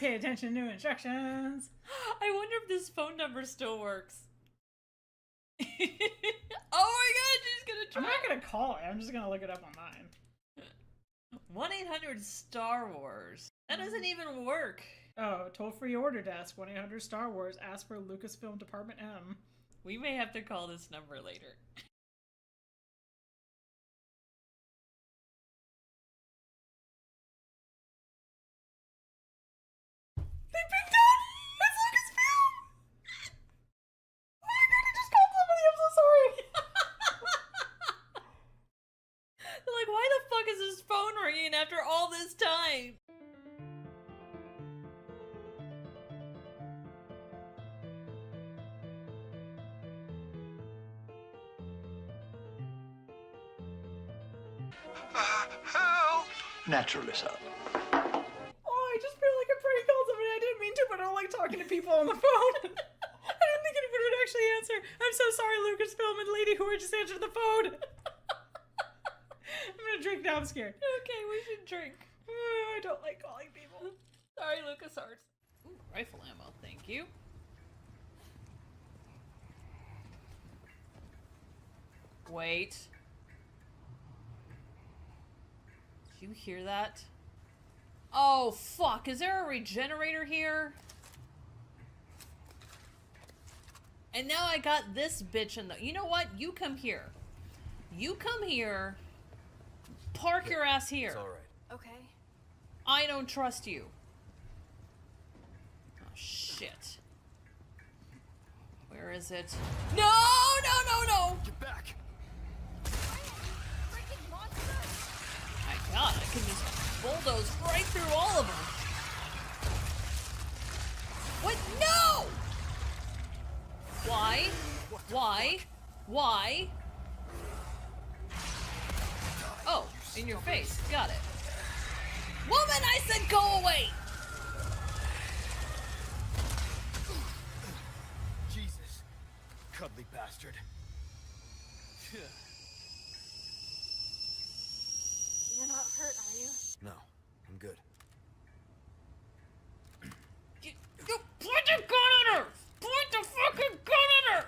pay attention to instructions. I wonder if this phone number still works. Oh my god, she's gonna try. I'm not gonna call it. I'm just gonna look it up online. 1-800-Star Wars. That doesn't even work. Oh, toll-free order desk. 1-800-Star Wars. Ask for Lucasfilm Department M. We may have to call this number later. They picked up! It's Lucasfilm! Oh my god, I just called somebody, I'm so sorry! They're like, why the fuck is this phone ringing after all this time? Help! Naturally so. Oh, I just feel like I prank called somebody. I didn't mean to, but I don't like talking to people on the phone. I didn't think anybody would actually answer. I'm so sorry, Lucasfilm and lady who just answered the phone. I'm gonna drink now, I'm scared. Okay, we should drink. I don't like calling people. Sorry, LucasArts. Ooh, rifle ammo, thank you. Wait. Did you hear that? Oh, fuck. Is there a regenerator here? And now I got this bitch in the... You know what? You come here. You come here. Park your ass here. It's alright. Okay. I don't trust you. Oh, shit. Where is it? No, no, no, no! Get back! Freaking monster! My god, I can just bulldoze right through all of them. What? No! Why? Why? Why? Oh, in your face. Got it. Woman, I said go away! Jesus. Cuddly bastard. You're not hurt, are you? No, I'm good. You point the gun at her! Point the fucking gun at her!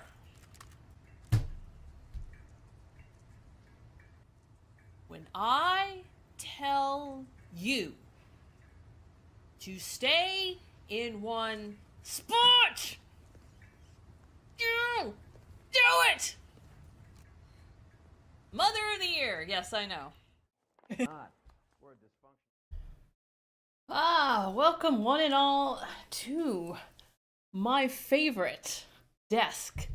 When I tell you to stay in one spot, you do it! Mother of the Year, yes, I know. Welcome one and all to my favorite desk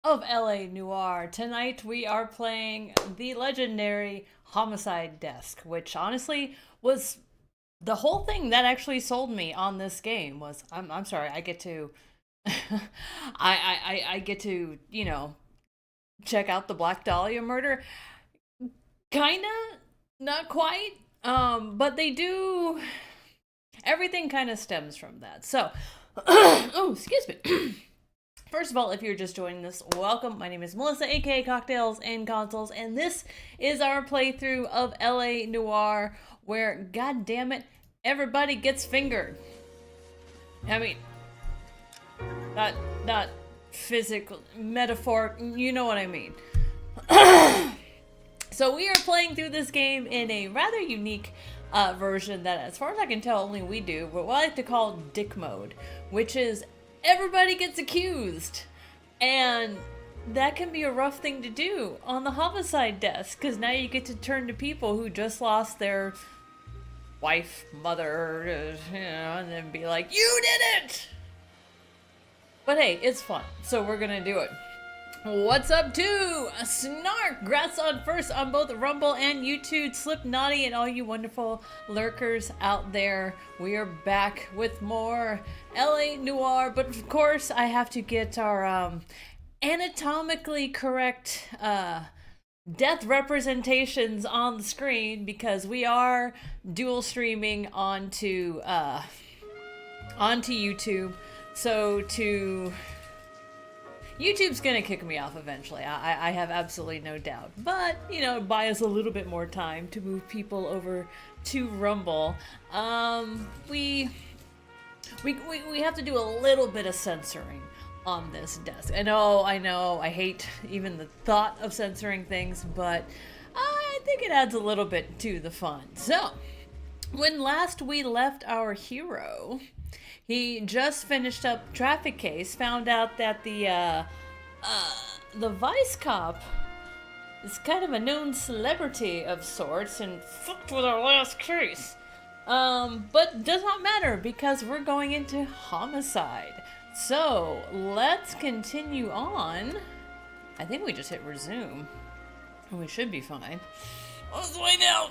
of LA Noire. Tonight we are playing the legendary Homicide desk, which honestly was the whole thing that actually sold me on this game. Was I'm sorry, I get to I get to, you know, check out the Black Dahlia murder. Kinda, not quite. But they do. Everything kind of stems from that. So, oh, excuse me. First of all, if you're just joining us, welcome. My name is Melissa, aka Cocktails and Consoles, and this is our playthrough of LA Noire, where, god damn it, everybody gets fingered. I mean, not physical, metaphor, you know what I mean. So we are playing through this game in a rather unique version that, as far as I can tell, only we do, what I like to call dick mode, which is everybody gets accused. And that can be a rough thing to do on the homicide desk, because now you get to turn to people who just lost their wife, mother, you know, and then be like, you did it! But hey, it's fun, so we're gonna do it. What's up to Snark? Grats on first on both Rumble and YouTube. Slipknotty and all you wonderful lurkers out there. We are back with more LA Noire, but of course I have to get our anatomically correct death representations on the screen, because we are dual streaming onto YouTube. So YouTube's gonna kick me off eventually, I have absolutely no doubt. But, you know, buy us a little bit more time to move people over to Rumble. We We have to do a little bit of censoring on this desk. I know, I hate even the thought of censoring things, but I think it adds a little bit to the fun. So, when last we left our hero, he just finished up traffic case, found out that the vice cop is kind of a known celebrity of sorts and fucked with our last case. But does not matter because we're going into homicide. So let's continue on. I think we just hit resume. And we should be fine. Let's find out.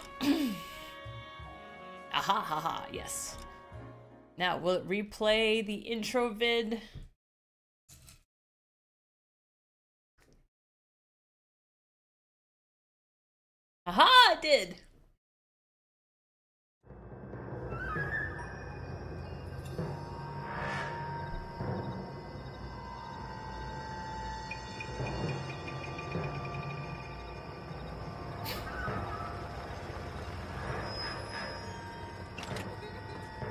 Aha, haha, yes. Now, will it replay the intro vid? Aha, it did!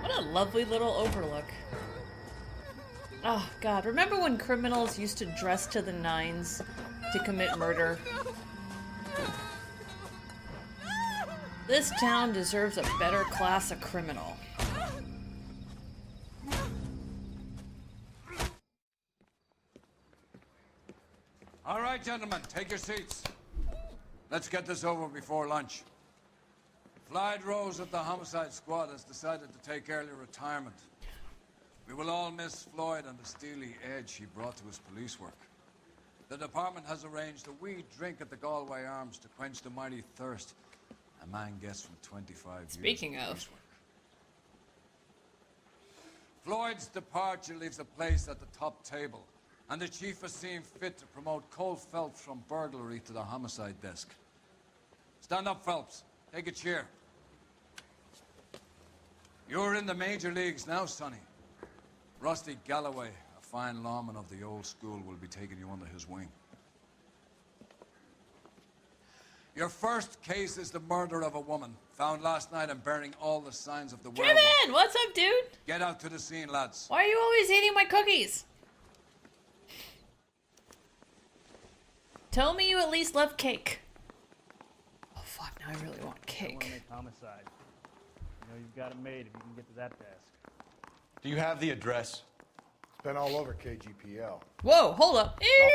What a lovely little overlook. Oh god, remember when criminals used to dress to the nines to commit murder? This town deserves a better class of criminal. All right, gentlemen, take your seats. Let's get this over before lunch. Floyd Rose of the Homicide Squad has decided to take early retirement. We will all miss Floyd and the steely edge he brought to his police work. The department has arranged a wee drink at the Galway Arms to quench the mighty thirst a man gets from 25 years. Speaking of. Floyd's departure leaves a place at the top table, and the chief has seen fit to promote Cole Phelps from burglary to the homicide desk. Stand up, Phelps. Take a chair. You're in the major leagues now, Sonny. Rusty Galloway, a fine lawman of the old school, will be taking you under his wing. Your first case is the murder of a woman, found last night and bearing all the signs of the werewolf. Kevin, what's up, dude? Get out to the scene, lads. Why are you always eating my cookies? Tell me you at least love cake. Oh fuck, now I really want I want to cake. make homicide. You know you've got it made if you can get to that desk. Do you have the address? It's been all over KGPL. Whoa, hold up. Temple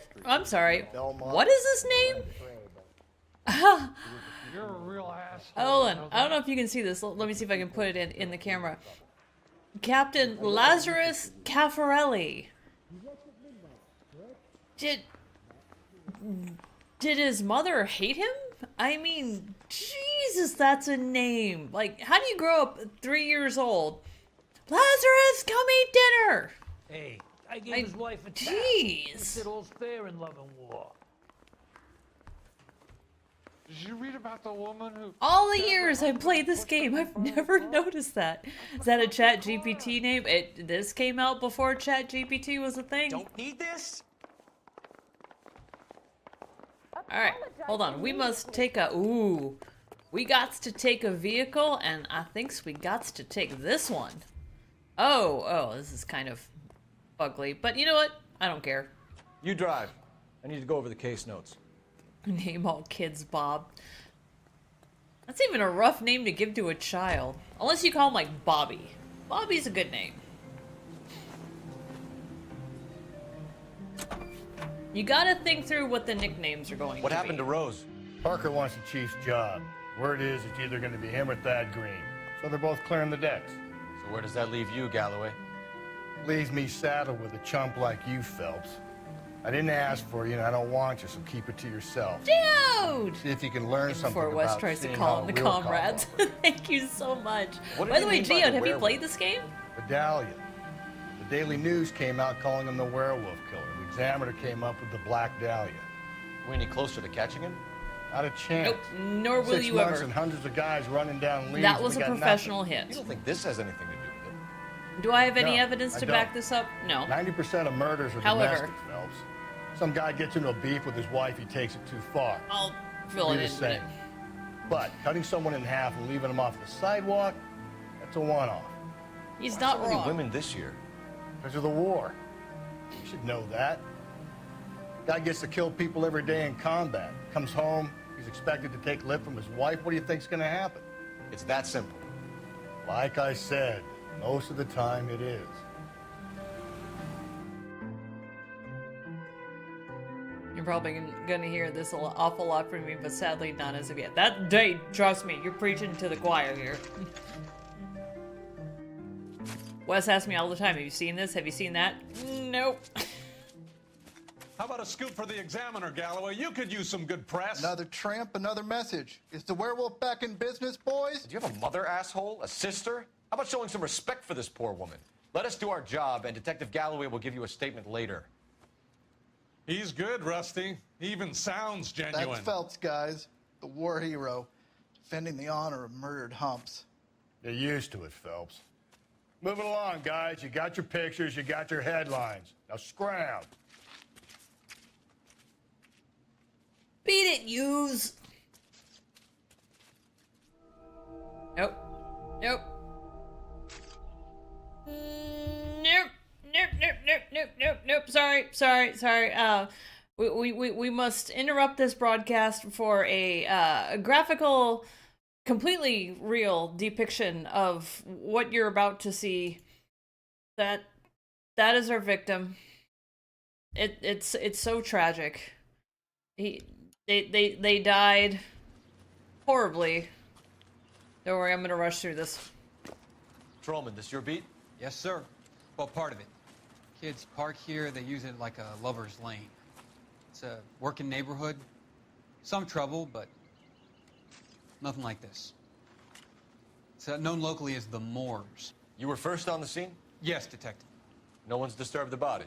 Street. I'm sorry. Belmont. What is this name? You're a real asshole. Hold on. I don't know if you can see this. Let me see if I can put it in the camera. Captain Lazarus Caffarelli. Did his mother hate him? I mean, Jesus, that's a name. Like, how do you grow up 3 years old? Lazarus, come eat dinner! Hey, I gave his wife a tap. Jeez. He said all's fair in love and war. Did you read about the woman who... All the years I've played this game, I've never noticed that. Is that a Chat GPT name? This came out before Chat GPT was a thing? Don't need this? Alright, hold on. We must take a... Ooh. We gots to take a vehicle, and I thinks we gots to take this one. Oh, this is kind of ugly. But you know what? I don't care. You drive. I need to go over the case notes. Name all kids Bob. That's even a rough name to give to a child. Unless you call him like Bobby. Bobby's a good name. You gotta think through what the nicknames are going What to happened be. to Rose? Parker wants the chief's job. Word is it's either going to be him or Thad Green. So they're both clearing the decks. So where does that leave you, Galloway? Leaves me saddled with a chump like you, Phelps. I didn't ask for you, and I don't want you, so keep it to yourself. Dude! See if you can learn something Before Wes about tries to seeing call how him the a real comrades. combo. Thank you so much. What did By he the way, mean by Geode, the have you werewolf? played this game? Medallion. The Daily News came out calling him the werewolf killer. The Examiner came up with the Black Dahlia. We any closer to catching him? Not a chance. Nope, nor will 6 you months ever. and hundreds of guys running down leads. That and was we a got professional nothing. You hit. don't think this has anything to do with it? Do I have any No, evidence I to don't. back this up? No. 90% of murders are However- domestic, Phelps. Some guy gets into a beef with his wife, he takes it too far. I'll fill Do it the in. same. But cutting someone in half and leaving them off the sidewalk, that's a one-off. He's Why not so many wrong. women this year? Because of the war. You should know that. Guy gets to kill people every day in combat. Comes home, he's expected to take lip from his wife. What do you think's gonna happen? It's that simple. Like I said, most of the time it is. You're probably gonna hear this an awful lot from me, but sadly not as of yet. That day, trust me, you're preaching to the choir here. Wes asks me all the time, have you seen this? Have you seen that? Nope. How about a scoop for the Examiner, Galloway? You could use some good press. Another tramp, another message. Is the werewolf back in business, boys? Do you have a mother, asshole? A sister? How about showing some respect for this poor woman? Let us do our job, and Detective Galloway will give you a statement later. He's good, Rusty. He even sounds genuine. That's Phelps, guys. The war hero. Defending the honor of murdered humps. You're used to it, Phelps. Move it along, guys. You got your pictures, you got your headlines. Now scram. Beat it, use. Nope. Nope. Nope. Nope. Sorry. We must interrupt this broadcast for a graphical, completely real depiction of what you're about to see. That is our victim. It's so tragic. They died horribly. Don't worry, I'm gonna rush through this. Patrolman, this your beat? Yes, sir. Well, part of it. Kids park here, they use it like a lover's lane. It's a working neighborhood. Some trouble, but nothing like this. It's known locally as the Moors. You were first on the scene? Yes, Detective. No one's disturbed the body?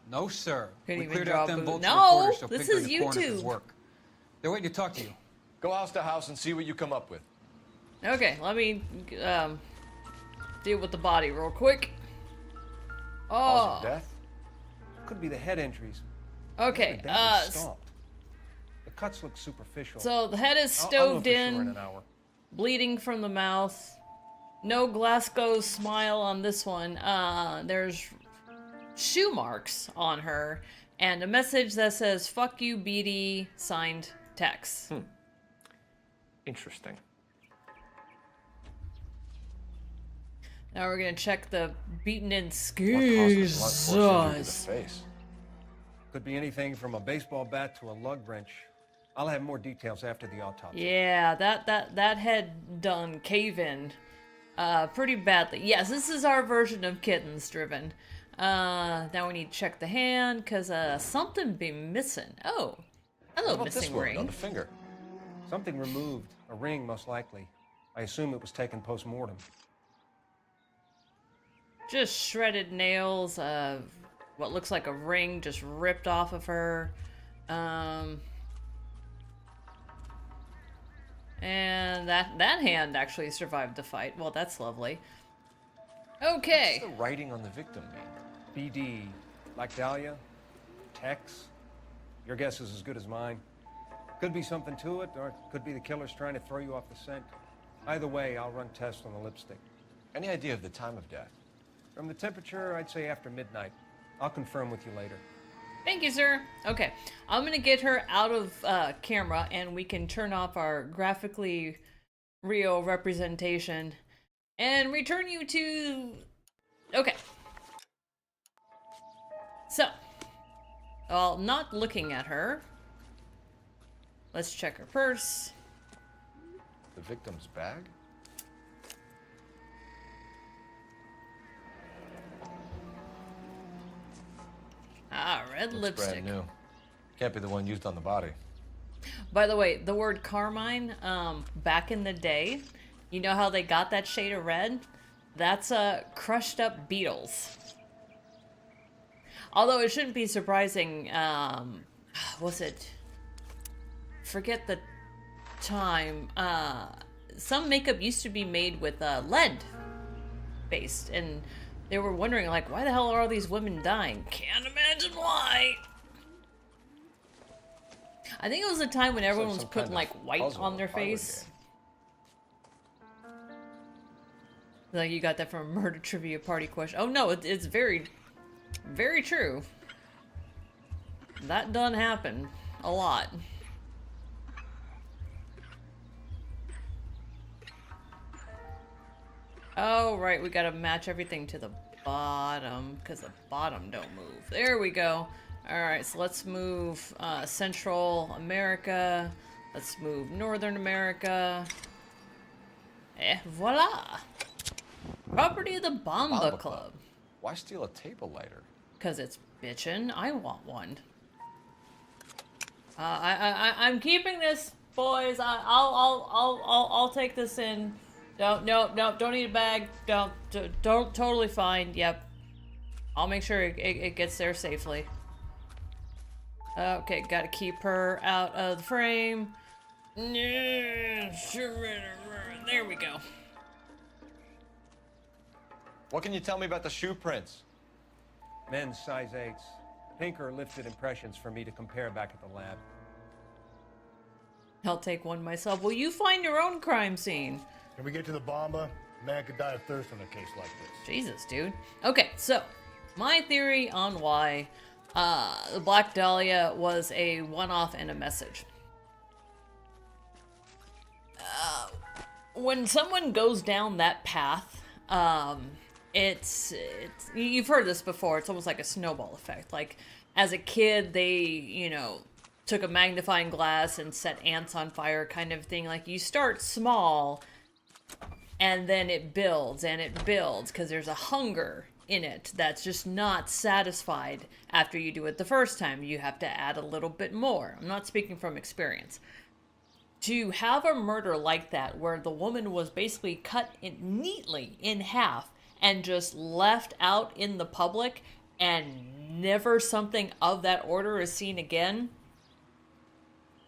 No, sir. Couldn't We even cleared draw out them a vulture No, reporters so this Picker is in the corner YouTube. could work. They're waiting to talk to you. Go house to house and see what you come up with. Okay, let me deal with the body real quick. Cause Oh, of death? Could be the head injuries. okay. The cuts look superficial. So the head is I'll know stoved for sure in, an hour. bleeding from the mouth. No Glasgow smile on this one. There's shoe marks on her, and a message that says "Fuck you, BD," signed Tex. Interesting. Now we're gonna check the beaten in What caused the blunt force injury to the skis. face? Could be anything from a baseball bat to a lug wrench. I'll have more details after the autopsy. Yeah, that head done cave in pretty badly. Yes, this is our version of Kittens Driven. Now we need to check the hand, because something be missing. Oh, hello, What about this missing wound ring. on the finger? Something removed. A ring, most likely. I assume it was taken post-mortem. Just shredded nails, what looks like a ring just ripped off of her. And that hand actually survived the fight. Well, that's lovely. Okay. What's the writing on the victim mean? BD. Like Dahlia? Tex? Your guess is as good as mine. Could be something to it, or it could be the killer's trying to throw you off the scent. Either way, I'll run tests on the lipstick. Any idea of the time of death? From the temperature, I'd say after midnight. I'll confirm with you later. Thank you, sir. Okay, I'm gonna get her out of camera, and we can turn off our graphically real representation and return you to... Okay. So, well, not looking at her. Let's check her purse. The victim's bag? Ah, red Looks lipstick. brand new. Can't be the one used on the body. By the way, the word carmine, back in the day, you know how they got that shade of red? That's crushed up beetles. Although it shouldn't be surprising, was it? Forget the time. Some makeup used to be made with lead based, and they were wondering, like, why the hell are all these women dying? Can't imagine why. I think it was a time when everyone was putting like white on their face. Like you got that from a murder trivia party question. Oh no, it's very, very true. That done happen a lot. Oh right, we gotta match everything to the bottom because the bottom don't move. There we go. All right, so let's move Central America. Let's move Northern America. Voila! Property of the Bomba Club. Why steal a table lighter? Cause it's bitchin'. I want one. I'm keeping this, boys. I'll take this in. Don't need a bag. Don't totally fine. Yep. I'll make sure it gets there safely. Okay, gotta keep her out of the frame. There we go. What can you tell me about the shoe prints? Men's size 8s. Pinker lifted impressions for me to compare back at the lab. I'll take one myself. Will you find your own crime scene? Can we get to the Bomba? A man could die of thirst on a case like this. Jesus, dude. Okay, so my theory on why the Black Dahlia was a one-off and a message. When someone goes down that path, it's you've heard this before. It's almost like a snowball effect. Like as a kid, they took a magnifying glass and set ants on fire, kind of thing. Like you start small, and then it builds and it builds because there's a hunger in it that's just not satisfied after you do it the first time. You have to add a little bit more. I'm not speaking from experience. To have a murder like that, where the woman was basically cut neatly in half and just left out in the public and never something of that order is seen again,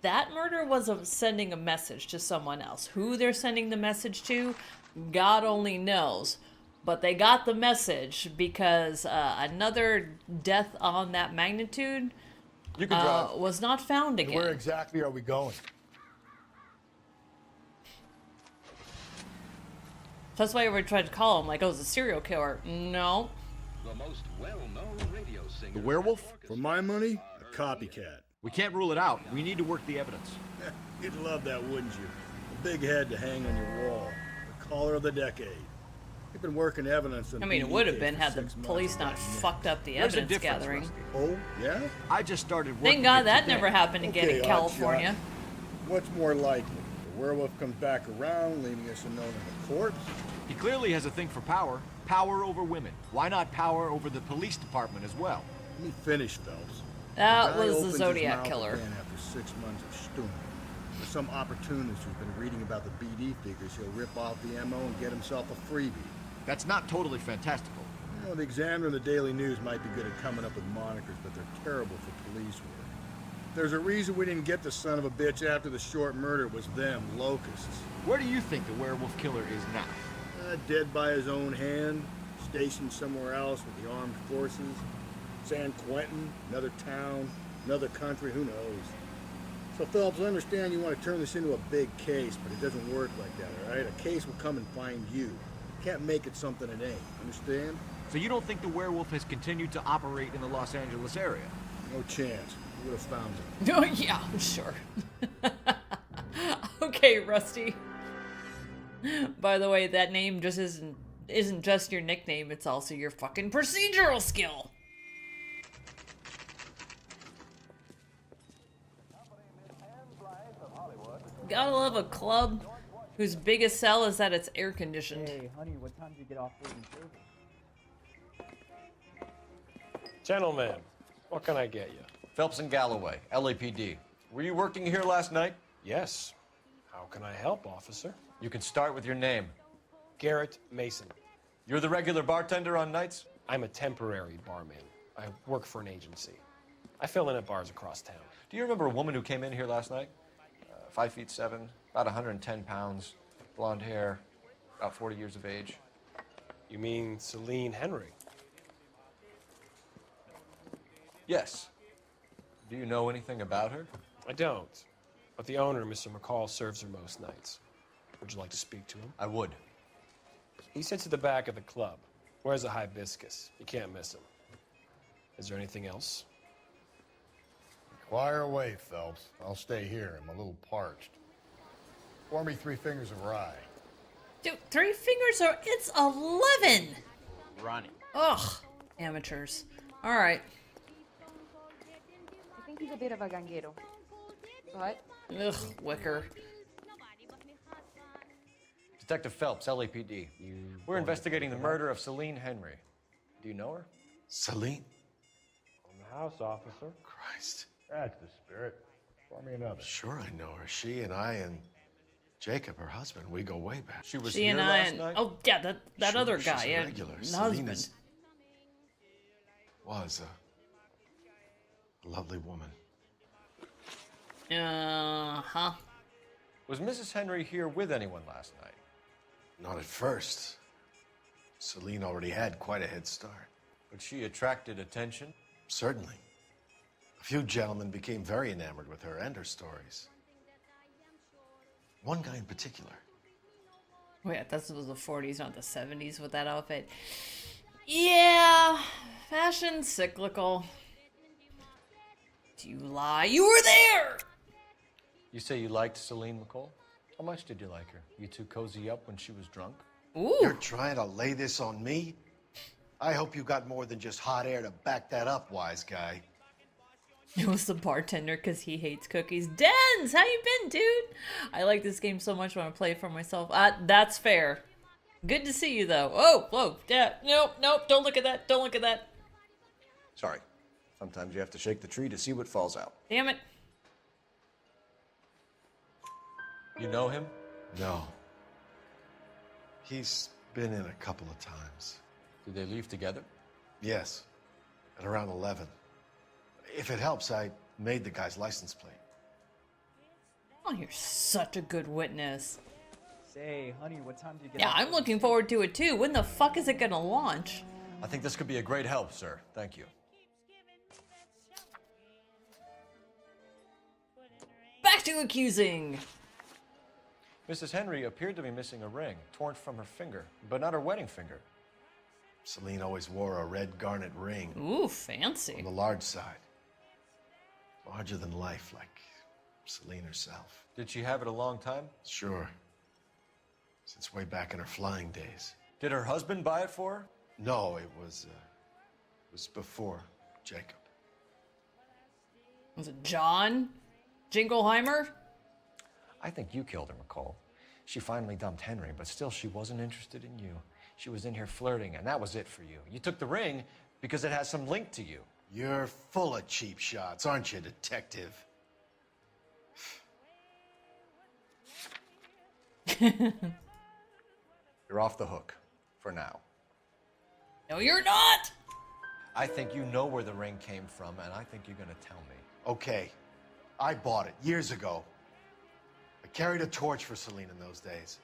that murder was sending a message to someone else. Who they're sending the message to, God only knows. But they got the message because another death on that magnitude was not found again. Where exactly are we going? That's why we tried to call him like, oh, it's a serial killer. No. The most well-known radio singer. The werewolf? For my money, a copycat. We can't rule it out. We need to work the evidence. You'd love that, wouldn't you? A big head to hang on your wall. The caller of the decade. You've been working evidence. I mean, it would have been had the police not fucked up the evidence gathering. Oh, yeah? I just started working. Thank God that never happened again in California. What's more likely? The werewolf comes back around, leaving us unknown in the corpse? He clearly has a thing for power. Power over women. Why not power over the police department as well? Let me finish, Phelps. That was the Zodiac killer. After 6 months of stewing. For some opportunist who's been reading about the BD figures, he'll rip off the MO and get himself a freebie. That's not totally fantastical. You know, the Examiner and the Daily News might be good at coming up with monikers, but they're terrible for police work. There's a reason we didn't get the son of a bitch after the short murder. It was them, locusts. Where do you think the werewolf killer is now? Dead by his own hand, stationed somewhere else with the armed forces. San Quentin, another town, another country, who knows? So, Phelps, I understand you want to turn this into a big case, but it doesn't work like that, all right? A case will come and find you. Can't make it something it ain't, understand? So you don't think the werewolf has continued to operate in the Los Angeles area? No chance. We would have found it. Oh, yeah, sure. Okay, Rusty. By the way, that name just isn't just your nickname, it's also your fucking procedural skill. Gotta love a club whose biggest sell is that it's air conditioned. Hey, honey, what time do you get off waiting service? Gentlemen, what can I get you? Phelps and Galloway, LAPD. Were you working here last night? Yes. How can I help, officer? You can start with your name. Garrett Mason. You're the regular bartender on nights? I'm a temporary barman. I work for an agency. I fill in at bars across town. Do you remember a woman who came in here last night? 5'7", about 110 pounds, blonde hair, about 40 years of age. You mean Celine Henry? Yes. Do you know anything about her? I don't. But the owner, Mr. McCall, serves her most nights. Would you like to speak to him? I would. He sits at the back of the club. Wears a hibiscus. You can't miss him. Is there anything else? Fire away, Phelps. I'll stay here. I'm a little parched. Pour me 3 fingers of rye. Dude, 3 fingers are... It's 11! Running. Ugh. Amateurs. Alright. I think he's a bit of a ganguero. But... Ugh, Wicker. Detective Phelps, LAPD. We're investigating the murder of Celine Henry. Do you know her? Celine? On the house, officer. Christ. That's the spirit. Pour me another. Sure I know her. She and I and Jacob, her husband, we go way back. She was She here and I last and... night? Oh, yeah, that Sure, other she's guy. a Yeah, regular. the Selena's husband. was a lovely woman. Uh-huh. Was Mrs. Henry here with anyone last night? Not at first. Celine already had quite a head start. But she attracted attention? Certainly. A few gentlemen became very enamored with her and her stories. One guy in particular. Wait, this was the 40s, not the 70s with that outfit. Yeah, fashion's cyclical. Do you lie? You were there! You say you liked Celine McCall? How much did you like her? You two cozy up when she was drunk? Ooh. You're trying to lay this on me? I hope you got more than just hot air to back that up, wise guy. It was the bartender because he hates cookies. Dens, how you been, dude? I like this game so much when I play it for myself. That's fair. Good to see you, though. Oh, whoa, yeah, nope, don't look at that, don't look at that. Sorry. Sometimes you have to shake the tree to see what falls out. Damn it. You know him? No. He's been in a couple of times. Did they leave together? Yes. At around 11. If it helps, I made the guy's license plate. Oh, you're such a good witness. Say, honey, what time do you get Yeah, out? I'm looking forward to it, too. When the fuck is it gonna launch? I think this could be a great help, sir. Thank you. Back to accusing. Mrs. Henry appeared to be missing a ring, torn from her finger, but not her wedding finger. Celine always wore a red garnet ring. Ooh, fancy. On the large side. Larger than life, like Celine herself. Did she have it a long time? Sure. Since way back in her flying days. Did her husband buy it for her? No, it was before Jacob. Was it John Jingleheimer? I think you killed her, McCall. She finally dumped Henry, but still she wasn't interested in you. She was in here flirting, and that was it for you. You took the ring because it has some link to you. You're full of cheap shots, aren't you, detective? You're off the hook. For now. No, you're not! I think you know where the ring came from, and I think you're gonna tell me. Okay. I bought it years ago. I carried a torch for Celine in those days.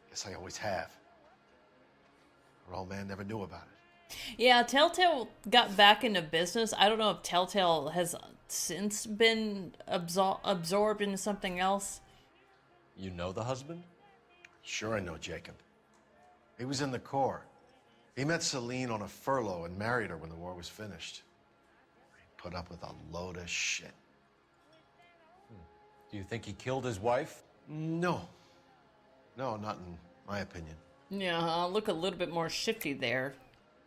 Guess I always have. Her old man never knew about it. Yeah, Telltale got back into business. I don't know if Telltale has since been absorbed into something else. You know the husband? Sure I know Jacob. He was in the Corps. He met Celine on a furlough and married her when the war was finished. He put up with a load of shit. Do you think he killed his wife? No. No, not in my opinion. Yeah, look a little bit more shifty there.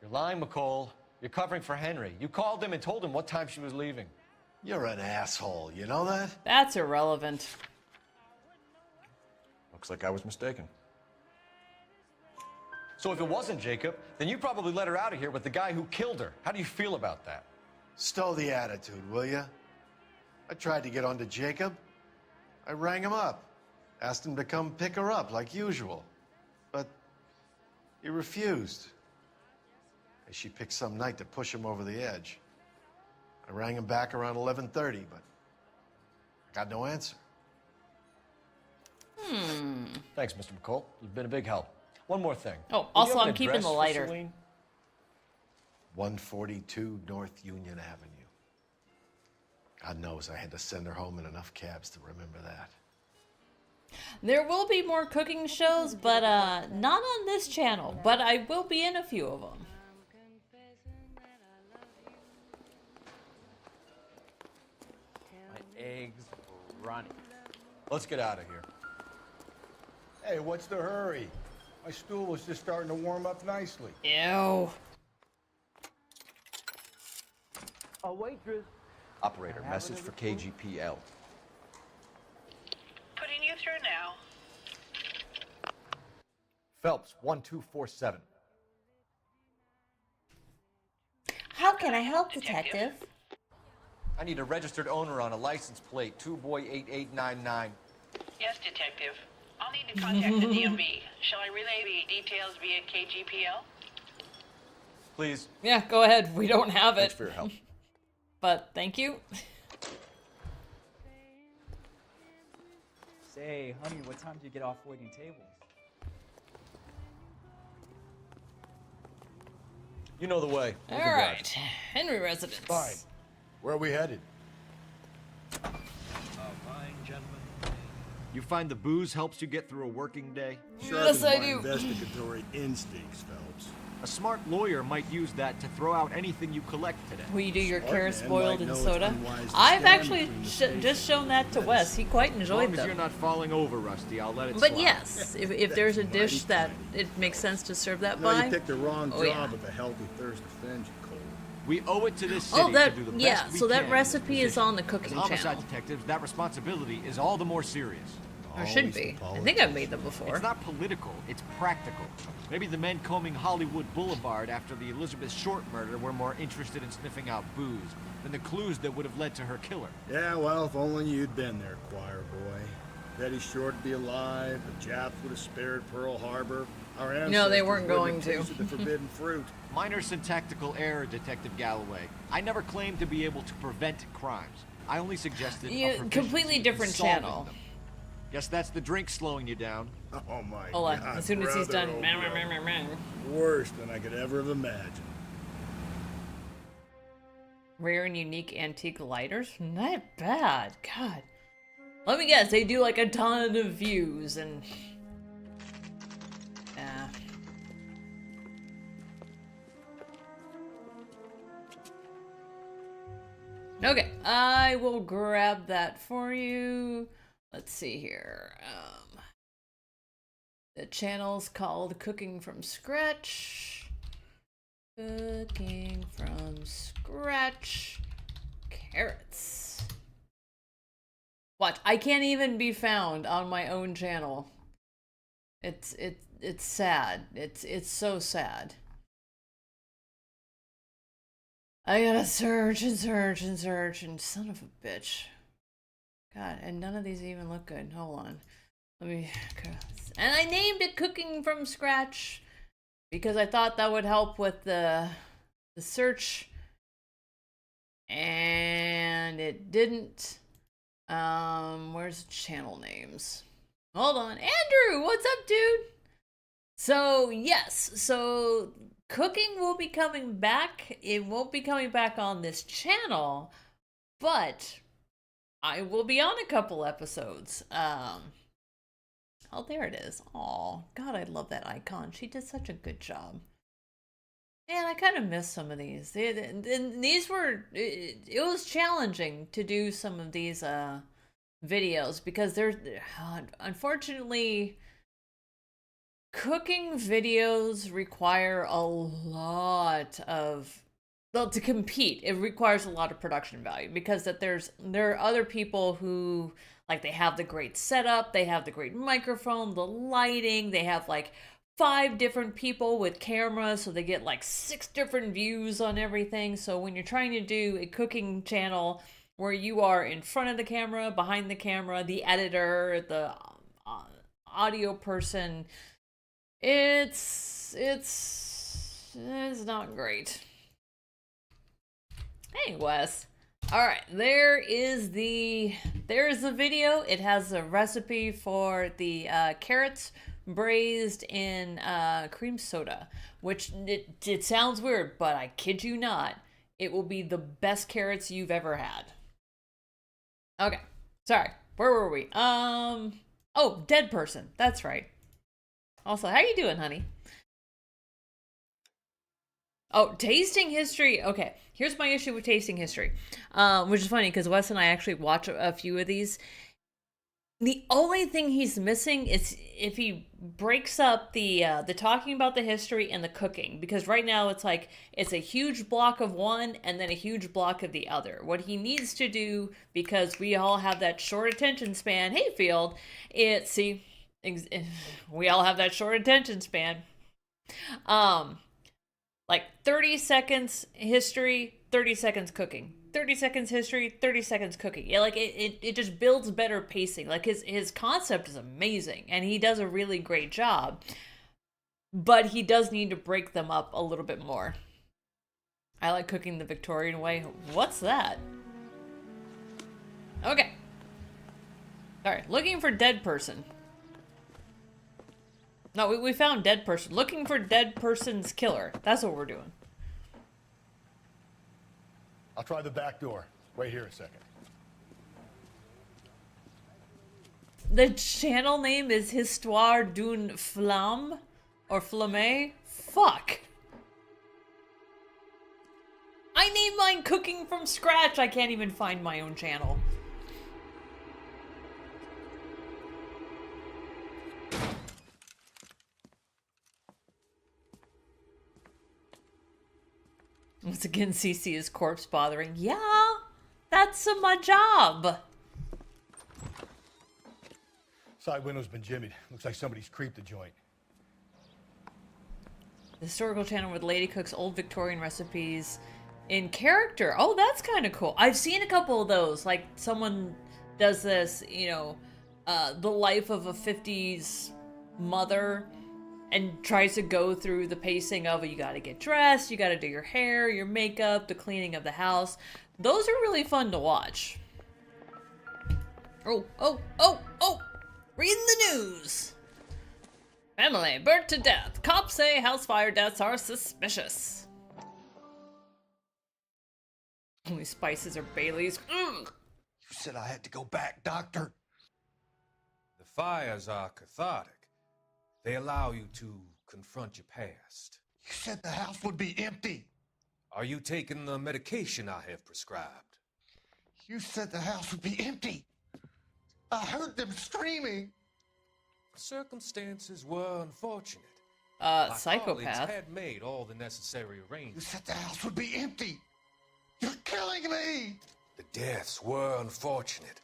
You're lying, McCall. You're covering for Henry. You called him and told him what time she was leaving. You're an asshole, you know that? That's irrelevant. Looks like I was mistaken. So if it wasn't Jacob, then you probably let her out of here with the guy who killed her. How do you feel about that? Stow the attitude, will ya? I tried to get onto Jacob. I rang him up. Asked him to come pick her up like usual. But he refused. She picked some night to push him over the edge. I rang him back around 11:30, but I got no answer. Thanks, Mr. McCall. You've been a big help. One more thing. Oh, Do you also have an I'm keeping address the for lighter. Celine? 142 North Union Avenue. God knows I had to send her home in enough cabs to remember that. There will be more cooking shows, but not on this channel. But I will be in a few of them. My eggs running. Let's get out of here. Hey, what's the hurry? My stool was just starting to warm up nicely. Ew. A waitress. Operator, message for KGPL. Putting you through now. Phelps, 1247. How can I help, Detective? I need a registered owner on a license plate, 2boy8899. Yes, Detective. I'll need to contact the DMV. Shall I relay the details via KGPL? Please. Yeah, go ahead. We don't have it. Thanks for your help. But thank you. Say, honey, what time do you get off waiting tables? You know the way. All right. Henry residence. Fine. Where are we headed? Fine, gentlemen. You find the booze helps you get through a working day? Yes, I do. Investigatory instincts, Phelps. A smart lawyer might use that to throw out anything you collect today. Will you do your Smart carrots man boiled might in know it's soda? unwise to I've stand actually between the face just shown that to Wes. He quite As long enjoyed as them. you're not falling over, Rusty, I'll let it But slide. yes, if there's a That's dish mighty that it makes sense to serve that No, by. you picked the wrong Oh, job yeah. of a healthy thirst offends you, Cole. We owe it to this city Oh, that to do the best yeah. we So that can recipe in this is on the position. cooking As homicide channel. detectives, that responsibility is all the more serious. Or should be. I think I've made them before. It's not political, it's practical. Maybe the men combing Hollywood Boulevard after the Elizabeth Short murder were more interested in sniffing out booze than the clues that would have led to her killer. Yeah, well, if only you'd been there, choir boy. Betty Short would be alive, the Japs would have spared Pearl Harbor. Our ancestors No, they weren't wouldn't going have to. tasted the forbidden fruit. Minor syntactical error, Detective Galloway. I never claimed to be able to prevent crimes. I only suggested a proficiency completely in different solving channel. them. Guess that's the drink slowing you down. Oh my Hold on. God, As soon as he's brother, done. oh, meh, meh, brother. meh, meh, meh. Worse than I could ever have imagined. Rare and unique antique lighters? Not bad. God. Let me guess, they do like a ton of views and. Yeah. Okay, I will grab that for you. Let's see here. The channel's called Cooking from Scratch. Cooking from Scratch. Carrots. Watch, I can't even be found on my own channel. It's sad. It's so sad. I gotta search and search and search and son of a bitch. God, and none of these even look good. Hold on. Let me. And I named it Cooking from Scratch because I thought that would help with the search. And it didn't. Where's the channel names? Hold on. Andrew, what's up, dude? So, yes. So, cooking will be coming back. It won't be coming back on this channel, but I will be on a couple episodes. Oh, there it is. Oh, God, I love that icon. She did such a good job. Man, I kind of miss some of these. These were... It was challenging to do some of these videos because they're... Unfortunately, cooking videos require a lot of... Well, to compete, it requires a lot of production value because there are other people who... Like, they have the great setup, they have the great microphone, the lighting, they have, like, 5 different people with cameras, so they get, like, 6 different views on everything. So when you're trying to do a cooking channel where you are in front of the camera, behind the camera, the editor, the audio person, it's not great. Hey, Wes. All right, there's the video. It has a recipe for the carrots braised in cream soda, which it sounds weird, but I kid you not, it will be the best carrots you've ever had. Okay, sorry, where were we? Oh, dead person. That's right. Also, how you doing, honey? Oh, tasting history. Okay, here's my issue with tasting history, which is funny because Wes and I actually watch a few of these. The only thing he's missing is if he breaks up the talking about the history and the cooking, because right now it's like it's a huge block of one and then a huge block of the other. What he needs to do, because we all have that short attention span, Hayfield, we all have that short attention span. Like 30 seconds history, 30 seconds cooking. 30 seconds history, 30 seconds cooking. Yeah, like it just builds better pacing. Like his concept is amazing and he does a really great job. But he does need to break them up a little bit more. I like cooking the Victorian way. What's that? Okay. Alright, looking for dead person. No, we found dead person. Looking for dead person's killer. That's what we're doing. I'll try the back door. Wait here a second. The channel name is Histoire d'une Flamme or Flamme. Fuck. I named mine Cooking from Scratch. I can't even find my own channel. Once again, CC is corpse bothering. Yeah, that's my job. Side window's been jimmied. Looks like somebody's creeped the joint. The historical channel where the lady cooks old Victorian recipes in character. Oh, that's kind of cool. I've seen a couple of those. Like someone does this, you know, the life of a 50s mother, and tries to go through the pacing of you gotta get dressed, you gotta do your hair, your makeup, the cleaning of the house. Those are really fun to watch. Oh. Reading the news. Family burnt to death. Cops say house fire deaths are suspicious. Only spices are Bailey's. Ugh. You said I had to go back, Doctor. The fires are cathartic. They allow you to confront your past. You said the house would be empty. Are you taking the medication I have prescribed? You said the house would be empty. I heard them screaming. Circumstances were unfortunate. Psychopath. My colleagues had made all the necessary arrangements. You said the house would be empty. You're killing me. The deaths were unfortunate,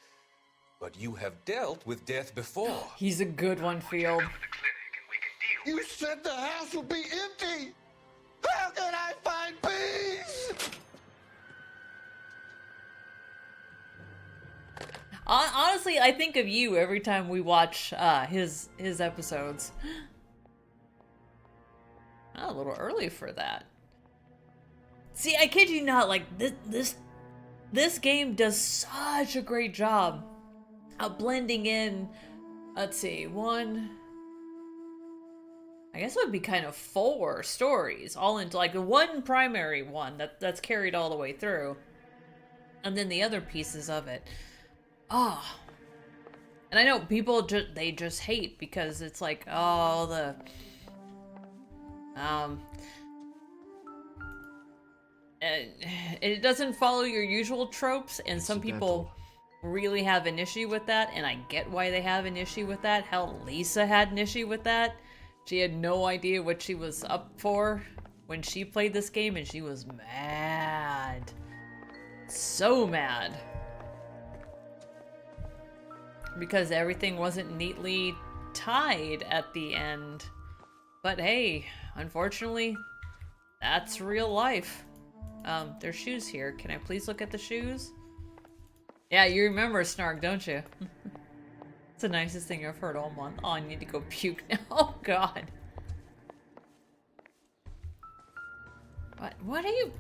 but you have dealt with death before. He's a good one, Field. You said the house would be empty! How can I find peace? Honestly, I think of you every time we watch his episodes. A little early for that. See, I kid you not, like this game does such a great job of blending in. Let's see, I guess it would be kind of 4 stories, all into like one primary one that's carried all the way through, and then the other pieces of it. Oh, and I know people they just hate because it's like, oh, it doesn't follow your usual tropes, and some people really have an issue with that, and I get why they have an issue with that. Hell, Lisa had an issue with that. She had no idea what she was up for when she played this game, and she was mad. So mad. Because everything wasn't neatly tied at the end. But hey, unfortunately, that's real life. There's shoes here. Can I please look at the shoes? Yeah, you remember Snark, don't you? It's the nicest thing I've heard all month. Oh, I need to go puke now. Oh, God. What are you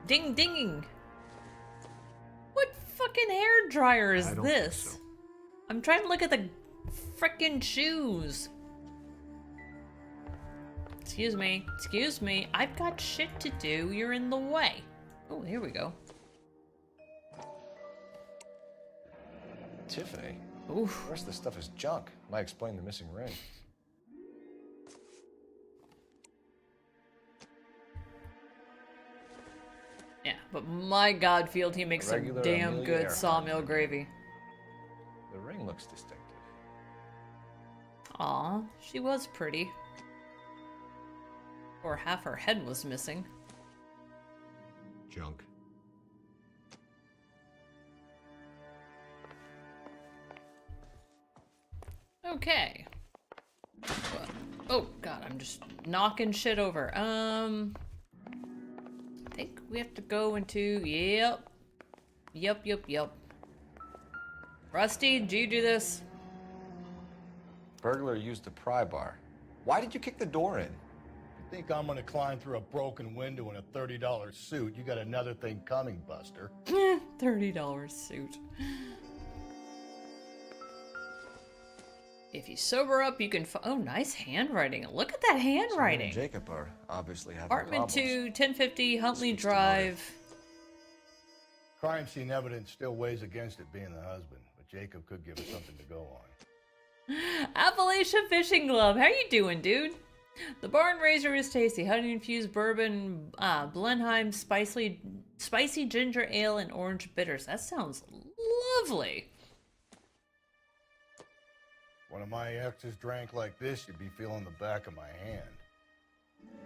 dinging? What fucking hair dryer is this? So. I'm trying to look at the frickin' shoes. Excuse me. I've got shit to do. You're in the way. Oh, here we go. Tiffany, Oof. The rest of the stuff is junk. Might explain the missing ring. Yeah, but my God, Field, he makes some Regular damn Amelia good Earhart. sawmill gravy. The ring looks distinctive. Aw, she was pretty. Or half her head was missing. Junk. Okay. Oh, God, I'm just knocking shit over. I think we have to go into... Yep. Yep. Rusty, did you do this? Burglar used a pry bar. Why did you kick the door in? You think I'm gonna climb through a broken window in a $30 suit? You got another thing coming, Buster. $30 suit. If you sober up, you can... Oh, nice handwriting. Look at that handwriting. Sabrina and Jacob are obviously having Apartment problems. 2, 1050 Huntley Drive. Crime scene evidence still weighs against it being the husband, but Jacob could give us something to go on. Appalachian Fishing Club. How you doing, dude? The Barn Raiser is tasty. Honey infused bourbon, Blenheim spicy ginger ale, and orange bitters. That sounds lovely. One of my exes drank like this, you'd be feeling the back of my hand.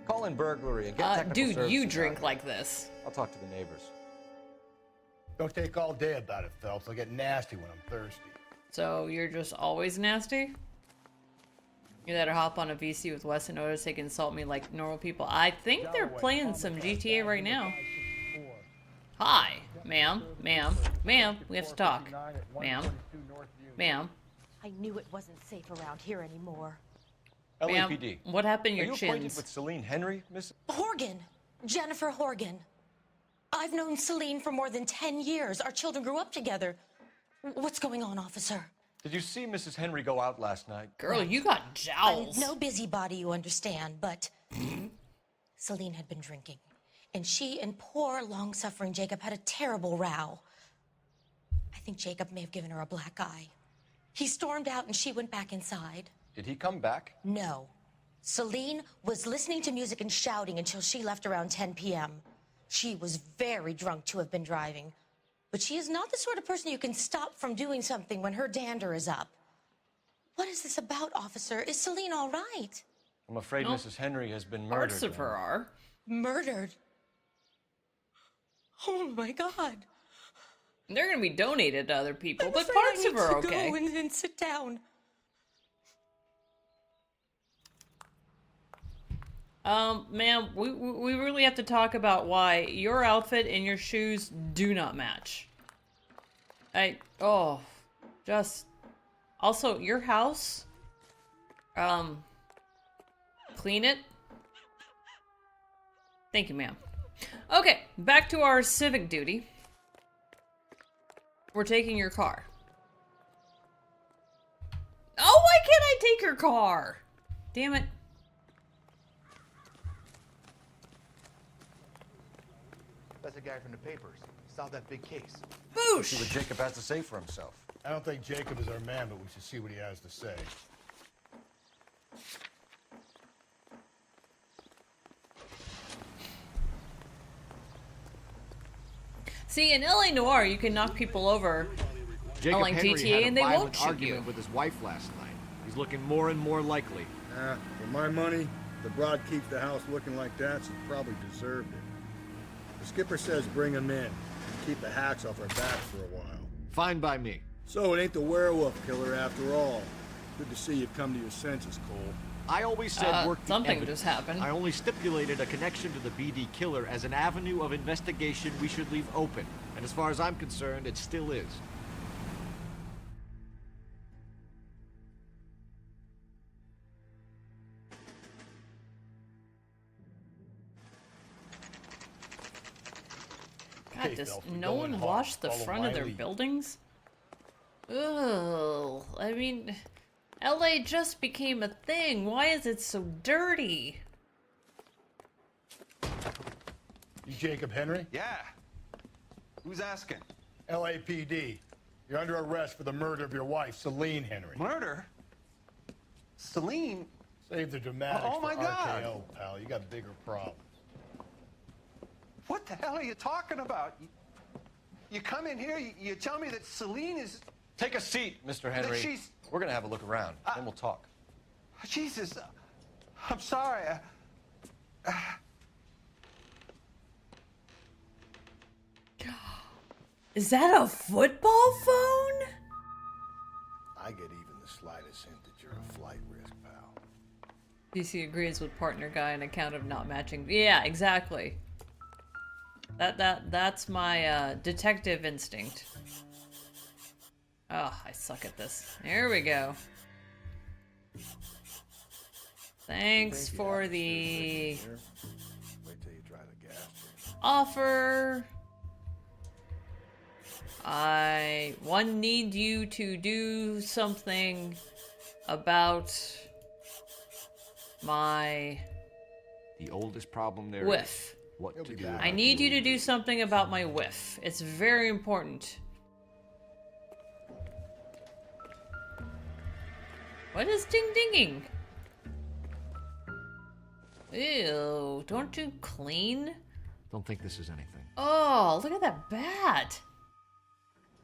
Call in burglary and get technical Dude, services you out drink here. like this. I'll talk to the neighbors. Don't take all day about it, Phelps. I'll get nasty when I'm thirsty. So you're just always nasty? You let her hop on a VC with Wes and Otis. They can insult me like normal people. I think they're playing some GTA right now. Hi, ma'am. We have to talk. Ma'am. I knew it wasn't safe around here anymore. LAPD. What happened to your Are you chins? acquainted with Celine Henry, Miss? Horgan. Jennifer Horgan. I've known Celine for more than 10 years. Our children grew up together. What's going on, officer? Did you see Mrs. Henry go out last night? Girl, you got jowls. I'm no busybody, you understand, but Celine had been drinking. And she and poor, long-suffering Jacob had a terrible row. I think Jacob may have given her a black eye. He stormed out and she went back inside. Did he come back? No. Celine was listening to music and shouting until she left around 10 p.m. She was very drunk to have been driving. But she is not the sort of person you can stop from doing something when her dander is up. What is this about, officer? Is Celine all right? I'm afraid Nope. Mrs. Henry has been murdered. Parts of her are. Murdered? Oh my God. They're gonna be donated to other people, I'm but afraid parts I need of her are to okay. go and sit down. Ma'am, we really have to talk about why your outfit and your shoes do not match. Also, your house, clean it. Thank you, ma'am. Okay, back to our civic duty. We're taking your car. Oh, why can't I take your car? Damn it. That's a guy from the papers. Solved that big case. Boosh! See what Jacob has to say for himself. I don't think Jacob is our man, but we should see what he has to say. See, in LA Noire, you can knock people over Jacob like Henry GTA had a and they violent won't shoot argument you. with his wife last night. He's looking more and more likely. For my money, the broad keeps the house looking like that, she probably deserved it. The skipper says bring him in and keep the hacks off our backs for a while. Fine by me. So it ain't the werewolf killer after all. Good to see you come to your senses, Cole. I always said work the something evidence. just happened. I only stipulated a connection to the BD killer as an avenue of investigation we should leave open. And as far as I'm concerned, it still is. God, does no one wash the front of their buildings? Ugh, I mean, LA just became a thing. Why is it so dirty? You Jacob Henry? Yeah. Who's asking? LAPD. You're under arrest for the murder of your wife, Celine Henry. Murder? Celine? Save the dramatics Oh, my for God. RKO, pal. You got bigger problems. What the hell are you talking about? You come in here, you tell me that Celine is... Take a seat, Mr. Henry. That she's... We're gonna have a look around, then we'll talk. Jesus, I'm sorry. Is that a football phone? I get even the slightest hint that you're a flight risk, pal. DC agrees with partner guy on account of not matching. Yeah, exactly. That's my detective instinct. Oh, I suck at this. There we go. Thanks for the Wait till you try the gas. offer. I need you to do something about my The oldest problem there whiff. is what to do. I need you to do something about my whiff. It's very important. What is ding-dinging? Ew, don't you clean? Don't think this is anything. Oh, look at that bat.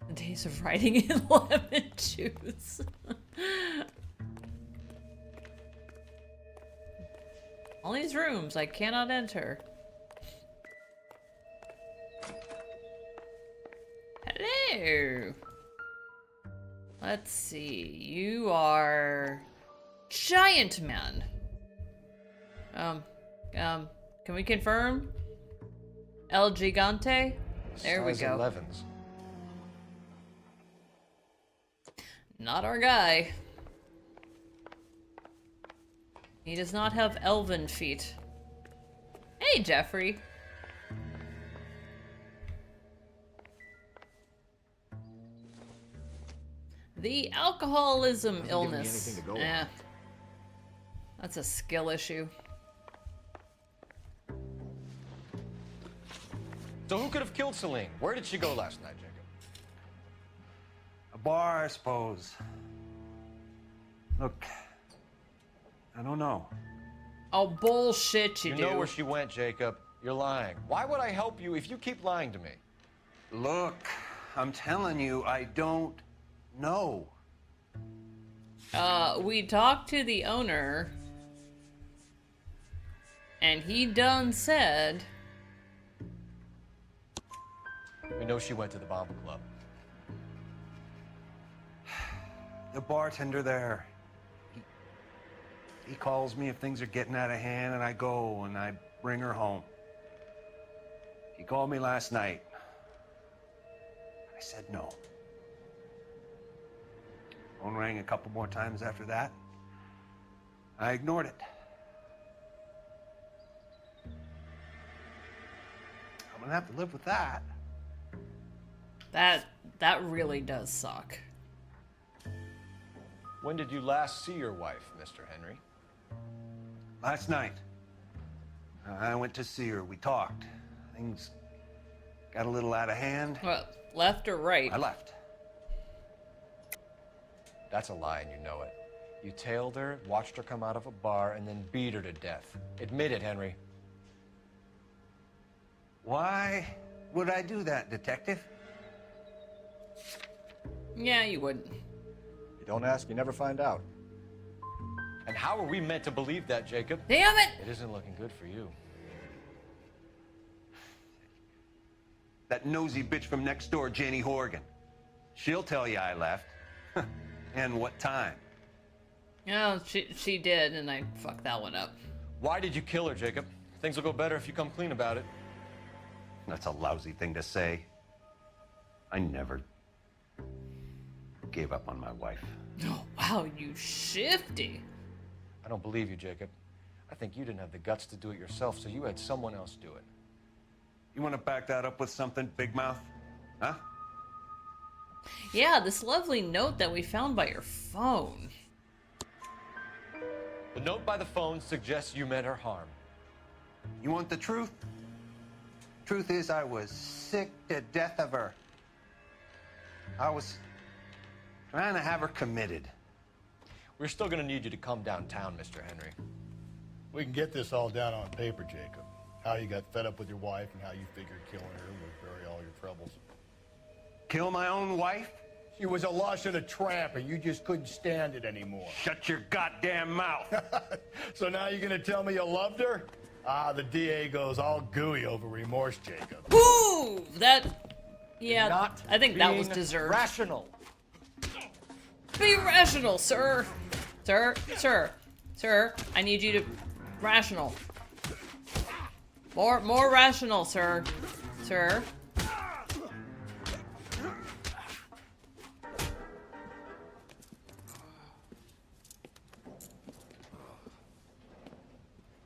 The days of riding in lemon juice. All these rooms I cannot enter. Hello. Let's see. You are Giant Man. Can we confirm? El Gigante? There we Size go. 11s. Not our guy. He does not have elven feet. Hey, Jeffrey. The alcoholism Doesn't give me illness. anything to go on. That's a skill issue. So who could have killed Celine? Where did she go last night, Jacob? A bar, I suppose. Look, I don't know. Oh, bullshit, you do. know where she went, Jacob. You're lying. Why would I help you if you keep lying to me? Look, I'm telling you, I don't know. We talked to the owner, and he done said... We know she went to the Bomber Club. The bartender there, he calls me if things are getting out of hand, and I go and I bring her home. He called me last night. I said no. Phone rang a couple more times after that. I ignored it. I'm gonna have to live with that. That really does suck. When did you last see your wife, Mr. Henry? Last night. I went to see her. We talked. Things got a little out of hand. Well, left or right? I left. That's a lie, and you know it. You tailed her, watched her come out of a bar, and then beat her to death. Admit it, Henry. Why would I do that, Detective? Yeah, you wouldn't. You don't ask, you never find out. And how are we meant to believe that, Jacob? Damn it! It isn't looking good for you. That nosy bitch from next door, Jenny Horgan. She'll tell you I left. And what time. Oh, she did, and I fucked that one up. Why did you kill her, Jacob? Things will go better if you come clean about it. That's a lousy thing to say. I never gave up on my wife. Oh, wow, you shifty. I don't believe you, Jacob. I think you didn't have the guts to do it yourself, so you had someone else do it. You want to back that up with something, Big Mouth? Huh? Yeah, this lovely note that we found by your phone. The note by the phone suggests you meant her harm. You want the truth? Truth is, I was sick to death of her. I was Trying to have her committed. We're still gonna need you to come downtown, Mr. Henry. We can get this all down on paper, Jacob. How you got fed up with your wife and how you figured killing her would bury all your troubles. Kill my own wife? She was a lush and a tramp, and you just couldn't stand it anymore. Shut your goddamn mouth. So now you're gonna tell me you loved her? Ah, the DA goes all gooey over remorse, Jacob. Woo! Yeah, Not I think that was being deserved. Rational. Be rational, sir. Sir, I need you to rational. More rational, sir. Sir.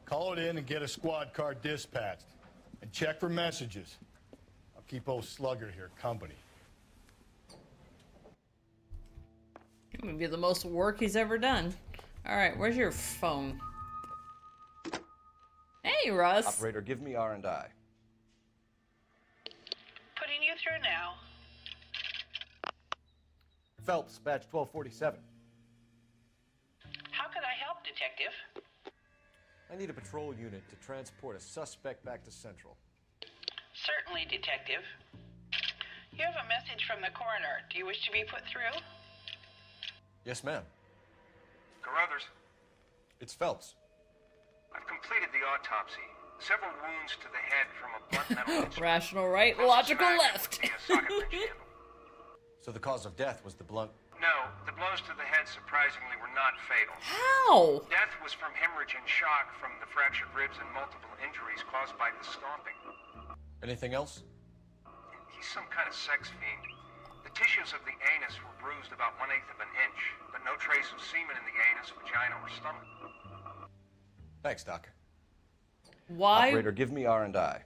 Call it in and get a squad car dispatched. And check for messages. I'll keep old Slugger here company. It would be the most work he's ever done. Alright, where's your phone? Hey, Russ. Operator, give me R&I. Putting you through now. Phelps, badge 1247. How could I help, Detective? I need a patrol unit to transport a suspect back to Central. Certainly, Detective. You have a message from the coroner. Do you wish to be put through? Yes, ma'am. Carruthers, It's Phelps. I've completed the autopsy. Several wounds to the head from a blunt metal instrument. Rational right, logical left. So the cause of death was the blunt. No, the blows to the head surprisingly were not fatal. How? Death was from hemorrhage and shock from the fractured ribs and multiple injuries caused by the stomping. Anything else? He's some kind of sex fiend. The tissues of the anus were bruised about 1/8 of an inch, but no trace of semen in the anus, vagina, or stomach. Thanks, Doc. Why? Operator, give me R&I.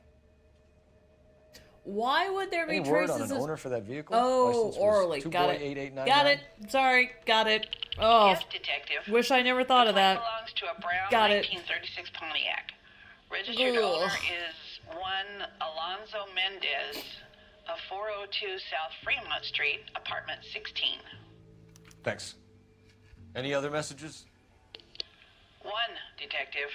Why would there be Any traces word on an of... owner for that vehicle? Oh, License was orally. 2 Got boy it. 8899. Got it. Sorry. Got it. Oh. Yes, Detective. Wish I never thought of that. Belongs to a brown Got it. 1936 Pontiac. Registered Ugh. owner is one Alonzo Mendez of 402 South Fremont Street, apartment 16. Thanks. Any other messages? One, Detective.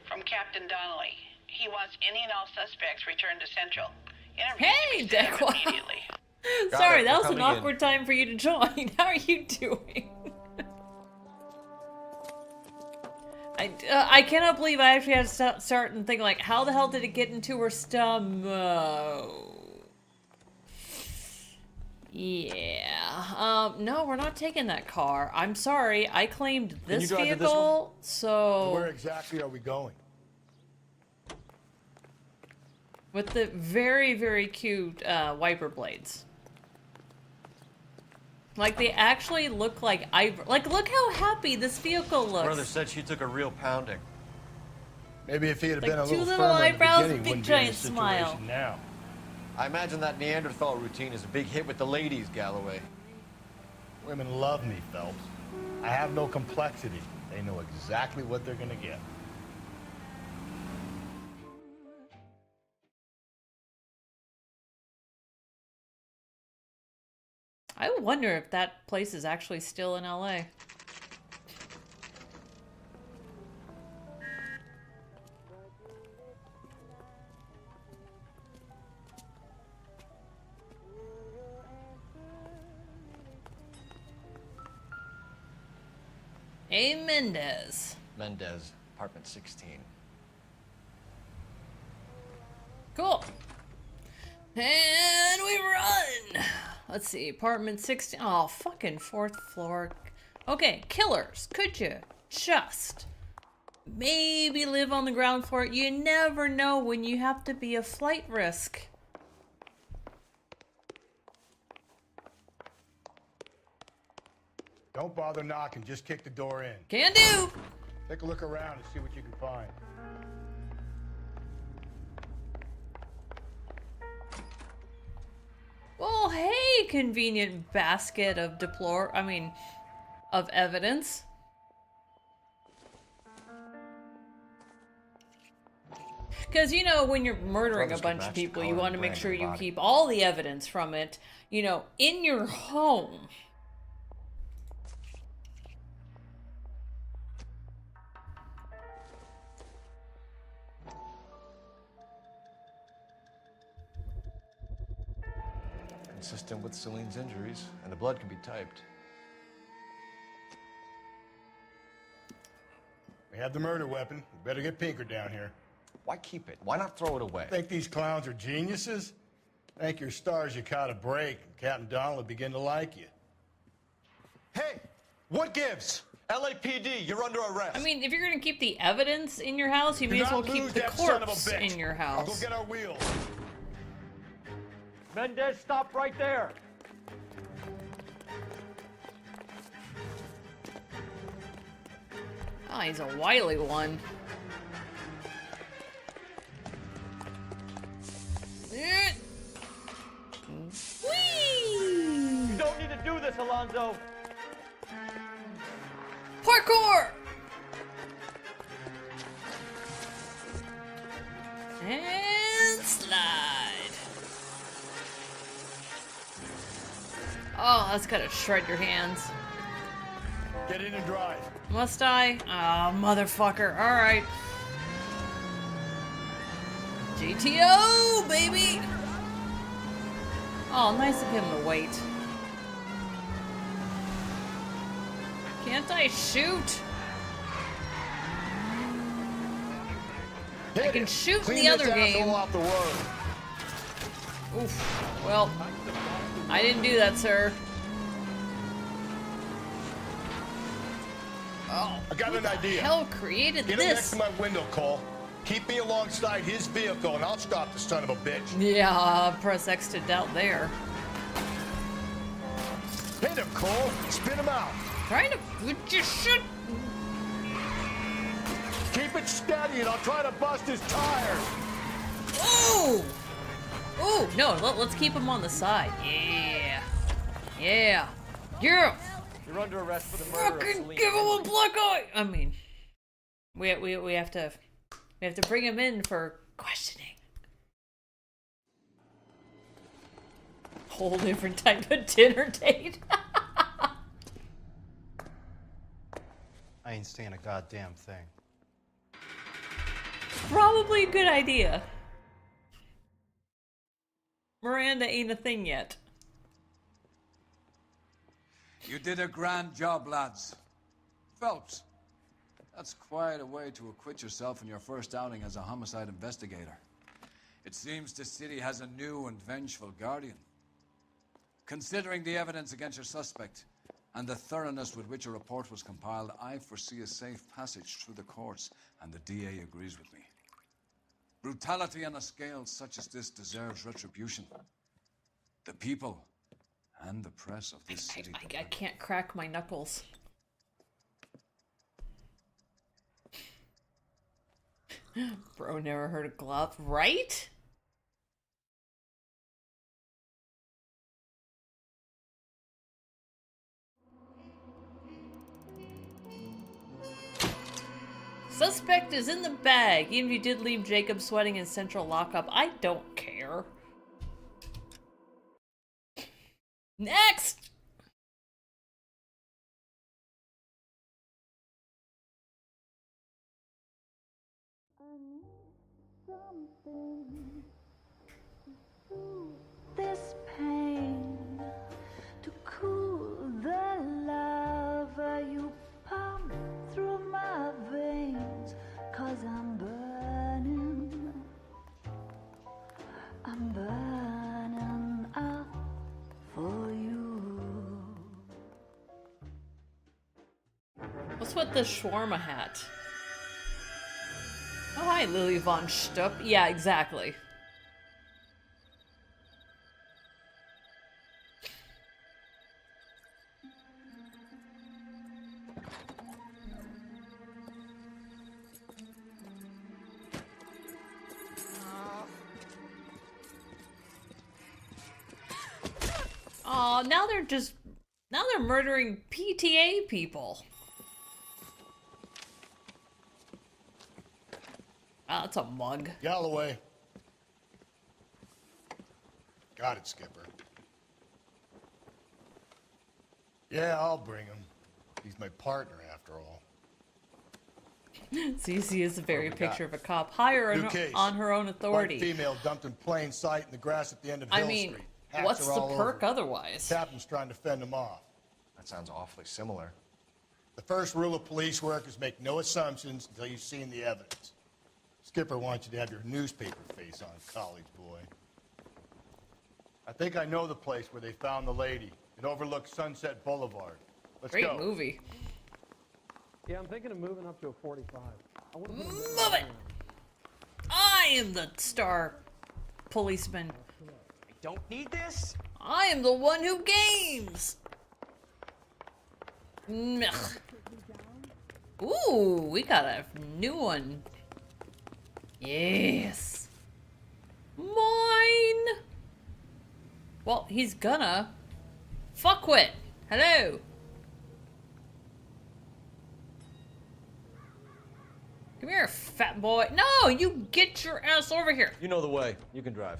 From Captain Donnelly. He wants any and all suspects returned to Central. Interviews Hey, to be set up Dequan. immediately. Sorry, it. that We're was an coming awkward time for you to join. How are you doing? I cannot believe I actually had to start and think like, how the hell did it get into her stomach? Yeah. No, we're not taking that car. I'm sorry. I claimed Can you this drive to this vehicle, so Where exactly are we going? with the very, very cute wiper blades. Like they actually look like ivory. Like look how happy this vehicle looks. Brother said she took a real pounding. Maybe if he had Like been a two little little firmer eyebrows, in the beginning, big wouldn't be in giant this situation smile. now. I imagine that Neanderthal routine is a big hit with the ladies, Galloway. Women love me, Phelps. I have no complexity. They know exactly what they're gonna get. I wonder if that place is actually still in LA. Hey, Mendez. Mendez, apartment 16. Cool. And we run. Let's see, apartment 16. Oh, fucking 4th floor. Okay, killers. Could you just maybe live on the ground floor? You never know when you have to be a flight risk. Don't bother knocking, just kick the door in. Can do. Take a look around and see what you can find. Well, hey, convenient basket of of evidence. Because, you know, when you're murdering a bunch of people, you want to make sure you keep all the evidence from it, you know, in your home. consistent with Celine's injuries, and the blood can be typed. We have the murder weapon. We better get Pinker down here. Why keep it? Why not throw it away? Think these clowns are geniuses? Thank your stars you caught a break, and Captain Donald will begin to like you. Hey, what gives? LAPD, you're under arrest. I mean, if you're gonna keep the evidence in your house, you may as well keep the corpse in your I'll go house. get our wheels. Mendez, stop right there. Oh, he's a wily one. Whee! You don't need to do this, Alonzo. Parkour! And slide. Oh, that's gotta shred your hands. Get in and drive. Must I? Oh, motherfucker. Alright. GTO, baby! Oh, nice of him to wait. Can't I shoot? I can shoot in the other game. Off the road. Oof. Well, I didn't do that, sir. Oh, I got an idea. Hell created Get him next this. to my window, Cole. Keep me alongside his vehicle, and I'll stop the son of a bitch. Yeah, press X to doubt there. Hit him, Cole. Spin him out. Trying to just shoot. Keep it steady, and I'll try to bust his tires. Ooh! Ooh, no, let's keep him on the side. Yeah. Yeah. Yeah. You're under arrest for the murder of Fucking Celine. give him a black eye! I mean, we have to bring him in for questioning. Whole different type of dinner date. I ain't saying a goddamn thing. Probably a good idea. Miranda ain't a thing yet. You did a grand job, lads. Phelps, that's quite a way to acquit yourself in your first outing as a homicide investigator. It seems the city has a new and vengeful guardian. Considering the evidence against your suspect and the thoroughness with which a report was compiled, I foresee a safe passage through the courts, and the DA agrees with me. Brutality on a scale such as this deserves retribution. The people and the press of this city. I can't crack my knuckles. Bro never heard of glove, right? Suspect is in the bag. Even if you did leave Jacob sweating in central lockup, I don't care. Next! This pain to cool the lava you pump through my veins, 'cause I'm burning up for you. What's with the shawarma hat? Oh, hi, Lily von Stupp. Yeah, exactly. Oh, now they're murdering PTA people. Oh, that's a mug. Galloway. Got it, Skipper. Yeah, I'll bring him. He's my partner, after all. Cece is a very picture of a cop. Hire New case. on her own authority. One female dumped in plain sight in the grass at the end of Hill Street. Hats What's are the all perk over. otherwise? Captain's trying to fend them off. That sounds awfully similar. The first rule of police work is make no assumptions until you've seen the evidence. Skipper wants you to have your newspaper face on, college boy. I think I know the place where they found the lady. It overlooks Sunset Boulevard. Let's Great go. movie. Yeah, I'm thinking of moving up to a 45. I wanna put a Move it! I am the star policeman. I don't need this. I am the one who games. Mech. Ooh, we got a new one. Yes. Mine. Well, he's gonna. Fuckwit. Hello. Come here, fat boy. No, you get your ass over here. You know the way. You can drive.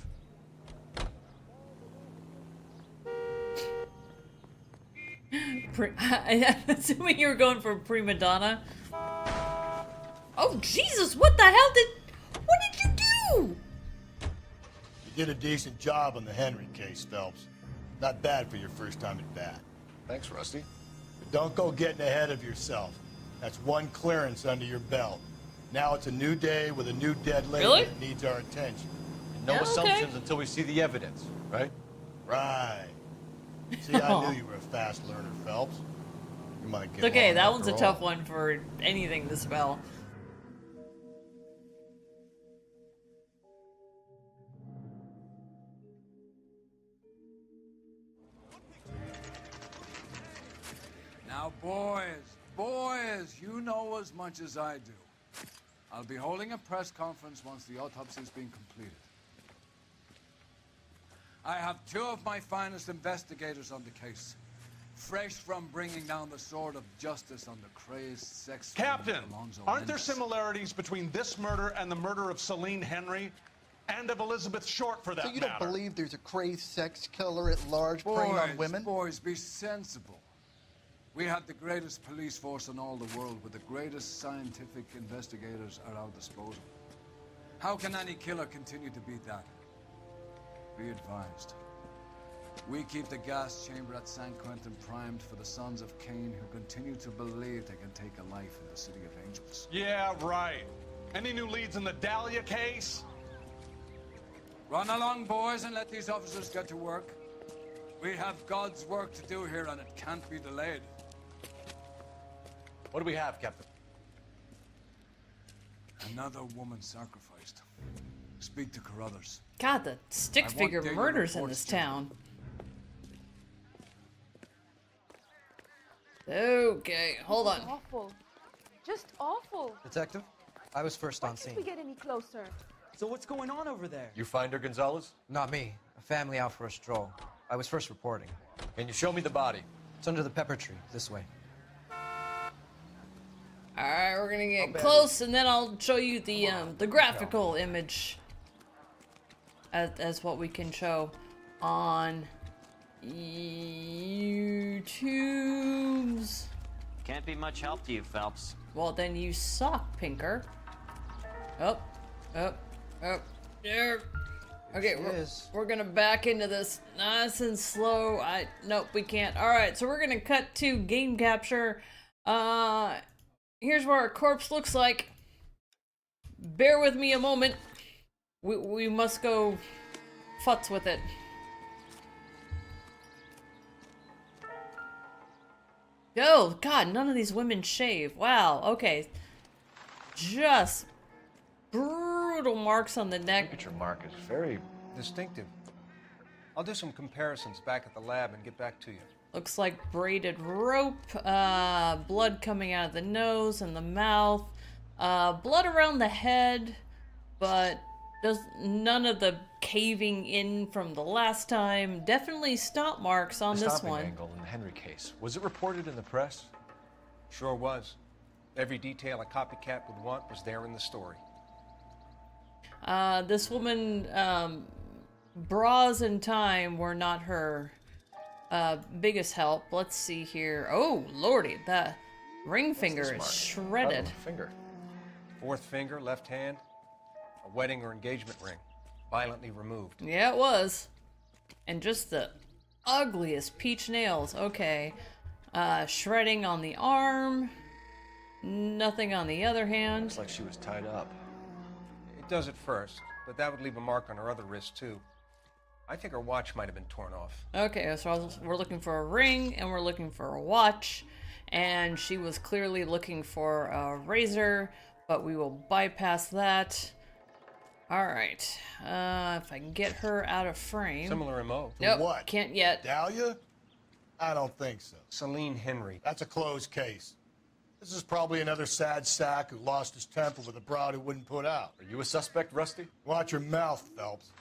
I'm assuming you were going for prima donna. Oh Jesus! What the hell What did you do? You did a decent job on the Henry case, Phelps. Not bad for your first time at bat. Thanks, Rusty. But don't go getting ahead of yourself. That's one clearance under your belt. Now it's a new day with a new dead lady Really? that needs our attention. No Yeah, assumptions okay. until we see the evidence, right? Right. See, I knew you were a fast learner, Phelps. You might get It's okay, along that one's a after tough all. one for anything to spell. Now, boys, you know as much as I do. I'll be holding a press conference once the autopsy's been completed. I have two of my finest investigators on the case, fresh from bringing down the sword of justice on the crazed sex Captain, Alonzo aren't there Mendes. similarities between this murder and the murder of Celine Henry? And of Elizabeth Short, for that So you don't matter? believe there's a crazed sex killer at large preying on women? Boys, be sensible. We have the greatest police force in all the world with the greatest scientific investigators at our disposal. How can any killer continue to beat that? Be advised. We keep the gas chamber at San Quentin primed for the sons of Cain who continue to believe they can take a life in the City of Angels. Yeah, right. Any new leads in the Dahlia case? Run along, boys, and let these officers get to work. We have God's work to do here, and it can't be delayed. What do we have, Captain? Another woman sacrificed. Speak to Carruthers. God, the stick I want figure daily murders in reports, this too. town. Okay, hold on. Awful. Just awful. Detective, I was first on scene. If we get any closer. So what's going on over there? You find her, Gonzalez? Not me. A family out for a stroll. I was first reporting. Can you show me the body? It's under the pepper tree, this way. Alright, we're gonna get close and then I'll show you the graphical image as what we can show on YouTube's. Can't be much help to you, Phelps. Well, then you suck, Pinker. Up, up, up, there. Okay, we're gonna back into this nice and slow. Nope, we can't. Alright, so we're gonna cut to game capture. Here's what our corpse looks like. Bear with me a moment. We must go futz with it. Oh, God, none of these women shave. Wow, okay. Just brutal marks on the neck. Look at your mark. It's very distinctive. I'll do some comparisons back at the lab and get back to you. Looks like braided rope, blood coming out of the nose and the mouth, blood around the head, but there's none of the caving in from the last time. Definitely stomp marks on the this stomping one. angle in the Henry case. Was it reported in the press? Sure was. Every detail a copycat would want was there in the story. This woman, bras in time were not her biggest help. Let's see here. Oh, lordy, the ring finger is shredded. Finger. Fourth finger, left hand. A wedding or engagement ring. Violently removed. Yeah, it was. And just the ugliest peach nails. Okay. Shredding on the arm. Nothing on the other hand. Looks like she was tied up. It does at first, but that would leave a mark on her other wrist, too. I think her watch might have been torn off. Okay, so we're looking for a ring, and we're looking for a watch. And she was clearly looking for a razor, but we will bypass that. Alright. If I can get her out of frame. Similar MO. Nope, What? can't yet. Dahlia? I don't think so. Celine Henry. That's a closed case. This is probably another sad sack who lost his temper with a broad who wouldn't put out. Are you a suspect, Rusty? Watch your mouth, Phelps.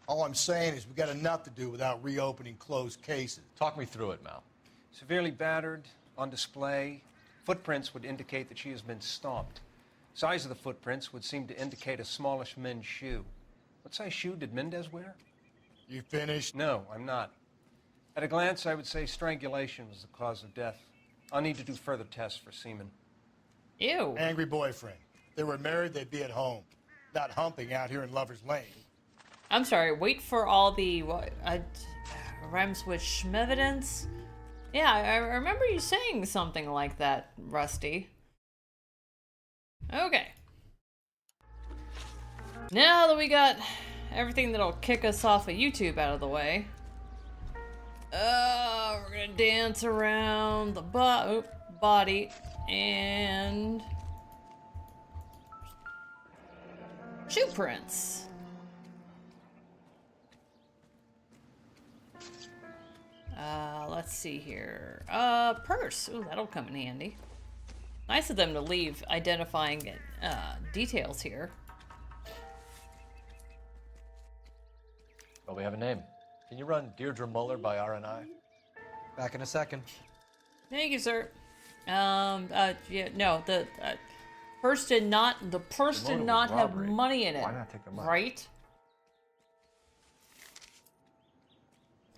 All I'm saying is we got enough to do without reopening closed cases. Talk me through it, Mal. Severely battered, on display. Footprints would indicate that she has been stomped. Size of the footprints would seem to indicate a smallish men's shoe. What size shoe did Mendez wear? You finished? No, I'm not. At a glance, I would say strangulation was the cause of death. I'll need to do further tests for semen. Ew. Angry boyfriend. If they were married, they'd be at home. Not humping out here in Lover's Lane. I'm sorry, wait for all the rhymes with schmevidence? Yeah, I remember you saying something like that, Rusty. Okay. Now that we got everything that'll kick us off of YouTube out of the way, we're gonna dance around the body and shoe prints. Let's see here. Purse. Ooh, that'll come in handy. Nice of them to leave identifying details here. Well, we have a name. Can you run Deirdre Muller by RNI? Back in a second. Thank you, sir. Yeah, no, the purse did not. The purse did not have money in it. Why not take the money? Right?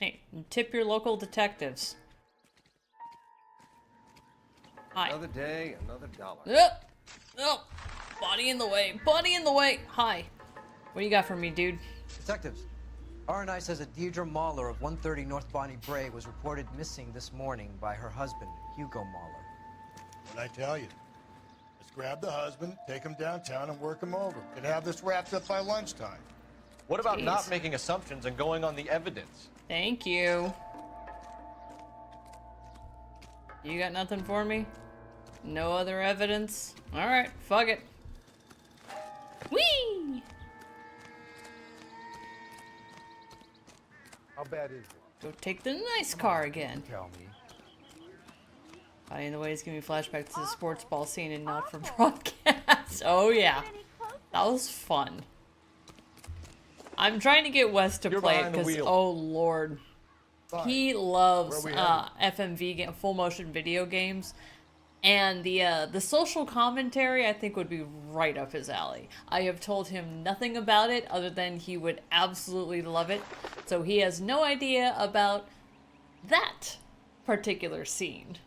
Hey, tip your local detectives. Hi. Another day, another dollar. Yep. Oh, body in the way. Body in the way. Hi. What do you got for me, dude? Detectives, RNI says that Deirdre Mahler of 130 North Bonnie Bray was reported missing this morning by her husband, Hugo Mahler. What'd I tell you? Let's grab the husband, take him downtown, and work him over. Could have this wrapped up by lunchtime. What about not making assumptions and going on the evidence? Thank you. You got nothing for me? No other evidence? Alright, fuck it. Whee! How bad is it? Go take the nice car again. Tell me. Body in the way is giving me flashbacks to the sports ball scene and not for broadcast. Oh yeah. That was fun. I'm trying to get Wes to play it because, oh lord. He loves FMV game, full motion video games. And the social commentary I think would be right up his alley. I have told him nothing about it other than he would absolutely love it. So he has no idea about that particular scene.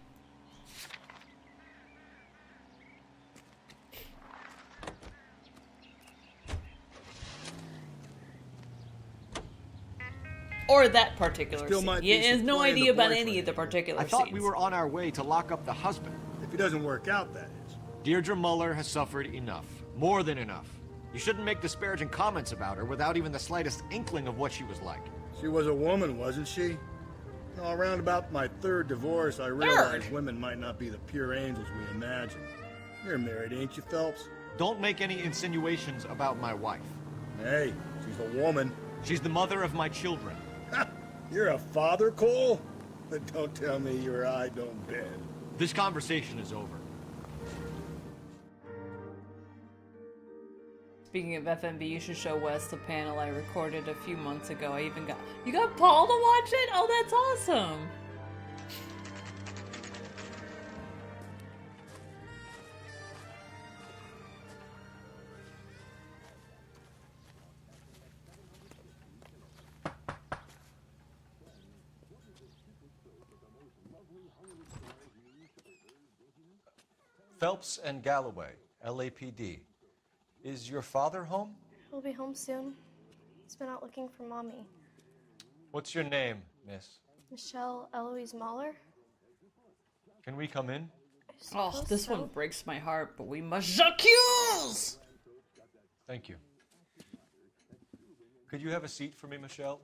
Or that particular scene. He has no idea about any of the particular scenes. I thought we were on our way to lock up the husband. If it doesn't work out, that is. Deirdre Muller has suffered enough. More than enough. You shouldn't make disparaging comments about her without even the slightest inkling of what she was like. She was a woman, wasn't she? You know, around about my third divorce, I realized women might not be the pure angels we imagine. You're married, ain't you, Phelps? Don't make any insinuations about my wife. Hey, she's a woman. She's the mother of my children. You're a father, Cole? But don't tell me your eye don't bend. This conversation is over. Speaking of FMV, you should show Wes the panel I recorded a few months ago. I even got... You got Paul to watch it? Oh, that's awesome! Phelps and Galloway, LAPD. Is your father home? He'll be home soon. He's been out looking for Mommy. What's your name, miss? Michelle Eloise Mahler? Can we come in? Oh, this one breaks my heart, but we must j'accuse! Thank you. Could you have a seat for me, Michelle?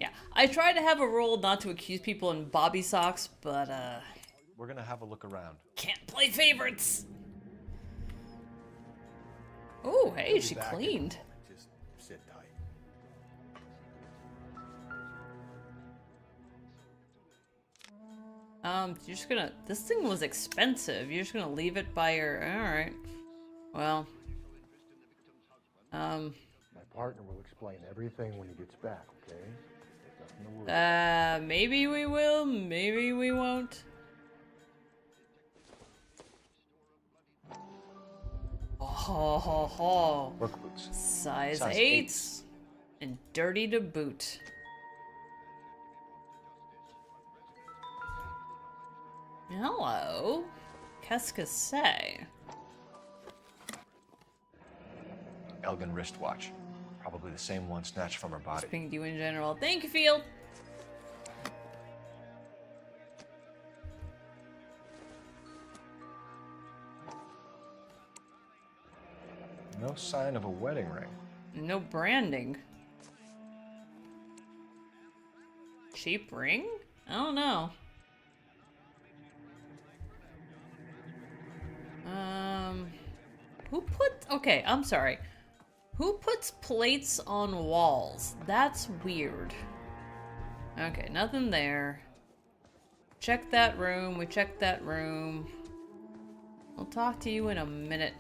Yeah, I try to have a rule not to accuse people in bobby socks, but We're gonna have a look around. can't play favorites. Oh, hey, We'll be she back in a cleaned. moment. Just sit tight. You're just gonna. This thing was expensive. You're just gonna leave it by your. All right. Well. My partner will explain everything when he gets back, okay? Nothing to worry. Maybe we will. Maybe we won't. Oh, Work boots. Size Size 8 eights. and dirty to boot. Hello. Qu'est-ce que c'est? Elgin wristwatch. Probably the same one snatched from her body. Speaking to you in general. Thank you, Field. No sign of a wedding ring. No branding. Cheap ring? I don't know. Who put... Okay, I'm sorry. Who puts plates on walls? That's weird. Okay, nothing there. Check that room. We checked that room. We'll talk to you in a minute.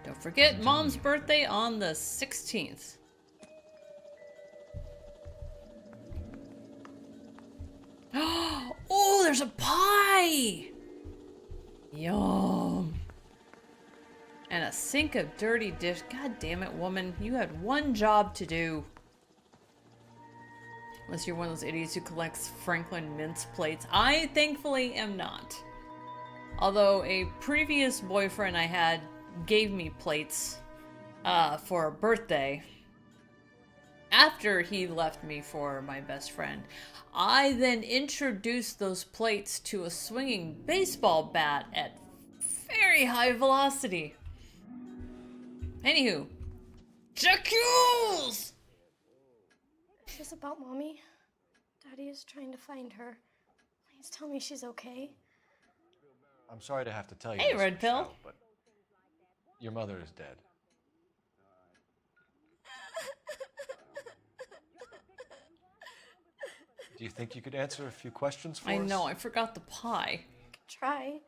Don't forget, Mom's birthday on the 16th. Oh, there's a pie! Yum. And a sink of dirty dish. God damn it, woman. You had one job to do. Unless you're one of those idiots who collects Franklin mince plates. I thankfully am not. Although a previous boyfriend I had gave me plates for a birthday after he left me for my best friend. I then introduced those plates to a swinging baseball bat at very high velocity. Anywho, Jacques! Is this about Mommy? Daddy is trying to find her. Please tell me she's okay. I'm sorry to have to tell you Hey, this, Red Pill. Michelle, but your mother is dead. Do you think you could answer a few questions for us? I know, I forgot the pie. Try.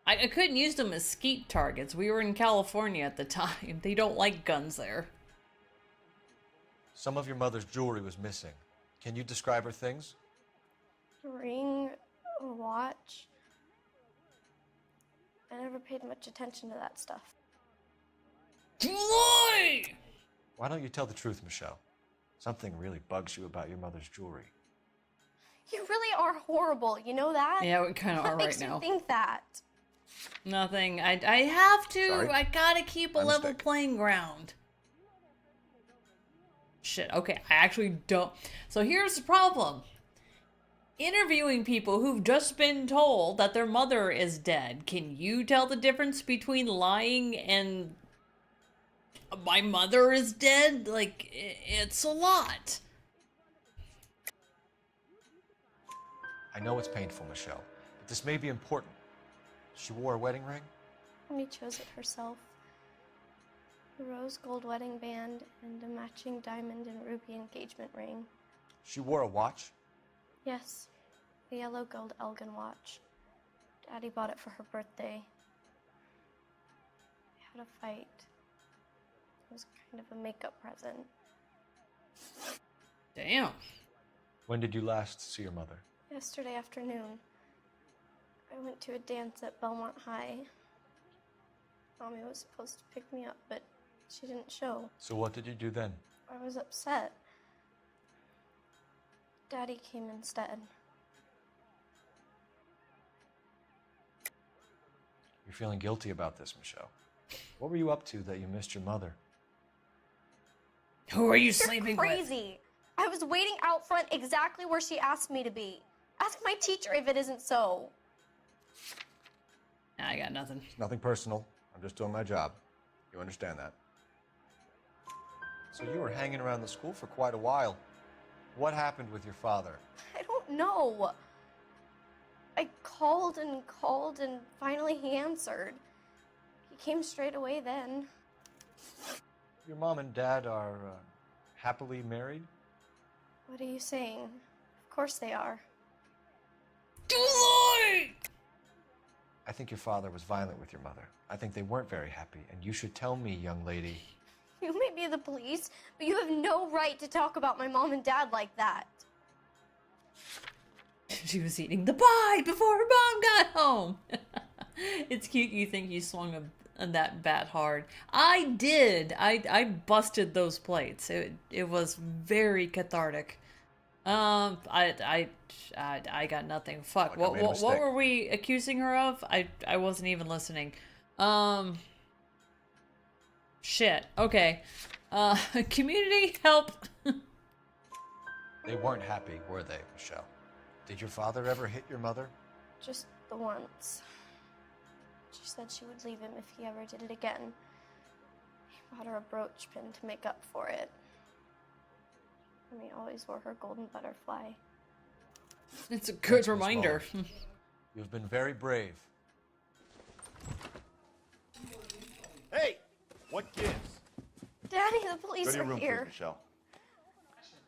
I couldn't use them as skeet targets. We were in California at the time. They don't like guns there. Some of your mother's jewelry was missing. Can you describe her things? A ring, a watch. I never paid much attention to that stuff. Lie! Why don't you tell the truth, Michelle? Something really bugs you about your mother's jewelry. You really are horrible, you know that? Yeah, we kind of are What right makes now. you think that? Nothing. I have to. Sorry. I gotta keep a My level mistake. playing ground. Shit. Okay, I actually don't. So here's the problem. Interviewing people who've just been told that their mother is dead. Can you tell the difference between lying and my mother is dead? Like, it's a lot. I know it's painful, Michelle, but this may be important. She wore a wedding ring? Mommy chose it herself. A rose gold wedding band and a matching diamond and ruby engagement ring. She wore a watch? Yes, the yellow gold Elgin watch. Daddy bought it for her birthday. We had a fight. It was kind of a makeup present. Damn. When did you last see your mother? Yesterday afternoon, I went to a dance at Belmont High. Mommy was supposed to pick me up, but she didn't show. So what did you do then? I was upset. Daddy came instead. You're feeling guilty about this, Michelle. What were you up to that you missed your mother? Who are you You're sleeping crazy. I was waiting out front exactly where she asked me to be. Ask my teacher if it isn't so. I got nothing. It's nothing personal. I'm just doing my job. You understand that? So you were hanging around the school for quite a while. What happened with your father? I don't know. I called and finally he answered. He came straight away then. Your mom and dad are happily married? What are you saying? Of course they are. I think your father was violent with your mother. I think they weren't very happy, and you should tell me, young lady. You may be the police, but you have no right to talk about my mom and dad like that. She was eating the pie before her mom got home. It's cute you think you swung that bat hard. I did. I busted those plates. It was very cathartic. I got nothing. Fuck. What were we accusing her of? I wasn't even listening. Shit. Okay. Community help. They weren't happy, were they, Michelle? Did your father ever hit your mother? Just the once. She said she would leave him if he ever did it again. He bought her a brooch pin to make up for it. And he always wore her golden butterfly. It's a good reminder. You've been very brave. Hey! What gives? Daddy, the police Go to your are room, here. please, Michelle.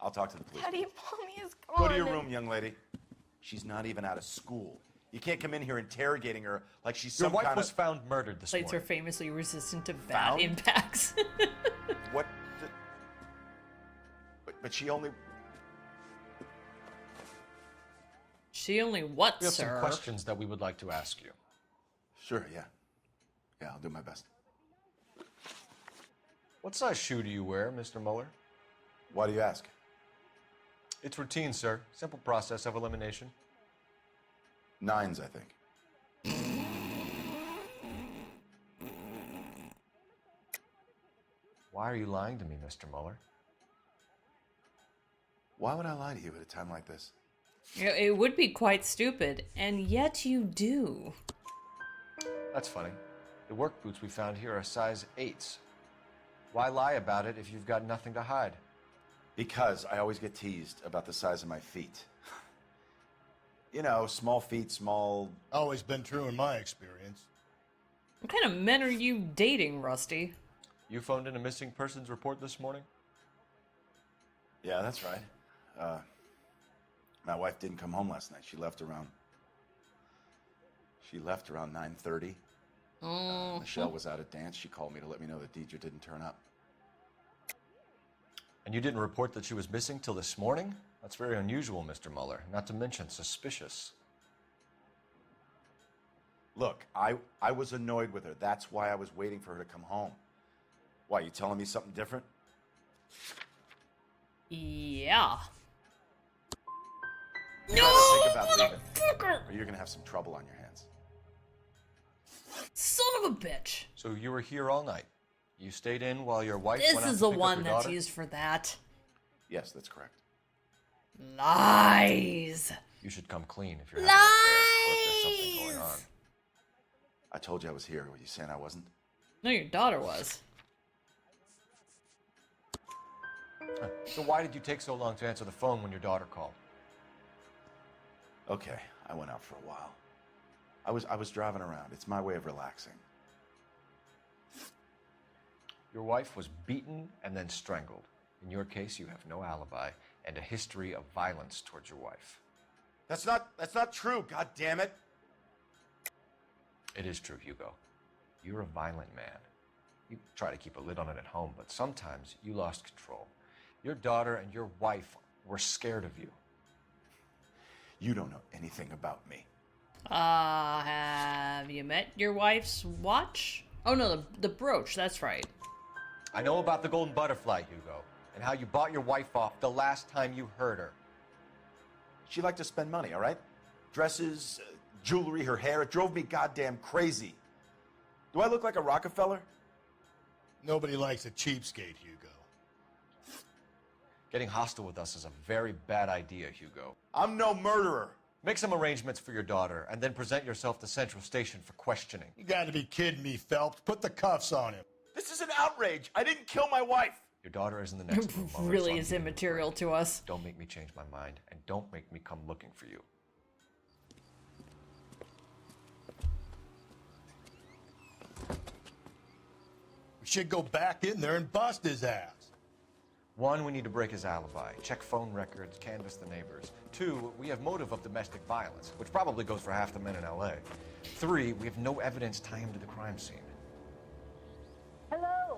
I'll talk to the police. Daddy, Mommy is gone. Go to your room, young lady. She's not even out of school. You can't come in here interrogating her like she's Your some wife kind was of... found murdered this Plates are morning. famously resistant to bat Found? impacts. What? But she only... She only what, We have sir? some questions that we would like to ask you. Sure, yeah. Yeah, I'll do my best. What size shoe do you wear, Mr. Mueller? Why do you ask? It's routine, sir. Simple process of elimination. 9s, I think. Why are you lying to me, Mr. Mueller? Why would I lie to you at a time like this? It would be quite stupid, and yet you do. That's funny. The work boots we found here are size 8s. Why lie about it if you've got nothing to hide? Because I always get teased about the size of my feet. You know, small feet, small... Always been true in my experience. What kind of men are you dating, Rusty? You phoned in a missing persons report this morning? Yeah, that's right. My wife didn't come home last night. She left around 9:30. Michelle was out at dance. She called me to let me know that Deidre didn't turn up. And you didn't report that she was missing till this morning? That's very unusual, Mr. Mueller. Not to mention suspicious. Look, I was annoyed with her. That's why I was waiting for her to come home. Why, you telling me something different? Yeah. You better think about leaving, or you're gonna have some trouble on your hands. Son of a bitch. So you were here all night? You stayed in while your wife This went out is to the pick up one your that's daughter? used for that. Yes, that's correct. Lies. You should come clean if you're having an affair, or if there's something going on. I told you I was here. Were you saying I wasn't? No, your daughter was. So why did you take so long to answer the phone when your daughter called? Okay, I went out for a while. I was driving around. It's my way of relaxing. Your wife was beaten and then strangled. In your case, you have no alibi and a history of violence towards your wife. That's not true, God damn it. It is true, Hugo. You're a violent man. You try to keep a lid on it at home, but sometimes you lost control. Your daughter and your wife were scared of you. You don't know anything about me. Have you met your wife's watch? Oh no, the brooch, that's right. I know about the golden butterfly, Hugo, and how you bought your wife off the last time you heard her. She liked to spend money, all right? Dresses, jewelry, her hair. It drove me goddamn crazy. Do I look like a Rockefeller? Nobody likes a cheapskate, Hugo. Getting hostile with us is a very bad idea, Hugo. I'm no murderer. Make some arrangements for your daughter, and then present yourself to Central Station for questioning. You gotta be kidding me, Phelps. Put the cuffs on him. This is an outrage. I didn't kill my wife. Your daughter is in the next room. Really is immaterial to us. Don't make me change my mind, and don't make me come looking for you. We should go back in there and bust his ass. 1, we need to break his alibi, check phone records, canvass the neighbors. 2, we have motive of domestic violence, which probably goes for half the men in LA. 3, we have no evidence tying him to the crime scene. Hello,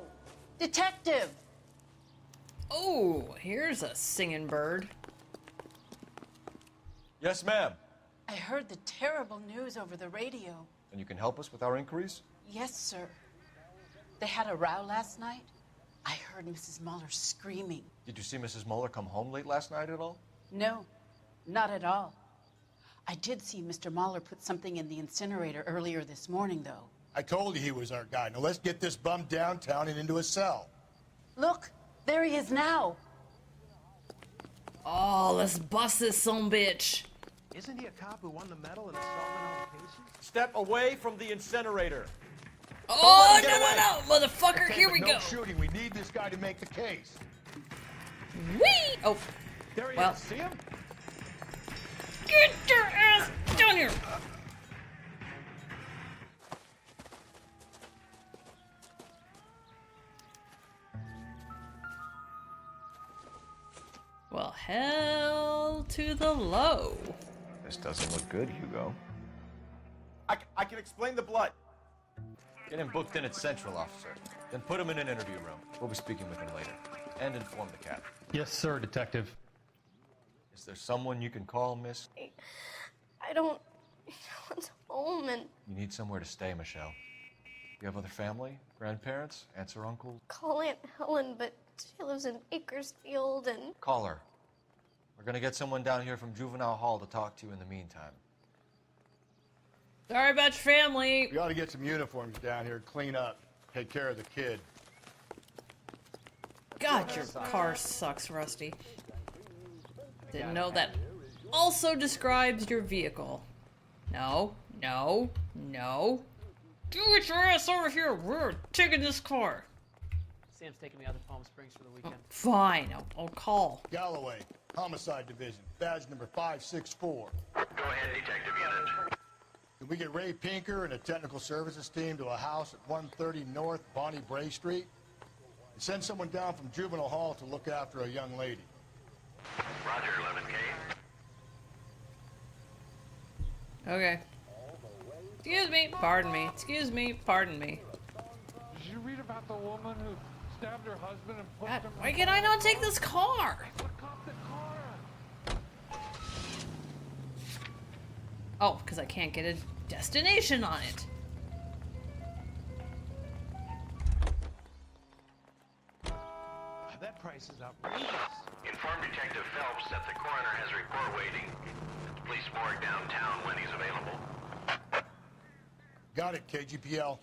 detective. Oh, here's a singing bird. Yes, ma'am. I heard the terrible news over the radio. And you can help us with our inquiries? Yes, sir. They had a row last night. I heard Mrs. Muller screaming. Did you see Mrs. Muller come home late last night at all? No, not at all. I did see Mr. Muller put something in the incinerator earlier this morning, though. I told you he was our guy. Now let's get this bum downtown and into a cell. Look, there he is now. Oh, let's bust this sumbitch. Isn't he a cop who won the medal in assault on occasion? Step away from the incinerator. Oh, no, motherfucker, here we no go. Shooting. We need this guy to make the case. Whee! Oh, There he well. is. See him? Get your ass down here. Well, hell to the low. This doesn't look good, Hugo. I can explain the blood. Get him booked in at Central, officer. Then put him in an interview room. We'll be speaking with him later. And inform the captain. Yes, sir, detective. Is there someone you can call, miss? I don't want home and You need somewhere to stay, Michelle. You have other family? Grandparents? Aunts or uncles? call Aunt Helen, but she lives in Bakersfield and Call her. We're gonna get someone down here from Juvenile Hall to talk to you in the meantime. Sorry about your family. We ought to get some uniforms down here, clean up, take care of the kid. God, your car sucks, Rusty. Didn't know that also describes your vehicle. No, no, no. Get your ass over here. We're taking this car. Sam's taking me out to Palm Springs for the weekend. Fine, I'll call. Galloway, Homicide Division, badge number 564. Go ahead, Detective Unit. Can we get Ray Pinker and a technical services team to a house at 130 North Bonnie Bray Street? And send someone down from Juvenile Hall to look after a young lady. Roger, 11K. Okay. Excuse me, pardon me. Excuse me, pardon me. Did you read about the woman who stabbed her husband and pushed him? Why can I not take this car? Oh, because I can't get a destination on it. That price is outrageous. Inform Detective Phelps that the coroner has a report waiting at the police morgue downtown when he's available. Got it, KGPL.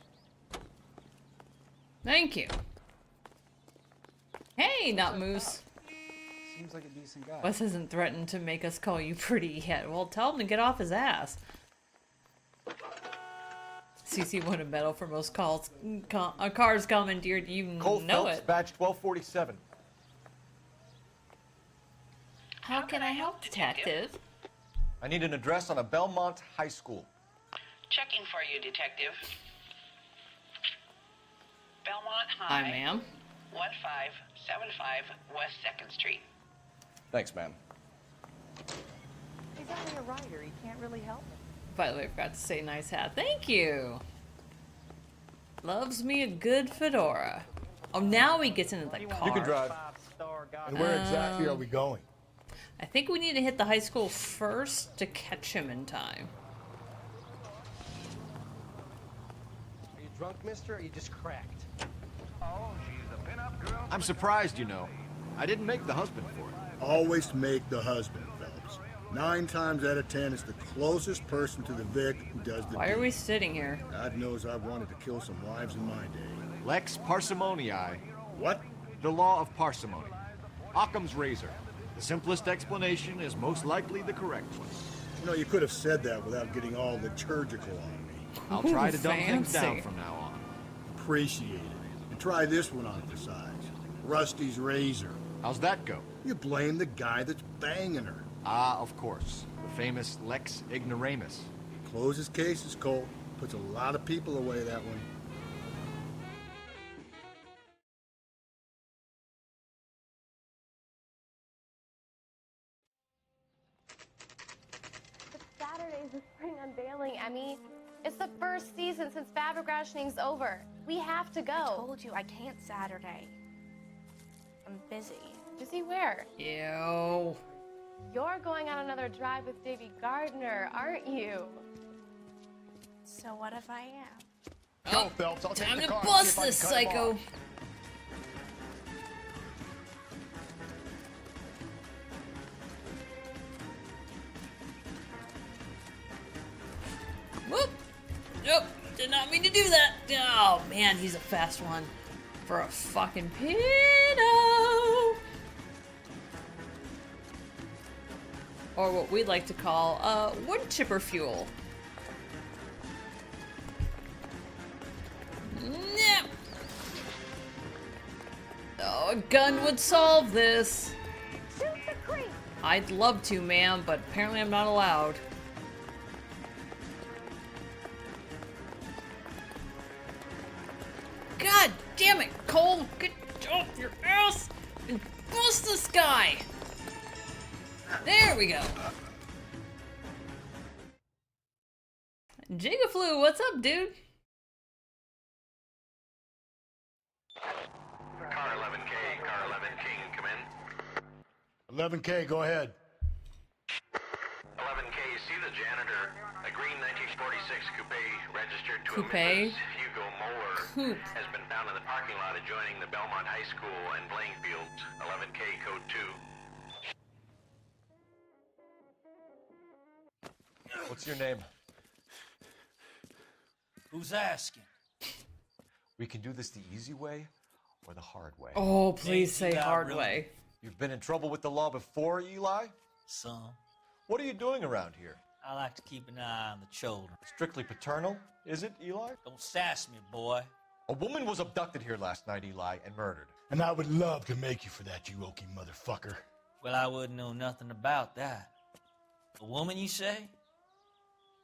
Thank you. Hey, not Moose. Seems like a decent guy. Wes hasn't threatened to make us call you pretty yet. Well, tell him to get off his ass. CC won a medal for most cars commandeered. You Cole know Phelps, it. badge 1247. How can I help, detective? I need an address on a Belmont High School. Checking for you, Detective. Belmont High. Hi, ma'am. 1575 West 2nd Street. Thanks, ma'am. He's only a writer. He can't really help it. By the way, I forgot to say nice hat. Thank you. Loves me a good fedora. Oh, now he gets into the car. You can drive. And where exactly are we going? I think we need to hit the high school first to catch him in time. Are you drunk, mister, or are you just cracked? Oh, she's a pinup girl. I'm surprised, you know. I didn't make the husband for it. Always make the husband, Phelps. 9 times out of 10, it's the closest person to the Vic who does the Why deed. are we sitting here? God knows I've wanted to kill some lives in my day. Lex parsimoniae. What? The law of parsimony. Occam's razor. The simplest explanation is most likely the correct one. You know, you could have said that without getting all liturgical on me. I'll try to dumb things down from now on. Appreciate it. And try this one on for size. Rusty's razor. How's that go? You blame the guy that's banging her. Ah, of course. The famous Lex Ignoramus. Closes cases, Colt. Puts a lot of people away, that one. But Saturday's the spring unveiling, Emmy. It's the first season since fabric rationing's over. We have to go. I told you I can't Saturday. I'm busy. Busy where? Ew. You're going on another drive with Davy Gardner, aren't you? So what if I am? Go, Phelps. I'll Time take the to car bust and this see if I can cut him psycho. off. Whoop! Nope, did not mean to do that. Oh man, he's a fast one. For a fucking pedo! Or what we'd like to call, wood chipper fuel. Yep. Oh, a gun would solve this. Shoot the creep! I'd love to, ma'am, but apparently I'm not allowed. God damn it, Cole! Get off your ass and bust this guy! There we go. Jigaflu, what's up, dude? Car 11K, car 11K, come in. 11K, go ahead. 11K, see the janitor. A green 1946 coupe registered to Coupe? a Mrs. Hugo Moeller Coupe. has been found in the parking lot adjoining the Belmont High School and playing fields. 11K, code 2. What's your name? Who's asking? We can do this the easy way or the hard way. Oh, please say hard really- way. You've been in trouble with the law before, Eli? Some. What are you doing around here? I like to keep an eye on the children. Strictly paternal, is it, Eli? Don't sass me, boy. A woman was abducted here last night, Eli, and murdered. And I would love to make you for that, you oaky motherfucker. Well, I wouldn't know nothing about that. A woman, you say?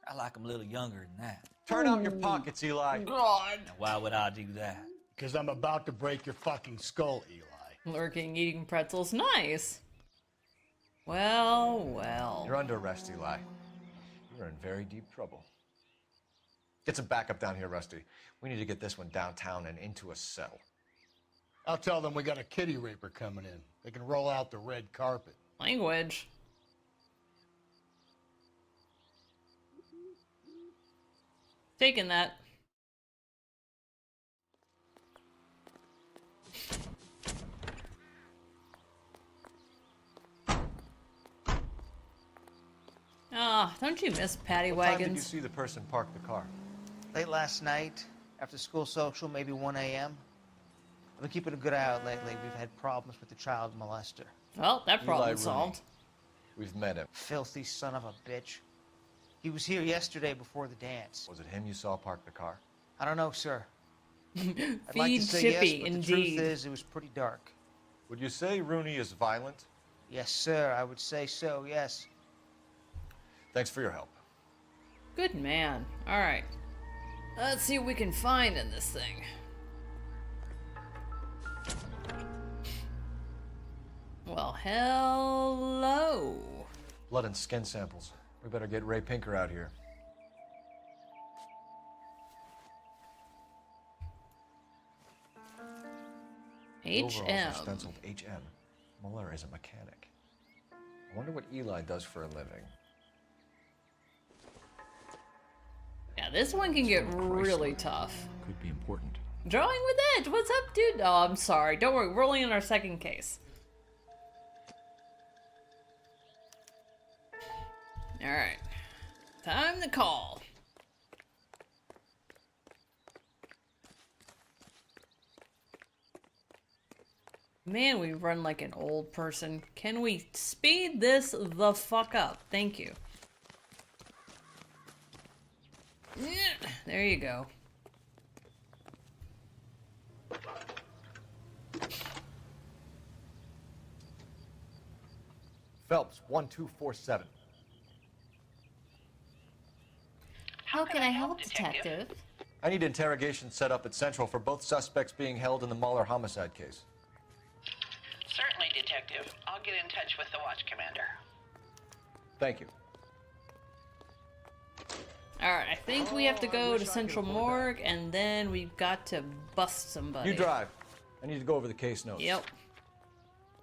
I like 'em a little younger than that. Turn out your pockets, Eli. God. Now, why would I do that? Because I'm about to break your fucking skull, Eli. Lurking, eating pretzels. Nice. Well, well. You're under arrest, Eli. You're in very deep trouble. Get some backup down here, Rusty. We need to get this one downtown and into a cell. I'll tell them we got a kitty raper coming in. They can roll out the red carpet. Language. Taking that. Ah, don't you miss paddy What time did you wagons? see the person park the car? Late last night, after school social, maybe 1 a.m. I've been keeping a good eye out lately. We've had problems with the child molester. Well, that Eli problem's Rooney. solved. We've met him. Filthy son of a bitch. He was here yesterday before the dance. Was it him you saw park the car? I don't know, sir. I'd Feed like to say Chippy, yes, but indeed. the truth is, it was pretty dark. Would you say Rooney is violent? Yes, sir. I would say so, yes. Thanks for your help. Good man. Alright. Let's see what we can find in this thing. Well, hello. Blood and skin samples. We better get Ray Pinker out here. The overalls are HM. stenciled HM. Muller is a mechanic. I wonder what Eli does for a living. Yeah, this one can get really tough. Could be important. Drawing with Edge, what's up, dude? Oh, I'm sorry. Don't worry, we're only in our second case. Alright. Time to call. Man, we run like an old person. Can we speed this the fuck up? Thank you. Yeah, there you go. Phelps, 1247. How can I help, Detective? I need interrogation set up at Central for both suspects being held in the Mahler homicide case. Certainly, Detective. I'll get in touch with the watch commander. Thank you. Alright, I think we have to go to Central Morgue, and then we've got to bust somebody. You drive. I need to go over the case notes. Yep.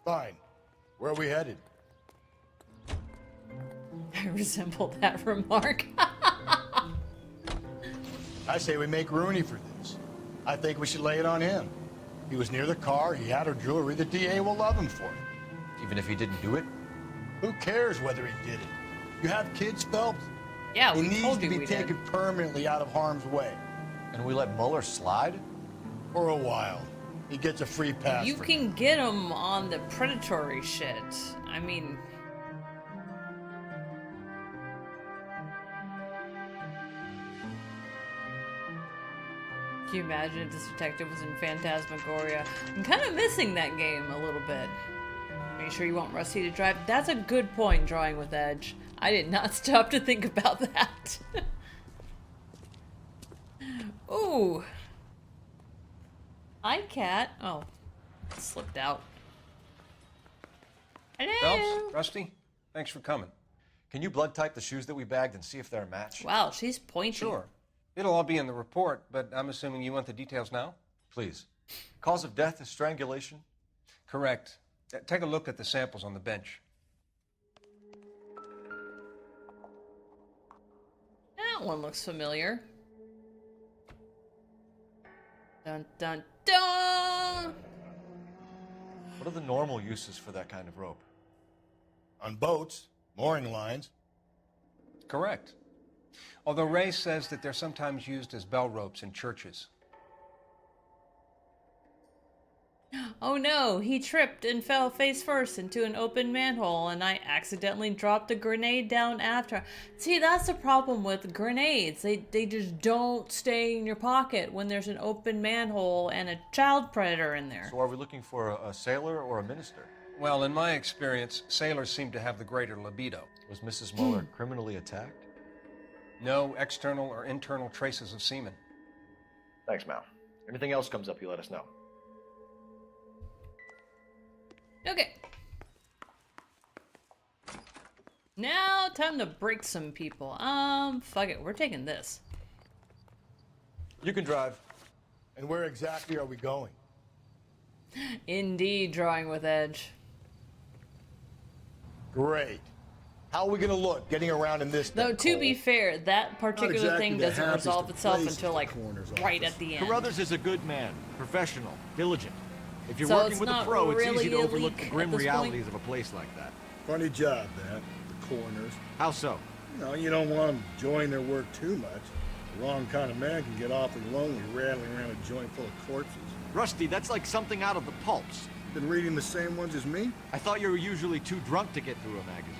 Fine. Where are we headed? I resemble that remark. I say we make Rooney for this. I think we should lay it on him. He was near the car, he had her jewelry, the DA will love him for it. Even if he didn't do it? Who cares whether he did it? You have kids, Phelps? Yeah, he we needs told to you be we taken permanently out of harm's way. And we let Mueller slide? For a while. He gets a free pass. You can get him on the predatory shit. I mean... Can you imagine if this detective was in Phantasmagoria? I'm kind of missing that game a little bit. Are you sure you want Rusty to drive? That's a good point, Drawing with Edge. I did not stop to think about that. Ooh. Hi, cat. Oh, it slipped out. Hello. Phelps, Rusty, thanks for coming. Can you blood type the shoes that we bagged and see if they're a match? Wow, she's pointy. Sure. It'll all be in the report, but I'm assuming you want the details now? Please. Cause of death is strangulation? Correct. Take a look at the samples on the bench. That one looks familiar. Dun dun dun! What are the normal uses for that kind of rope? On boats, mooring lines. Correct. Although Ray says that they're sometimes used as bell ropes in churches. Oh no, he tripped and fell face first into an open manhole, and I accidentally dropped a grenade down after. See, that's the problem with grenades. They just don't stay in your pocket when there's an open manhole and a child predator in there. So are we looking for a sailor or a minister? Well, in my experience, sailors seem to have the greater libido. Was Mrs. Mueller criminally attacked? No external or internal traces of semen. Thanks, Mal. Anything else comes up, you let us know. Okay. Now, time to break some people. Fuck it, we're taking this. You can drive. And where exactly are we going? Indeed, Drawing with Edge. Great. How are we going to look getting around in this? Though, to be fair, that particular thing doesn't resolve itself place until, like, right at the end. Carruthers is a good man, professional, diligent. If you're So working it's with a not pro, it's really easy to a overlook leak the grim at this realities point? of a place like that. Funny job, that. The coroners. How so? You know, you don't want them enjoying their work too much. The wrong kind of man can get awfully lonely rattling around a joint full of corpses. Rusty, that's like something out of the pulps. Been reading the same ones as me? I thought you were usually too drunk to get through a magazine.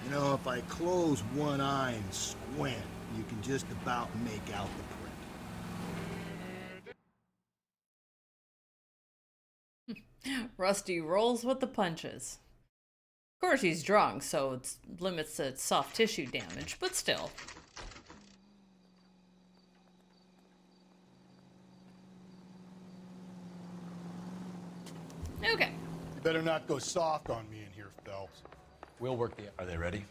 You know, if I close one eye and squint, you can just about make out the print. Rusty rolls with the punches. Of course, he's drunk, so it limits the soft tissue damage, but still. Okay. You better not go soft on me in here, Phelps. We'll work the... Are they ready?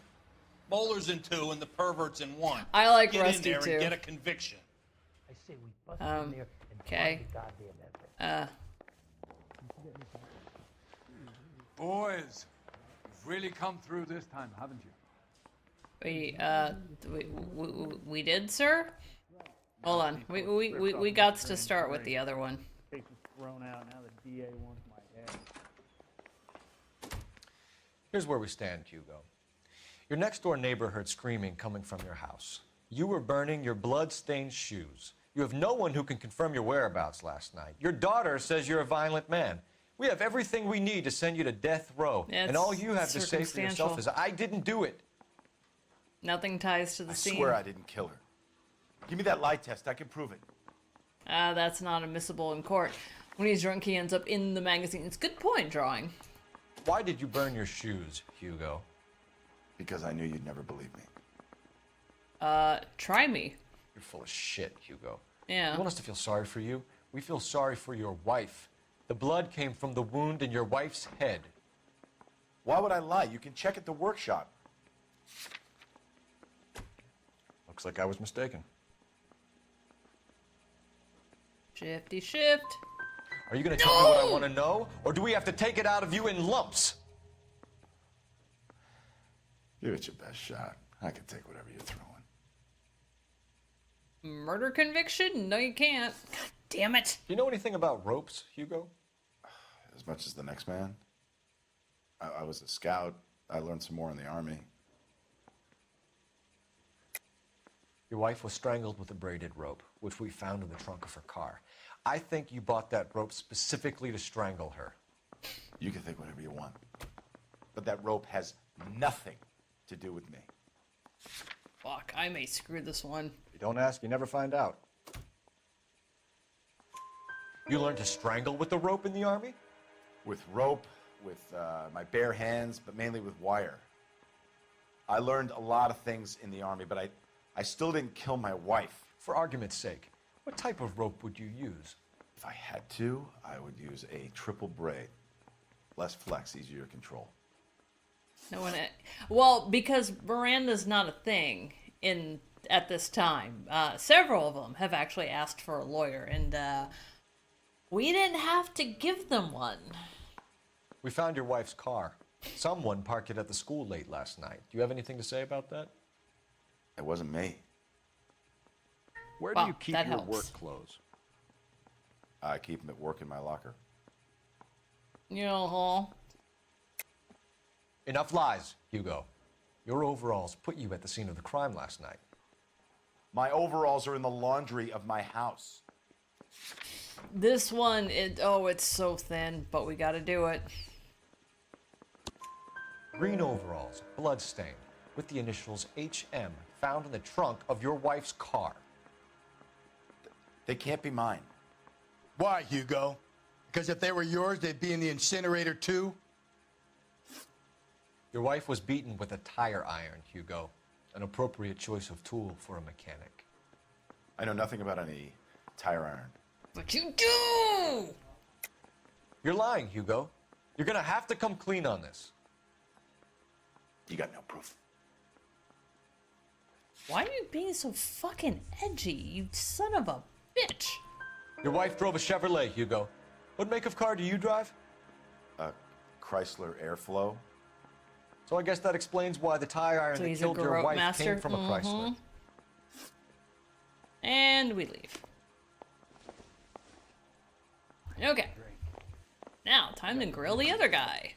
Bowler's in 2 and the pervert's in 1. I like get Rusty in there too. And get a conviction. I say we bust in there and okay. find the goddamn evidence. Boys, you've really come through this time, haven't you? We did, sir? Hold on. We got to start with the other one. Case was thrown out. Now the DA wants my head. Here's where we stand, Hugo. Your next-door neighbor heard screaming coming from your house. You were burning your blood-stained shoes. You have no one who can confirm your whereabouts last night. Your daughter says you're a violent man. We have everything we need to send you to death row. Yeah, and all you have to say for yourself is, I didn't do it. Nothing ties to the scene. I swear I didn't kill her. Give me that lie test. I can prove it. That's not admissible in court. When he's drunk, he ends up in the magazine. It's a good point, drawing. Why did you burn your shoes, Hugo? Because I knew you'd never believe me. Try me. You're full of shit, Hugo. Yeah. You want us to feel sorry for you? We feel sorry for your wife. The blood came from the wound in your wife's head. Why would I lie? You can check at the workshop. Looks like I was mistaken. Shifty shift. Are you going to tell me what I want to know? Or do we have to take it out of you in lumps? Give it your best shot. I can take whatever you're throwing. Murder conviction? No, you can't. God damn it. Do you know anything about ropes, Hugo? As much as the next man. I was a scout. I learned some more in the army. Your wife was strangled with a braided rope, which we found in the trunk of her car. I think you bought that rope specifically to strangle her. You can think whatever you want. But that rope has nothing to do with me. Fuck, I may screw this one. If you don't ask, you never find out. You learned to strangle with the rope in the army? With rope, with my bare hands, but mainly with wire. I learned a lot of things in the army, but I still didn't kill my wife. For argument's sake, what type of rope would you use? If I had to, I would use a triple braid. Less flex, easier to control. No one. Well, because Miranda's not a thing at this time. Several of them have actually asked for a lawyer, and we didn't have to give them one. We found your wife's car. Someone parked it at the school late last night. Do you have anything to say about that? It wasn't me. Where do you keep your work clothes? I keep them at work in my locker. Yeah. Enough lies, Hugo. Your overalls put you at the scene of the crime last night. My overalls are in the laundry of my house. This one, it's so thin, but we gotta do it. Green overalls, bloodstained, with the initials HM, found in the trunk of your wife's car. They can't be mine. Why, Hugo? Because if they were yours, they'd be in the incinerator too? Your wife was beaten with a tire iron, Hugo. An appropriate choice of tool for a mechanic. I know nothing about any tire iron. But you do! You're lying, Hugo. You're gonna have to come clean on this. You got no proof. Why are you being so fucking edgy, you son of a bitch? Your wife drove a Chevrolet, Hugo. What make of car do you drive? A Chrysler Airflow. So I guess that explains why the tire iron that killed your wife came from a Chrysler. And we leave. Okay. Now, time to grill the other guy.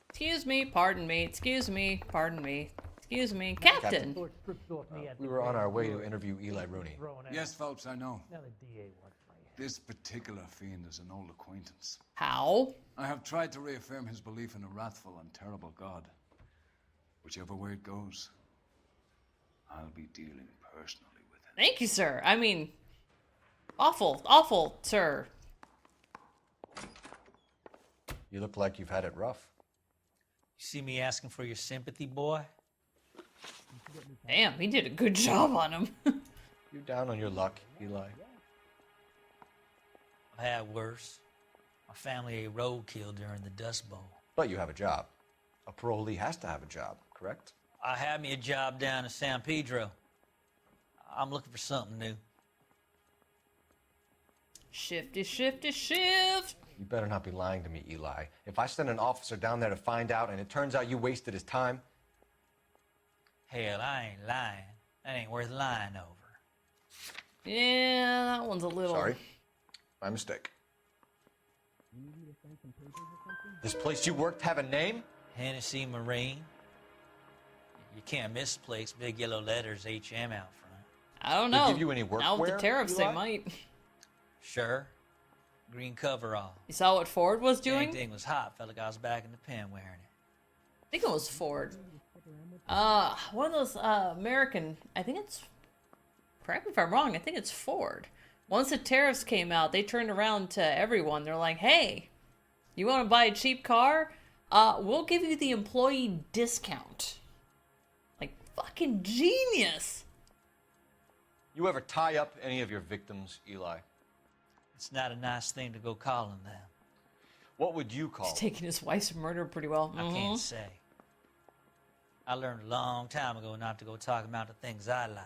Excuse me, pardon me, excuse me, pardon me, excuse me. Captain! We were on our way to interview Eli Rooney. Yes, Phelps, I know. Now the DA wants my head. This particular fiend is an old acquaintance. How? I have tried to reaffirm his belief in a wrathful and terrible God. Whichever way it goes, I'll be dealing personally with him. Thank you, sir. I mean, awful, sir. You look like you've had it rough. You see me asking for your sympathy, boy? Damn, he did a good job on him. You're down on your luck, Eli. I've had worse. My family ate roadkill during the Dust Bowl. But you have a job. A parolee has to have a job, correct? I had me a job down in San Pedro. I'm looking for something new. Shifty, shifty, shift! You better not be lying to me, Eli. If I send an officer down there to find out and it turns out you wasted his time... Hell, I ain't lying. That ain't worth lying over. Yeah, that one's a little... Sorry. My mistake. This place you worked have a name? Hennessy Marine. You can't misplace big yellow letters HM out front. I don't know. They give you any Now with the workwear, tariffs, they Eli? might. Sure. Green coverall. You saw what Ford was doing? Dang thing was hot. Felt like I was back in the pen wearing it. I think it was Ford. One of those American. I think it's. Correct me if I'm wrong. I think it's Ford. Once the tariffs came out, they turned around to everyone. They're like, "Hey, you want to buy a cheap car? We'll give you the employee discount." Like fucking genius. You ever tie up any of your victims, Eli? It's not a nice thing to go calling them. What would you call He's taking his wife's murder pretty well. I can't say. I learned a long time ago not to go talking about the things I like.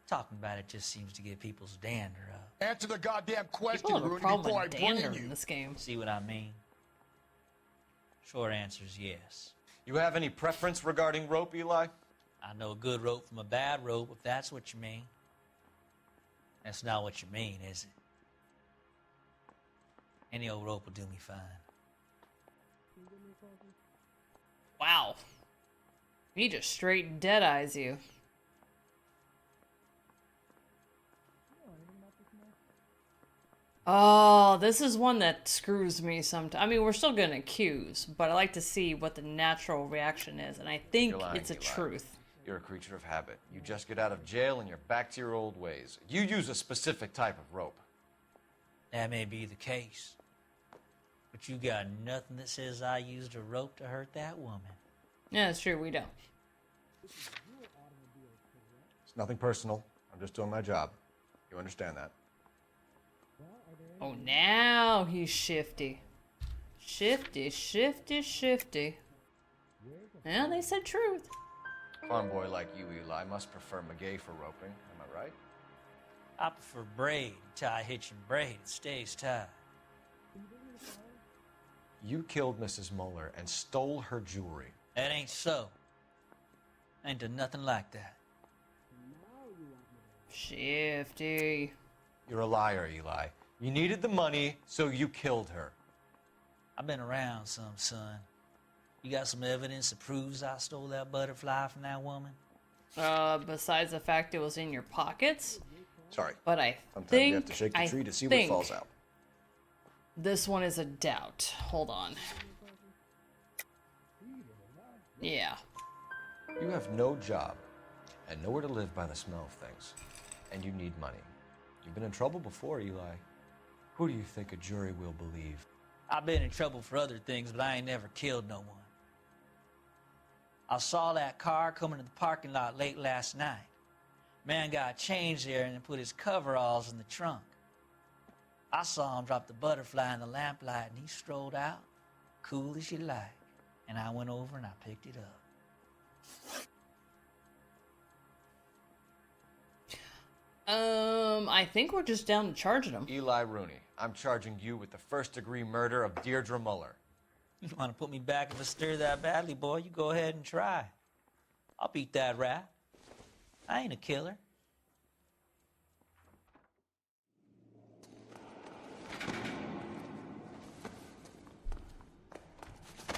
Talking about it just seems to get people's dander up. Answer the goddamn question, People have a Rooney, problem before I with brain dander you. in this game. See what I mean? Short answer is yes. You have any preference regarding rope, Eli? I know a good rope from a bad rope, if that's what you mean. That's not what you mean, is it? Any old rope will do me fine. Wow. He just straight dead eyes you. Oh, this is one that screws me sometimes. I mean, we're still gonna accuse, but I like to see what the natural reaction is, and I think You're lying, it's a Eli. truth. You're a creature of habit. You just get out of jail and you're back to your old ways. You use a specific type of rope. That may be the case. But you got nothing that says I used a rope to hurt that woman. Yeah, that's true, we don't. It's nothing personal. I'm just doing my job. You understand that? Oh, now he's shifty. Shifty, shifty, shifty. Yeah, they said truth. Farm boy like you, Eli, must prefer McGay for roping. Am I right? I prefer braid. Tie, hitch, and braid. It stays tied. You killed Mrs. Muller and stole her jewelry. That ain't so. I ain't done nothing like that. Shifty. You're a liar, Eli. You needed the money, so you killed her. I've been around some, son. You got some evidence that proves I stole that butterfly from that woman? Besides the fact it was in your pockets. Sorry. But I Sometimes think you have to shake the tree to see what think falls out. This one is a doubt. Hold on. Yeah. You have no job and nowhere to live by the smell of things. And you need money. You've been in trouble before, Eli. Who do you think a jury will believe? I've been in trouble for other things, but I ain't never killed no one. I saw that car coming to the parking lot late last night. Man got changed there and then put his coveralls in the trunk. I saw him drop the butterfly in the lamplight and he strolled out, cool as you like. And I went over and I picked it up. I think we're just down to charging him. Eli Rooney, I'm charging you with the first-degree murder of Deirdre Muller. You want to put me back if I stir that badly, boy? You go ahead and try. I'll beat that rap. I ain't a killer.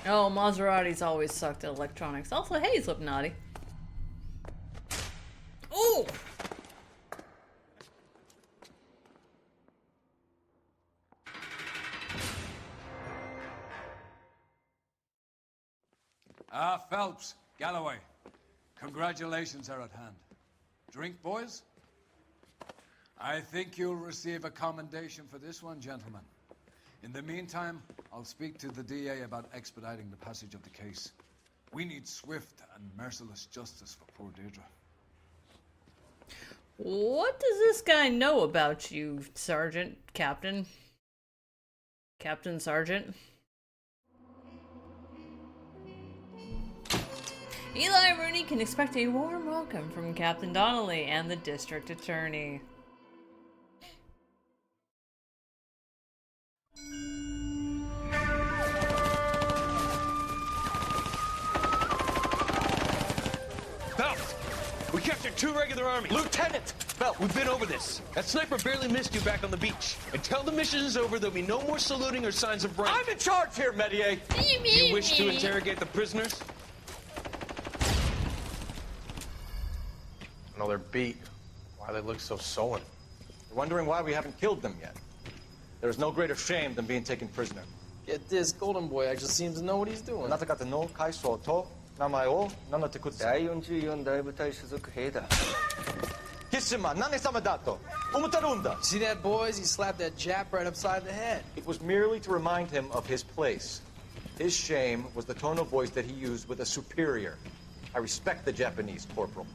Oh, Maserati's always sucked at electronics. Also, hey, Slipknotty. Ooh! Ah, Phelps, Galloway. Congratulations are at hand. Drink, boys? I think you'll receive a commendation for this one, gentlemen. In the meantime, I'll speak to the DA about expediting the passage of the case. We need swift and merciless justice for poor Deirdre. What does this guy know about you, Sergeant? Captain? Captain Sergeant? Eli Rooney can expect a warm welcome from Captain Donnelly and the District Attorney. Phelps! We captured 2 regular army. Lieutenant! Phelps, we've been over this. That sniper barely missed you back on the beach. Until the mission is over, there'll be no more saluting or signs of rank. I'm in charge here, Medier! Do you wish to interrogate the prisoners? Well, they're beat. Why they look so sullen? You're wondering why we haven't killed them yet. There's no greater shame than being taken prisoner. Get this, Golden Boy actually seems to know what he's doing. あなた方の階層と名前を名乗ってください。第44大部隊所属兵だ。キッシュマン、何様だと思ってるんだ。 See that, boys? He slapped that Jap right upside the head. It was merely to remind him of his place. His shame was the tone of voice that he used with a superior. I respect the Japanese, Corporal.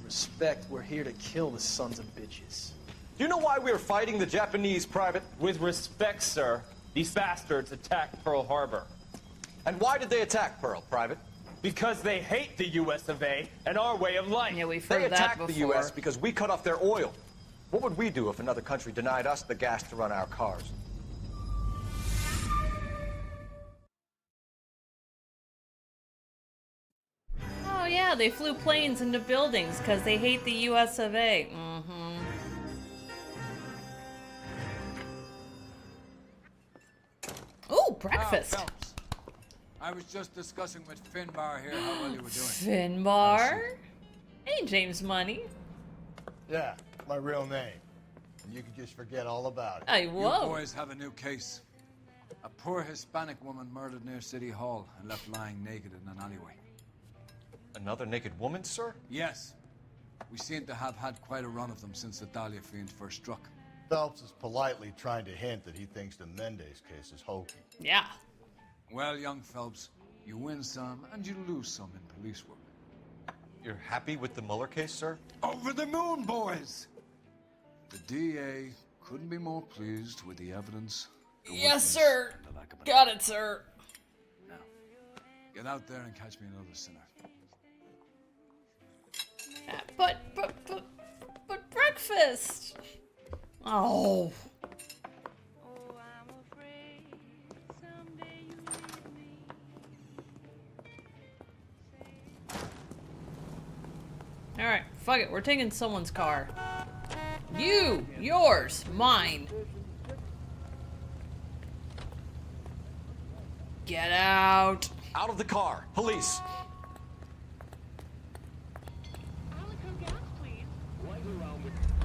Respect, we're here to kill the sons of bitches. Do you know why we are fighting the Japanese, Private? With respect, sir, these bastards attacked Pearl Harbor. And why did they attack Pearl, Private? Because they hate the U.S. of A. and our way of life. Yeah, we've They heard that attacked before. the U.S. because we cut off their oil. What would we do if another country denied us the gas to run our cars? Oh yeah, they flew planes into buildings because they hate the U.S. of A. Ooh, breakfast. Phelps, I was just discussing with Finbar here how well you were doing. Finbar? Hey, James Money. Yeah, my real name. And you can just forget all about it. Hey, You whoa. boys have a new case. A poor Hispanic woman murdered near City Hall and left lying naked in an alleyway. Another naked woman, sir? Yes. We seem to have had quite a run of them since the Dahlia fiend first struck. Phelps is politely trying to hint that he thinks the Mendez case is hokey. Yeah. Well, young Phelps, you win some and you lose some in police work. You're happy with the Mueller case, sir? Over the moon, boys! The DA couldn't be more pleased with the evidence. the Yes, witness, sir. and the lack of an Got it, sir. Now, get out there and catch me another sinner. But breakfast. Oh. All right, fuck it. We're taking someone's car. You, yours, mine. Get out. Out of the car. Police.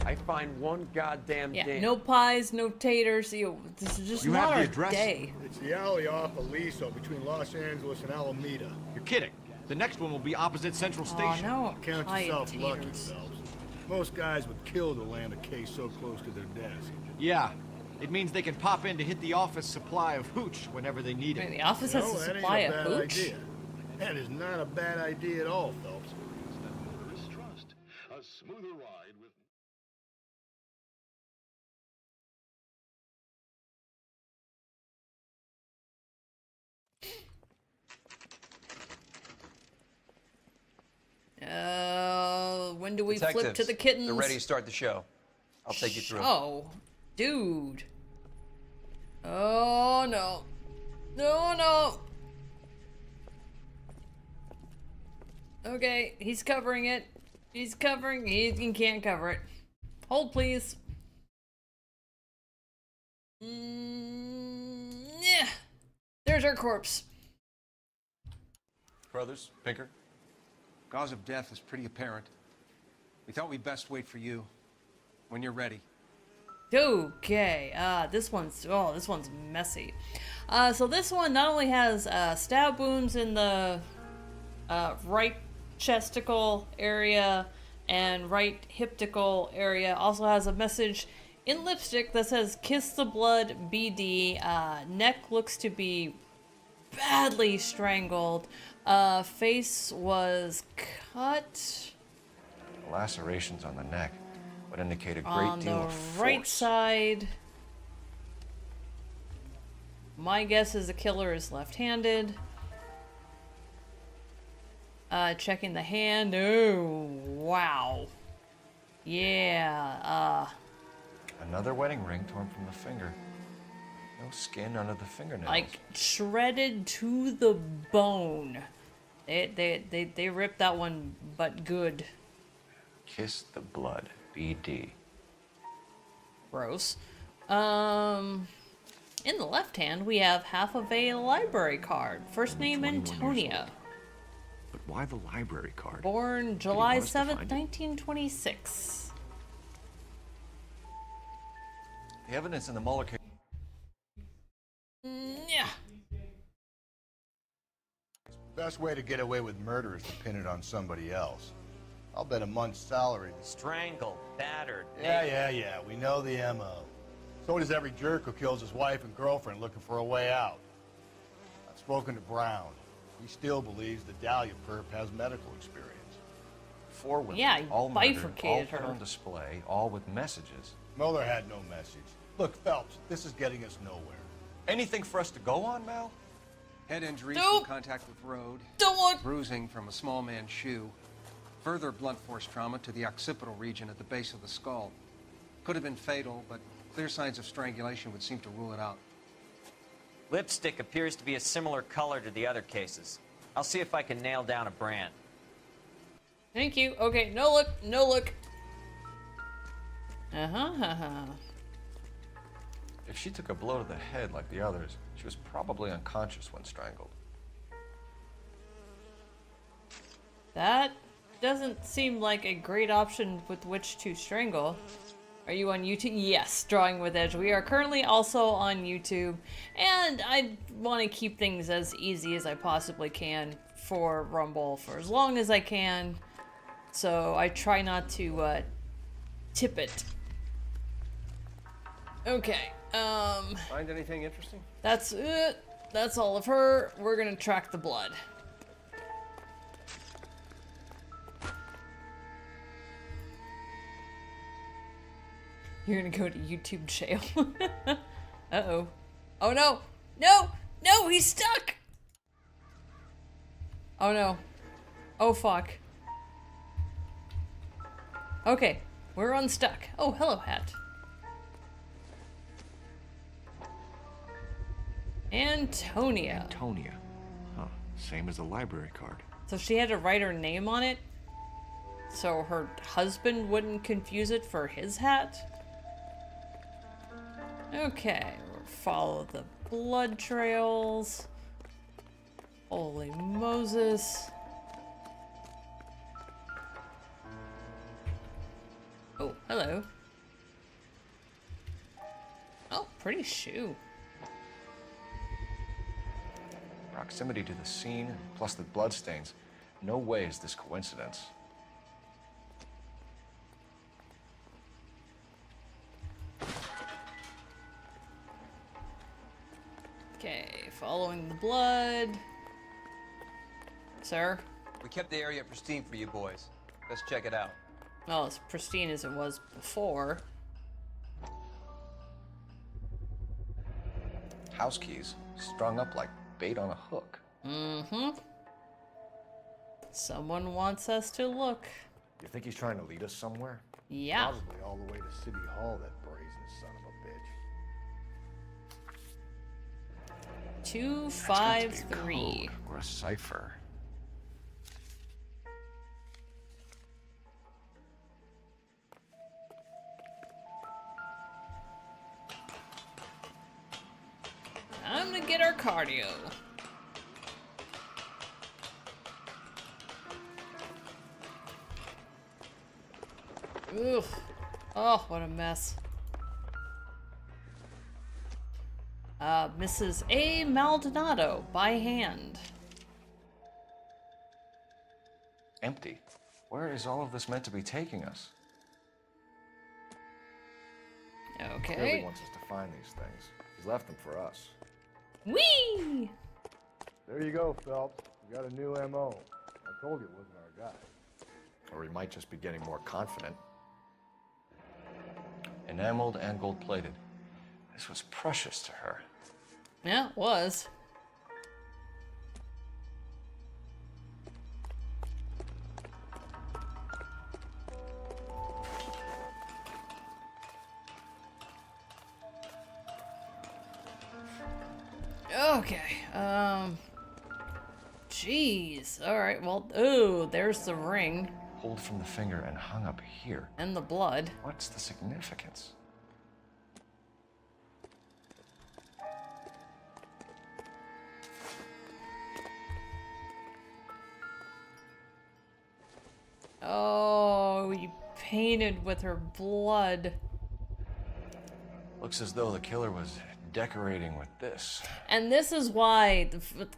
I find one goddamn Yeah, damn. no pies, no taters. This is just You not have the our address? day. It's the alley off Aliso between Los Angeles and Alameda. You're kidding. The next one will be opposite Central Station. no, Count pie yourself and lucky, taters. Phelps. Most guys would kill to land a case so close to their desk. Yeah. It means they can pop in to hit the office supply of hooch whenever they need it. I mean, the office has No, a that ain't supply a of bad hooch. idea. That is not a bad idea at all, Phelps. Trust. A smoother ride with... When do we flip to Detectives, the kittens? they're ready to start the show. I'll take you through. Oh, dude. Oh no. No, no. Okay, he's covering it. He's covering. He can't cover it. Hold, please. Yeah. There's our corpse. Brothers, Pinker, cause of death is pretty apparent. We thought we'd best wait for you when you're ready. Okay, this one's messy. So this one not only has stab wounds in the right chesticle area and right hiptical area, also has a message in lipstick that says "Kiss the Blood, BD." Neck looks to be badly strangled. Face was cut. Lacerations on the neck would indicate a great On deal the of force. right side. My guess is the killer is left-handed. Checking the hand. Oh, wow. Yeah, Another wedding ring torn from the finger. No skin under the fingernails. like shredded to the bone. They ripped that one, but good. Kiss the blood, BD. Gross. In the left hand, we have half of a library card. First name Antonia. But Why the library card? Born July 7th, 1926. The evidence in the Mueller case. Yeah. Best way to get away with murder is to pin it on somebody else. I'll bet a month's salary. Strangled, battered. Yeah. We know the MO. So does every jerk who kills his wife and girlfriend looking for a way out. I've spoken to Brown. He still believes the Dahlia perp has medical experience. 4 women, Yeah, he all murdered, all bifurcated put her. on display, all with messages. Mueller had no message. Look, Phelps, this is getting us nowhere. Anything for us to go on, Mal? Head injuries Nope. from contact with road. Don't look. Bruising from a small man's shoe. Further blunt force trauma to the occipital region at the base of the skull. Could have been fatal, but clear signs of strangulation would seem to rule it out. Lipstick appears to be a similar color to the other cases. I'll see if I can nail down a brand. Thank you. Okay, no look, no look. If she took a blow to the head like the others, she was probably unconscious when strangled. That doesn't seem like a great option with which to strangle. Are you on YouTube? Yes, Drawing with Edge. We are currently also on YouTube, and I want to keep things as easy as I possibly can for Rumble for as long as I can. So I try not to tip it. Okay. Find anything interesting? That's it. That's all of her. We're gonna track the blood. You're gonna go to YouTube jail. Uh-oh. Oh no! No! No! He's stuck! Oh no. Oh fuck. Okay. We're unstuck. Oh, hello, hat. Antonia. Antonia. Huh. Same as the library card. So she had to write her name on it? So her husband wouldn't confuse it for his hat? Okay, we'll follow the blood trails. Holy Moses. Oh, hello. Oh, pretty shoe. Proximity to the scene, plus the bloodstains. No way is this coincidence. Okay, following the blood. Sir? We kept the area pristine for you boys. Let's check it out. Well, as pristine as it was before. House keys, strung up like bait on a hook. Mm-hmm. Someone wants us to look. You think he's trying to lead us somewhere? Yeah. Probably all the way to City Hall, that brazen son of a bitch. 253. Or a cipher. Time to get our cardio. Ugh. Oh, what a mess. Mrs. A. Maldonado, by hand. Empty. Where is all of this meant to be taking us? Okay. Clearly wants us to find these things. He's left them for us. Whee! There you go, Phelps. You got a new MO. I told you it wasn't our guy. Or he might just be getting more confident. Enameled and gold-plated. This was precious to her. Yeah, it was. Okay, jeez. Alright, well, oh, there's the ring. Pulled from the finger and hung up here. And the blood. What's the significance? Oh, you painted with her blood. Looks as though the killer was decorating with this. And this is why,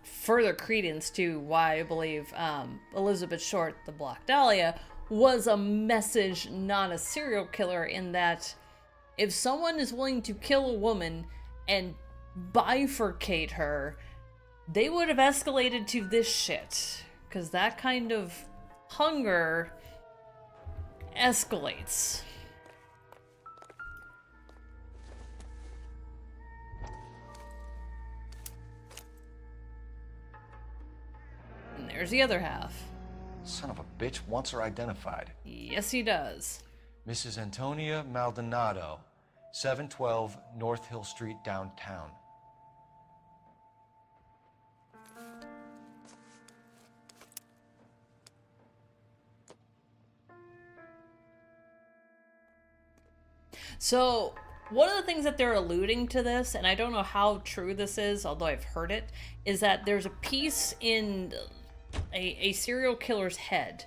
further credence to why I believe Elizabeth Short, the Black Dahlia, was a message, not a serial killer, in that if someone is willing to kill a woman and bifurcate her, they would have escalated to this shit. Because that kind of hunger escalates. And there's the other half. Son of a bitch wants her identified. Yes, he does. Mrs. Antonia Maldonado, 712 North Hill Street, downtown. So, one of the things that they're alluding to this, and I don't know how true this is, although I've heard it, is that there's a piece in a serial killer's head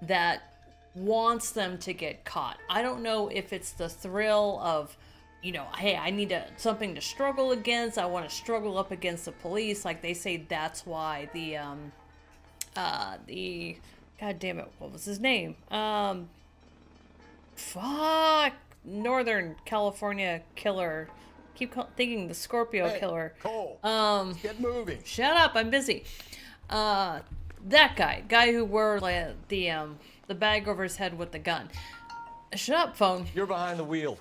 that wants them to get caught. I don't know if it's the thrill of, you know, hey, I need something to struggle against. I want to struggle up against the police. Like they say, that's why the God damn it, what was his name? Fuck. Northern California killer. Keep thinking the Scorpio killer. Cole, get moving. Shut up, I'm busy. That guy who wore the bag over his head with the gun. Shut up, phone. You're behind the wheel.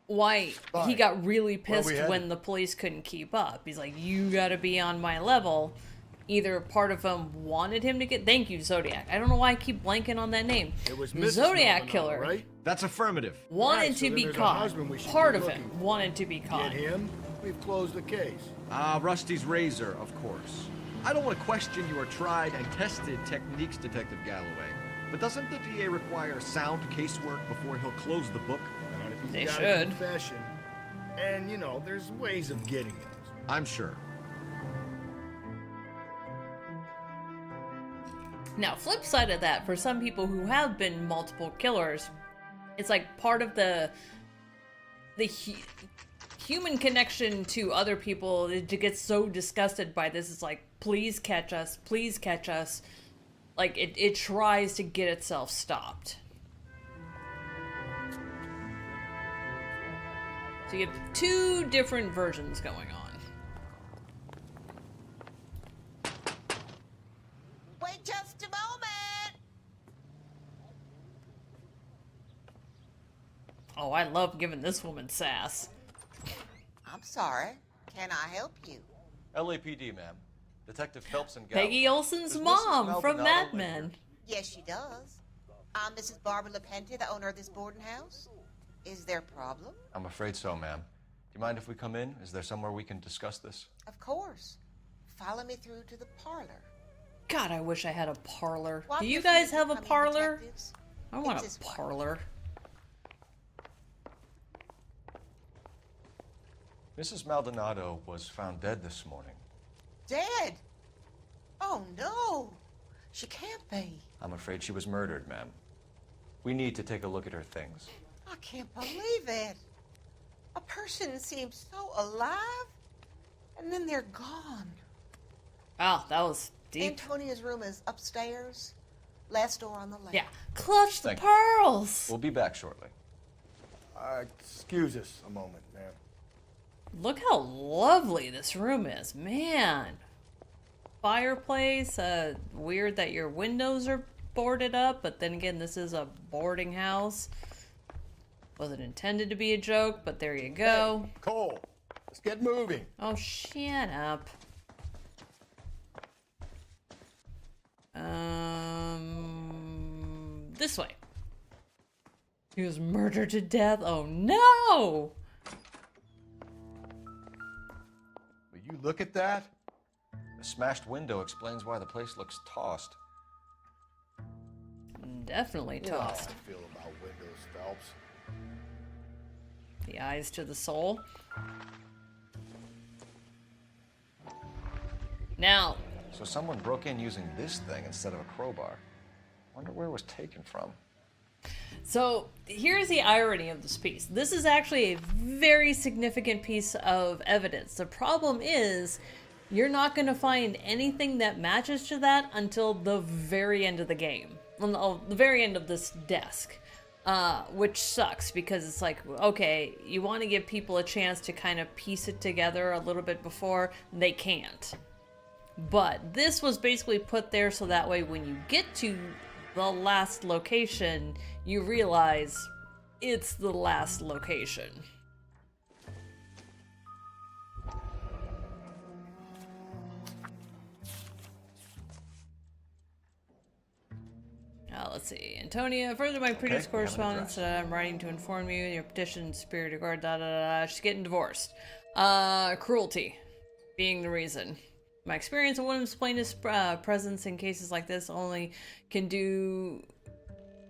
Why Fine. he got really pissed Where we when the police couldn't keep up. He's like, you gotta be on my level. Either part of him wanted him to get. Thank you, Zodiac. I don't know why I keep blanking on that name. It was The Mrs. Zodiac Maldonado, killer. right? That's affirmative. Wanted Right, so to then be there's a caught. husband we should Part be of him looking. wanted to be caught. Get him? We've closed the case. Rusty's razor, of course. I don't want to question your tried and tested techniques, Detective Galloway. But doesn't the DA require sound casework before he'll close the book? Not if he's They got should. a confession. And, you know, there's ways of getting it. I'm sure. Now, flip side of that, for some people who have been multiple killers, it's like part of the human connection to other people to get so disgusted by this. It's like, please catch us, please catch us. Like, it tries to get itself stopped. So you have two different versions going on. Wait just a moment. Oh, I love giving this woman sass. I'm sorry. Can I help you? LAPD, ma'am. Detective Phelps and Galloway. Peggy Olsen's Does Mrs. mom from Maldonado Mad live Men. Yes, she does. I'm Mrs. Barbara LaPente, the owner of this boarding house. Is there a problem? I'm afraid so, ma'am. Do you mind if we come in? Is there somewhere we can discuss this? Of course. Follow me through to the parlor. God, I wish I had a parlor. Walk Do you your guys feet, have a becoming parlor? detectives. I want It's a this way. parlor. Mrs. Maldonado was found dead this morning. Dead? Oh, no. She can't be. I'm afraid she was murdered, ma'am. We need to take a look at her things. I can't believe it. A person seems so alive, and then they're gone. Oh, that was deep. Antonia's room is upstairs. Last door on the left. Yeah. Clutch the Thank you. pearls. We'll be back shortly. Excuse us a moment, ma'am. Look how lovely this room is, man. Fireplace. Weird that your windows are boarded up, but then again, this is a boarding house. Wasn't intended to be a joke, but there you go. Hey, Cole, let's get moving. Oh, shut up. This way. He was murdered to death. Oh no! Will you look at that? The smashed window explains why the place looks tossed. Definitely You know how tossed. I feel about windows, Phelps. The eyes to the soul. Now, So someone broke in using this thing instead of a crowbar. Wonder where it was taken from. So here's the irony of this piece. This is actually a very significant piece of evidence. The problem is you're not going to find anything that matches to that until the very end of the game. Well, the very end of this desk. Which sucks because it's like, okay, you want to give people a chance to kind of piece it together a little bit before, they can't. But this was basically put there so that way when you get to the last location, you realize it's the last location. Let's see. Antonia, further my previous correspondence, I'm writing to inform you, your petition, spirit of guard, da da da, she's getting divorced. Cruelty being the reason. My experience of women's plaintiff's presence in cases like this only can do...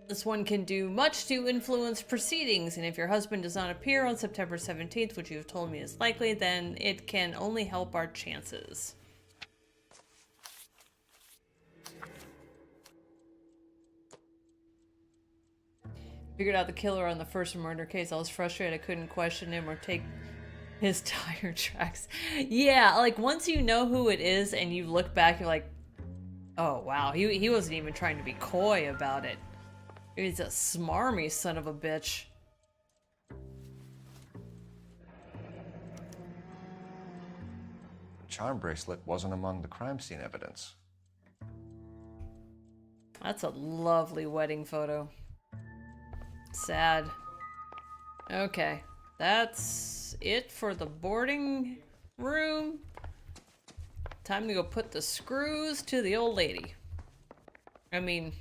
This one can do much to influence proceedings, and if your husband does not appear on September 17th, which you have told me is likely, then it can only help our chances. Figured out the killer on the first murder case. I was frustrated I couldn't question him or take his tire tracks. Yeah, like once you know who it is and you look back, you're like, oh wow, he wasn't even trying to be coy about it. He's a smarmy son of a bitch. The charm bracelet wasn't among the crime scene evidence. That's a lovely wedding photo. Sad. Okay, that's it for the boarding room. Time to go put the screws to the old lady. I mean...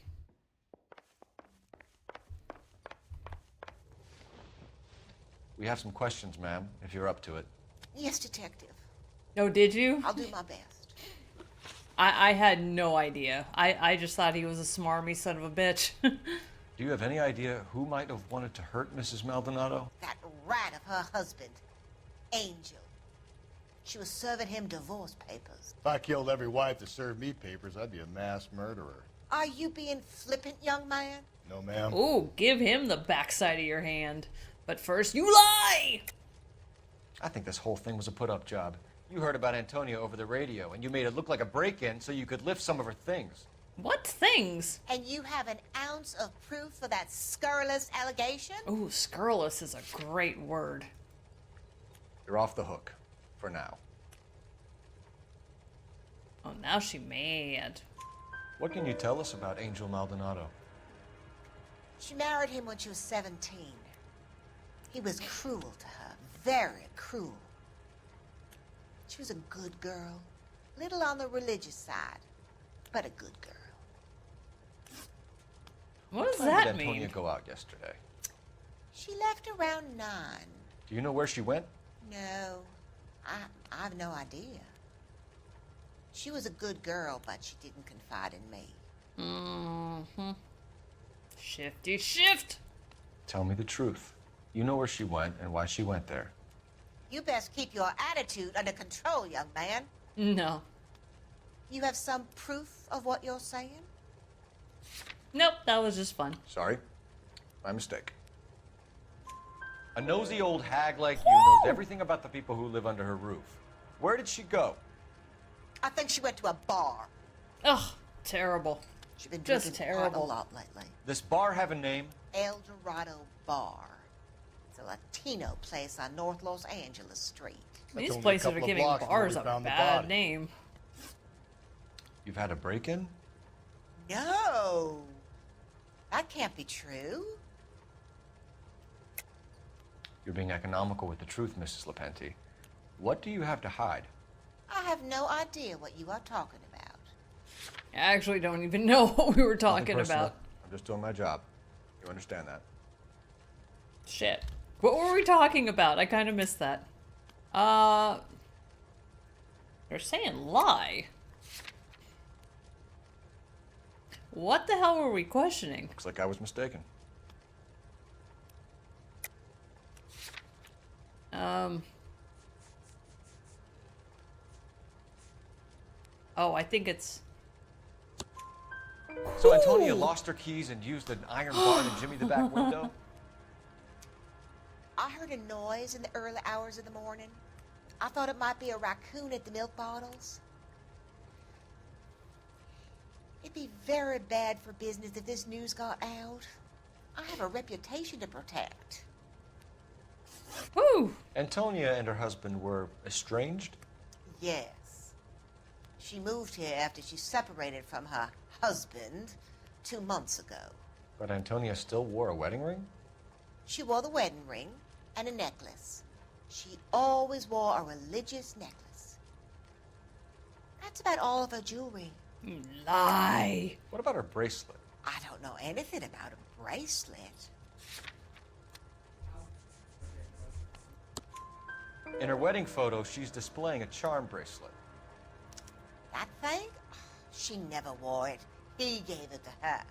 We have some questions, ma'am, if you're up to it. Yes, Detective. Oh, did you? I'll do my best. I had no idea. I just thought he was a smarmy son of a bitch. Do you have any idea who might have wanted to hurt Mrs. Maldonado? That rat of her husband, Angel. She was serving him divorce papers. If I killed every wife that served me papers, I'd be a mass murderer. Are you being flippant, young man? No, ma'am. Ooh, give him the backside of your hand. But first, you lie! I think this whole thing was a put-up job. You heard about Antonia over the radio, and you made it look like a break-in so you could lift some of her things. What things? And you have an ounce of proof for that scurrilous allegation? Ooh, scurrilous is a great word. You're off the hook. For now. Oh, now she mad. What can you tell us about Angel Maldonado? She married him when she was 17. He was cruel to her, very cruel. She was a good girl, little on the religious side, but a good girl. What does time that did mean? Antonia go out yesterday? She left around 9. Do you know where she went? No, I have no idea. She was a good girl, but she didn't confide in me. Mm-hmm. Shifty shift! Tell me the truth. You know where she went and why she went there. You best keep your attitude under control, young man. No. You have some proof of what you're saying? Nope, that was just fun. Sorry. My mistake. A nosy old hag like you knows everything about the people who live under her roof. Where did she go? I think she went to a bar. Ugh, terrible. She's been just drinking terrible. a lot lately. This bar have a name? El Dorado Bar. It's a Latino place on North Los Angeles Street. These places are giving bars a bad name. You've had a break-in? No. That can't be true. You're being economical with the truth, Mrs. Lepenti. What do you have to hide? I have no idea what you are talking about. I actually don't even know what we were Nothing talking personal. about. I'm just doing my job. You understand that? Shit. What were we talking about? I kind of missed that. They're saying lie. What the hell were we questioning? Looks like I was mistaken. Oh, I think it's... So Antonia lost her keys and used an iron bar to jimmy the back window? I heard a noise in the early hours of the morning. I thought it might be a raccoon at the milk bottles. It'd be very bad for business if this news got out. I have a reputation to protect. Woo! Antonia and her husband were estranged? Yes. She moved here after she separated from her husband 2 months ago. But Antonia still wore a wedding ring? She wore the wedding ring and a necklace. She always wore a religious necklace. That's about all of her jewelry. You lie. What about her bracelet? I don't know anything about a bracelet. In her wedding photo, she's displaying a charm bracelet. That thing? She never wore it. He gave it to her.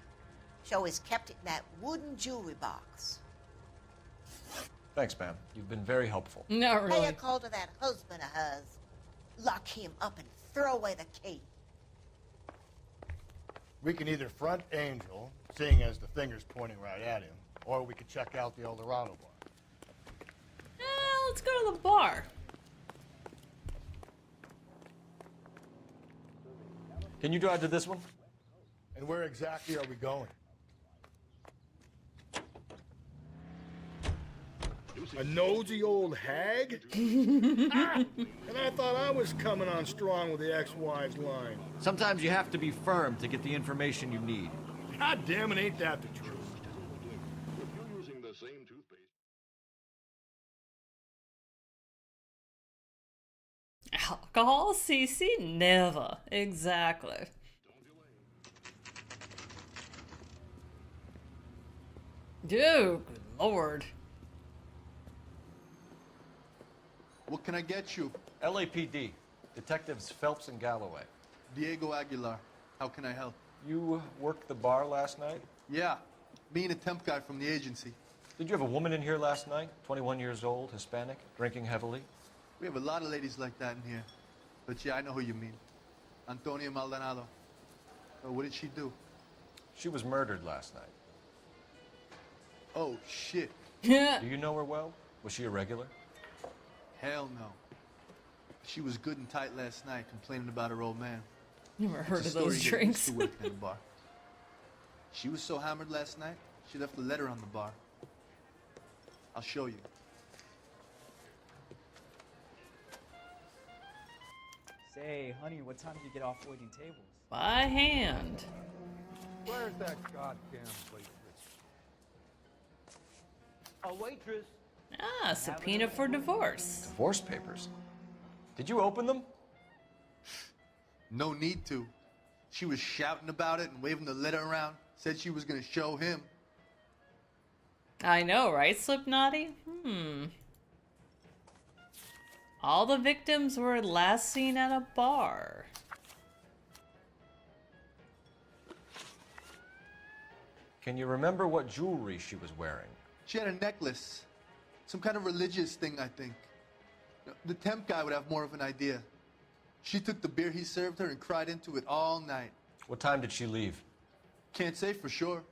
She always kept it in that wooden jewelry box. Thanks, ma'am. You've been very helpful. Not Pay a really. call to that husband of hers. Lock him up and throw away the key. We can either front Angel, seeing as the finger's pointing right at him, or we could check out the Eldorado bar. Let's go to the bar. Can you drive to this one? And where exactly are we going? A nosy old hag? Ah! And I thought I was coming on strong with the ex-wives line. Sometimes you have to be firm to get the information you need. God damn it, ain't that the truth? If you're using the same toothpaste. Alcohol? CC? Never. Exactly. Dude, good lord. What can I get you? LAPD. Detectives Phelps and Galloway. Diego Aguilar. How can I help? You worked the bar last night? Yeah. Me and a temp guy from the agency. Did you have a woman in here last night? 21 years old, Hispanic, drinking heavily? We have a lot of ladies like that in here. But yeah, I know who you mean. Antonia Maldonado. Oh, what did she do? She was murdered last night. Oh, shit. Do you know her well? Was she a regular? Hell no. She was good and tight last night, complaining about her old man. Never heard It's a of those story getting drinks. used to working at a bar. She was so hammered last night, she left a letter on the bar. I'll show you. Say, honey, what time do you get off waiting tables? By hand. Where's that goddamn waitress? A waitress? Ah, subpoena for divorce. Divorce papers. Did you open them? No need to. She was shouting about it and waving the letter around. Said she was gonna show him. I know, right, Slipknotty? All the victims were last seen at a bar. Can you remember what jewelry she was wearing? She had a necklace. Some kind of religious thing, I think. The temp guy would have more of an idea. She took the beer he served her and cried into it all night. What time did she leave? Can't say for sure.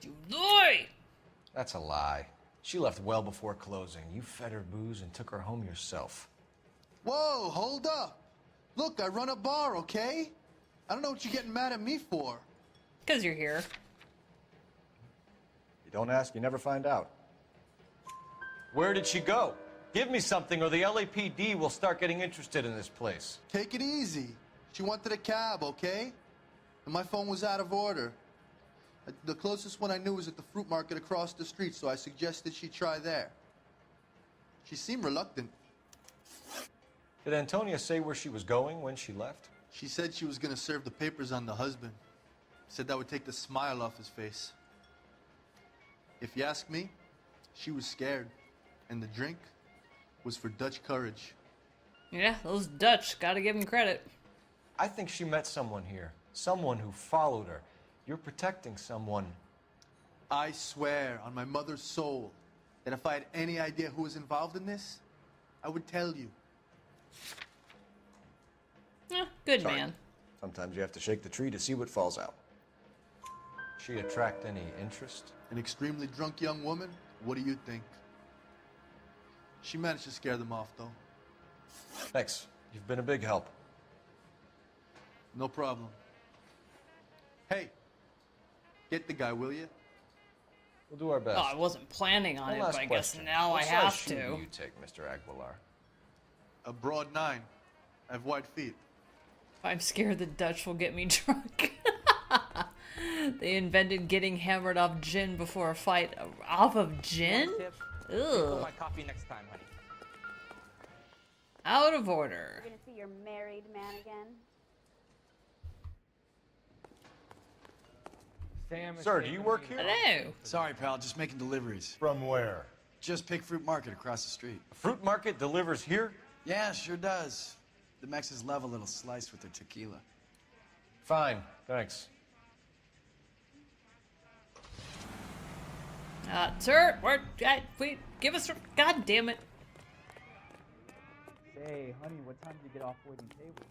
You lie! That's a lie. She left well before closing. You fed her booze and took her home yourself. Whoa, hold up. Look, I run a bar, okay? I don't know what you're getting mad at me for. 'Cause you're here. You don't ask, you never find out. Where did she go? Give me something or the LAPD will start getting interested in this place. Take it easy. She wanted a cab, okay? And my phone was out of order. The closest one I knew was at the fruit market across the street, so I suggested she try there. She seemed reluctant. Did Antonia say where she was going when she left? She said she was going to serve the papers on the husband. Said that would take the smile off his face. If you ask me, she was scared. And the drink was for Dutch courage. Yeah, those Dutch, gotta give them credit. I think she met someone here. Someone who followed her. You're protecting someone. I swear on my mother's soul that if I had any idea who was involved in this, I would tell you. Yeah, good Sorry. man. Sometimes you have to shake the tree to see what falls out. She attract any interest? An extremely drunk young woman? What do you think? She managed to scare them off, though. Thanks. You've been a big help. No problem. Hey, get the guy, will you? We'll do our best. Oh, I wasn't planning on One it, last but I guess question. now What I size have shoe to. do you take, Mr. Aguilar? A broad 9. I have wide feet. I'm scared the Dutch will get me drunk. They invented getting hammered off gin before a fight. Off of gin? Ugh. My coffee next time, honey. Out of order. You're gonna see your married man again. Sam, Sir, do you work here? Hello. Sorry, pal, just making deliveries. From where? Just Pig Fruit Market across the street. Fruit market delivers here? Yeah, sure does. The Mexes love a little slice with their tequila. Fine, thanks. Sir, wait, give us, god damn it. Hey, honey, what time did you get off waiting table?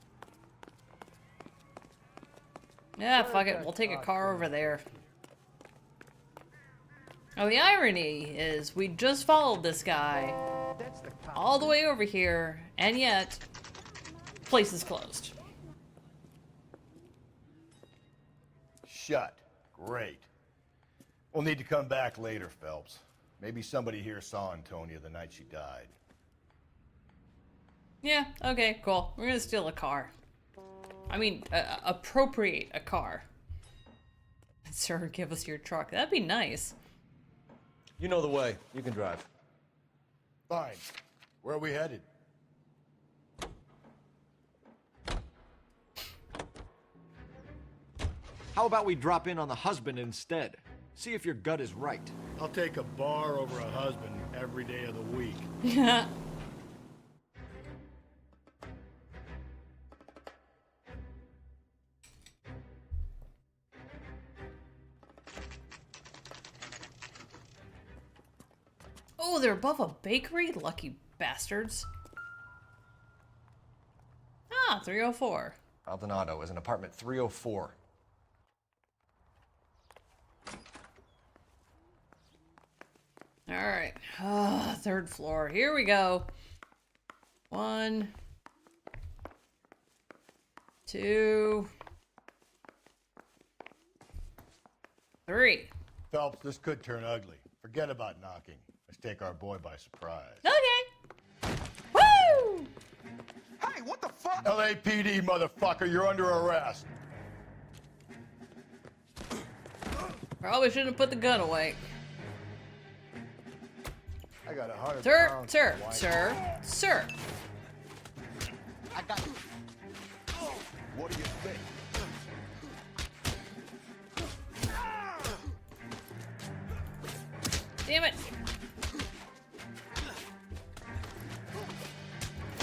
Yeah, fuck it, we'll take a car over there. Oh, the irony is we just followed this guy all the way over here, and yet, place is closed. Shut. Great. We'll need to come back later, Phelps. Maybe somebody here saw Antonia the night she died. Yeah, okay, cool. We're gonna steal a car. I mean, appropriate a car. Sir, give us your truck. That'd be nice. You know the way. You can drive. Fine. Where are we headed? How about we drop in on the husband instead? See if your gut is right. I'll take a bar over a husband every day of the week. Yeah. Oh, they're above a bakery? Lucky bastards. Ah, 304. Maldonado is in apartment 304. Alright. Third floor. Here we go. 1, 2, 3. Phelps, this could turn ugly. Forget about knocking. Let's take our boy by surprise. Okay. Woo! Hey, what the fuck? LAPD, motherfucker, you're under arrest. Probably shouldn't have put the gun away. I got 100 Sir, pounds sir, of white. sir. I got you. What do you think? Damn it.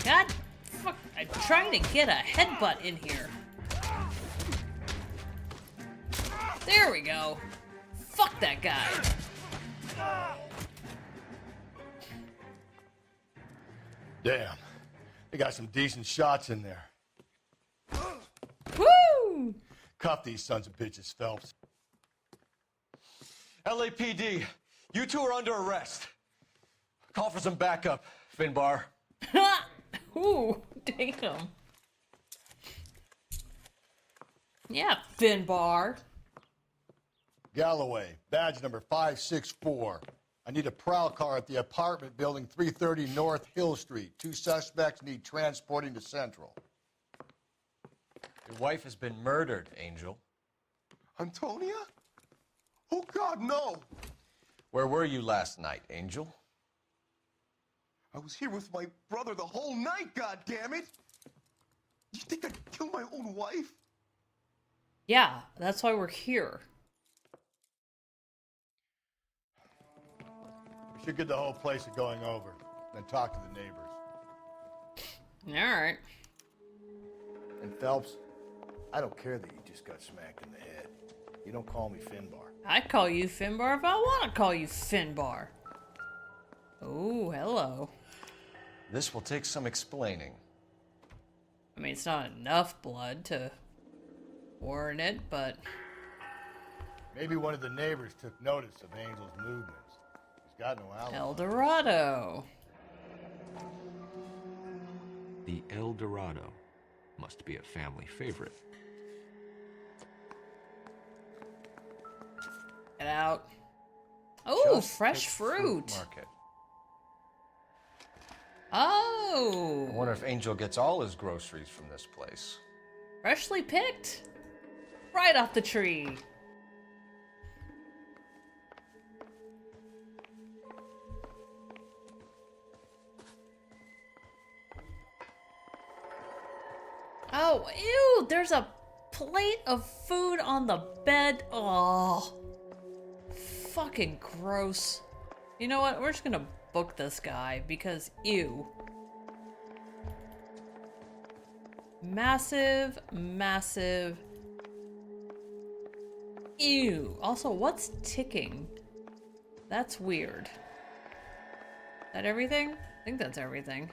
God, fuck, I'm trying to get a headbutt in here. There we go. Fuck that guy. Damn. They got some decent shots in there. Woo! Cuff these sons of bitches, Phelps. LAPD, you two are under arrest. Call for some backup, Finbar. Ooh, damn. Yeah, Finbar. Galloway, badge number 564. I need a prowl car at the apartment building 330 North Hill Street. 2 suspects need transporting to Central. Your wife has been murdered, Angel. Antonia? Oh, God, no! Where were you last night, Angel? I was here with my brother the whole night, God damn it! You think I'd kill my own wife? Yeah, that's why we're here. We should get the whole place going over, then talk to the neighbors. Alright. And Phelps, I don't care that you just got smacked in the head. You don't call me Finbar. I'd call you Finbar if I want to call you Finbar. Oh, hello. This will take some explaining. I mean, it's not enough blood to warrant it, but Maybe one of the neighbors took notice of Angel's movements. He's got no alibi. El Dorado. The El Dorado must be a family favorite. Get out. Oh, Just fresh picked fruit. Market. Oh. I wonder if Angel gets all his groceries from this place. Freshly picked. Right off the tree. Oh, ew, there's a plate of food on the bed. Oh, fucking gross. You know what? We're just gonna book this guy because ew. Massive, massive. Ew. Also, what's ticking? That's weird. Is that everything? I think that's everything.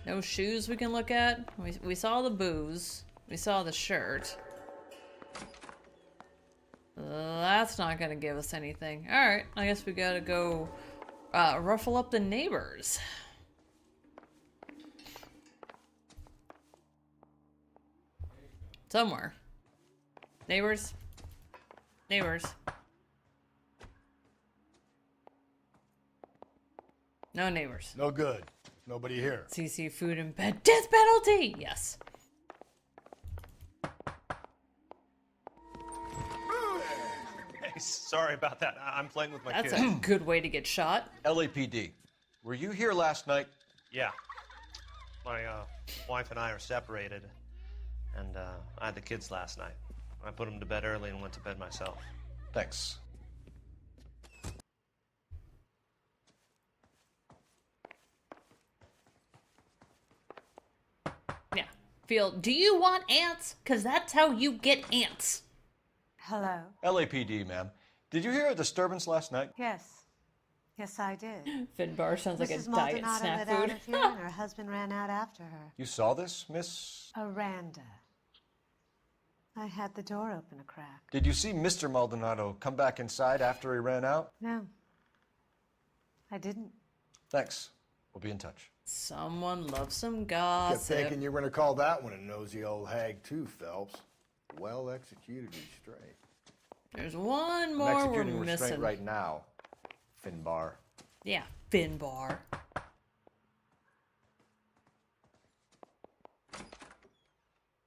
No shoes we can look at. We saw the booze. We saw the shirt. That's not gonna give us anything. Alright, I guess we gotta go ruffle up the neighbors. Somewhere. Neighbors? Neighbors. No neighbors. No good. Nobody here. CC food in bed. Death penalty! Yes. Hey, sorry about that. I'm playing with my That's kids. a good way to get shot. LAPD, were you here last night? Yeah. My wife and I are separated, and I had the kids last night. I put them to bed early and went to bed myself. Thanks. Yeah. Field, do you want ants? Because that's how you get ants. Hello. LAPD, ma'am. Did you hear a disturbance last night? Yes. Yes, I did. Finbar sounds like a Mrs. diet Maldonado snack lit out food. of here and her husband ran out after her. You saw this, Miss? Aranda. I had the door open a crack. Did you see Mr. Maldonado come back inside after he ran out? No. I didn't. Thanks. We'll be in touch. Someone loves some Kept gossip. thinking you were going to call that one a nosy old hag too, Phelps. Well executed restraint. There's one I'm more we're executing restraint missing. right now, Finbar. Yeah, Finbar.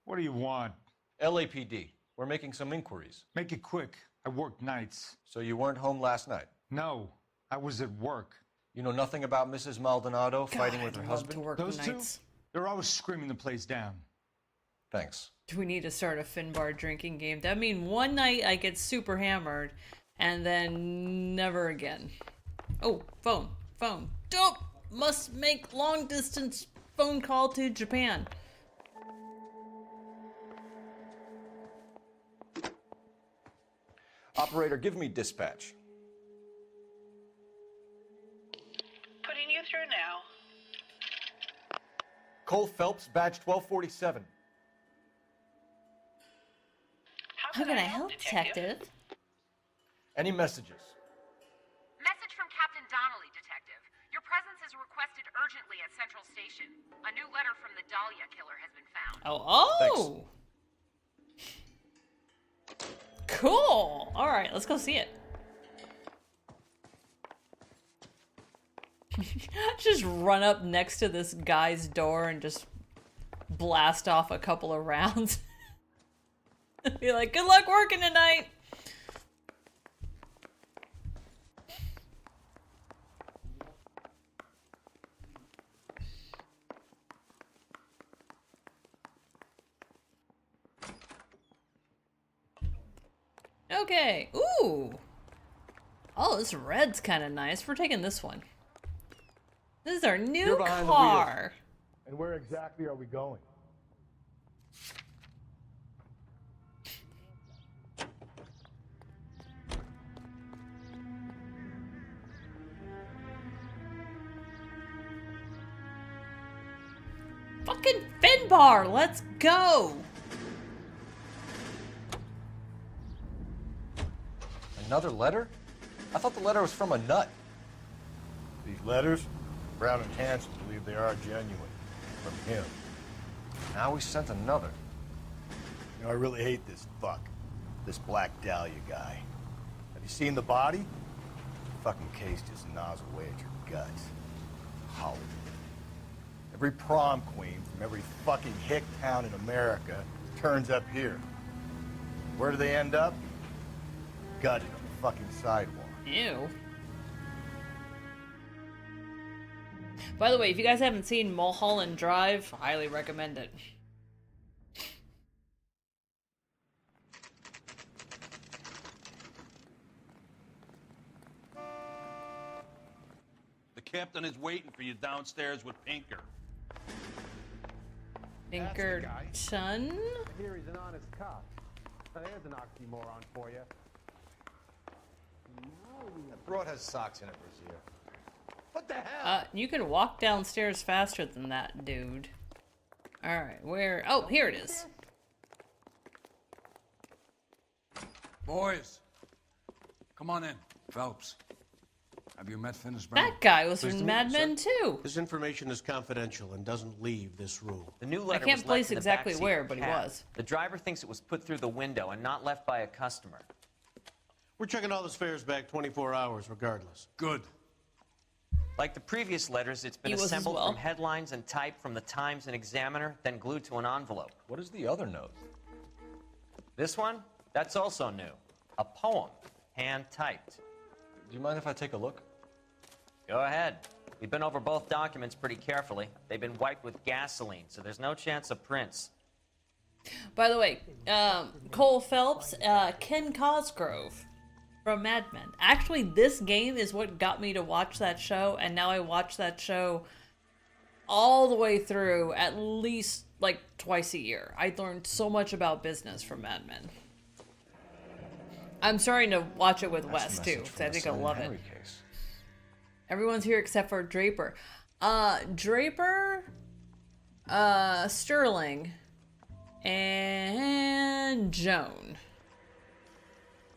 What do you want? LAPD. We're making some inquiries. Make it quick. I work nights. So you weren't home last night? No, I was at work. You know nothing about Mrs. Maldonado fighting with her I'd love husband? to work Those nights. two? They're always screaming the place down. Thanks. Do we need to start a Finbar drinking game? That mean one night I get super hammered and then never again. Oh, phone. Phone. Dope! Must make long distance phone call to Japan. Operator, give me dispatch. Putting you through now. Cole Phelps, badge 1247. How can I help, detective? Any messages? Message from Captain Donnelly, detective. Your presence is requested urgently at Central Station. A new letter from the Dahlia killer has been found. Oh! Cool! Alright, let's go see it. Just run up next to this guy's door and just blast off a couple of rounds. Be like, good luck working tonight! Okay. Ooh. Oh, this red's kind of nice. We're taking this one. This is our new You're behind car. the wheel. And where exactly are we going? Fucking Finbar, let's go. Another letter? I thought the letter was from a nut. These letters, Brown and Hanson believe they are genuine. From him. Now we sent another. You know, I really hate this fuck. This Black Dahlia guy. Have you seen the body? The fucking case just gnaws away at your guts. Hollywood. Every prom queen from every fucking hick town in America turns up here. Where do they end up? Gutted on the fucking sidewalk. Ew. By the way, if you guys haven't seen Mulholland Drive, I highly recommend it. The captain is waiting for you downstairs with Pinker. Pinkerton? I hear he's an honest cop. Now, there's an oxymoron for you. That broad has socks in it, Brazier. What the hell? You can walk downstairs faster than that, dude. Alright, where? Oh, here it is. Boys, come on in. Phelps, have you met Finis Brown? That guy was from Mad Men too. This information is confidential and doesn't leave this room. The new I letter can't was place left in the exactly backseat where, of the but he cab. was. The driver thinks it was put through the window and not left by a customer. We're checking all the fares back 24 hours regardless. Good. Like the previous letters, it's been He was as assembled well. from headlines and typed from the Times and Examiner, then glued to an envelope. What is the other note? This one? That's also new. A poem, hand-typed. Do you mind if I take a look? Go ahead. We've been over both documents pretty carefully. They've been wiped with gasoline, so there's no chance of prints. By the way, Cole Phelps, Ken Cosgrove from Mad Men. Actually, this game is what got me to watch that show, and now I watch that show all the way through at least like twice a year. I learned so much about business from Mad Men. I'm starting to watch it with Wes too, because I think I'll love it. Everyone's here except for Draper. Draper, Sterling, and Joan.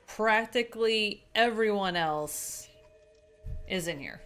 Practically everyone else is in here.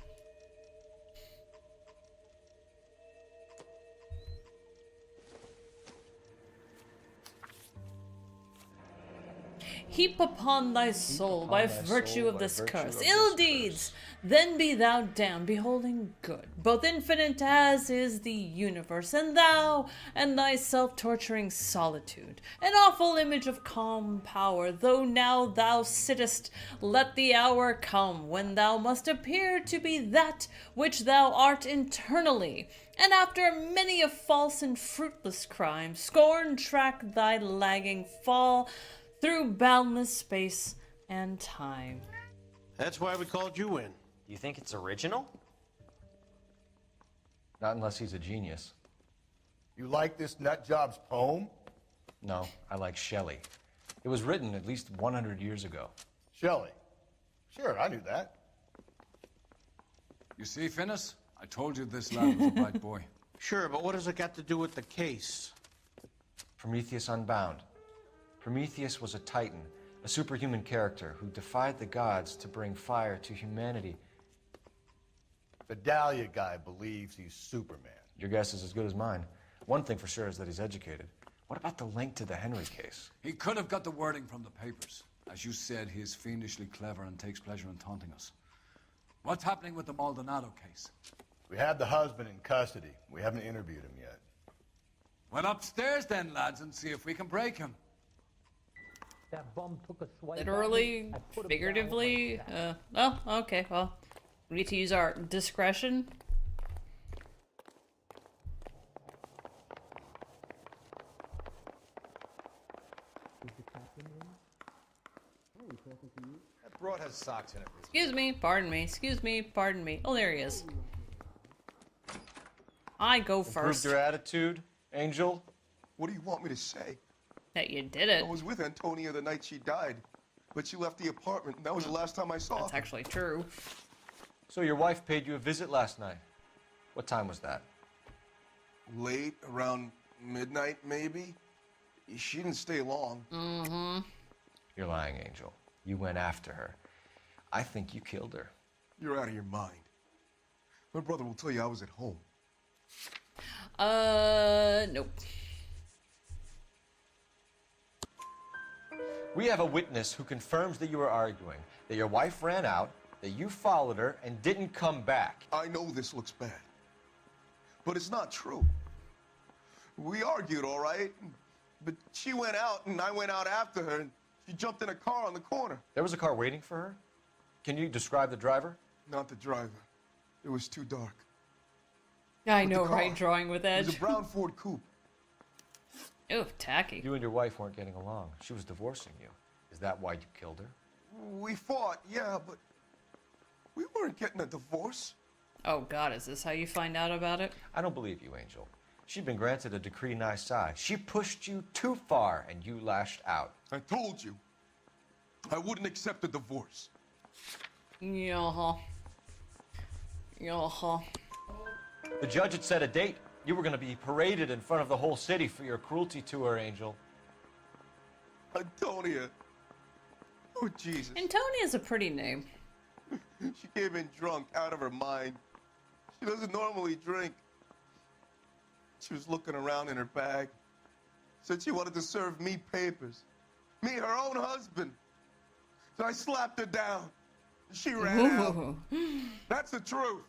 Heap upon thy soul by virtue of this curse ill deeds, then be thou damned, beholding good, both infinite as is the universe, and thou and thy self-torturing solitude, an awful image of calm power, though now thou sittest, let the hour come when thou must appear to be that which thou art internally, and after many a false and fruitless crime, scorn track thy lagging fall through boundless space and time. That's why we called you in. You think it's original? Not unless he's a genius. You like this nutjob's poem? No, I like Shelley. It was written at least 100 years ago. Shelley? Sure, I knew that. You see, Finis? I told you this lad was a bright boy. Sure, but what has it got to do with the case? Prometheus Unbound. Prometheus was a titan, a superhuman character who defied the gods to bring fire to humanity. The Dahlia guy believes he's Superman. Your guess is as good as mine. One thing for sure is that he's educated. What about the link to the Henry case? He could have got the wording from the papers. As you said, he is fiendishly clever and takes pleasure in taunting us. What's happening with the Maldonado case? We have the husband in custody. We haven't interviewed him yet. Well, upstairs then, lads, and see if we can break him. That bum took a swipe. Literally, figuratively. Oh, okay. Well, we need to use our discretion. That broad has socks in it. Excuse me, pardon me, excuse me, pardon me. Oh, there he is. I go first. Improved your attitude, Angel? What do you want me to say? That you did it. I was with Antonia the night she died, but she left the apartment, and that was the last time I saw her. That's actually true. So your wife paid you a visit last night. What time was that? Late, around midnight, maybe. She didn't stay long. Mm-hmm. You're lying, Angel. You went after her. I think you killed her. You're out of your mind. My brother will tell you I was at home. Nope. We have a witness who confirms that you were arguing, that your wife ran out, that you followed her and didn't come back. I know this looks bad, but it's not true. We argued, all right, but she went out and I went out after her and she jumped in a car on the corner. There was a car waiting for her? Can you describe the driver? Not the driver. It was too dark. I know, right? Drawing with It was edge. a brown Ford coupe. Ew, tacky. You and your wife weren't getting along. She was divorcing you. Is that why you killed her? We fought, yeah, but we weren't getting a divorce. Oh God, is this how you find out about it? I don't believe you, Angel. She'd been granted a decree nisi. She pushed you too far and you lashed out. I told you. I wouldn't accept a divorce. Yeah. Yeah. The judge had set a date. You were going to be paraded in front of the whole city for your cruelty to her, Angel. Antonia. Oh, Jesus. Antonia's a pretty name. She came in drunk, out of her mind. She doesn't normally drink. She was looking around in her bag. Said she wanted to serve me papers. Me, her own husband. So I slapped her down. She ran out. That's the truth.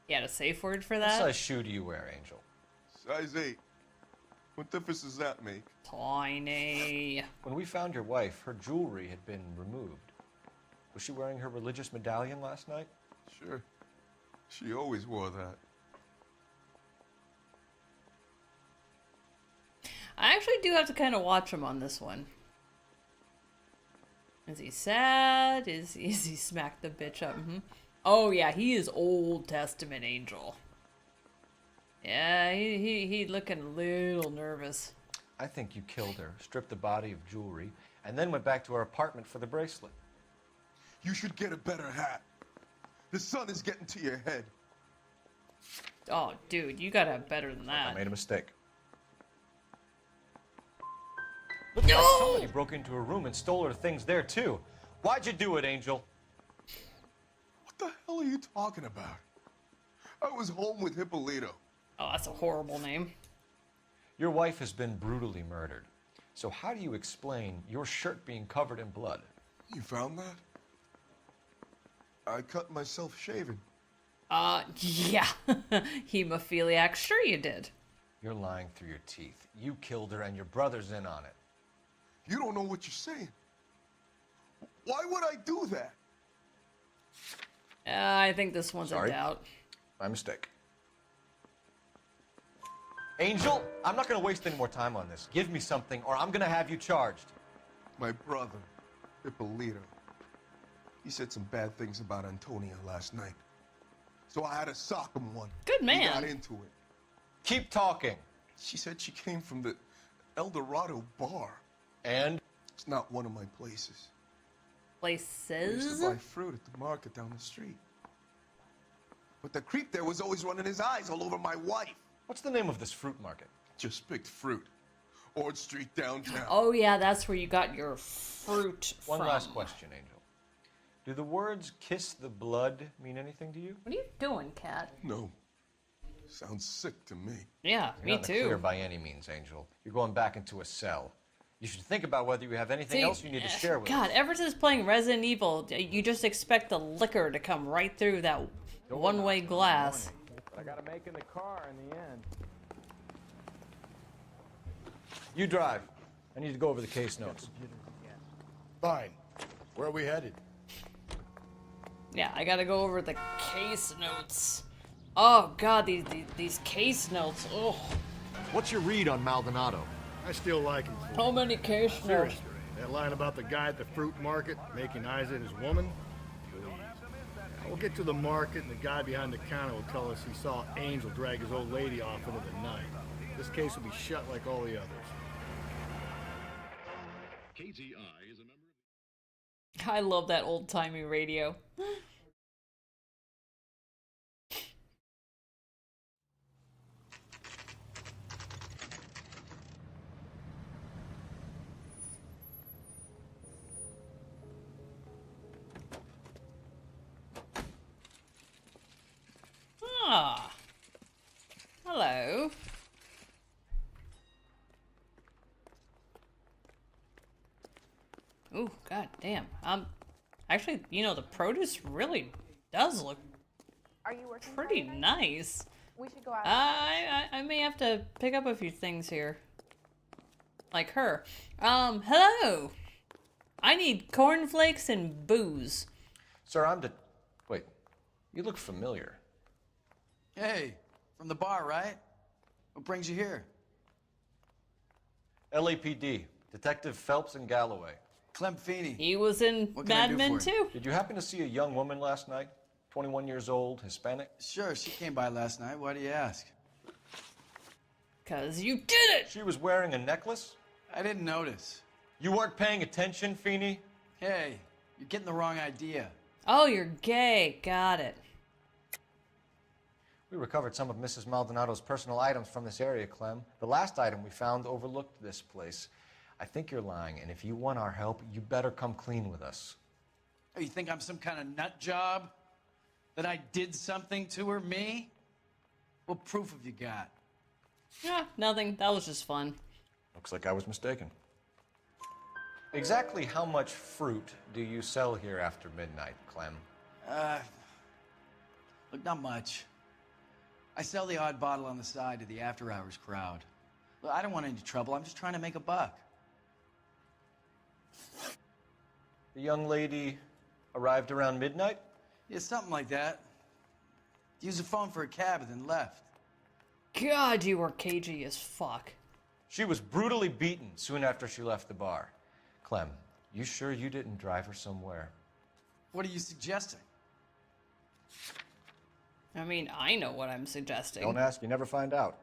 You had a safe word for What that? size shoe do you wear, Angel? Size 8. What difference does that make? Tiny. When we found your wife, her jewelry had been removed. Was she wearing her religious medallion last night? Sure. She always wore that. I actually do have to kind of watch him on this one. Is he sad? Is he smacked the bitch up? Oh yeah, he is Old Testament Angel. Yeah, he looking a little nervous. I think you killed her, stripped the body of jewelry, and then went back to her apartment for the bracelet. You should get a better hat. The sun is getting to your head. Oh, dude, you gotta have better than that. I made a mistake. Looks like somebody broke into her room and stole her things there, too. Why'd you do it, Angel? What the hell are you talking about? I was home with Hippolito. Oh, that's a horrible name. Your wife has been brutally murdered. So how do you explain your shirt being covered in blood? You found that? I cut myself shaving. Yeah. Hemophiliac, sure you did. You're lying through your teeth. You killed her and your brother's in on it. You don't know what you're saying. Why would I do that? I think this one's Sorry. a doubt. My mistake. Angel, I'm not going to waste any more time on this. Give me something or I'm going to have you charged. My brother, Hippolito, he said some bad things about Antonia last night. So I had to sock him one. Good man. He got into it. Keep talking. She said she came from the El Dorado bar. And? It's not one of my places. I used Places? to buy fruit at the market down the street. But the creep there was always running his eyes all over my wife. What's the name of this fruit market? Just picked fruit. Ord Street downtown. Oh yeah, that's where you got your fruit One from. last question, Angel. Do the words kiss the blood mean anything to you? What are you doing, Cat? No. Sounds sick to me. Yeah, You're me not in the too. clear by any means, Angel. You're going back into a cell. You should think about whether you have anything else you need to share with God, us. ever since playing Resident Evil, you just expect the liquor to come right through that one-way glass. But I gotta make in the car in the end. You drive. I need to go over the case notes. Fine. Where are we headed? Yeah, I gotta go over the case notes. Oh God, these case notes. Oh, What's your read on Maldonado? I still like him. so many case notes. Seriously, that line about the guy at the fruit market making eyes at his woman? Please. We'll get to the market and the guy behind the counter will tell us he saw Angel drag his old lady off into the night. This case will be shut like all the others. KTI is a member of... I love that old-timey radio. Damn. Actually, you know, the produce really does look Are you working pretty Friday night? nice. We should go out. I may have to pick up a few things here. Like her. Hello! I need cornflakes and booze. Sir, Wait, you look familiar. Hey, from the bar, right? What brings you here? LAPD, Detective Phelps and Galloway. Clem Feeney. He was in What can I Mad do Men for you? too. Did you happen to see a young woman last night? 21 years old, Hispanic? Sure, she came by last night. Why do you ask? 'Cause you did it! She was wearing a necklace? I didn't notice. You weren't paying attention, Feeney? Hey, you're getting the wrong idea. Oh, you're gay. Got it. We recovered some of Mrs. Maldonado's personal items from this area, Clem. The last item we found overlooked this place. I think you're lying, and if you want our help, you better come clean with us. Oh, you think I'm some kind of nut job? That I did something to her, me? What proof have you got? Yeah, nothing. That was just fun. Looks like I was mistaken. Exactly how much fruit do you sell here after midnight, Clem? Look, not much. I sell the odd bottle on the side to the after-hours crowd. Look, I don't want any trouble. I'm just trying to make a buck. The young lady arrived around midnight? Yeah, something like that. Used the phone for a cab and then left. God, you were cagey as fuck. She was brutally beaten soon after she left the bar. Clem, you sure you didn't drive her somewhere? What are you suggesting? I mean, I know what I'm suggesting. Don't ask, you never find out.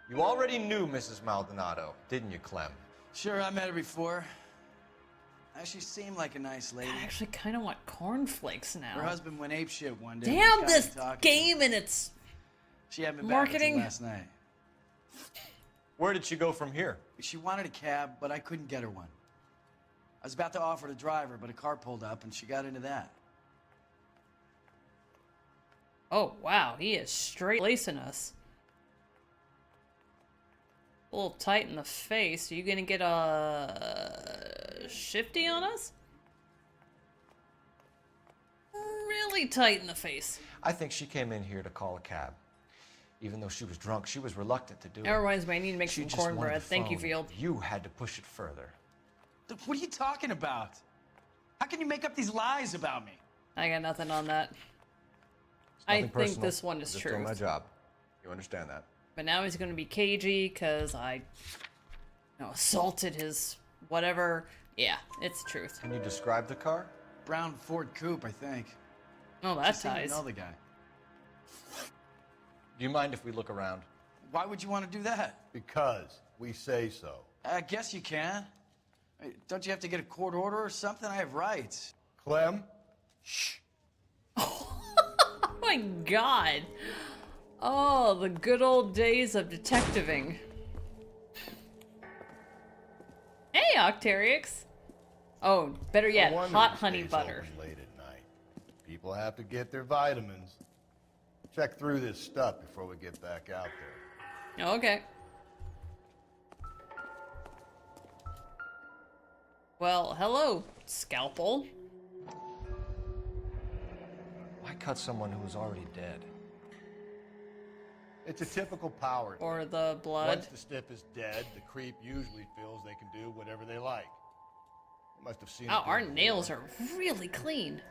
You already knew Mrs. Maldonado, didn't you, Clem? Sure, I met her before. She seemed like a nice lady. I actually kind of want cornflakes now. Her husband went apeshit one day. Damn Got this me talking. game and its She had me marketing. back last night. Where did she go from here? She wanted a cab, but I couldn't get her one. I was about to offer to drive her, but a car pulled up and she got into that. Oh, wow. He is straight lacing us. A little tight in the face. Are you gonna get a shifty on us? Really tight in the face. I think she came in here to call a cab. Even though she was drunk, she was reluctant to do it. That reminds me, I need to make She some just wanted cornbread. the Thank you, phone. Field. You had to push it further. Look, what are you talking about? How can you make up these lies about me? I got nothing on that. It's I nothing think personal. this one is Just true. doing my job. You understand that? But now he's gonna be cagey because I assaulted his whatever. Yeah, it's truth. Can you describe the car? Brown Ford Coupe, I think. Oh, She that seemed to ties. know the guy. Do you mind if we look around? Why would you want to do that? Because we say so. I guess you can. Hey, don't you have to get a court order or something? I have rights. Clem? Shh. Oh my god. Oh, the good old days of detectiving. Hey, Octarix. Oh, better No yet, wonder hot this honey place butter. opens late at night. People have to get their vitamins. Check through this stuff before we get back out there. Okay. Well, hello, scalpel. Why cut someone who was already dead? It's a typical power thing. Or the blood. Once the stiff is dead, the creep usually feels they can do whatever they like. You must have seen Wow, it our before. nails are really clean.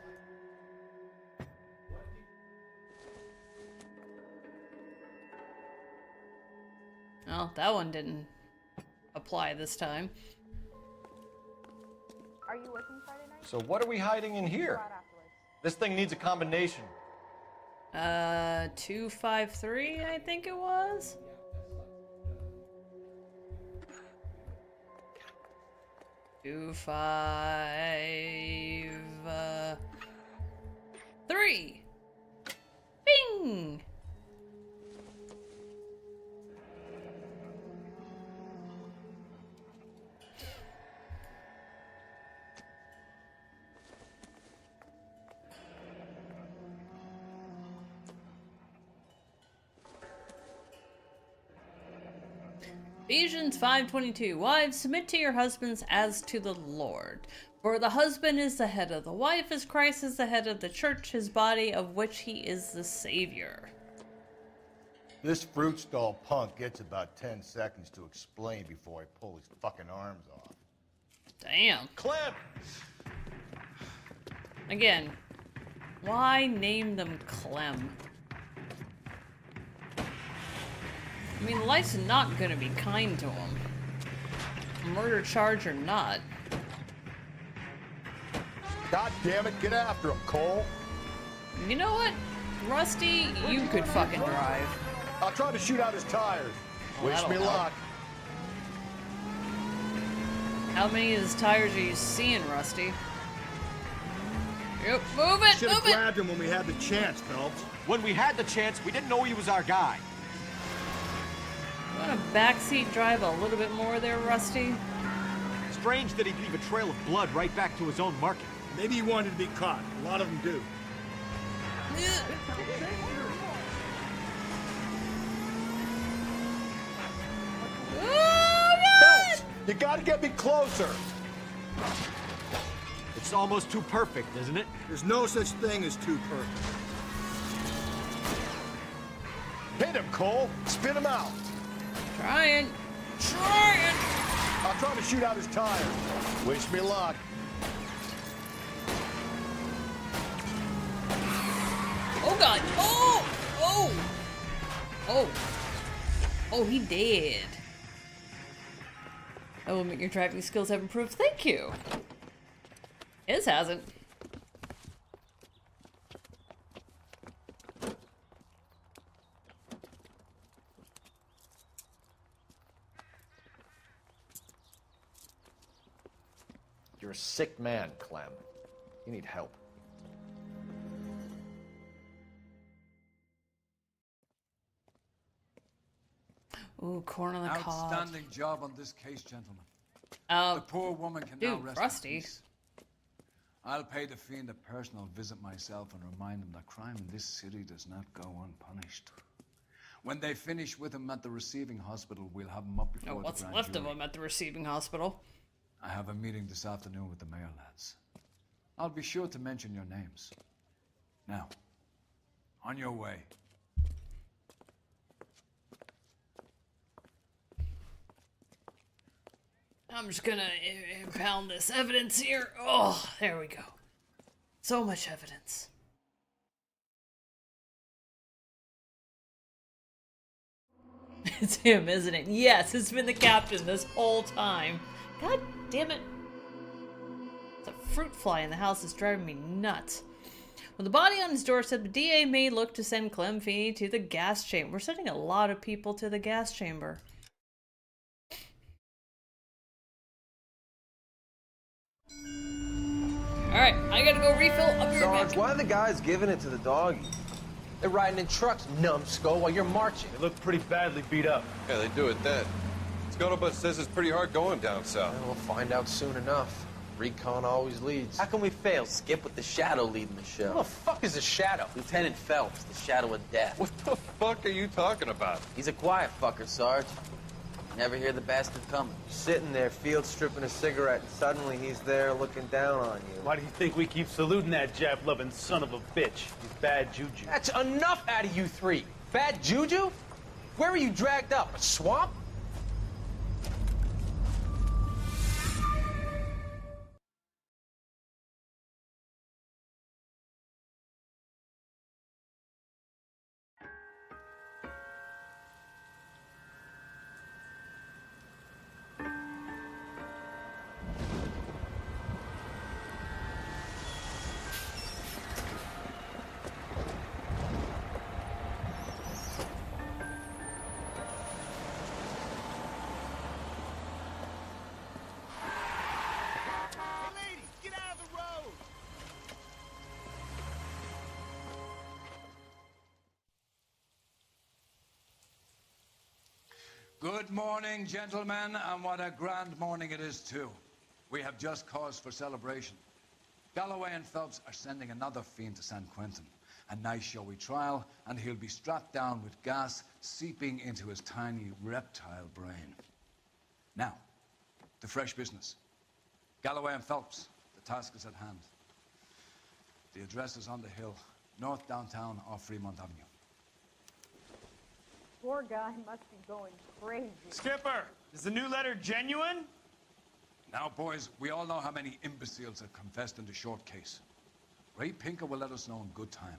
Well, that one didn't apply this time. Are you working Friday night? So what are we hiding in here? This thing needs a combination. 253, I think it was. Two, 5, 3. Bing! Ephesians 5:22. Wives, submit to your husbands as to the Lord. For the husband is the head of the wife, as Christ is the head of the church, his body, of which he is the Savior. This fruit stall punk gets about 10 seconds to explain before I pull his fucking arms off. Damn. Clem! Again, why name them Clem? I mean, life's not gonna be kind to him. Murder charge or not. God damn it, get after him, Cole. You know what? Rusty, you could fucking drive. I'll try to shoot out his tires. Well, Wish me that'll help. luck. How many of his tires are you seeing, Rusty? Yep, move it, Should have move it! grabbed him when we had the chance, Phelps. When we had the chance, we didn't know he was our guy. You want to backseat drive a little bit more there, Rusty? Strange that he'd leave a trail of blood right back to his own market. Maybe he wanted to be caught. A lot of them do. Phelps, you gotta get me closer. It's almost too perfect, isn't it? There's no such thing as too perfect. Hit him, Cole. Spin him out. Trying. I'll try to shoot out his tires. Wish me luck. Oh god! Oh! Oh! Oh! Oh, he did. That will admit your driving skills have improved. Thank you. His hasn't. You're a sick man, Clem. You need help. Ooh, corn on the cob. Outstanding job on this case, gentlemen. Oh, The poor woman can now dude, rest Rusty. in peace. I'll pay the fiend a personal visit myself and remind him that crime in this city does not go unpunished. When they finish with him at the receiving hospital, we'll have him up before Oh, the what's grand left jury. of him at the receiving hospital? I have a meeting this afternoon with the mayor lads. I'll be sure to mention your names. Now, on your way. I'm just gonna impound this evidence here. Oh, there we go. So much evidence. It's him, isn't it? Yes, it's been the captain this whole time. God damn it. It's a fruit fly in the house is driving me nuts. With the body on his doorstep, the DA may look to send Clem Feeney to the gas chamber. We're sending a lot of people to the gas chamber. Alright, I gotta go refill. I'll be right back. Why are the guys giving it to the doggies? They're riding in trucks, numbskull, while you're marching. They look pretty badly beat up. Yeah, they do it then. Scuttlebutt says it's pretty hard going down south. We'll find out soon enough. Recon always leads. How can we fail? Skip with the Shadow leading the show. Who the fuck is the Shadow? Lieutenant Phelps, the Shadow of Death. What the fuck are you talking about? He's a quiet fucker, Sarge. Never hear the bastard coming. Sitting there, field stripping a cigarette, and suddenly he's there looking down on you. Why do you think we keep saluting that Jap-loving son of a bitch? He's bad juju. That's enough out of you three. Bad juju? Where were you dragged up? A swamp? Good morning, gentlemen, and what a grand morning it is, too. We have just cause for celebration. Galloway and Phelps are sending another fiend to San Quentin. A nice showy trial, and he'll be strapped down with gas seeping into his tiny reptile brain. Now, the fresh business. Galloway and Phelps, the task is at hand. The address is on the hill, north downtown off Fremont Avenue. Poor guy must be going crazy. Skipper, is the new letter genuine? Now, boys, we all know how many imbeciles have confessed in the short case. Ray Pinker will let us know in good time.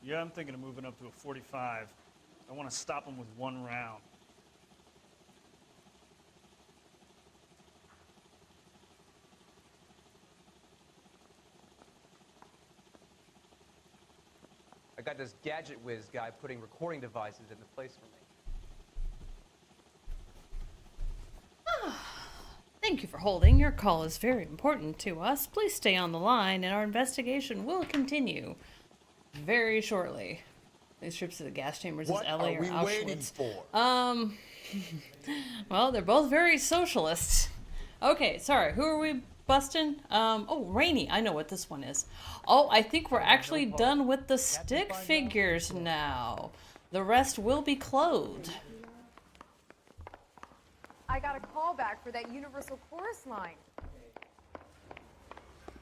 Yeah, I'm thinking of moving up to a 45. I want to stop him with one round. I got this gadget whiz guy putting recording devices into place for me. Thank you for holding. Your call is very important to us. Please stay on the line, and our investigation will continue very shortly. These trips to the gas chambers What is LA are or we Auschwitz. waiting for? Well, they're both very socialist. Okay, sorry. Who are we busting? Oh, Rainy. I know what this one is. Oh, I think we're actually done with the stick figures now. The rest will be clothed. I got a call back for that Universal Chorus line.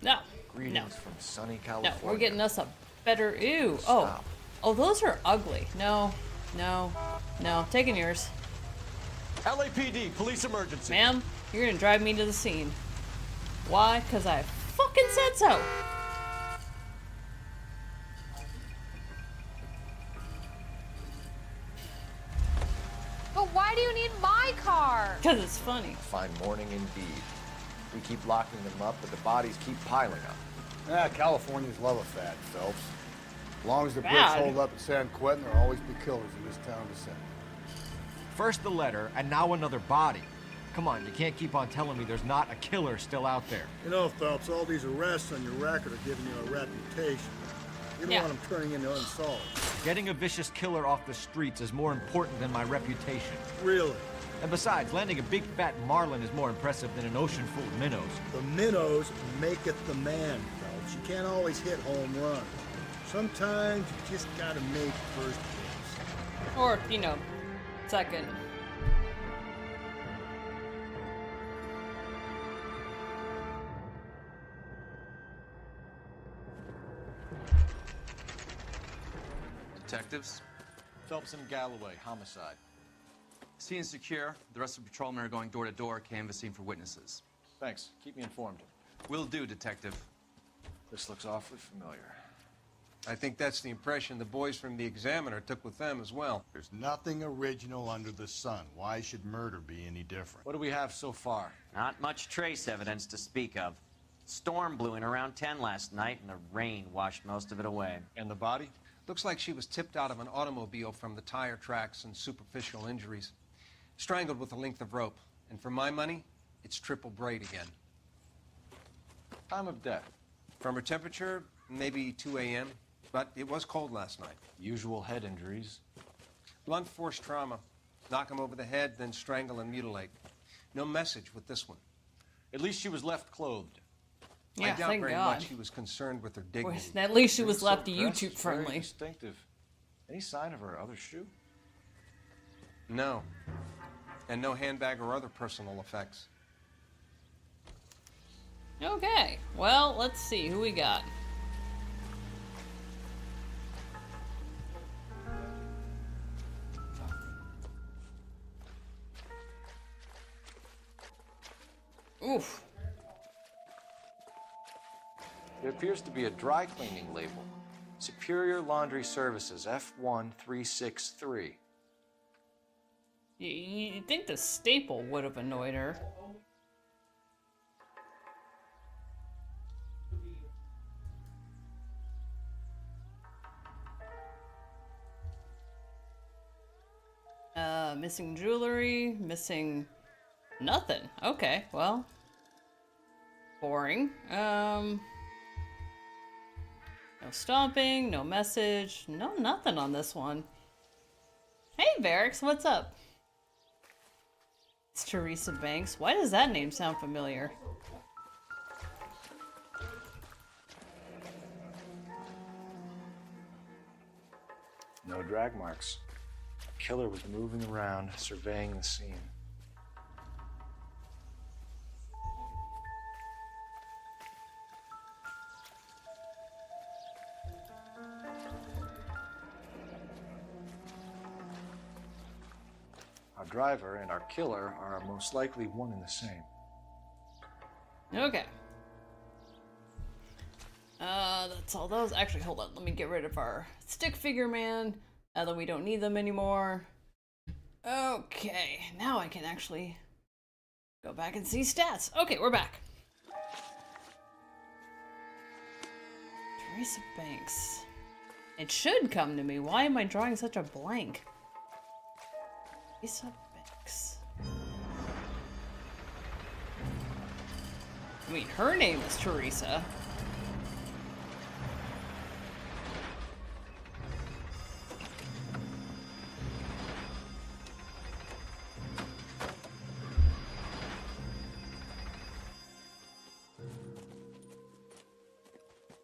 No. Greetings from sunny California. No, we're getting us a better. Ew. Oh. Oh, those are ugly. No. No. No. Taking yours. LAPD, police emergency. Ma'am, you're gonna drive me to the scene. Why? Because I fucking said so. But why do you need my car? Because it's funny. Fine morning indeed. We keep locking them up, but the bodies keep piling up. Ah, Californians love a fad, Phelps. As long as the bricks Fad? hold up at San Quentin, there'll always be killers in this town to send. First the letter, and now another body. Come on, you can't keep on telling me there's not a killer still out there. You know, Phelps, all these arrests on your record are giving you a reputation. You don't want them turning into unsolved. Getting a vicious killer off the streets is more important than my reputation. Really? And besides, landing a big fat marlin is more impressive than an ocean full of minnows. The minnows maketh the man, Phelps. You can't always hit home runs. Sometimes you just gotta make first base. Or, you know, second. Detectives? Phelps and Galloway, homicide. Scene is secure. The rest of the patrolmen are going door to door, canvassing for witnesses. Thanks. Keep me informed. Will do, Detective. This looks awfully familiar. I think that's the impression the boys from the Examiner took with them as well. There's nothing original under the sun. Why should murder be any different? What do we have so far? Not much trace evidence to speak of. Storm blew in around 10 last night, and the rain washed most of it away. And the body? Looks like she was tipped out of an automobile from the tire tracks and superficial injuries. Strangled with a length of rope. And for my money, it's triple braid again. Time of death? From her temperature, maybe 2 a.m., but it was cold last night. Usual head injuries? Blunt force trauma. Knock him over the head, then strangle and mutilate. No message with this one. At least she was left clothed. Yeah, I doubt thank very God. much he was concerned with her dignity. At least she was So left dressed, YouTube very friendly. distinctive. Any sign of her other shoe? No. And no handbag or other personal effects. Okay, well, let's see who we got. Oof. It appears to be a dry cleaning label. Superior Laundry Services, F1363. You'd think the staple would have annoyed her. Missing jewelry, missing nothing. Okay, well. Boring. No stomping, no message, no nothing on this one. Hey, Varix, what's up? It's Teresa Banks. Why does that name sound familiar? No drag marks. killer was moving around, surveying the scene. Our driver and our killer are most likely one and the same. Okay. That's all those. Actually, hold on. Let me get rid of our stick figure man. Now that we don't need them anymore. Okay. Now I can actually go back and see stats. Okay, we're back. Teresa Banks. It should come to me. Why am I drawing such a blank? Teresa Banks. I mean, her name is Teresa.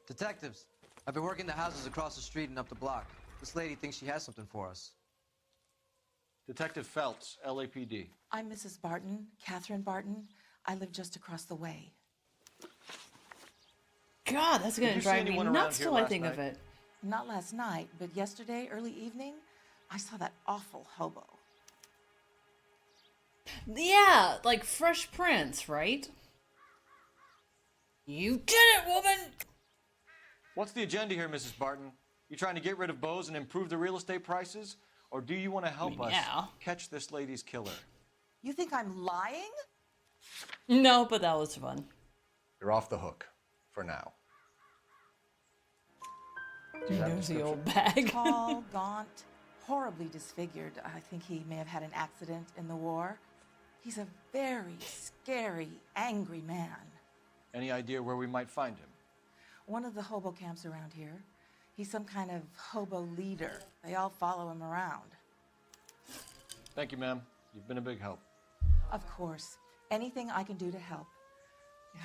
Detectives, I've been working the houses across the street and up the block. This lady thinks she has something for us. Detective Phelps, LAPD. I'm Mrs. Barton, Catherine Barton. I live just across the way. God, that's gonna drive me nuts till I think of it. Not last night, but yesterday, early evening, I saw that awful hobo. Yeah, like Fresh Prince, right? You did it, woman! What's the agenda here, Mrs. Barton? You trying to get rid of Bose and improve the real estate prices? Or do you want to help us catch this lady's killer? You think I'm lying? No, but that was fun. You're off the hook. For now. Do you have the old bag? Tall, gaunt, horribly disfigured. I think he may have had an accident in the war. He's a very scary, angry man. Any idea where we might find him? One of the hobo camps around here. He's some kind of hobo leader. They all follow him around. Thank you, ma'am. You've been a big help. Of course. Anything I can do to help.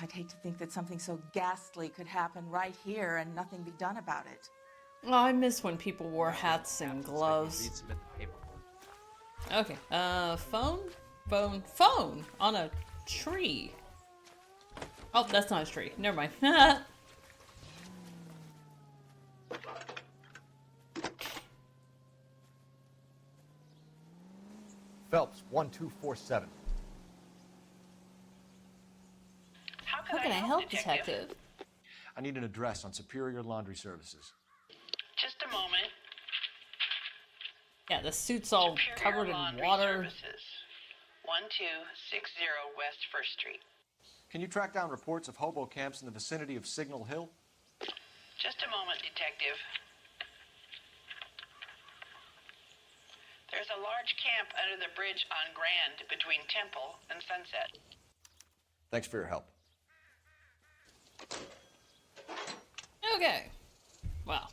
I'd hate to think that something so ghastly could happen right here and nothing be done about it. Oh, I miss when people wore hats and gloves. Okay, phone on a tree. Oh, that's not a tree. Never mind. Phelps, 1247. How can I help, Detective? I need an address on Superior Laundry Services. Just a moment. Yeah, the suit's all covered in water. Services. 1260 West 1st Street. Can you track down reports of hobo camps in the vicinity of Signal Hill? Just a moment, Detective. There's a large camp under the bridge on Grand between Temple and Sunset. Thanks for your help. Okay. Well,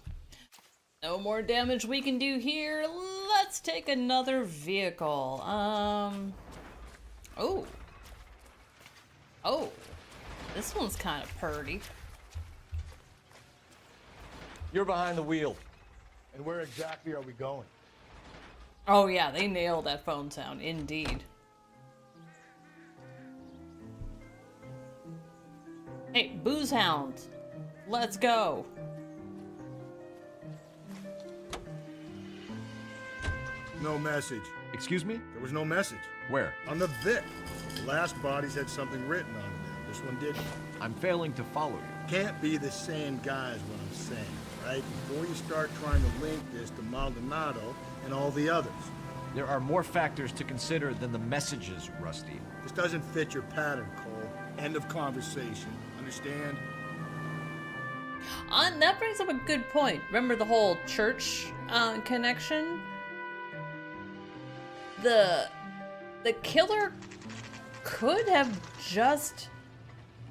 no more damage we can do here. Let's take another vehicle. Oh. Oh. This one's kind of purty. You're behind the wheel. And where exactly are we going? Oh yeah, they nailed that phone sound, indeed. Hey, booze hounds, let's go. No message. Excuse me? There was no message. Where? On the Vic. The last bodies had something written on them. This one didn't. I'm failing to follow you. Can't be the same guy is what I'm saying, right? Before you start trying to link this to Maldonado and all the others. There are more factors to consider than the messages, Rusty. This doesn't fit your pattern, Cole. End of conversation. Understand? That brings up a good point. Remember the whole church connection? The killer could have just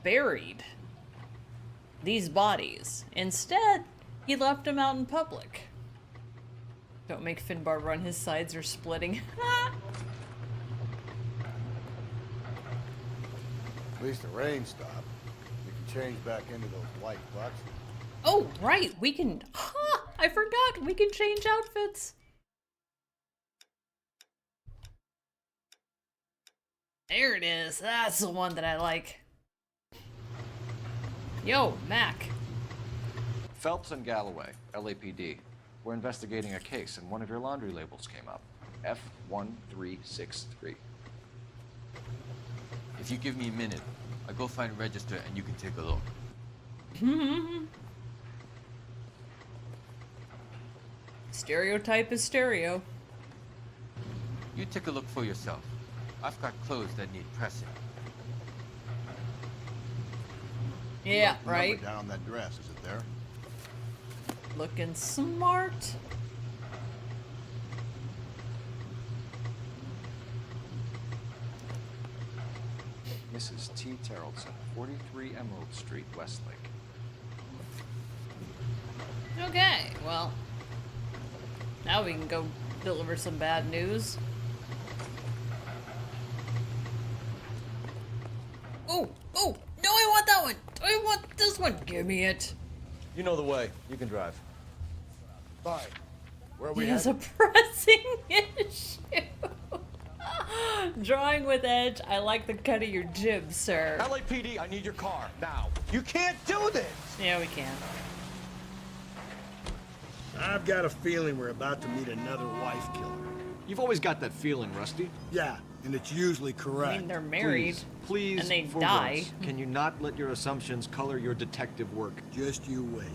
buried these bodies. Instead, he left them out in public. Don't make Finbar run, his sides are splitting. At least the rain stopped. We can change back into those white bucks. Oh, right, we can... I forgot, we can change outfits. There it is. That's the one that I like. Yo, Mac. Phelps and Galloway, LAPD. We're investigating a case, and one of your laundry labels came up. F1363. If you give me a minute, I'll go find a register and you can take a look. Stereotype is stereo. You take a look for yourself. I've got clothes that need pressing. Yeah, Number right. down on that dress, is it there? Looking smart. Mrs. T. Terrellson, 43 Emerald Street, Westlake. Okay, well, now we can go deliver some bad news. Oh, oh, no, I want that one. I want this one. Give me it. You know the way. You can drive. Bye. Where are we He has a headed? pressing issue. Drawing with edge. I like the cut of your jib, sir. LAPD, I need your car, now. You can't do this! Yeah, we can. I've got a feeling we're about to meet another wife killer. You've always got that feeling, Rusty. Yeah, and it's usually correct. I mean, they're married. Please, and they for die. once, can you not let your assumptions color your detective work? Just you wait.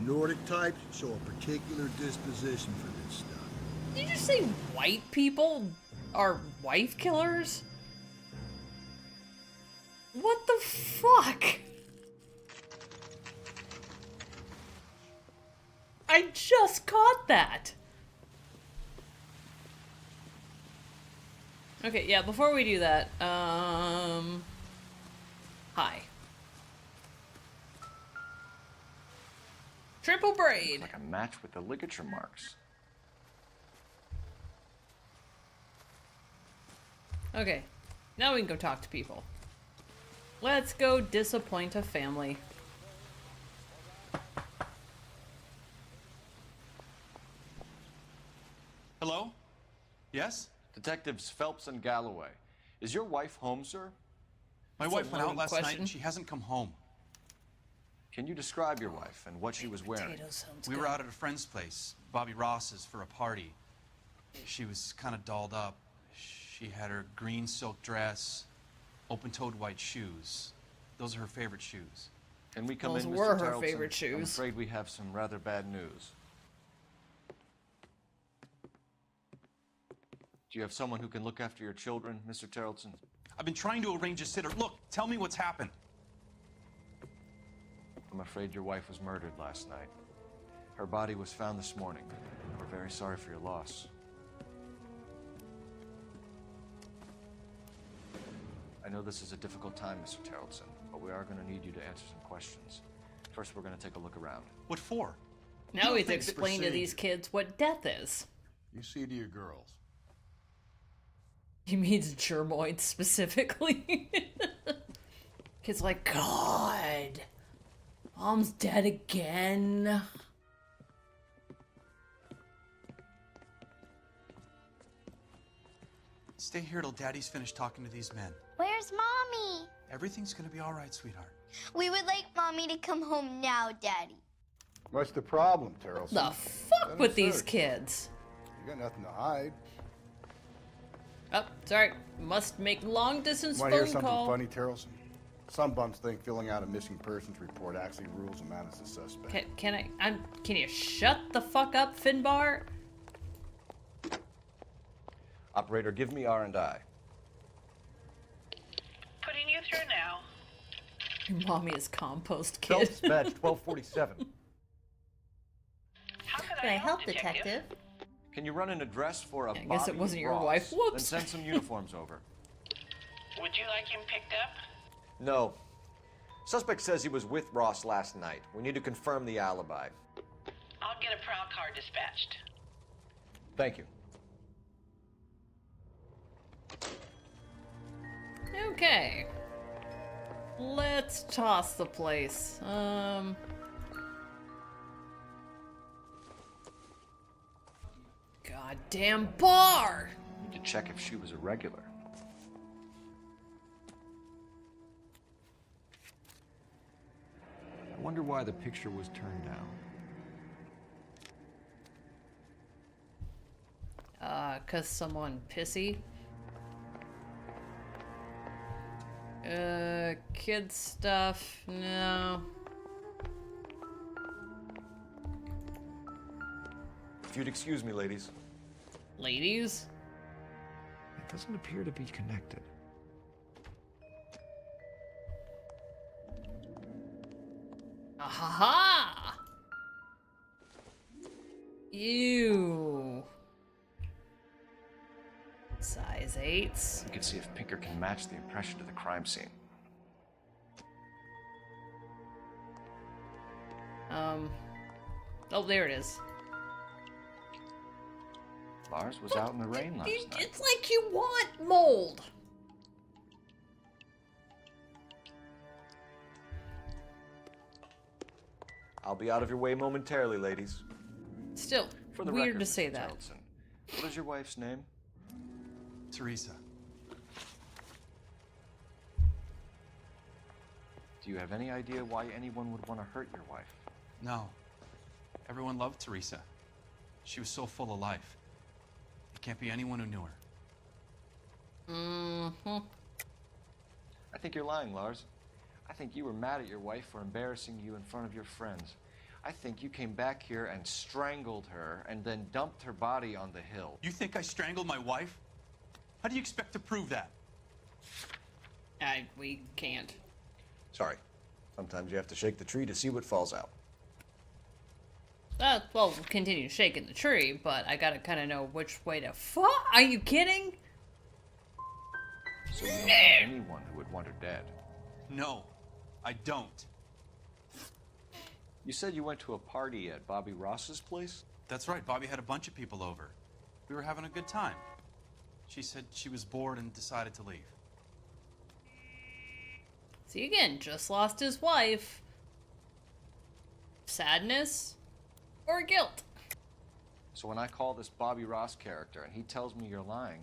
Nordic types show a particular disposition for this stuff. Did you say white people are wife killers? What the fuck? I just caught that. Okay, yeah, before we do that, hi. Triple braid. Like a match with the ligature marks. Okay, now we can go talk to people. Let's go disappoint a family. Hello? Yes? Detectives Phelps and Galloway. Is your wife home, sir? My That's wife a went out loaded last night question. and she hasn't come home. Can you describe your wife and what she was wearing? Potatoes sounds We good. were out at a friend's place, Bobby Ross's, for a party. She was kind of dolled up. She had her green silk dress, open-toed white shoes. Those are her favorite shoes. Can we come Those in, Mr. were her Terrellson? favorite I'm shoes. afraid we have some rather bad news. Do you have someone who can look after your children, Mr. Terrellson? I've been trying to arrange a sitter. Look, tell me what's happened. I'm afraid your wife was murdered last night. Her body was found this morning. We're very sorry for your loss. I know this is a difficult time, Mr. Terrellson, but we are going to need you to answer some questions. First, we're going to take a look around. What for? Now we have to explain to these kids what death is. You see to your girls. He means germoids specifically. Kids like, God, Mom's dead again. Stay here till Daddy's finished talking to these men. Where's Mommy? Everything's gonna be all right, sweetheart. We would like Mommy to come home now, Daddy. What's the problem, Terrellson? The fuck Let with him these search. kids? You got nothing to hide. Oh, sorry. Must make long distance Want to hear phone something call. funny, Terrellson? Some bums think filling out a missing persons report actually rules a man as a suspect. Can you shut the fuck up, Finbar? Operator, give me R&I. Putting you through now. Your mommy is compost kid. Phelps, badge 1247. How can Can I help, detective? Can you run an address for a I guess it Bobby wasn't your Ross? wife. Then Whoops. send some uniforms over. Would you like him picked up? No. Suspect says he was with Ross last night. We need to confirm the alibi. I'll get a prowl car dispatched. Thank you. Okay. Let's toss the place. Goddamn bar! Need to check if she was a regular. Wonder why the picture was turned down. 'Cause someone pissy. Kid stuff, no. If you'd excuse me, ladies. Ladies? It doesn't appear to be connected. Ahaha! Ew. Size 8s. We can see if Pinker can match the impression to the crime scene. Oh, there it is. Lars was out in the rain last night. It's like you want mold. I'll be out of your way momentarily, ladies. Still, For the weird record, to say Mr. that. Tarleton, what is your wife's name? Teresa. Do you have any idea why anyone would want to hurt your wife? No. Everyone loved Teresa. She was so full of life. There can't be anyone who knew her. Mm-hmm. I think you're lying, Lars. I think you were mad at your wife for embarrassing you in front of your friends. I think you came back here and strangled her and then dumped her body on the hill. You think I strangled my wife? How do you expect to prove that? We can't. Sorry. Sometimes you have to shake the tree to see what falls out. Well, we'll continue shaking the tree, but I gotta kind of know which way to fuck. Are you kidding? So you don't know anyone who would want her dead? No, I don't. You said you went to a party at Bobby Ross's place? That's right. Bobby had a bunch of people over. We were having a good time. She said she was bored and decided to leave. See, again, just lost his wife. Sadness or guilt? So when I call this Bobby Ross character and he tells me you're lying...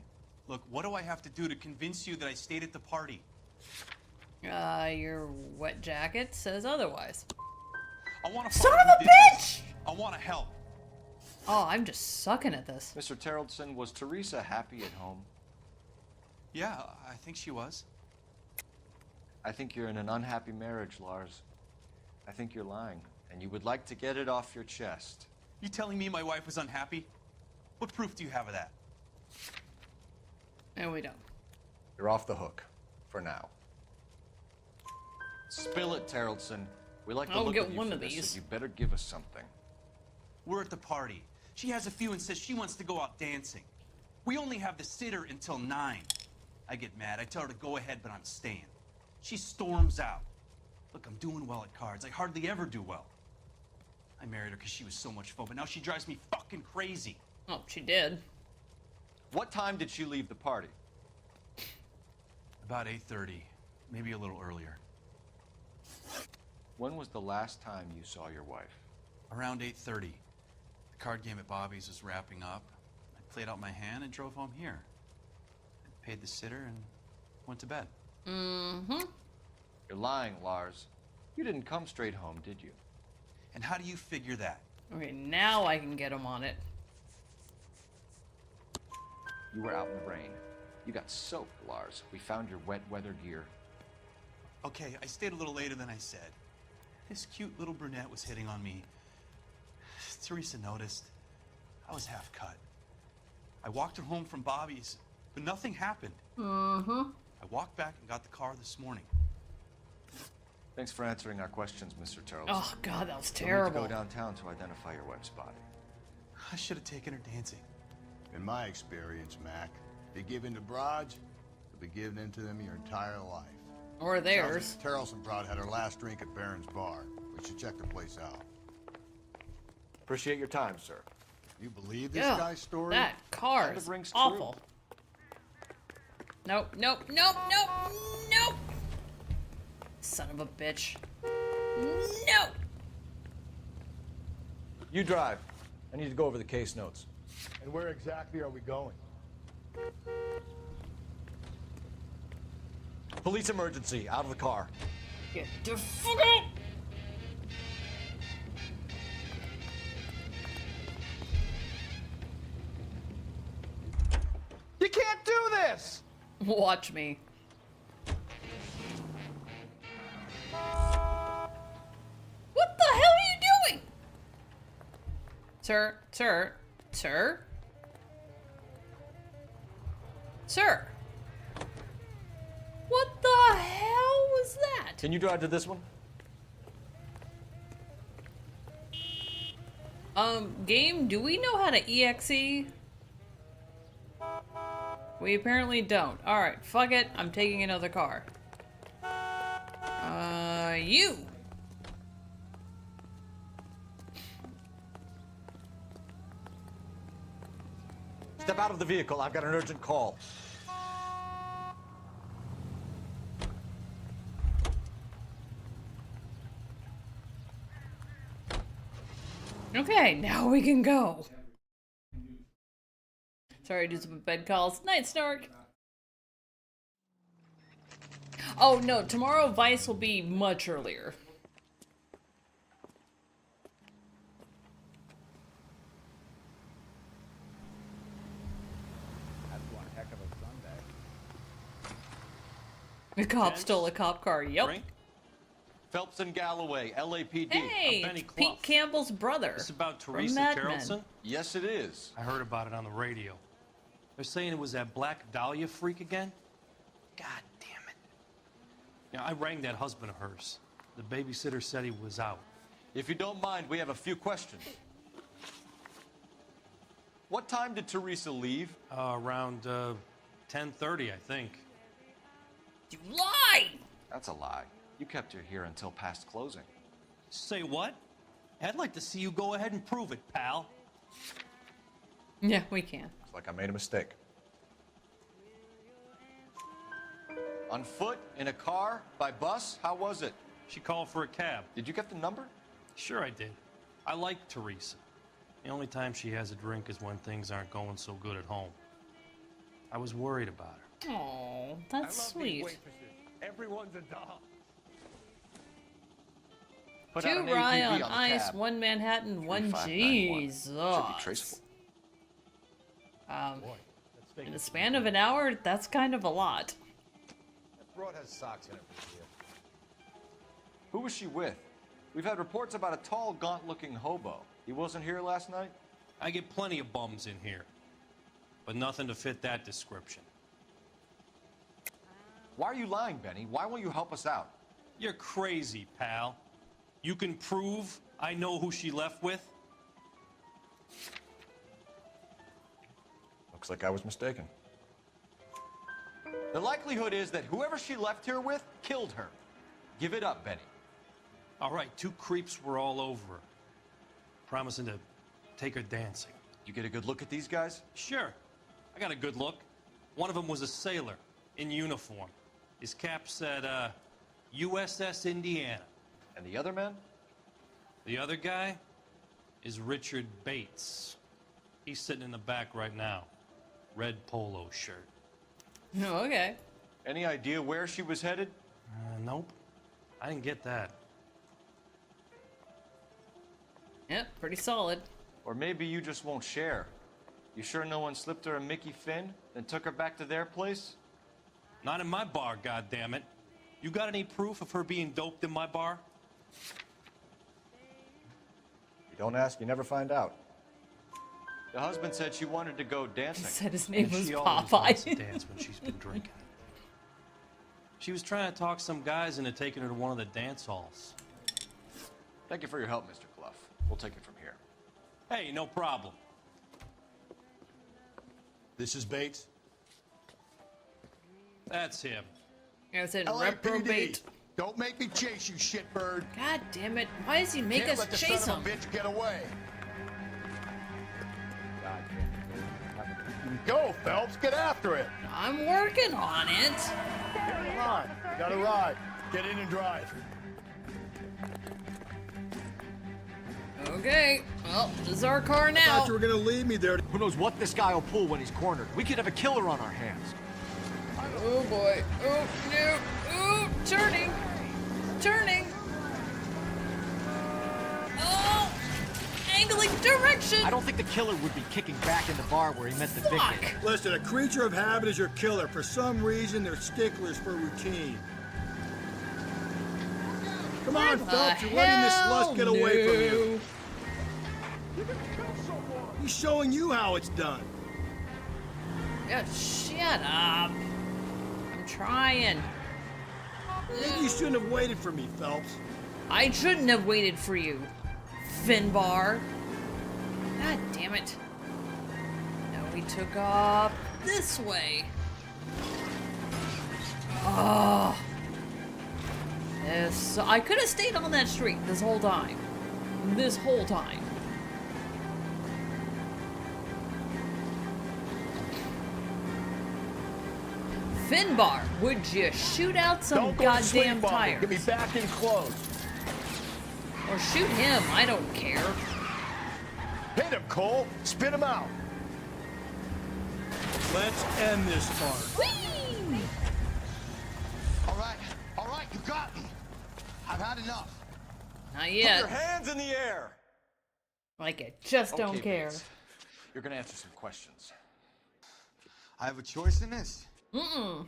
Look, what do I have to do to convince you that I stayed at the party? Your wet jacket says otherwise. I want to Son find of who a did this. bitch! I want to help. Oh, I'm just sucking at this. Mr. Tarleton, was Teresa happy at home? Yeah, I think she was. I think you're in an unhappy marriage, Lars. I think you're lying, and you would like to get it off your chest. You telling me my wife was unhappy? What proof do you have of that? No, we don't. You're off the hook. For now. Spill it, Tarleton. We like the I'll look get of you one for of this, these. so you better give us something. We're at the party. She has a few and says she wants to go out dancing. We only have the sitter until 9. I get mad. I tell her to go ahead, but I'm staying. She storms out. Look, I'm doing well at cards. I hardly ever do well. I married her because she was so much fun, but now she drives me fucking crazy. Oh, she did. What time did she leave the party? About 8:30, maybe a little earlier. When was the last time you saw your wife? Around 8:30. The card game at Bobby's was wrapping up. I played out my hand and drove home here. I paid the sitter and went to bed. Mm-hmm. You're lying, Lars. You didn't come straight home, did you? And how do you figure that? Okay, now I can get him on it. You were out in the rain. You got soaked, Lars. We found your wet weather gear. Okay, I stayed a little later than I said. This cute little brunette was hitting on me. Teresa noticed. I was half cut. I walked her home from Bobby's, but nothing happened. Mm-hmm. I walked back and got the car this morning. Thanks for answering our questions, Mr. Tarleton. Oh, God, that was You'll terrible. need to go downtown to identify your wife's body. I should have taken her dancing. In my experience, Mac, if you give in to broads, you'll be giving in to them your entire life. Or theirs. Tarleton broad had her last drink at Barron's Bar. We should check the place out. Appreciate your time, sir. You believe this Ugh, guy's story? that car Kind is of rings awful. Nope, nope, nope, nope, nope. Son of a bitch. No. You drive. I need to go over the case notes. And where exactly are we going? Police emergency. Out of the car. Get the fuck out. Watch me. What the hell are you doing? Sir, sir, sir? Sir? What the hell was that? Can you drive to this one? Game, do we know how to EXE? We apparently don't. Alright, fuck it. I'm taking another car. You! Step out of the vehicle. I've got an urgent call. Okay, now we can go. Sorry, do some bed calls. Night, Snark. Oh no, tomorrow Vice will be much earlier. That's one heck of a Sunday. The cop stole a cop car. Yep. Drink? Phelps and Galloway, LAPD. Hey, Benny it's Pete Campbell's brother. This about from Teresa Mad Men. Carlson? Yes, it is. I heard about it on the radio. They're saying it was that Black Dahlia freak again? God damn it. Now, I rang that husband of hers. The babysitter said he was out. If you don't mind, we have a few questions. What time did Teresa leave? Around 10:30, I think. You lied! That's a lie. You kept her here until past closing. Say what? I'd like to see you go ahead and prove it, pal. Yeah, we can. It's like I made a mistake. On foot, in a car, by bus, how was it? She called for a cab. Did you get the number? Sure I did. I like Teresa. The only time she has a drink is when things aren't going so good at home. I was worried about her. Oh, that's sweet. Everyone's a doll. Put out Two an rye APB on the ice, cab. one Manhattan, one 3591. Jesus. Should be traceable. In the span of an hour, that's kind of a lot. That broad has socks in it for you. Who was she with? We've had reports about a tall, gaunt-looking hobo. He wasn't here last night? I get plenty of bums in here, but nothing to fit that description. Why are you lying, Benny? Why won't you help us out? You're crazy, pal. You can prove I know who she left with? Looks like I was mistaken. The likelihood is that whoever she left here with killed her. Give it up, Benny. All right, two creeps were all over her, promising to take her dancing. You get a good look at these guys? Sure. I got a good look. One of them was a sailor in uniform. His cap said, USS Indiana. And the other man? The other guy is Richard Bates. He's sitting in the back right now. Red polo shirt. Oh, okay. Any idea where she was headed? Nope. I didn't get that. Yep, pretty solid. Or maybe you just won't share. You sure no one slipped her a Mickey Finn, then took her back to their place? Not in my bar, goddammit. You got any proof of her being doped in my bar? You don't ask, you never find out. The husband said she wanted to go dancing. He said his name was She always wants to Popeye. dance when she's been drinking. She was trying to talk some guys into taking her to one of the dance halls. Thank you for your help, Mr. Clough. We'll take it from here. Hey, no problem. This is Bates. That's him. I said LAPD. reprobate. Don't make me chase you, shitbird. God damn it. Why does he make Can't us let the chase son of him? a bitch get away. Go, Phelps. Get after it. I'm working on it. Come on. You got a ride. Get in and drive. Okay. Well, this is our car I now. thought you were going to leave me there. Who knows what this guy will pull when he's cornered? We could have a killer on our hands. Oh boy. Oh no. Oh, turning. Turning. Oh, angling direction! I don't think the killer would be kicking back in the bar where he met the victim. Listen, a creature of habit is your killer. For some reason, they're sticklers for routine. Come on, Phelps, you're letting this lust get away from you. He's showing you how it's done. Yeah, shut up. I'm trying. Maybe you shouldn't have waited for me, Phelps. I shouldn't have waited for you, Finbar. God damn it. Now we took off this way. Oh. Yes, I could have stayed on that street this whole time. This whole time. Finbar, would you shoot out some goddamn tires? Get me back in close. Or shoot him, I don't care. Hit him, Cole. Spit him out. Let's end this part. Whee! All right, you got me. I've had enough. Not yet. Put your hands in the air. Like I just don't care. Bates. You're gonna answer some questions. I have a choice in this. Mm-mm.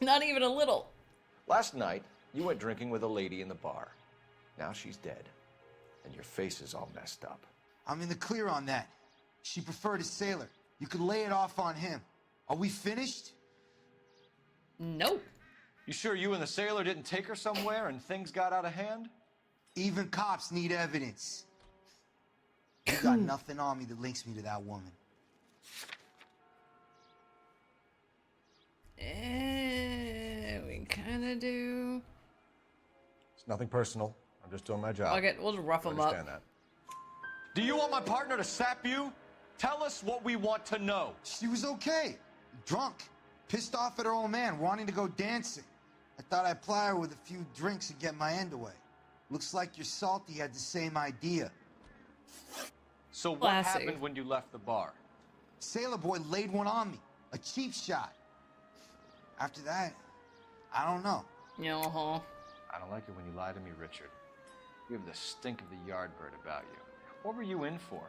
Not even a little. Last night, you went drinking with a lady in the bar. Now she's dead. And your face is all messed up. I'm in the clear on that. She preferred a sailor. You could lay it off on him. Are we finished? Nope. You sure you and the sailor didn't take her somewhere and things got out of hand? Even cops need evidence. You got nothing on me that links me to that woman. We kind of do. It's nothing personal. I'm just doing my job. Okay, we'll just rough them up. Understand that. Do you want my partner to sap you? Tell us what we want to know. She was okay. Drunk. Pissed off at her old man, wanting to go dancing. I thought I'd ply her with a few drinks and get my end away. Looks like your salty had the same idea. So what Classy. happened when you left the bar? Sailor boy laid one on me. A cheap shot. After that, I don't know. Uh-huh. I don't like it when you lie to me, Richard. You have the stink of the yardbird about you. What were you in for?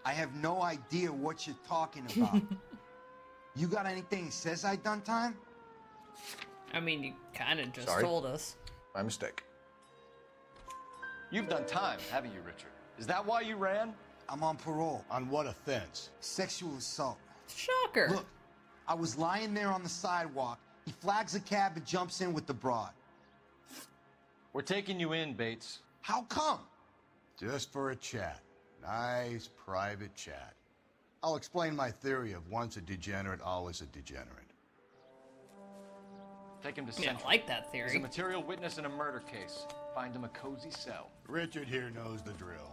I have no idea what you're talking about. You got anything that says I done time? I mean, you kind of just Sorry. told us. My mistake. You've done time, haven't you, Richard? Is that why you ran? I'm on parole. On what offense? Sexual assault. Shocker. Look, I was lying there on the sidewalk. He flags a cab and jumps in with the broad. We're taking you in, Bates. How come? Just for a chat. Nice private chat. I'll explain my theory of once a degenerate, always a degenerate. Take him to Yeah, Central. I like that He's a theory. material witness in a murder case. Find him a cozy cell. Richard here knows the drill.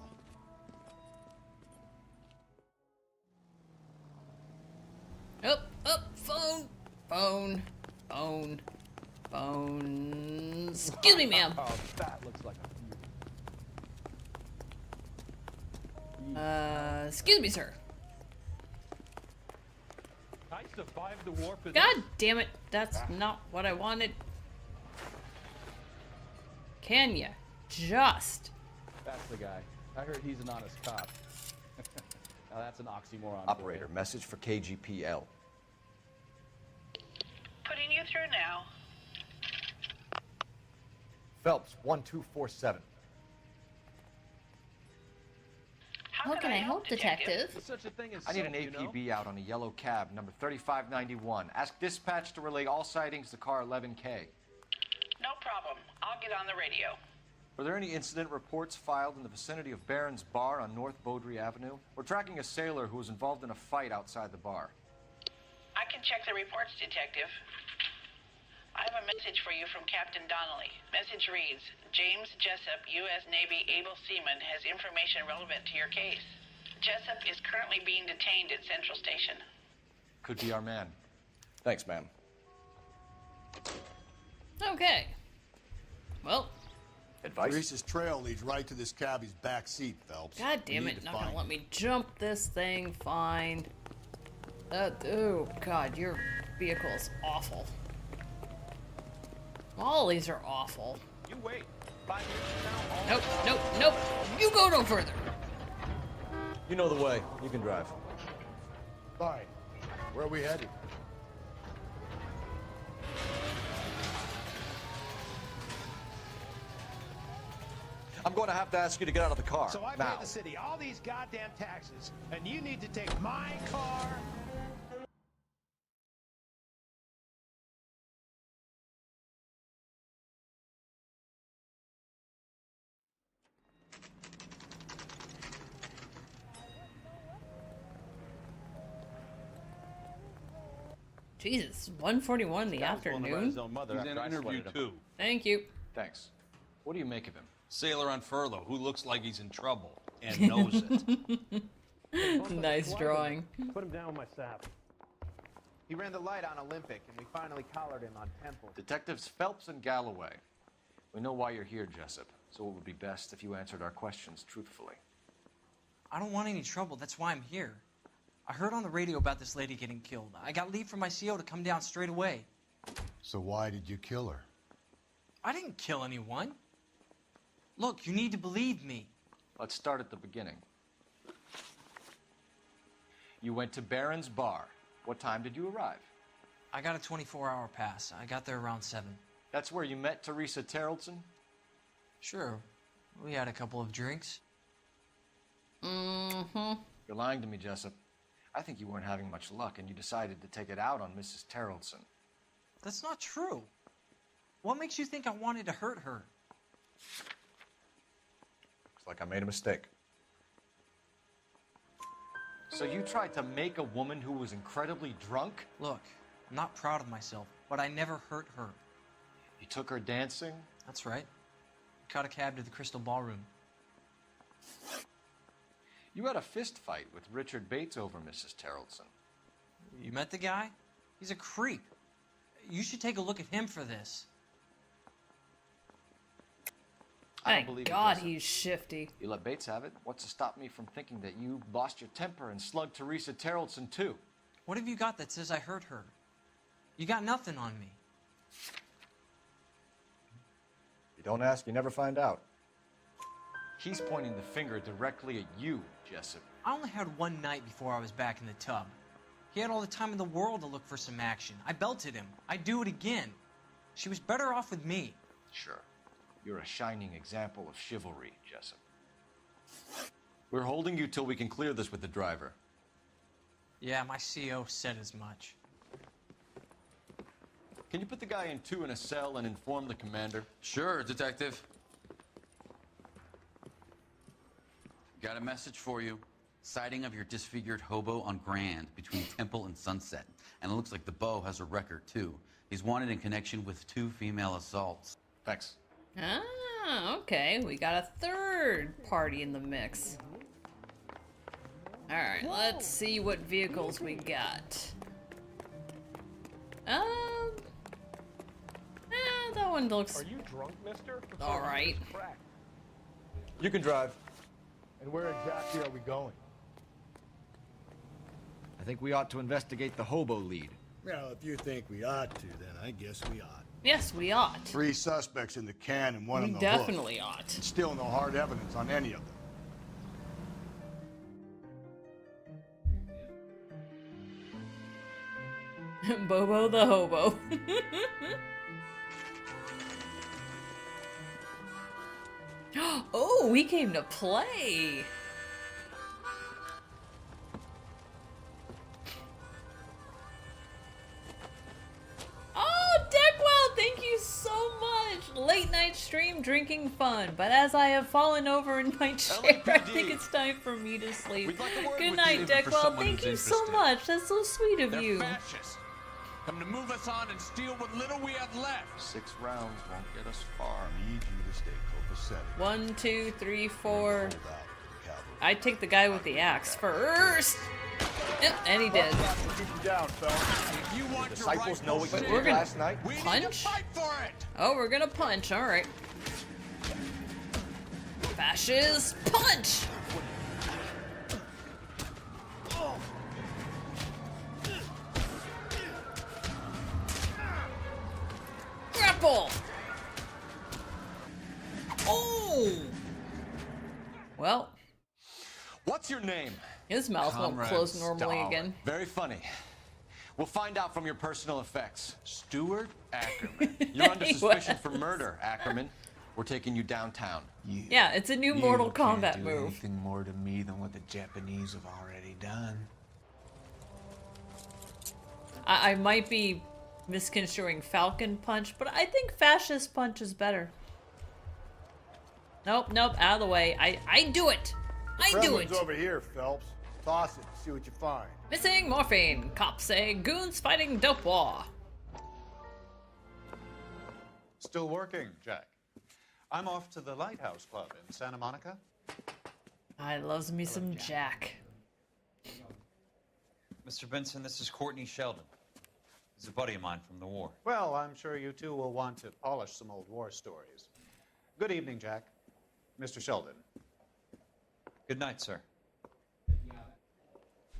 Phone. Excuse me, ma'am. Oh, that looks like a Excuse me, sir. I survived the war for God damn it. That's not what I wanted. Can ya? Just. That's the guy. I heard he's an honest cop. Now that's an oxymoron. Operator, message for KGPL. Putting you through now. Phelps, 1247. How can I help, detective? There's such a thing as I need an soap, you know? APB out on a yellow cab, number 3591. Ask dispatch to relay all sightings to car 11K. No problem. I'll get on the radio. Were there any incident reports filed in the vicinity of Barron's Bar on North Beaudry Avenue? We're tracking a sailor who was involved in a fight outside the bar. I can check the reports, detective. I have a message for you from Captain Donnelly. Message reads, James Jessup, U.S. Navy able seaman, has information relevant to your case. Jessup is currently being detained at Central Station. Could be our man. Thanks, ma'am. Okay. Well. Advice? Reese's trail leads right to this cabbie's back seat, Phelps. God We damn need it. to Not gonna find let me jump this thing. Fine. Oh, God. Your vehicle is awful. All these are awful. You wait. 5 years from now, Nope, nope, nope. You go no further. You know the way. You can drive. Fine. Where are we headed? I'm going to have to ask you to get out of the car. So I now. pay the city all these goddamn taxes, and you need to take my car? Jesus, 1:41 in the afternoon. He's in an interview too. Thank you. Thanks. What do you make of him? Sailor on furlough who looks like he's in trouble and knows it. Nice drawing. Put him down with my sap. He ran the light on Olympic, and we finally collared him on Temple. Detectives Phelps and Galloway. We know why you're here, Jessup, so it would be best if you answered our questions truthfully. I don't want any trouble. That's why I'm here. I heard on the radio about this lady getting killed. I got leave from my CO to come down straight away. So why did you kill her? I didn't kill anyone. Look, you need to believe me. Let's start at the beginning. You went to Barron's Bar. What time did you arrive? I got a 24-hour pass. I got there around 7. That's where you met Teresa Terrellson? Sure. We had a couple of drinks. Mm-hmm. You're lying to me, Jessup. I think you weren't having much luck and you decided to take it out on Mrs. Terrellson. That's not true. What makes you think I wanted to hurt her? Looks like I made a mistake. So you tried to make a woman who was incredibly drunk? Look, I'm not proud of myself, but I never hurt her. You took her dancing? That's right. Caught a cab to the Crystal Ballroom. You had a fist fight with Richard Bates over Mrs. Terrellson. You met the guy? He's a creep. You should take a look at him for this. Thank God he's shifty. You let Bates have it. What's to stop me from thinking that you lost your temper and slugged Teresa Terrellson too? What have you got that says I hurt her? You got nothing on me. You don't ask, you never find out. He's pointing the finger directly at you, Jessup. I only had one night before I was back in the tub. He had all the time in the world to look for some action. I belted him. I'd do it again. She was better off with me. Sure. You're a shining example of chivalry, Jessup. We're holding you till we can clear this with the driver. Yeah, my CO said as much. Can you put the guy in 2 in a cell and inform the commander? Sure, Detective. Got a message for you. Sighting of your disfigured hobo on Grand between Temple and Sunset. And it looks like the beau has a record, too. He's wanted in connection with 2 female assaults. Thanks. Ah, okay. We got a third party in the mix. Alright, let's see what vehicles we got. That one looks... Are you drunk, mister? Alright. You can drive. And where exactly are we going? I think we ought to investigate the hobo lead. Well, if you think we ought to, then I guess we ought. Yes, we ought. 3 suspects in the can and 1 We on the definitely hook. ought. And still no hard evidence on any of them. Bobo the hobo. Oh, we came to play. Oh, Deckwell, thank you so much. Late night stream drinking fun, but as I have fallen over in my chair, I think it's time for me to sleep. Good night, Deckwell. Thank you so much. That's so sweet of you. Fascists. Come to move us on and steal what little we have left. 6 rounds won't get us far. I need you to stay copacetic. 1, 2, 3, 4. I take the guy with the axe first. Yep, and he did. You want Disciples know what you We're did gonna last night? punch. fight for it. Oh, we're gonna punch. All right. Fascist punch. Grapple. Oh! Well. What's your name? His mouth won't Comrade close normally Stalin. again. Very funny. We'll find out from your personal effects. Stuart Ackerman. You're under He suspicion was. for murder, Ackerman. We're taking you downtown. Yeah, it's a new Mortal Kombat move. Anything more to me than what the Japanese have already done. I might be misconstruing Falcon Punch, but I think Fascist Punch is better. Nope, out of the way. I do it! I do it! Kremlin's over here, Phelps. Toss it, see what you find. Missing morphine. Cops say goons fighting dope war. Still working, Jack. I'm off to the Lighthouse Club in Santa Monica. I loves me some Jack. Mr. Benson, this is Courtney Sheldon. He's a buddy of mine from the war. Well, I'm sure you two will want to polish some old war stories. Good evening, Jack. Mr. Sheldon. Good night, sir.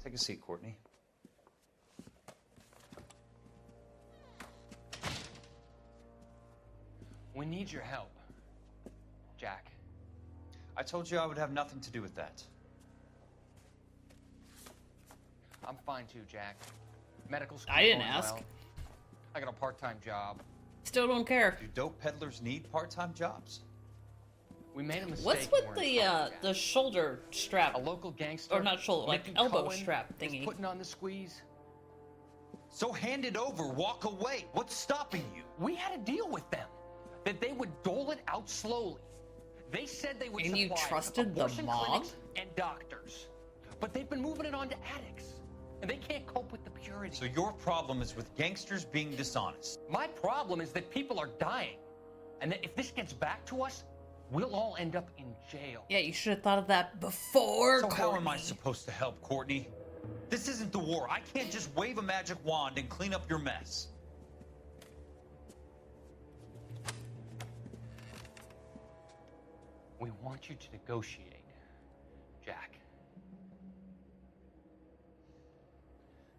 Take a seat, Courtney. We need your help, Jack. I told you I would have nothing to do with that. I'm fine too, Jack. Medical school. I didn't going ask. well. I got a part-time job. Still don't care. Do dope peddlers need part-time jobs? We made a mistake. What's with the shoulder strap? A local gangster, Or not shoulder, like Lincoln elbow Cohen, strap is thingy. putting on the squeeze. So hand it over, walk away. What's stopping you? We had a deal with them that they would dole it out slowly. They said they would And you supply trusted the abortion mob? clinics and doctors, but they've been moving it on to addicts, and they can't cope with the purity. So your problem is with gangsters being dishonest. My problem is that people are dying, and that if this gets back to us, we'll all end up in jail. Yeah, you should have thought of that before, So how am I Courtney. supposed to help, Courtney? This isn't the war. I can't just wave a magic wand and clean up your mess. We want you to negotiate, Jack.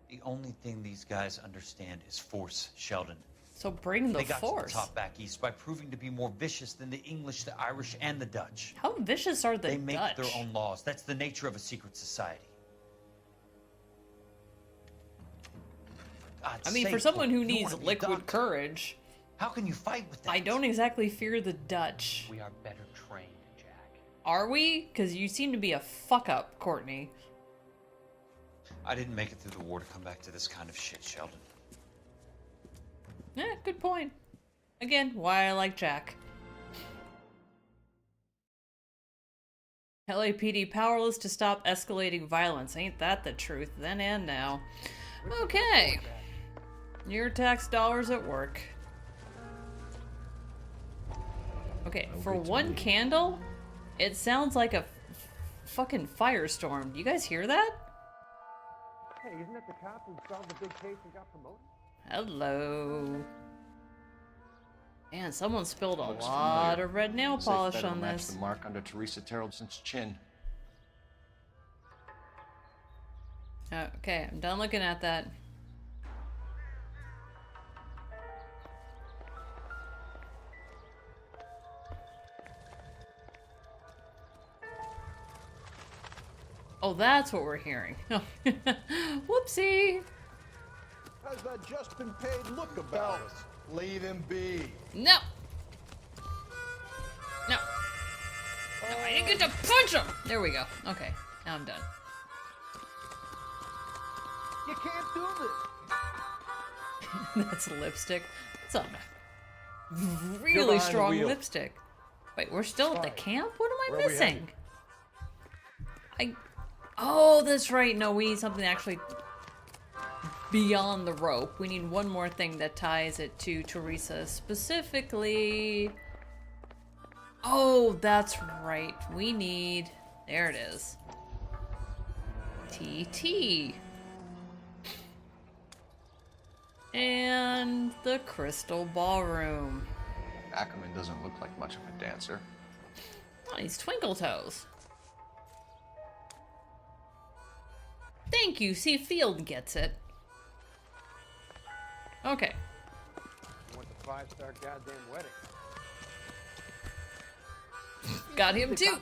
The only thing these guys understand is force, Sheldon. So bring the They got force. to the top back east by proving to be more vicious than the English, the Irish, and the Dutch. How vicious are the They make Dutch? their own laws. That's the nature of a secret society. I mean, for someone who needs liquid courage, how can you fight with that? I don't exactly fear the Dutch. We are better trained, Jack. Are we? Because you seem to be a fuck up, Courtney. I didn't make it through the war to come back to this kind of shit, Sheldon. Yeah, good point. Again, why I like Jack. LAPD powerless to stop escalating violence. Ain't that the truth then and now? Okay. Your tax dollars at work. Okay, for one candle, it sounds like a fucking firestorm. Do you guys hear that? Hey, isn't that the cop who solved the big case and got promoted? Hello. Man, someone spilled a Looks lot familiar. of red nail Safe polish bet it'll on match this. the mark under Teresa Terrelson's chin. Okay, I'm done looking at that. Oh, that's what we're hearing. Whoopsie. Has that just been paid look about us? Leave him be. No. No. No, I didn't get to punch him. There we go. Okay, now I'm done. You can't do this. That's lipstick. It's a You're really behind the strong wheel. lipstick. Wait, we're still at the camp? What am I Where are we missing? Oh, that's right. No, we need something actually beyond the rope. We need one more thing that ties it to Teresa specifically. Oh, that's right. We need... There it is. TT. And the Crystal Ballroom. Ackerman doesn't look like much of a dancer. Oh, he's Twinkle Toes. Thank you. See, Field gets it. Okay. I want the 5-star goddamn wedding. Got him too.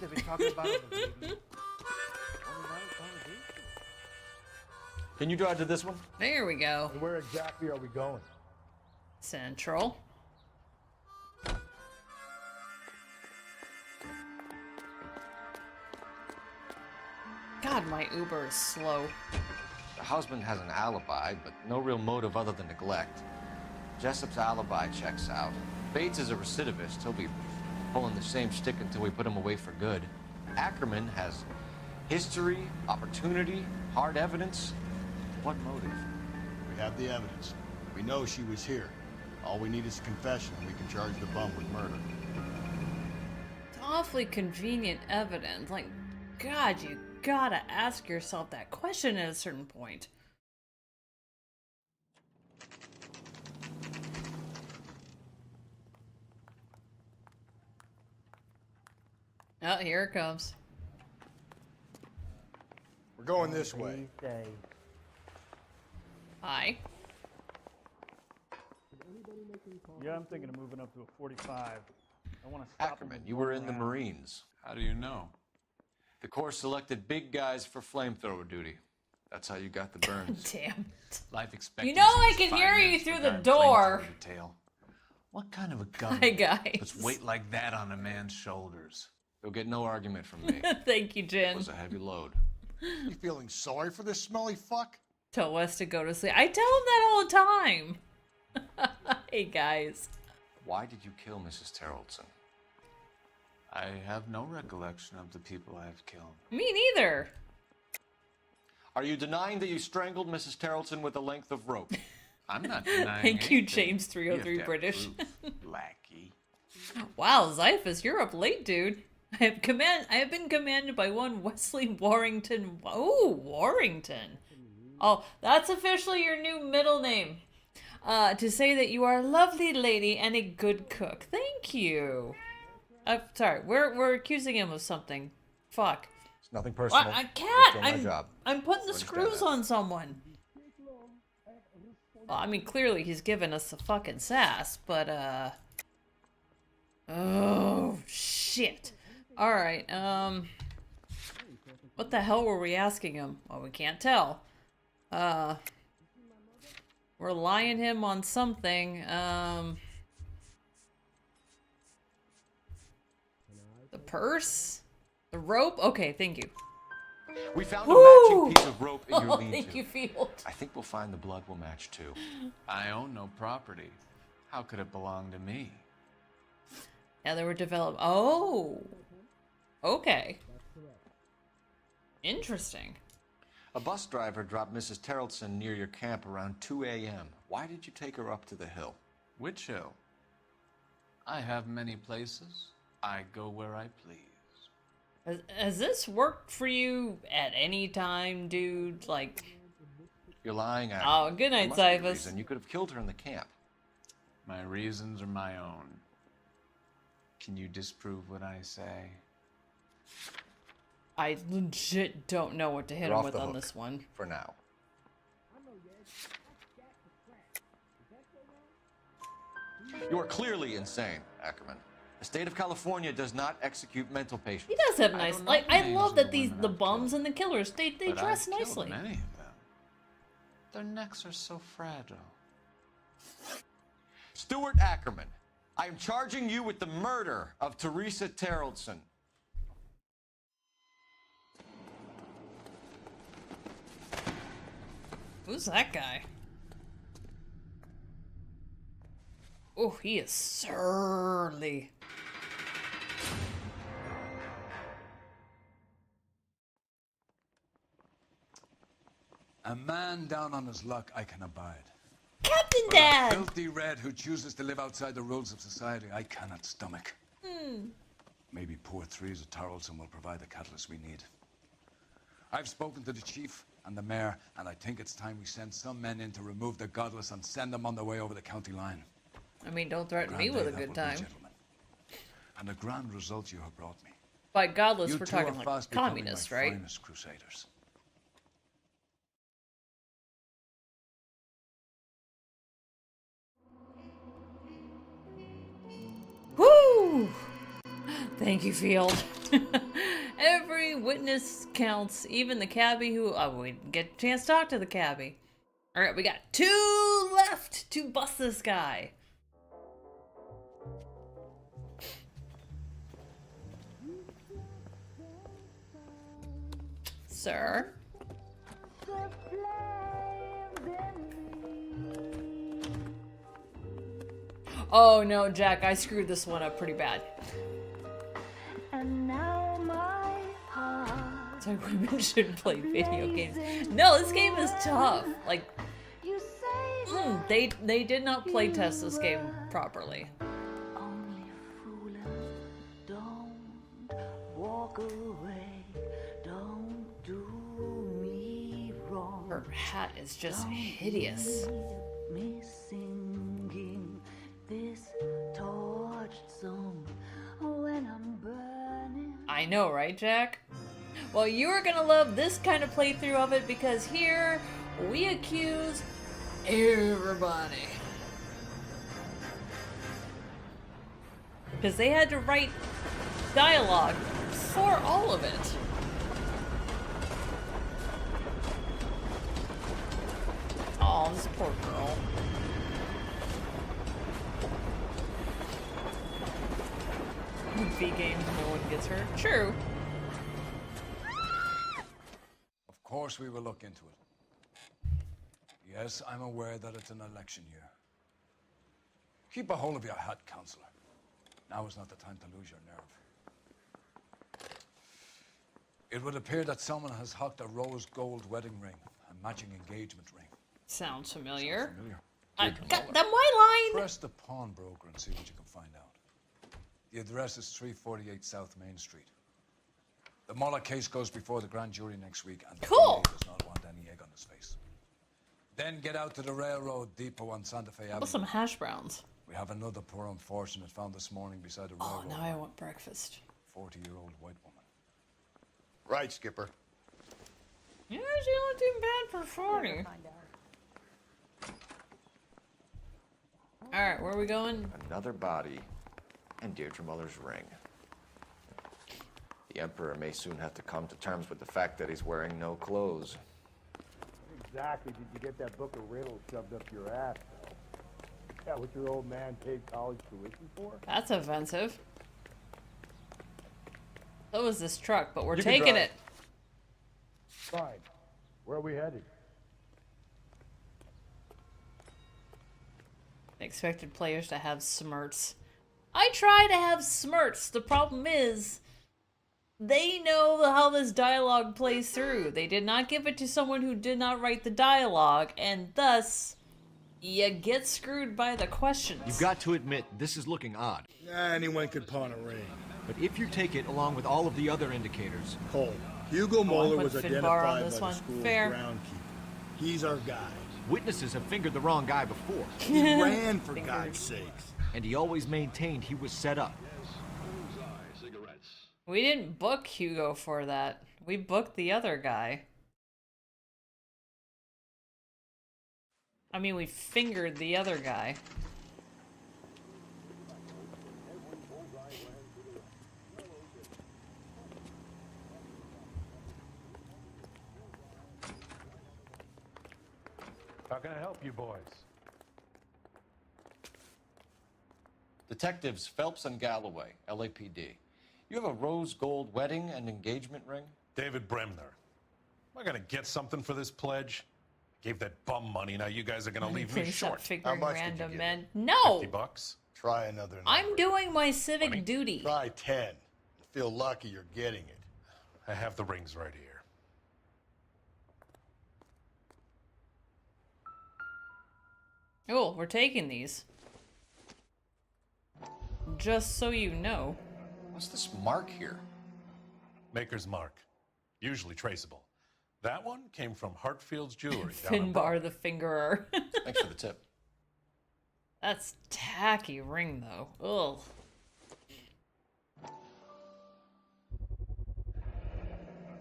Can you drive to this one? There we go. And where exactly are we going? Central. God, my Uber is slow. The husband has an alibi, but no real motive other than neglect. Jessup's alibi checks out. Bates is a recidivist. He'll be pulling the same stick until we put him away for good. Ackerman has history, opportunity, hard evidence. What motive? We have the evidence. We know she was here. All we need is a confession, and we can charge the bum with murder. It's awfully convenient evidence. Like, God, you gotta ask yourself that question at a certain point. Oh, here it comes. We're going this way. Hi. Yeah, I'm thinking of moving up to a 45. I want to stop. Ackerman, you were in the Marines. How do you know? The Corps selected big guys for flamethrower duty. That's how you got the burns. Damn. Life expectancy. You know I is can 5 hear you minutes through for the darn door. flamethrower detail. What kind of a gun Hi, guys. puts weight like that on a man's shoulders? You'll get no argument from me. Thank you, Jen. It was a heavy load. You feeling sorry for this smelly fuck? Tell Wes to go to sleep. I tell him that all the time. Hey, guys. Why did you kill Mrs. Terrellson? I have no recollection of the people I have killed. Me neither. Are you denying that you strangled Mrs. Terrellson with a length of rope? I'm not denying Thank you, anything. James 303 You have to have British. proof, lackey. Wow, Zyphus, you're up late, dude. I have been commanded by one Wesley Warrington. Oh, Warrington. Oh, that's officially your new middle name. To say that you are a lovely lady and a good cook. Thank you. Sorry, we're accusing him of something. Fuck. It's nothing personal. I It's can't. still my job. I'm putting the Understand screws that. on someone. Well, I mean, clearly he's giving us the fucking sass, but oh shit. All right. What the hell were we asking him? Well, we can't tell. We're lying him on something. The purse? The rope? Okay, thank you. We found a Woo! matching piece of rope in your Oh, lean-to. thank you, Field. I think we'll find the blood will match too. I own no property. How could it belong to me? Yeah, they were developed. Oh. Okay. Interesting. A bus driver dropped Mrs. Terrellson near your camp around 2 a.m. Why did you take her up to the hill? Which hill? I have many places. I go where I please. Has this worked for you at any time, dude? Like, You're lying at oh, good night, Zyphus. And you could have killed her in the camp. My reasons are my own. Can you disprove what I say? I legit don't know what to hit You're him off with the on hook this one. For now. You are clearly insane, Ackerman. The state of California does not execute mental patients. He does have I nice. don't know Like, the I names love of that the these women the I've bums killed. and the killers they But dress I've killed nicely. many of them. Their necks are so fragile. Stuart Ackerman, I am charging you with the murder of Teresa Terrellson. Who's that guy? Oh, he is surly. A man down on his luck I can abide. Captain But a Dad! filthy red who chooses to live outside the rules of society I cannot stomach. Maybe poor Teresa Terrellson will provide the catalyst we need. I've spoken to the chief and the mayor, and I think it's time we send some men in to remove the godless and send them on their way over the county line. I mean, don't threaten me Grand with day a that good will be, time. gentlemen. And a grand result you have brought me. By godless, You we're two talking are like fast becoming communists, my right? finest crusaders. Woo! Thank you, Field. Every witness counts, even the cabbie who... Oh, we didn't get a chance to talk to the cabbie. Alright, we got 2 left to bust this guy. Sir? Oh no, Jack, I screwed this one up pretty bad. And now my heart. So women shouldn't play video games. No, this game is tough. Like, they did not play test this game properly. Only foolish, don't walk away, don't do me wrong. Her hat is just hideous. Me singing this torched song when I'm burning. I know, right, Jack? Well, you're gonna love this kind of playthrough of it because here we accuse everybody. Because they had to write dialogue for all of it. Oh, this poor girl. V games, no one gets hurt. True. Of course we will look into it. Yes, I'm aware that it's an election year. Keep a hold of your hat, Counselor. Now is not the time to lose your nerve. It would appear that someone has hocked a rose gold wedding ring, a matching engagement ring. Sounds familiar. Sounds familiar. Got my line. Press the pawnbroker and see what you can find out. The address is 348 South Main Street. The Muller case goes before the grand jury next week, and the Cool. DA does not want any egg on his face. Then get out to the railroad depot on Santa Fe Avenue. With some hash browns. We have another poor unfortunate found this morning beside the Oh, railroad. now I want breakfast. 40-year-old white woman. Right, Skipper. Yeah, she not too bad for 40. Alright, where are we going? Another body, and Deirdre Muller's ring. The Emperor may soon have to come to terms with the fact that he's wearing no clothes. Exactly did you get that book of riddles shoved up your ass, though? Is that what your old man paid college tuition for? That's offensive. So is this truck, but we're You can taking drive. it. Fine. Where are we headed? Expected players to have smirts. I try to have smirts. The problem is, they know how this dialogue plays through. They did not give it to someone who did not write the dialogue, and thus, you get screwed by the questions. You've got to admit, this is looking odd. Anyone could pawn a ring. But if you take it along with all of the other indicators... Cole, Hugo Moeller went was Finbar identified on by this the one. school's Fair. groundkeeper. He's our guy. Witnesses have fingered the wrong guy before. He ran, for God's sakes. And he always maintained he was set up. We didn't book Hugo for that. We booked the other guy. I mean, we fingered the other guy. How can I help you boys? Detectives Phelps and Galloway, LAPD. You have a rose gold wedding and engagement ring? David Bremner. Am I gonna get something for this pledge? I gave that bum money, now you guys are gonna leave me Please stop short. figuring random men. No! $50? Try another number. I'm doing my civic duty. Try 10. Feel lucky you're getting it. I have the rings right here. Oh, we're taking these. Just so you know. What's this mark here? Maker's mark. Usually traceable. That one came from Hartfield's Jewelry down in Finbar the Fingerer. Thanks for the tip. That's tacky ring, though. Ugh.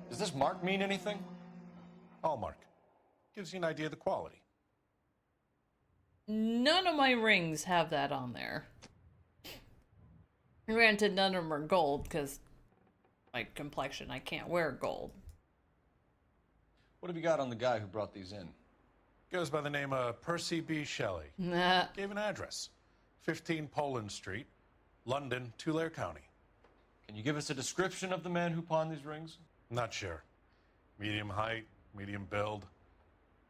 Does this mark mean anything? Hallmark. Gives you an idea of the quality. None of my rings have that on there. Granted, none of them are gold because my complexion, I can't wear gold. What have you got on the guy who brought these in? Goes by the name of Percy B. Shelley. Nah. Gave an address. 15 Poland Street, London, Tulare County. Can you give us a description of the man who pawned these rings? Not sure. Medium height, medium build,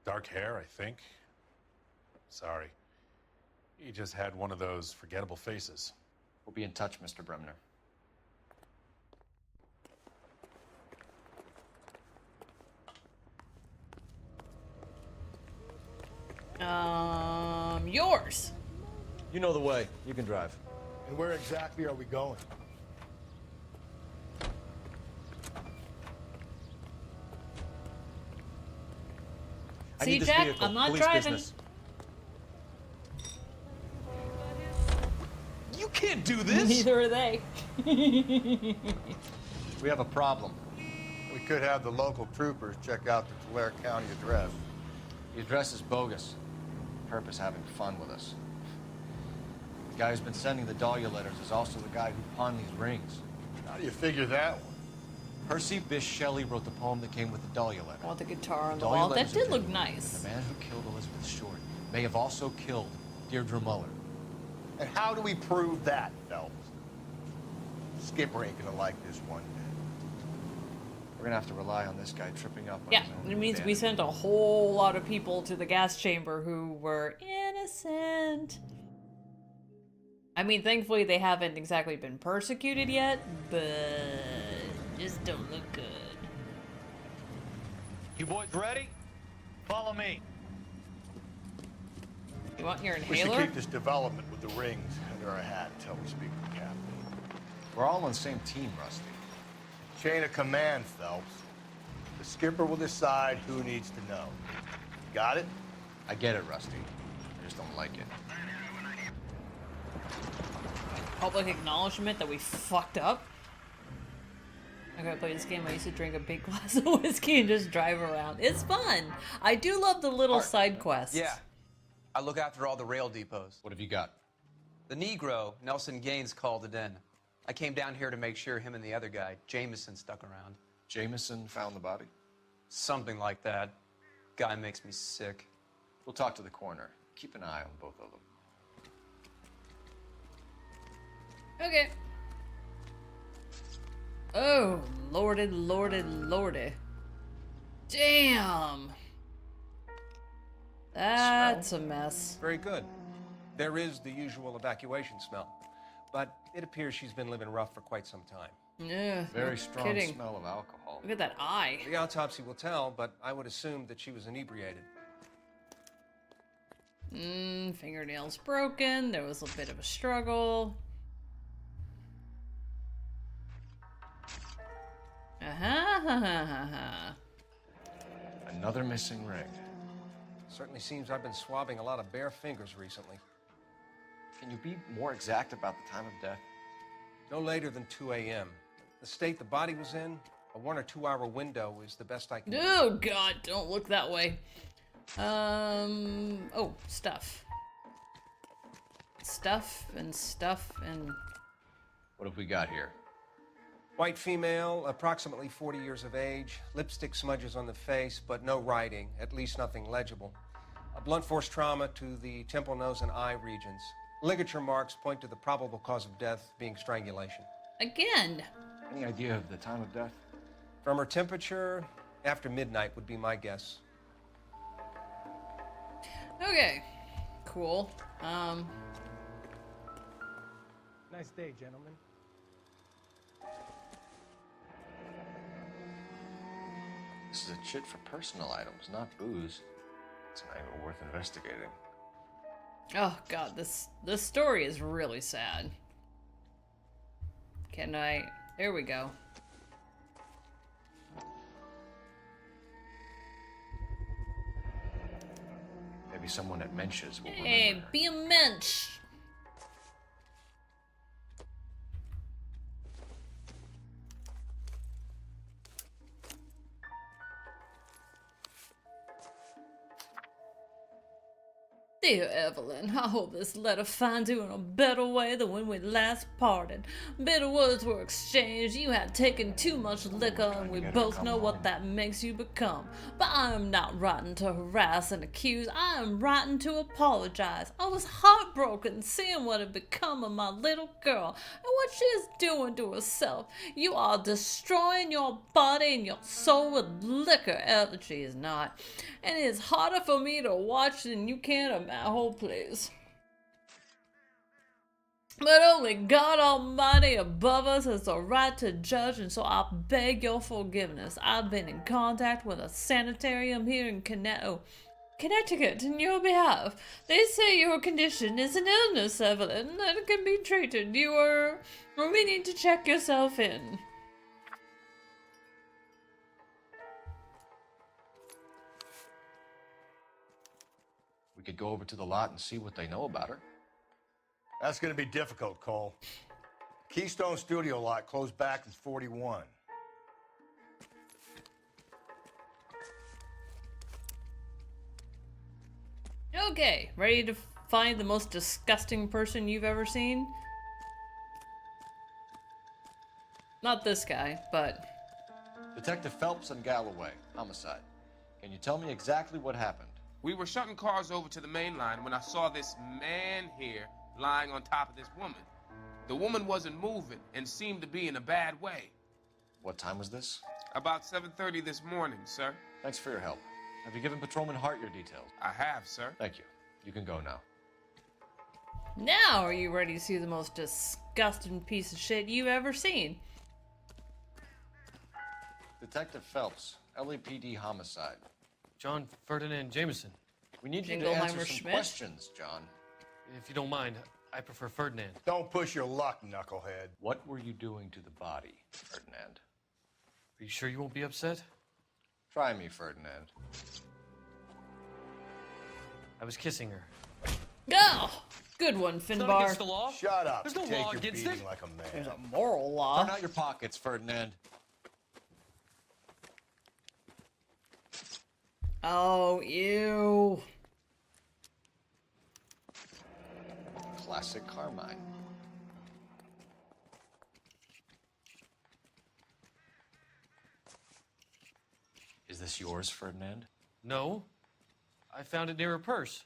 dark hair, I think. Sorry. He just had one of those forgettable faces. We'll be in touch, Mr. Bremner. Yours. You know the way. You can drive. And where exactly are we going? I See, need this Jack, vehicle. I'm not Police driving. business. You can't do this! Neither are they. We have a problem. We could have the local troopers check out the Tulare County address. The address is bogus. Purpose having fun with us. The guy who's been sending the Dahlia letters is also the guy who pawned these rings. How do you figure that one? Percy Bysshe Shelley wrote the poem that came with the Dahlia letter. I want the guitar on the Dahlia wall. That letters did are look genuine, nice. and the man who killed Elizabeth Short may have also killed Deirdre Muller. And how do we prove that, Phelps? Skipper ain't gonna like this one bit. We're gonna have to rely on this guy tripping up on Yeah, his own it means we vanity. sent a whole lot of people to the gas chamber who were innocent. I mean, thankfully they haven't exactly been persecuted yet, but just don't look good. You boys ready? Follow me. You want your We should inhaler? keep this development with the rings under our hat until we speak with the captain. We're all on the same team, Rusty. Chain of command, Phelps. The skipper will decide who needs to know. Got it? I get it, Rusty. I just don't like it. Public acknowledgement that we fucked up. I gotta play this game. I used to drink a big glass of whiskey and just drive around. It's fun. I do love the little side quests. Yeah. I look after all the rail depots. What have you got? The Negro, Nelson Gaines, called it in. I came down here to make sure him and the other guy, Jameson, stuck around. Jameson found the body? Something like that. Guy makes me sick. We'll talk to the coroner. Keep an eye on both of them. Okay. Oh, lordy, lordy, lordy. Damn. That's a mess. Very good. There is the usual evacuation smell, but it appears she's been living rough for quite some time. Yeah, Very no strong kidding. smell of alcohol. Look at that eye. The autopsy will tell, but I would assume that she was inebriated. Fingernails broken. There was a bit of a struggle. Another missing ring. Certainly seems I've been swabbing a lot of bare fingers recently. Can you be more exact about the time of death? No later than 2 a.m. The state the body was in, a 1 or 2 hour window is the best I can do. Oh God, don't look that way. Oh, stuff. Stuff and... What have we got here? White female, approximately 40 years of age, lipstick smudges on the face, but no writing, at least nothing legible. A blunt force trauma to the temple, nose, and eye regions. Ligature marks point to the probable cause of death being strangulation. Again. Any idea of the time of death? From her temperature, after midnight would be my guess. Okay. Cool. Nice day, gentlemen. This is a chit for personal items, not booze. It's not even worth investigating. Oh God, this story is really sad. Can I... There we go. Maybe someone at Mensch's will remember. Hey, be a mensch. Dear Evelyn, I hope this letter finds you in a better way than when we last parted. Bitter words were exchanged, you had taken too much liquor, and we both know what that makes you become. But I am not writing to harass and accuse, I am writing to apologize. I was heartbroken seeing what had become of my little girl, and what she is doing to herself. You are destroying your body and your soul with liquor, Evelyn. She is not. And it is harder for me to watch than you can imagine. Whole place. But only God Almighty above us has the right to judge, and so I beg your forgiveness. I've been in contact with a sanitarium here in Connecticut in your behalf. They say your condition is an illness, Evelyn, that can be treated. You are meaning to check yourself in. We could go over to the lot and see what they know about her. That's going to be difficult, Cole. Keystone Studio lot closed back in 41. Okay, ready to find the most disgusting person you've ever seen? Not this guy, but... Detective Phelps and Galloway, homicide. Can you tell me exactly what happened? We were shutting cars over to the main line when I saw this man here lying on top of this woman. The woman wasn't moving and seemed to be in a bad way. What time was this? About 7:30 this morning, sir. Thanks for your help. Have you given Patrolman Hart your details? I have, sir. Thank you. You can go now. Now are you ready to see the most disgusting piece of shit you've ever seen? Detective Phelps, LAPD homicide. John Ferdinand Jameson. We need you to answer some questions, John. If you don't mind, I prefer Ferdinand. Don't push your luck, knucklehead. What were you doing to the body, Ferdinand? Are you sure you won't be upset? Try me, Ferdinand. I was kissing her. Oh, good one, It's not Finbar. against the law. Shut up. There's no Take law your against beating it. like a man. There's a moral law. Turn out your pockets, Ferdinand. Oh, ew. Classic Carmine. Is this yours, Ferdinand? No. I found it near her purse.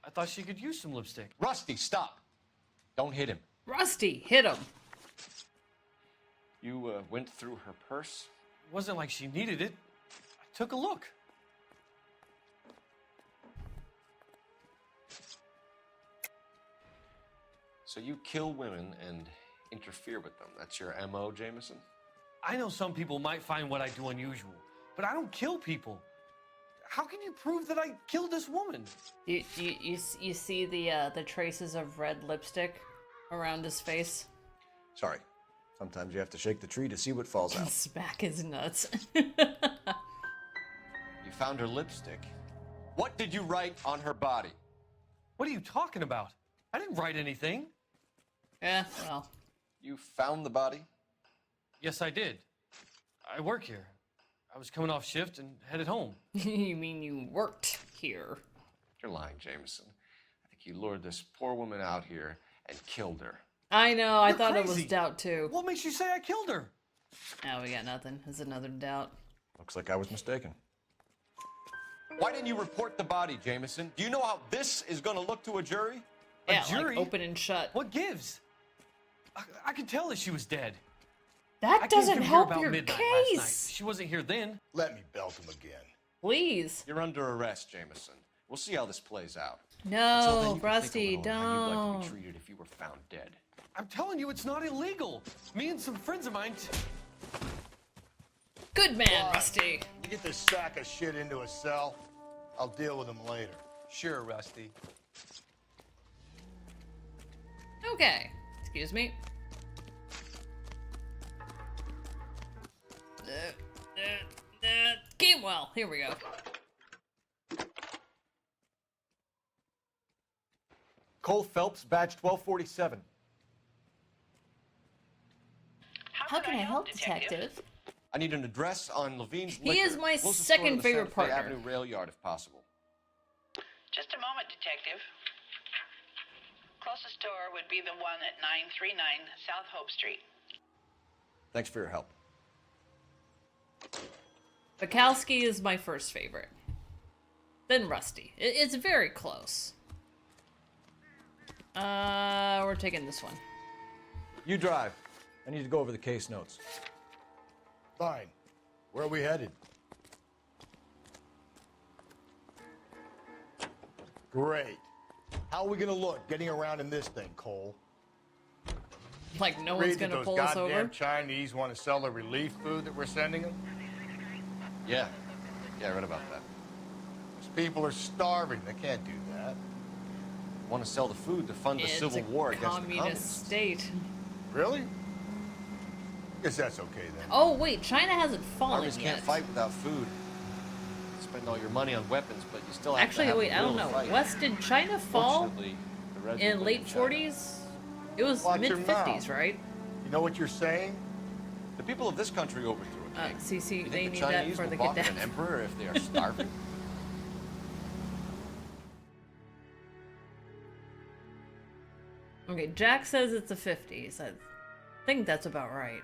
I thought she could use some lipstick. Rusty, stop. Don't hit him. Rusty, hit him. You went through her purse? It wasn't like she needed it. I took a look. So you kill women and interfere with them. That's your MO, Jameson? I know some people might find what I do unusual, but I don't kill people. How can you prove that I killed this woman? You see the traces of red lipstick around his face? Sorry. Sometimes you have to shake the tree to see what falls out. Smack his nuts. You found her lipstick. What did you write on her body? What are you talking about? I didn't write anything. Yeah, well. You found the body? Yes, I did. I work here. I was coming off shift and headed home. You mean you worked here? You're lying, Jameson. I think you lured this poor woman out here and killed her. I know, I You're thought it was crazy. doubt too. What makes you say I killed her? Now we got nothing. There's another doubt. Looks like I was mistaken. Why didn't you report the body, Jameson? Do you know how this is going to look to a jury? Yeah, A jury? like open and shut. What gives? I could tell that she was dead. That I came doesn't through here help about your midnight last night. case. She wasn't here then. Let me belt him again. Please. You're under arrest, Jameson. We'll see how this plays out. Until then, No, you can Rusty, think a little on how you'd like to don't. be treated if you were found dead. I'm telling you, it's not illegal. Me and some friends of mine. Good man, Rusty. You get this sack of shit into a cell. I'll deal with him later. Sure, Rusty. Okay. Excuse me. Game well. Here we go. Cole Phelps, badge 1247. How can I help, detective? I need an address on Levine's He Liquor. is my Closest second store to the favorite Santa Fe partner. Avenue rail yard, if possible. Just a moment, detective. Closest store would be the one at 939 South Hope Street. Thanks for your help. Bukowski is my first favorite. Then Rusty. It's very close. We're taking this one. You drive. I need to go over the case notes. Fine. Where are we headed? Great. How are we gonna look getting around in this thing, Cole? Like no one's gonna pull us over? Goddamn Chinese want to sell the relief food that we're sending them? Yeah. Yeah, I read about that. These people are starving. They can't do that. Want to sell the food to fund the It's civil a war against the communist communists. state. Really? Guess that's okay then. Oh wait, China hasn't fallen Armies yet. can't fight without food. Spend all your money on weapons, but you still have Actually, to have wait, the I don't will know. to fight. West, did China fall Fortunately, the Reds in will late win China. 40s? It was Watch your mid mouth. 50s, right? You know what you're saying? The people of this country overthrew a king. CC, You they think need the that Chinese for will the balk at Gaddafi. an emperor if they are starving? Okay, Jack says it's the 50s. I think that's about right.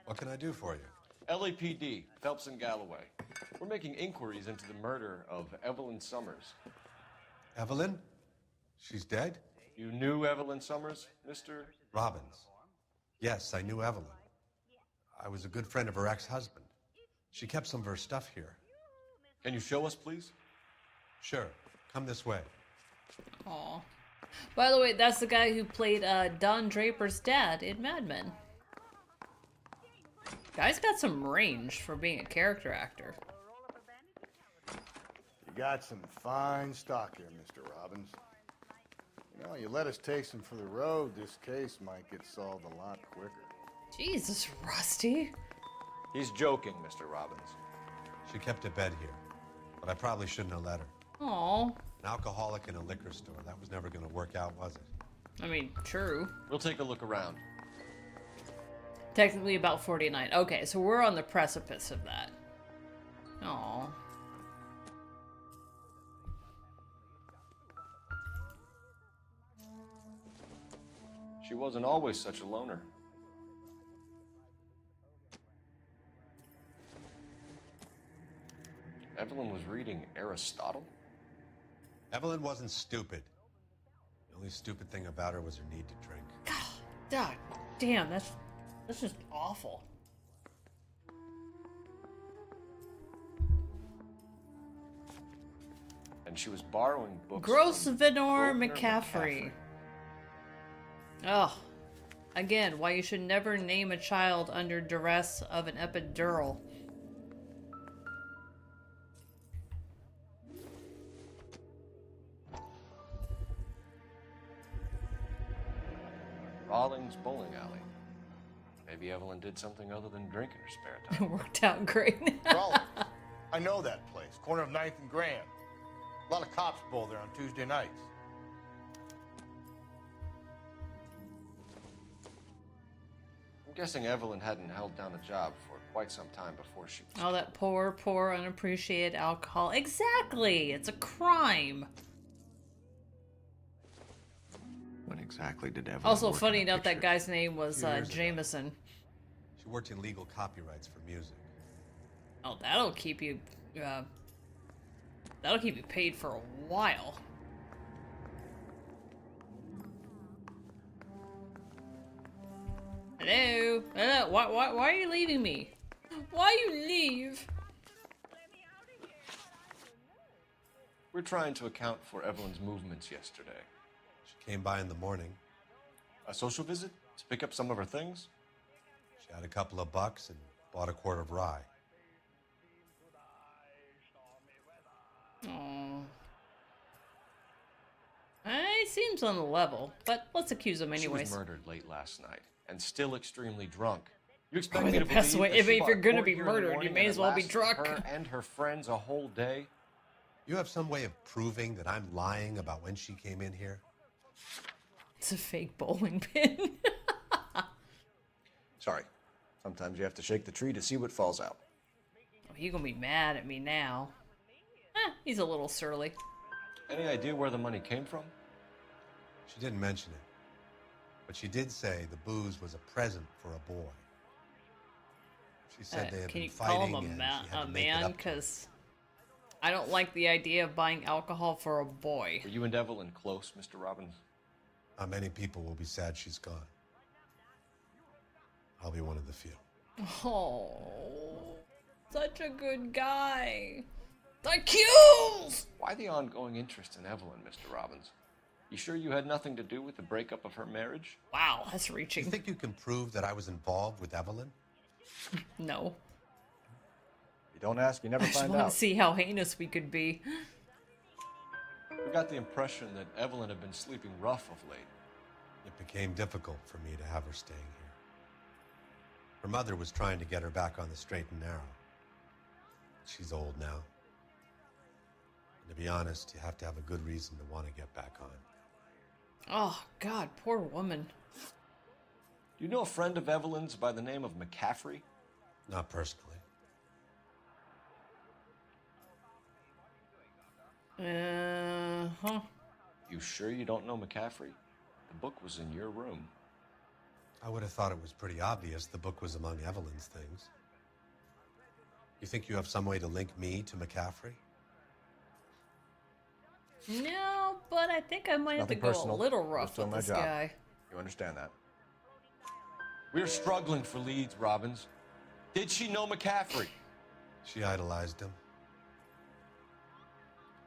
What can I do for you? LAPD, Phelps and Galloway. We're making inquiries into the murder of Evelyn Summers. Evelyn? She's dead? You knew Evelyn Summers, Mr. Robbins. Yes, I knew Evelyn. I was a good friend of her ex-husband. She kept some of her stuff here. Can you show us, please? Sure. Come this way. Aw. By the way, that's the guy who played Don Draper's dad in Mad Men. Guy's got some range for being a character actor. You got some fine stock here, Mr. Robbins. You know, you let us take some for the road, this case might get solved a lot quicker. Jesus, Rusty. He's joking, Mr. Robbins. She kept a bed here, but I probably shouldn't have let her. Aw. An alcoholic in a liquor store, that was never going to work out, was it? I mean, true. We'll take a look around. Technically about 49. Okay, so we're on the precipice of that. Aw. She wasn't always such a loner. Evelyn was reading Aristotle? Evelyn wasn't stupid. The only stupid thing about her was her need to drink. God damn, that's just awful. And she was borrowing books. Grosvenor McCaffrey. Ugh. Again, why you should never name a child under duress of an epidural. Rawlings Bowling Alley. Maybe Evelyn did something other than drink in her spare time. It worked out great. Rollins, I know that place, corner of 9th and Grand. A lot of cops bowl there on Tuesday nights. I'm guessing Evelyn hadn't held down a job for quite some time before she was... Oh, that poor, unappreciated alcohol. Exactly! It's a crime! When exactly did Evelyn Also, work funny in the enough, that picture? guy's name was Few years ago. Jameson. She worked in legal copyrights for music. Oh, that'll keep you paid for a while. Hello? Hello? Why are you leaving me? Why you leave? We're trying to account for Evelyn's movements yesterday. She came by in the morning. A social visit? To pick up some of her things? She had a couple of bucks and bought a quart of rye. Oh. He seems on the level, but let's accuse him She anyways. was murdered late last night, and still extremely drunk. You expect Probably me to the best believe way. that If she you're bought gonna port be here in the murdered, you morning may and as it well be lasted drunk. her and her friends a whole day? You have some way of proving that I'm lying about when she came in here? It's a fake bowling pin. Sorry. Sometimes you have to shake the tree to see what falls out. Oh, you gonna be mad at me now? He's a little surly. Any idea where the money came from? She didn't mention it. But she did say the booze was a present for a boy. She said they had Can been you call fighting him and she a had to make it man? up to him. Because I don't like the idea of buying alcohol for a boy. Were you and Evelyn close, Mr. Robbins? Not many people will be sad she's gone. I'll be one of the few. Oh, such a good guy. The Q's! Why the ongoing interest in Evelyn, Mr. Robbins? You sure you had nothing to do with the breakup of her marriage? Wow, that's reaching. You think you can prove that I was involved with Evelyn? No. You don't ask, you never I just find want out. to see how heinous we could be. We got the impression that Evelyn had been sleeping rough of late. It became difficult for me to have her staying here. Her mother was trying to get her back on the straight and narrow. She's old now. And to be honest, you have to have a good reason to want to get back on. Oh, God, poor woman. Do you know a friend of Evelyn's by the name of McCaffrey? Not personally. Huh. You sure you don't know McCaffrey? The book was in your room. I would have thought it was pretty obvious the book was among Evelyn's things. You think you have some way to link me to McCaffrey? No, but I think I might have to Nothing go personal. a little rough Just doing with my this job. guy. You understand that? We're struggling for leads, Robbins. Did she know McCaffrey? She idolized him.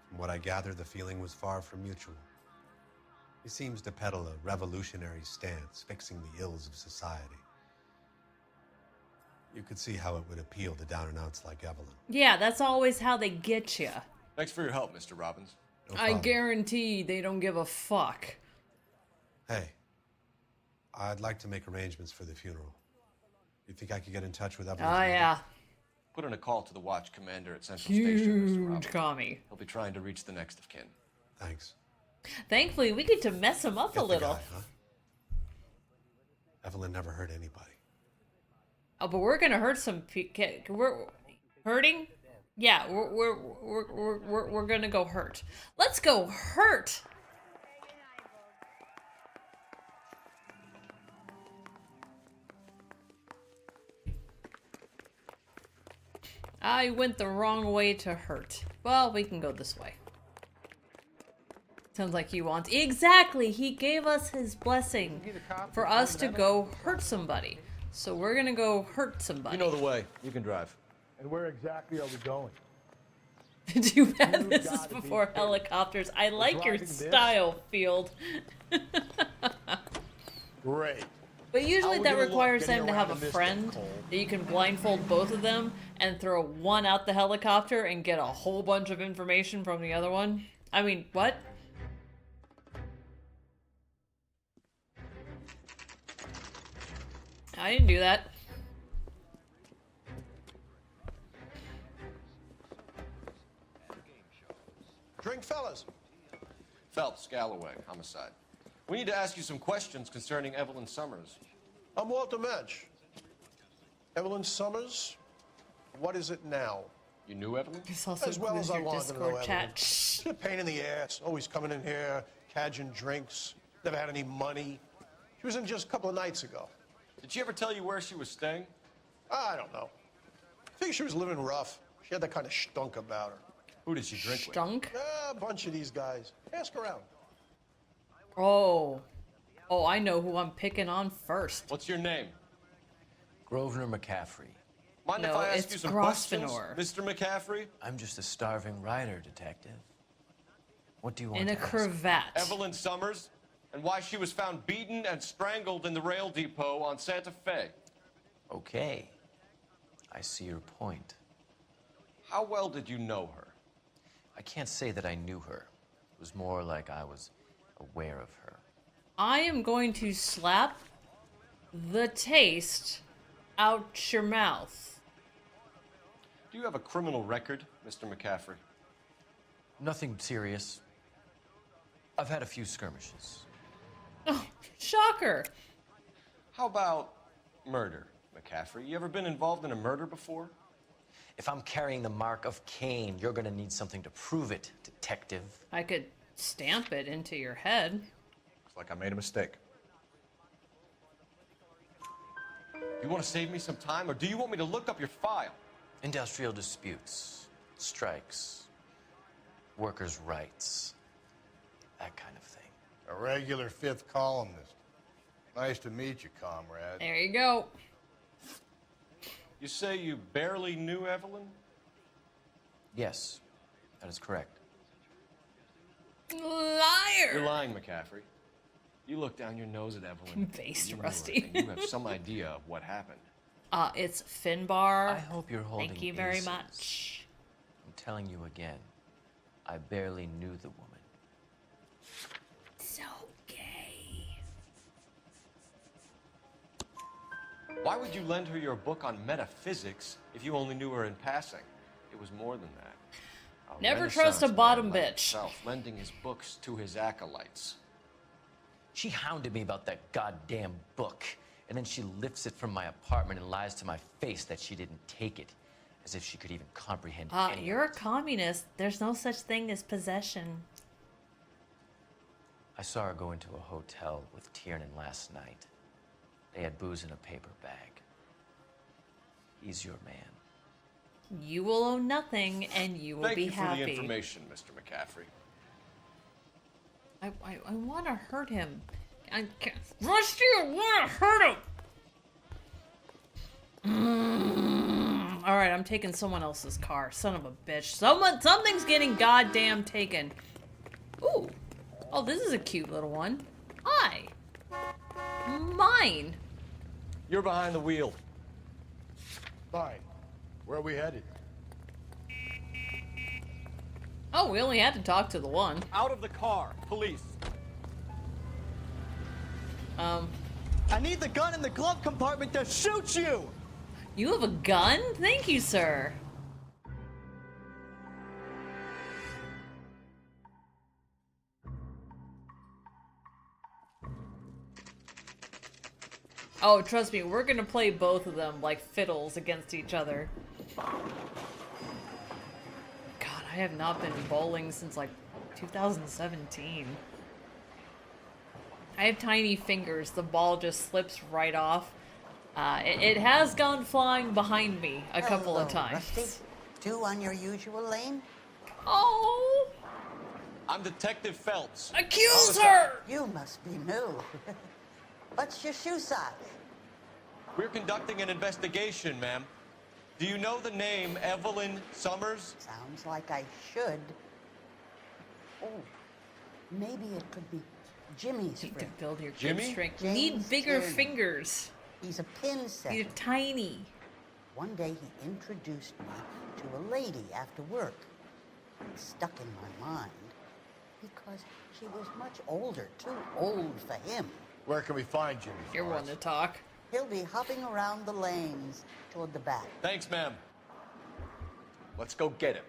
From what I gather, the feeling was far from mutual. He seems to peddle a revolutionary stance, fixing the ills of society. You could see how it would appeal to down-and-outs like Evelyn. Yeah, that's always how they get you. Thanks for your help, Mr. Robbins. No I problem. guarantee they don't give a fuck. Hey, I'd like to make arrangements for the funeral. You think I could get in touch with Evelyn? Oh, yeah. Put in a call to the watch commander at Central Station, Mr. Robbins. Huge commie. He'll be trying to reach the next of kin. Thanks. Thankfully, we get to mess him up a Get the little. guy, huh? Evelyn never hurt anybody. Oh, but we're gonna hurt some people. We're hurting. Yeah, we're gonna go hurt. Let's go hurt. I went the wrong way to hurt. Well, we can go this way. Sounds like he wants... Exactly! He gave us his blessing for us to go hurt somebody. So we're gonna go hurt somebody. You know the way. You can drive. And where exactly are we going? Too bad this is before helicopters. I like your driving this? style, Field. Great. But How usually we that gonna look requires getting them to around have a in this friend thing, Cole? that you can blindfold both of them and throw one out the helicopter and get a whole bunch of information from the other one. I mean, what? I didn't do that. Drink, fellas. Phelps, Galloway, homicide. We need to ask you some questions concerning Evelyn Summers. I'm Walter Mensch. Evelyn Summers, what is it now? You knew Evelyn? It's also As well includes as I your wanted to know Discord Evelyn. chat. She's a pain in the ass, always coming in here, cadging drinks, never had any money. She was in just a couple of nights ago. Did she ever tell you where she was staying? I don't know. I think she was living rough. She had that kind of stunk about her. Who did she drink with? Stunk? A bunch of these guys. Ask around. Oh. Oh, I know who I'm picking on first. What's your name? Grosvenor McCaffrey. Mind No, if I ask it's you some questions, Grosvenor. Mr. McCaffrey? I'm just a starving writer, detective. What do you want In a to ask? cravat. Evelyn Summers, and why she was found beaten and strangled in the rail depot on Santa Fe. Okay. I see your point. How well did you know her? I can't say that I knew her. It was more like I was aware of her. I am going to slap the taste out your mouth. Do you have a criminal record, Mr. McCaffrey? Nothing serious. I've had a few skirmishes. Oh, shocker. How about murder, McCaffrey? You ever been involved in a murder before? If I'm carrying the mark of Cain, you're gonna need something to prove it, detective. I could stamp it into your head. Looks like I made a mistake. You want to save me some time, or do you want me to look up your file? Industrial disputes, strikes, workers' rights, that kind of thing. A regular fifth columnist. Nice to meet you, comrade. There you go. You say you barely knew Evelyn? Yes, that is correct. Liar! You're lying, McCaffrey. You look down your nose at Evelyn. Face you know rusty. her, and you have some idea of what happened. It's Finbar. I hope you're holding Thank you very aces. much. I'm telling you again, I barely knew the woman. So gay. Why would you lend her your book on metaphysics if you only knew her in passing? It was more than that. Never trust a bottom bitch. Himself, lending his books to his acolytes. She hounded me about that goddamn book, and then she lifts it from my apartment and lies to my face that she didn't take it, as if she could even comprehend any You're of a it. communist. There's no such thing as possession. I saw her go into a hotel with Tiernan last night. They had booze in a paper bag. He's your man. You will own nothing, and you will Thank be you for happy. the information, Mr. McCaffrey. I want to hurt him. I can't. Rusty, I want to hurt him. All right, I'm taking someone else's car. Son of a bitch. Something's getting goddamn taken. Ooh. Oh, this is a cute little one. Hi. Mine. You're behind the wheel. Fine. Where are we headed? Oh, we only had to talk to the one. Out of the car. Police. I need the gun in the glove compartment to shoot you! You have a gun? Thank you, sir. Oh, trust me, we're gonna play both of them like fiddles against each other. God, I have not been bowling since like 2017. I have tiny fingers. The ball just slips right off. It has gone flying behind me a couple of Hello, times. Rusty. Two on your usual lane? Oh! I'm Detective Phelps. Accuser! You must be new. What's your shoe size? We're conducting an investigation, ma'am. Do you know the name Evelyn Summers? Sounds like I should. Oh, maybe it could be Jimmy's Need to friend. build your Jimmy? good strength. James Need bigger Tiernan. fingers. He's a pin setter. You're tiny. One day he introduced me to a lady after work. It stuck in my mind because she was much older, too old for him. Where can we find Jimmy? You're one to talk. He'll be hopping around the lanes toward the back. Thanks, ma'am. Let's go get him.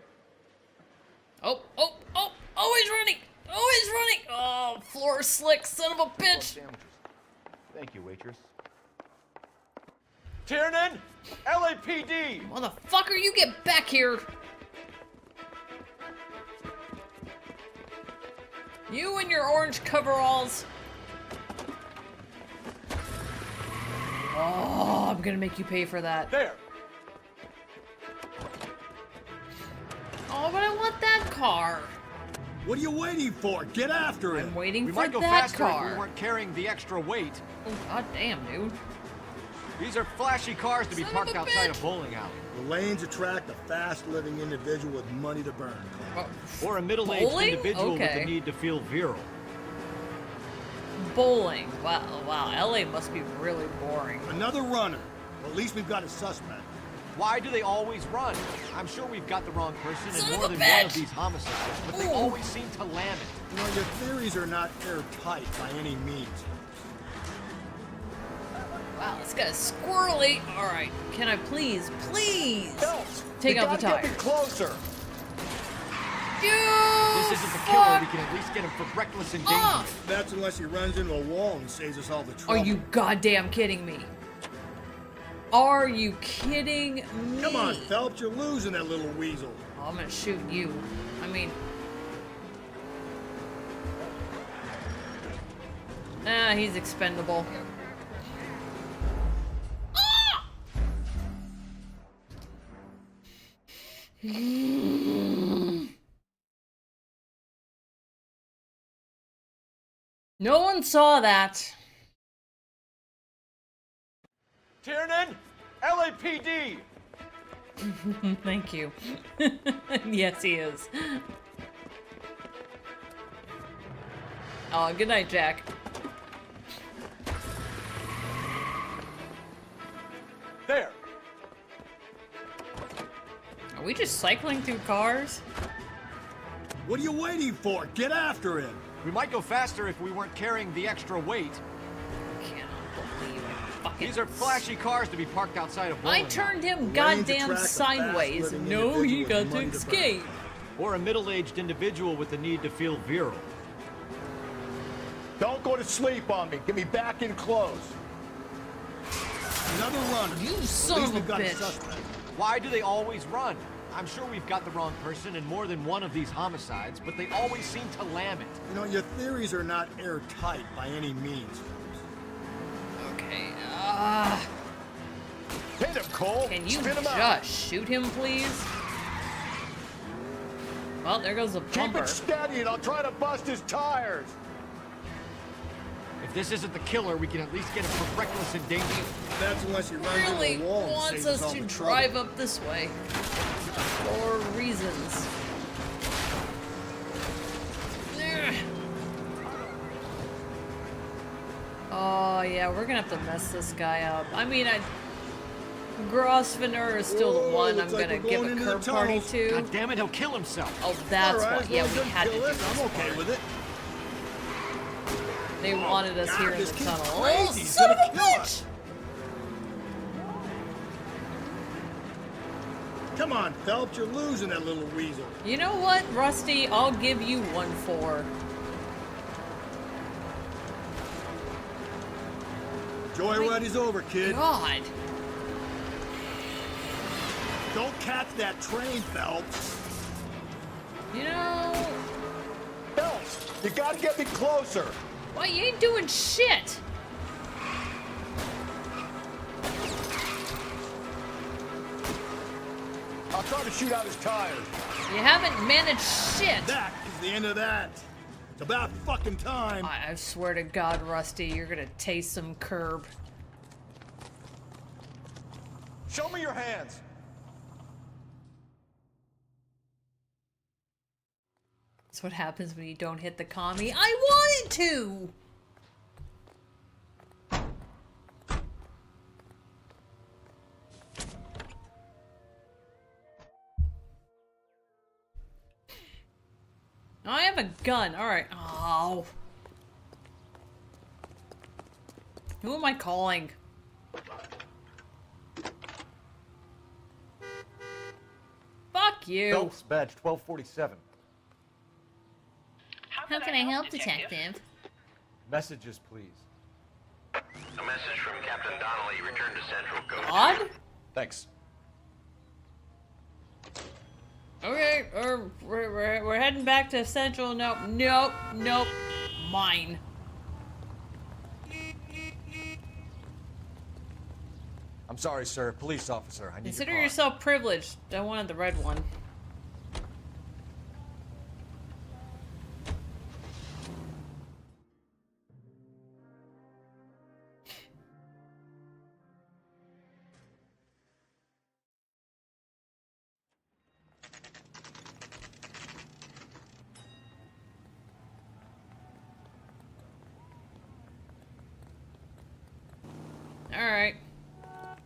Oh, he's running! Oh, he's running! Oh, floor slick, son of a bitch! Thank you, waitress. Tiernan! LAPD! Motherfucker, you get back here! You and your orange coveralls. Oh, I'm gonna make you pay for that. There! Oh, but I want that car. What are you waiting for? Get after him. I'm waiting We for might go that faster if car. we weren't carrying the extra weight. Oh, god damn, dude. These are flashy cars to be Son of parked a outside bitch. a bowling alley. The lanes attract a fast-living individual with money to burn. Or a middle-aged Bowling? individual with Okay. the need to feel virile. Bowling. Wow, LA must be really boring. Another runner. Well, at least we've got a suspect. Why do they always run? I'm sure we've got the wrong person Son in of more a than bitch! one of these homicides, but they Ooh. always seem to land it. You know, your theories are not airtight by any means. Wow, This guy's squirrely. All right, can I please Phelps, take you out the gotta tire? get me closer. You This isn't the killer. We can at least get him for reckless endangerment. That's unless he runs into a wall and saves us all the trouble. Are you goddamn kidding me? Are you kidding me? Come on, Phelps, you're losing that little weasel. Oh, I'm gonna shoot you. I mean... Ah, he's expendable. Ah! No one saw that. Tiernan, LAPD. Thank you. Yes, he is. Oh, good night, Jack. There. Are we just cycling through cars? What are you waiting for? Get after him. We might go faster if we weren't carrying the extra weight. I cannot believe fucking... These are flashy cars to be parked outside of I bowling turned him Arrange a goddamn track of sideways. fast-living No, he individuals got with to money to burn. escape. Or a middle-aged individual with the need to feel virile. Don't go to sleep on me. Get me back in close. Another runner. You At son least of a we've got bitch. suspect. Why do they always run? I'm sure we've got the wrong person in more than one of these homicides, but they always seem to lam it. You know, your theories are not airtight by any means. Okay, Hit him, Cole. can you Spin him just out. shoot him, please? Well, there goes the Keep bumper. it steady and I'll try to bust his tires. If this isn't the killer, we can at least get him for reckless endangerment. That's unless he runs Really into a wall and wants saves us all to the drive trouble. up this way. For reasons. Ugh. Oh yeah, we're gonna have to mess this guy up. I mean, Grosvenor is still the Whoa, one I'm looks like gonna we're give going a into the curb party tunnels. to. God damn it, he'll kill himself. Oh, that's All right, why. Yeah, well, we good had to do kill this. this. I'm okay part. with it. They wanted us God, here in this the kid's tunnel. crazy. Oh, He's son of gonna a kill bitch! us. Come on, Phelps, you're losing that little weasel. You know what, Rusty? I'll give you 1-4. Joyride's over, kid. God. Don't catch that train, Phelps. You know... Phelps, you gotta get me closer. Why, you ain't doing shit. I'll try to shoot out his tires. You haven't managed shit. That is the end of that. It's about fucking time. I swear to God, Rusty, you're gonna taste some curb. Show me your hands. That's what happens when you don't hit the commie. I wanted to! I have a gun. Alright. Oh. Who am I calling? Fuck you. Phelps, badge 1247. How can I help, Detective? Messages, please. A message from Captain Donnelly. Return to Central. Go. Odd? Thanks. Okay, we're heading back to Central. Nope, nope, nope. Mine. I'm sorry, sir. Police officer. I need Consider your car. yourself privileged. I wanted the red one. Alright.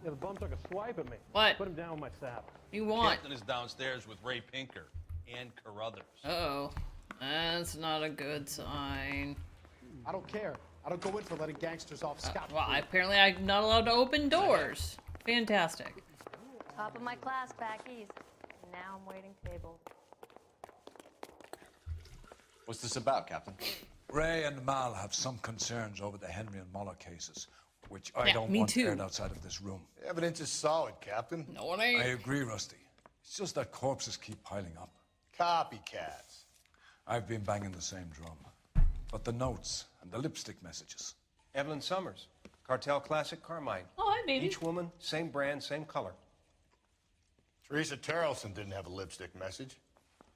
Yeah, the bum took a swipe at me. What? Put him down with my sap. You want? Captain is downstairs with Ray Pinker and Carruthers. Uh-oh. That's not a good sign. I don't care. I don't go in for letting gangsters off scot-free. Well, apparently I'm not allowed to open doors. Fantastic. Top of my class back east. Now I'm waiting tables. What's this about, Captain? Ray and Mal have some concerns over the Henry and Muller cases, which I Yeah, don't me want too. aired outside of this room. The evidence is solid, Captain. No, it ain't. I agree, Rusty. It's just that corpses keep piling up. Copycats. I've been banging the same drum. But the notes and the lipstick messages. Evelyn Summers, Cartel Classic Carmine. Oh, hi, baby. Each woman, same brand, same color. Teresa Terrelson didn't have a lipstick message.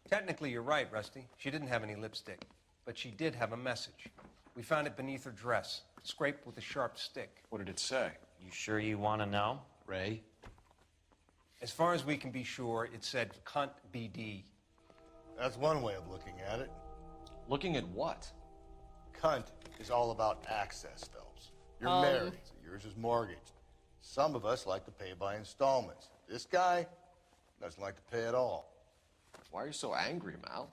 Technically, you're right, Rusty. She didn't have any lipstick, but she did have a message. We found it beneath her dress, scraped with a sharp stick. What did it say? You sure you want to know? Ray? As far as we can be sure, it said cunt BD. That's one way of looking at it. Looking at what? Cunt is all about access, Phelps. You're married, so yours is mortgaged. Some of us like to pay by installments. This guy doesn't like to pay at all. Why are you so angry, Mal?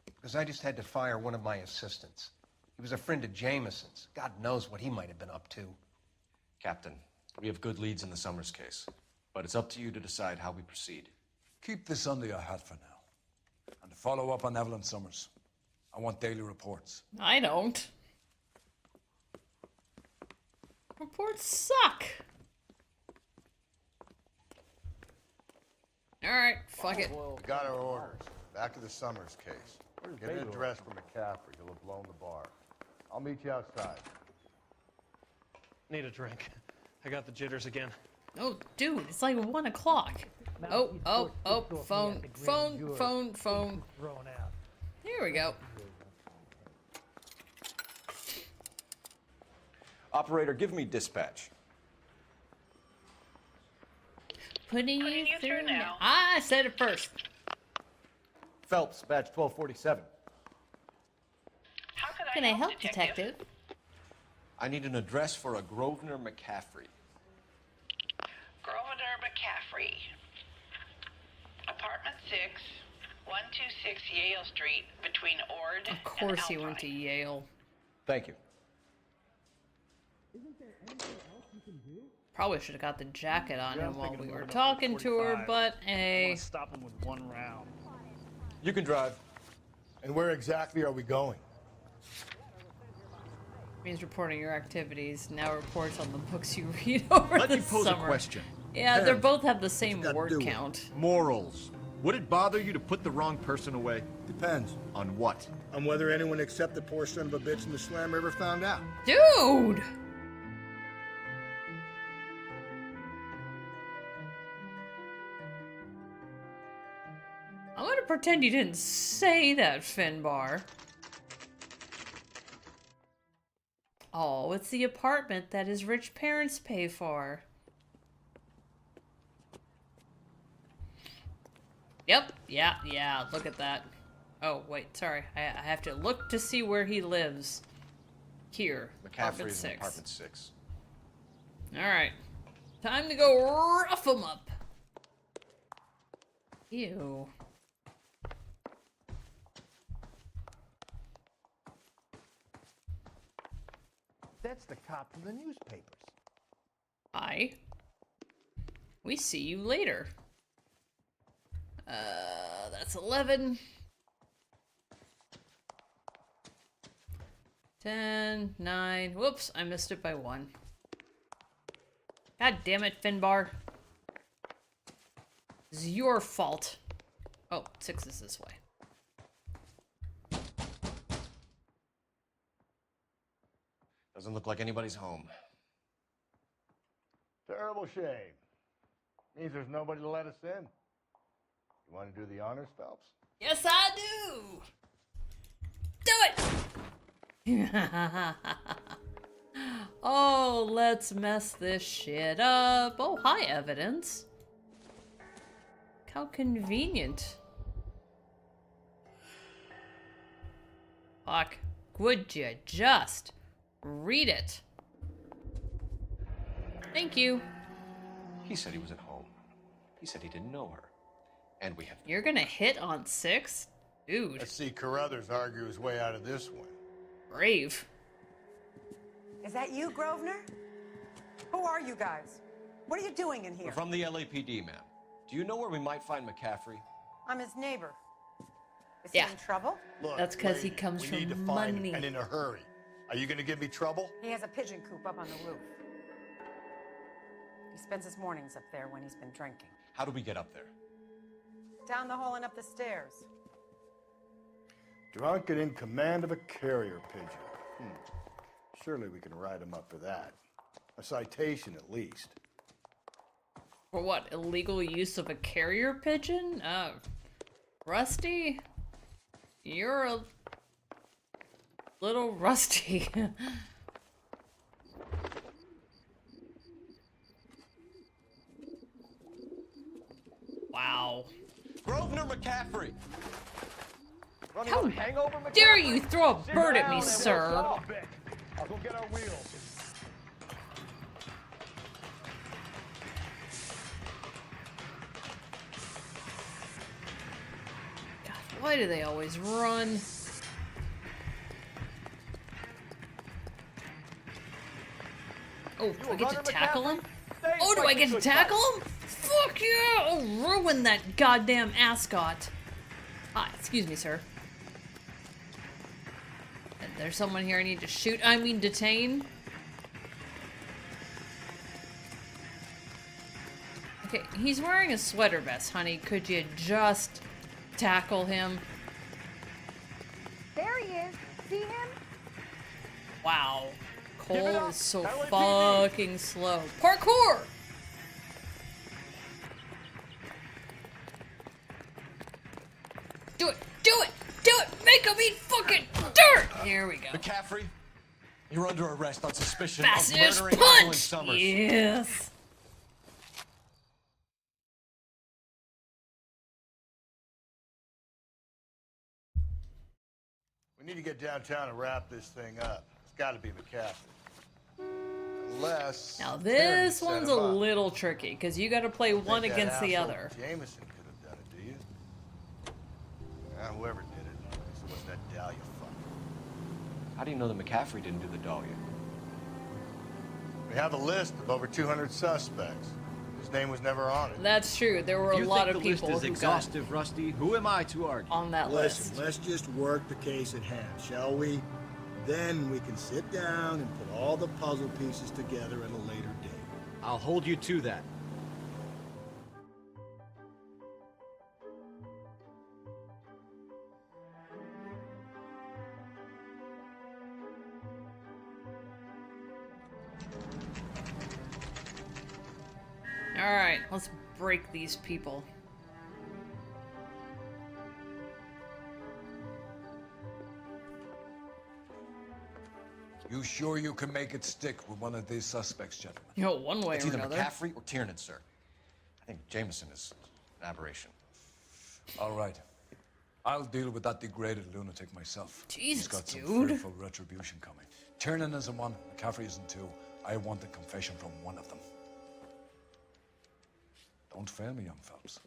Because I just had to fire one of my assistants. He was a friend of Jameson's. God knows what he might have been up to. Captain, we have good leads in the Summers case, but it's up to you to decide how we proceed. Keep this under your hat for now. And follow up on Evelyn Summers. I want daily reports. I don't. Reports suck. Alright, fuck it. We got our orders. Back to the Summers case. Get an address for McCaffrey. He'll have blown the bar. I'll meet you outside. Need a drink. I got the jitters again. Oh, dude, it's like 1 o'clock. Oh, phone. Here we go. Operator, give me dispatch. Putting you through now. I said it first. Phelps, badge 1247. How Can I help, detective? I need an address for a Grosvenor McCaffrey. Grosvenor McCaffrey. Apartment 6, 126 Yale Street, between Ord Of course he went to Yale. Thank you. Probably should have got the jacket on him while we were talking to her, but hey. Stop him with one round. You can drive. And where exactly are we going? Means reporting your activities. Now reports on the books you read over Let the me pose summer. a question. Yeah, they both have the same What's it got word to do with count. Morals. Would it bother you to put the wrong person away? Depends. On what? On whether anyone except the poor son of a bitch in the slammer ever found out. Dude! I'm gonna pretend you didn't say that, Finbar. Oh, it's the apartment that his rich parents pay for. Yep, yeah, look at that. Oh, wait, sorry. I have to look to see where he lives. Here, apartment McCaffrey's in 6. apartment 6. Alright. Time to go rough him up. Ew. That's the cop from the newspapers. Hi. We see you later. That's 11. 10, 9. Whoops, I missed it by 1. God damn it, Finbar. It's your fault. Oh, 6 is this way. Doesn't look like anybody's home. Terrible shame. Means there's nobody to let us in. You want to do the honors, Phelps? Yes, I do! Do it! Oh, let's mess this shit up. Oh, hi, evidence. How convenient. Fuck. Would you just read it? Thank you. He said he was at home. He said he didn't know her. And we have... You're gonna hit on 6? Dude. Let's see Carruthers argue his way out of this one. Brave. Is that you, Grosvenor? Who are you guys? What are you doing in here? We're from the LAPD, ma'am. Do you know where we might find McCaffrey? I'm his neighbor. Is he in trouble? Look, That's 'cause he lady, comes we from need to find him, money. and in a hurry. Are you gonna give me trouble? He has a pigeon coop up on the roof. He spends his mornings up there when he's been drinking. How do we get up there? Down the hall and up the stairs. Drunk and in command of a carrier pigeon. Surely we can write him up for that. A citation, at least. For what? Illegal use of a carrier pigeon? Rusty? You're a little rusty. Wow. Grosvenor McCaffrey! Running How on a hangover, dare McCaffrey? you throw a bird at me, Down and sir? we'll stop it. I'll go get our wheels. Why do they always run? Oh, do I get to tackle him? Oh, do I get to tackle him? Fuck yeah! I'll ruin that goddamn ascot. Ah, excuse me, sir. There's someone here I need to shoot. I mean, detain. Okay, he's wearing a sweater vest, honey. Could you just tackle him? There he is. See him? Wow. Cole is so fucking slow. Parkour! Do it! Do it! Do it! Make him eat fucking dirt! Here we go. McCaffrey, you're under arrest on suspicion Fastest of murdering Evelyn punch! Summers. Yes! We need to get downtown and wrap this thing up. It's got to be McCaffrey. Unless... Now Terry this set one's him a up. little tricky, because you gotta play one Think that against the asshole other. Jameson could have done it, do you? Whoever did it. At least it wasn't that Dahlia fuck. How do you know that McCaffrey didn't do the Dahlia? We have a list of over 200 suspects. His name was never on it. That's true. There were a lot of people is who exhaustive, Rusty, who am I to argue? got on that Listen, list. let's just work the case at hand, shall we? Then we can sit down and put all the puzzle pieces together at a later date. I'll hold you to that. Alright, let's break these people. You sure you can make it stick with one of these suspects, gentlemen? You know, one way It's or either another. McCaffrey or Tiernan, sir. I think Jameson is an aberration. All right. I'll deal with that degraded lunatic myself. Jesus, He's got some dude. fearful retribution coming. Tiernan isn't one, McCaffrey isn't two. I want a confession from one of them. Don't fail me, young Phelps.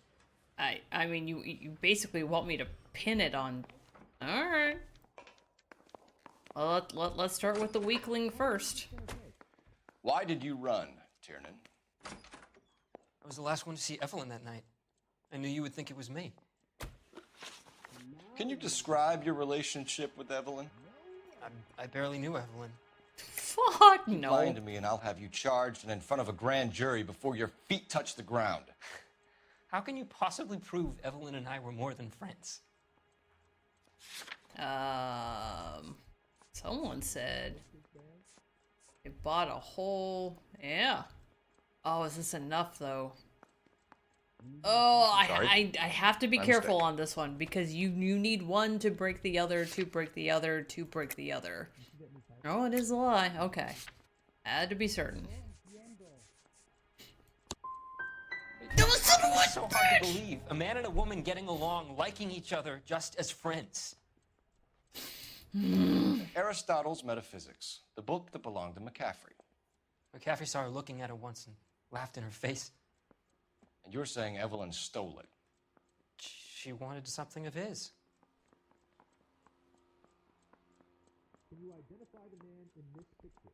I mean, you basically want me to pin it on... Alright. Well, let's start with the weakling first. Why did you run, Tiernan? I was the last one to see Evelyn that night. I knew you would think it was me. Can you describe your relationship with Evelyn? I barely knew Evelyn. Fuck Keep no. lying to me and I'll have you charged and in front of a grand jury before your feet touch the ground. How can you possibly prove Evelyn and I were more than friends? Someone said they bought a whole... Yeah. Oh, is this enough, though? Oh, I have to be My careful mistake. on this one, because you need one to break the other, to break the other, to break the other. Oh, it is a lie. Okay. Had to be certain. It's so hard to believe. A man and a woman getting along, liking each other just as friends. Aristotle's Metaphysics, the book that belonged to McCaffrey. McCaffrey saw her looking at her once and laughed in her face. And you're saying Evelyn stole it. She wanted something of his. Can you identify the man in this picture?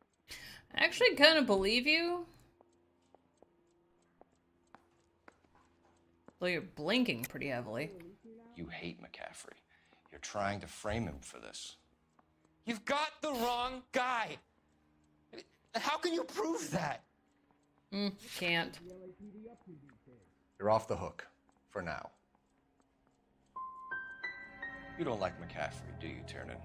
I actually kind of believe you. Though you're blinking pretty heavily. You hate McCaffrey. You're trying to frame him for this. You've got the wrong guy. How can you prove that? Can't. You're off the hook. For now. You don't like McCaffrey, do you, Tiernan?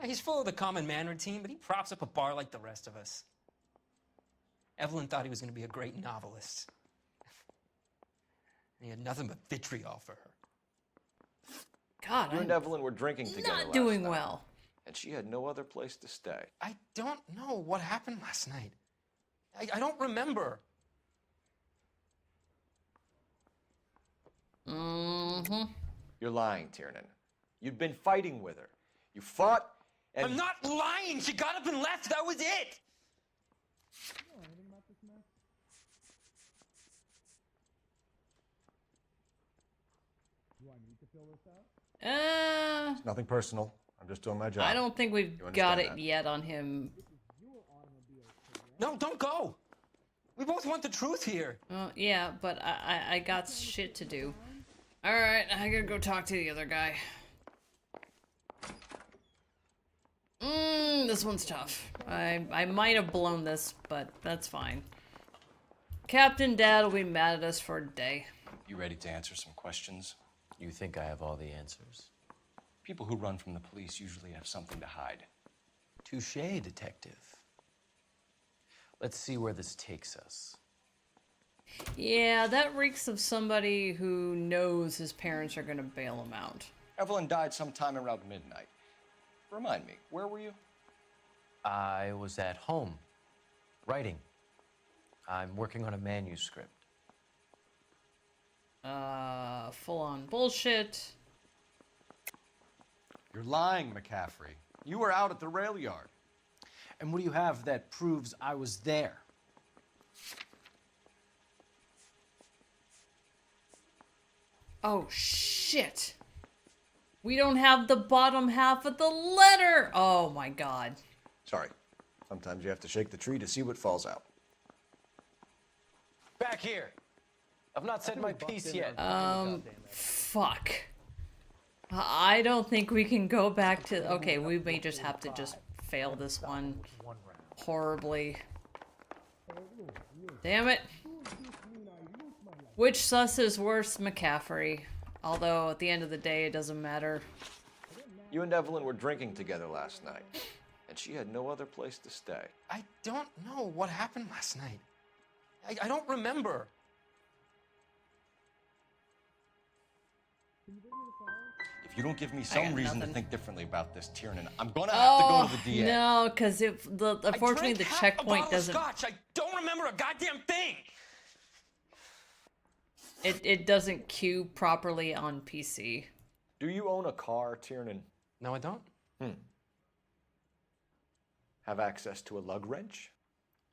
He's full of the common man routine, but he props up a bar like the rest of us. Evelyn thought he was going to be a great novelist. And he had nothing but vitriol for her. God, You and Evelyn were drinking together not last doing night, well. and she had no other place to stay. I don't know what happened last night. I don't remember. You're lying, Tiernan. You'd been fighting with her. You fought, and... I'm not lying! She got up and left! That was it! It's nothing personal. I'm just doing my job. I don't think we've You got understand it yet on him. No, don't go! We both want the truth here. Well, yeah, but I got shit to do. Alright, I gotta go talk to the other guy. This one's tough. I might have blown this, but that's fine. Captain Dad will be mad at us for a day. You ready to answer some questions? You think I have all the answers? People who run from the police usually have something to hide. Touché, detective. Let's see where this takes us. Yeah, that reeks of somebody who knows his parents are gonna bail him out. Evelyn died sometime around midnight. Remind me, where were you? I was at home, writing. I'm working on a manuscript. Full-on bullshit. You're lying, McCaffrey. You were out at the rail yard. And what do you have that proves I was there? Oh, shit. We don't have the bottom half of the letter. Oh, my God. Sorry. Sometimes you have to shake the tree to see what falls out. Back here. I've not said my piece yet. Fuck. I don't think we can go back to... Okay, we may just have to just fail this one horribly. Damn it. Which sus is worse, McCaffrey? Although, at the end of the day, it doesn't matter. You and Evelyn were drinking together last night, and she had no other place to stay. I don't know what happened last night. I don't remember. If you don't give me some reason to think differently about this, Tiernan, I'm gonna Oh, have to go to the DA. no, because unfortunately the checkpoint doesn't... Scotch. I don't remember a goddamn thing. It doesn't queue properly on PC. Do you own a car, Tiernan? No, I don't. Have access to a lug wrench?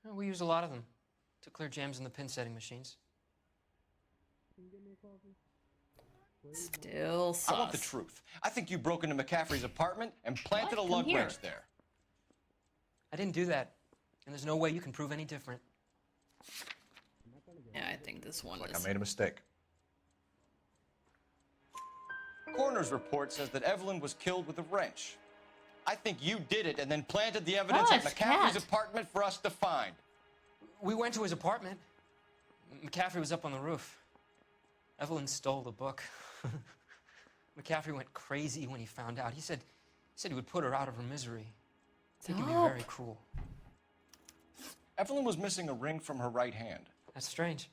We use a lot of them to clear jams in the pin setting machines. Still sus. I want the truth. I think you broke into McCaffrey's apartment and planted a lug wrench there. I didn't do that, and there's no way you can prove any different. Yeah, I think this one Like is... I made a mistake. Coroner's report says that Evelyn was killed with a wrench. I think you did it and then planted the evidence at it's McCaffrey's Cat. apartment for us to find. We went to his apartment. McCaffrey was up on the roof. Evelyn stole the book. McCaffrey went crazy when he found out. He said he would put her out of her misery. He can be very cruel. Evelyn was missing a ring from her right hand. That's strange.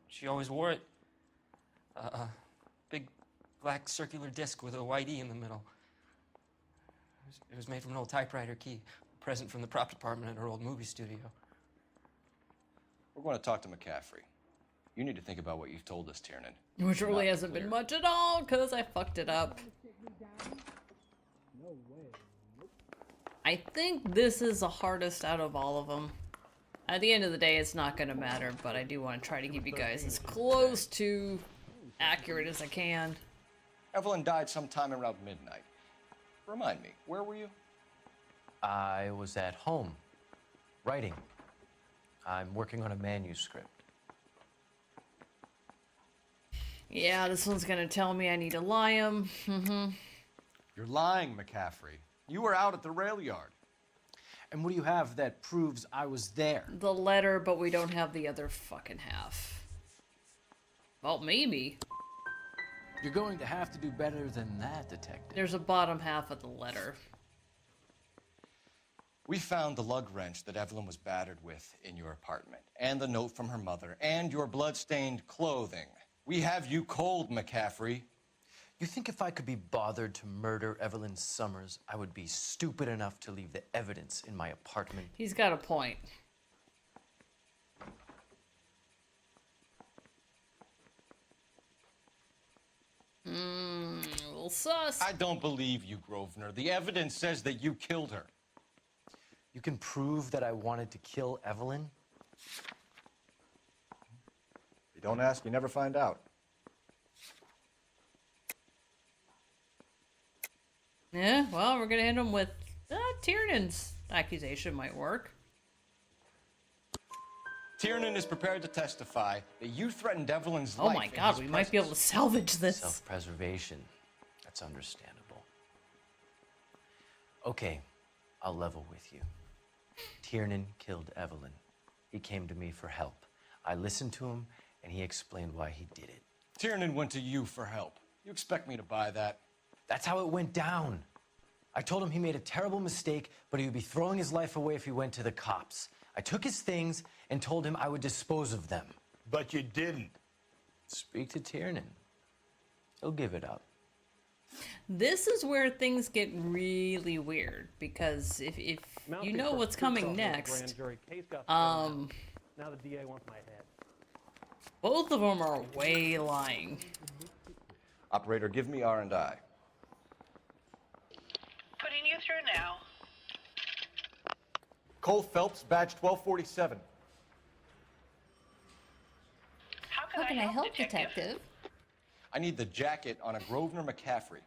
She always wore it. A big black circular disc with a white E in the middle. It was made from an old typewriter key, a present from the prop department at her old movie studio. We're going to talk to McCaffrey. You need to think about what you've told us, Tiernan. Which really hasn't been much at all, because I fucked it up. I think this is the hardest out of all of them. At the end of the day, it's not going to matter, but I do want to try to give you guys as close to accurate as I can. Evelyn died sometime around midnight. Remind me, where were you? I was at home, writing. I'm working on a manuscript. Yeah, this one's gonna tell me I need to lie him. You're lying, McCaffrey. You were out at the rail yard. And what do you have that proves I was there? The letter, but we don't have the other fucking half. Well, maybe. You're going to have to do better than that, detective. There's a bottom half of the letter. We found the lug wrench that Evelyn was battered with in your apartment, and the note from her mother, and your blood-stained clothing. We have you cold, McCaffrey. You think if I could be bothered to murder Evelyn Summers, I would be stupid enough to leave the evidence in my apartment? He's got a point. A little sus. I don't believe you, Grosvenor. The evidence says that you killed her. You can prove that I wanted to kill Evelyn? You don't ask, you never find out. Yeah, well, we're gonna hit him with Tiernan's accusation might work. Tiernan is prepared to testify that you threatened Evelyn's Oh life. my god, we might be able to salvage this. Self-preservation. That's understandable. Okay, I'll level with you. Tiernan killed Evelyn. He came to me for help. I listened to him, and he explained why he did it. Tiernan went to you for help. You expect me to buy that? That's how it went down. I told him he made a terrible mistake, but he would be throwing his life away if he went to the cops. I took his things and told him I would dispose of them. But you didn't. Speak to Tiernan. He'll give it up. This is where things get really weird, because if you know what's coming next, now the DA wants my head. both of them are way lying. Operator, give me R&I. Putting you through now. Cole Phelps, badge 1247. How can I help, detective? I need the jacket on a Grosvenor McCaffrey.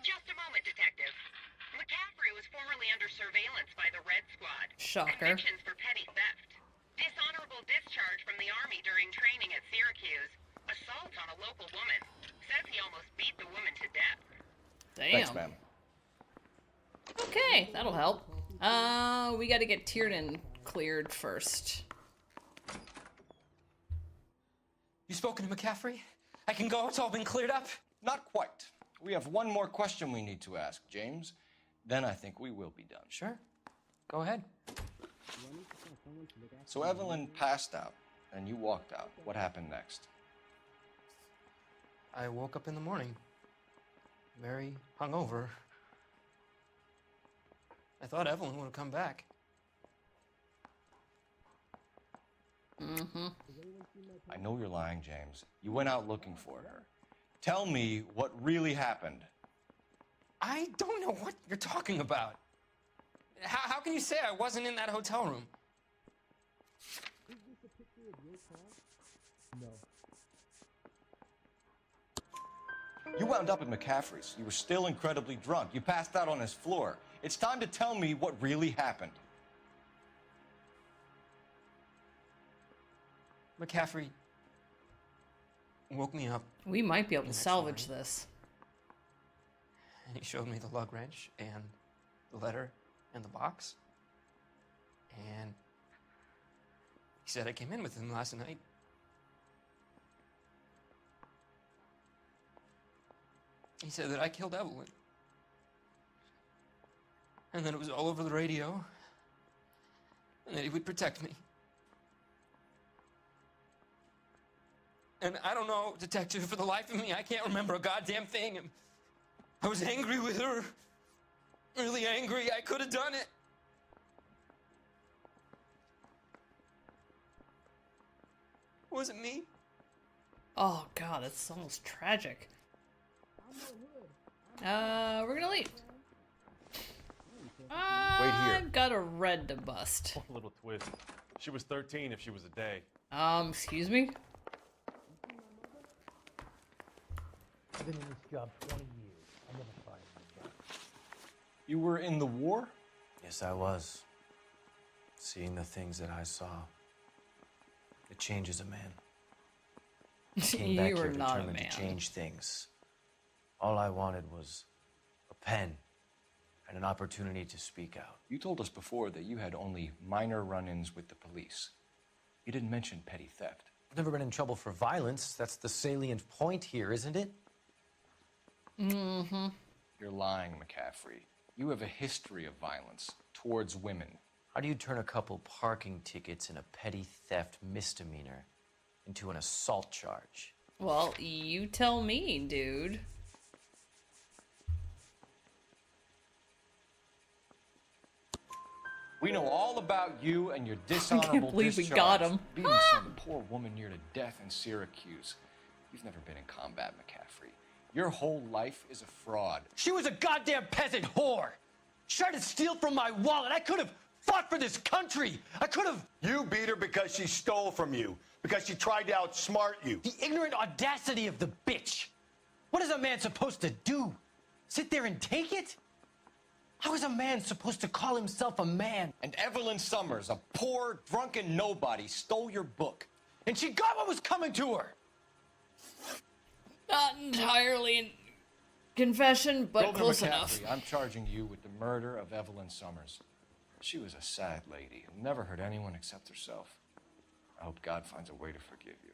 Just a moment, detective. McCaffrey was formerly under surveillance by the Red Squad. Shocker. Convictions for petty theft. Dishonorable discharge from the Army during training at Syracuse. Assault on a local woman. Says he almost beat the woman to death. Damn. Thanks, ma'am. Okay, that'll help. We gotta get Tiernan cleared first. You spoken to McCaffrey? I can go? It's all been cleared up? Not quite. We have one more question we need to ask, James. Then I think we will be done. Sure. Go ahead. So Evelyn passed out, and you walked out. What happened next? I woke up in the morning, very hungover. I thought Evelyn would have come back. I know you're lying, James. You went out looking for her. Tell me what really happened. I don't know what you're talking about. How can you say I wasn't in that hotel room? No. You wound up at McCaffrey's. You were still incredibly drunk. You passed out on his floor. It's time to tell me what really happened. McCaffrey woke me up. We might be able to salvage this. And he showed me the lug wrench and the letter and the box. And he said I came in with him last night. He said that I killed Evelyn. And that it was all over the radio. And that he would protect me. And I don't know, detective, for the life of me, I can't remember a goddamn thing. I was angry with her. Really angry. I could have done it. Was it me? Oh god, that's almost tragic. We're gonna leave. Wait here. I've got a red to bust. A little twist. She was 13 if she was a day. Excuse me? I've been in this job 20 years. I never fired anybody. You were in the war? Yes, I was. Seeing the things that I saw. It changes a man. I came back You here are not a determined man. to change things. All I wanted was a pen and an opportunity to speak out. You told us before that you had only minor run-ins with the police. You didn't mention petty theft. I've never been in trouble for violence. That's the salient point here, isn't it? Mm-hmm. You're lying, McCaffrey. You have a history of violence towards women. How do you turn a couple parking tickets and a petty theft misdemeanor into an assault charge? Well, you tell me, dude. We know all about you and your dishonorable I can't believe we got him. Beating some poor woman near to death in Syracuse. You've never been in combat, McCaffrey. Your whole life is a fraud. She was a goddamn peasant whore. She tried to steal from my wallet. I could have fought for this country. I could have. You beat her because she stole from you, because she tried to outsmart you. The ignorant audacity of the bitch. What is a man supposed to do? Sit there and take it? How is a man supposed to call himself a man? And Evelyn Summers, a poor, drunken nobody, stole your book. And she got what was coming to her. Not entirely in confession, but Governor close McCaffrey, enough. I'm charging you with the murder of Evelyn Summers. She was a sad lady who never hurt anyone except herself. I hope God finds a way to forgive you.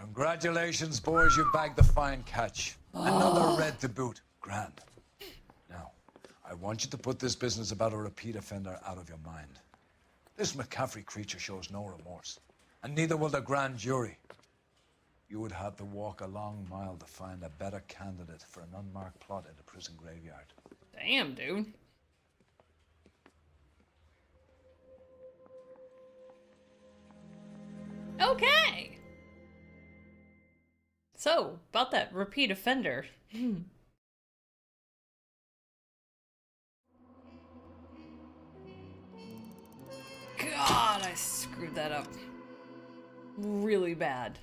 Congratulations, boys, you bagged the fine catch. Another red to boot. Grand. Now, I want you to put this business about a repeat offender out of your mind. This McCaffrey creature shows no remorse, and neither will the grand jury. You would have to walk a long mile to find a better candidate for an unmarked plot in the prison graveyard. Damn, dude. Okay. So, about that repeat offender. God, I screwed that up really bad.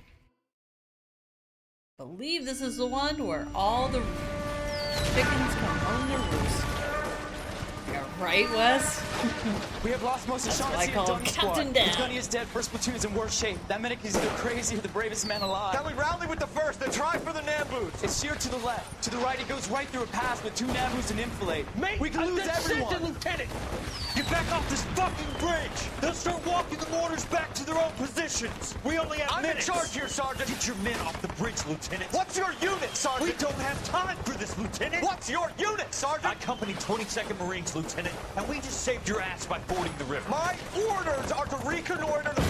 Believe this is the one where all the chickens come home to roost. Yeah, right, Wes? We have lost most of That's what I Sean's call Gunny Captain squad. Dan. The Gunny is dead. First platoon is in worse shape. That medic is either crazy or the bravest man alive. Can we rally with the first and try for the Nambus? It's sheer to the left. To the right, it goes right through a pass with 2 Nambus and enfilade. Mate, we can lose everyone. Lieutenant! Get back off this fucking bridge! They'll start walking the mortars back to their own positions! We only have minutes! I'm in charge here, Sergeant! Get your men off the bridge, Lieutenant! What's your unit, Sergeant? We don't have time for this, Lieutenant! What's your unit, Sergeant? I company 22nd Marines, Lieutenant, and we just saved your ass by fording the river. My orders are to reconnoiter the...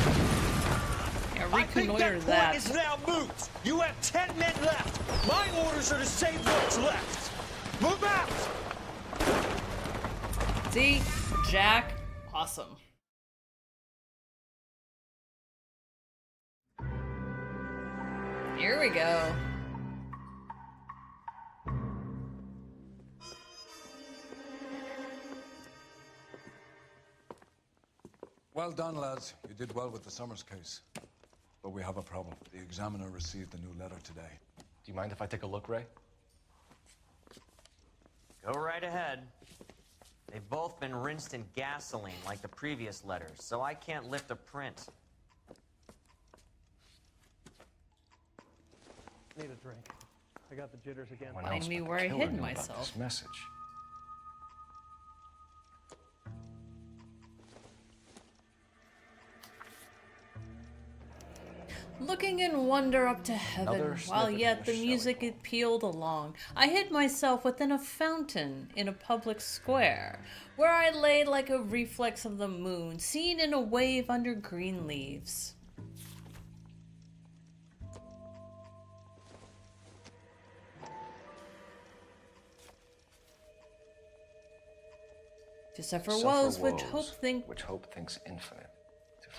Yeah, I think reconnoiter that point is now moot! You have 10 men left! My orders are to save what's left! Move out! See? Jack, awesome. Here we go. Well done, lads. You did well with the Summers case. But we have a problem. The examiner received a new letter today. Do you mind if I take a look, Ray? Go right ahead. They've both been rinsed in gasoline like the previous letters, so I can't lift a print. Need a drink. I got the jitters again. Find me where I hid myself. This message. Looking in wonder up to heaven, Another while snippet yet from the the music it pealed along. I hid myself within a fountain in a public square, where I lay like a reflex of the moon, seen in a wave under green leaves. To suffer woes which hope thinks infinite.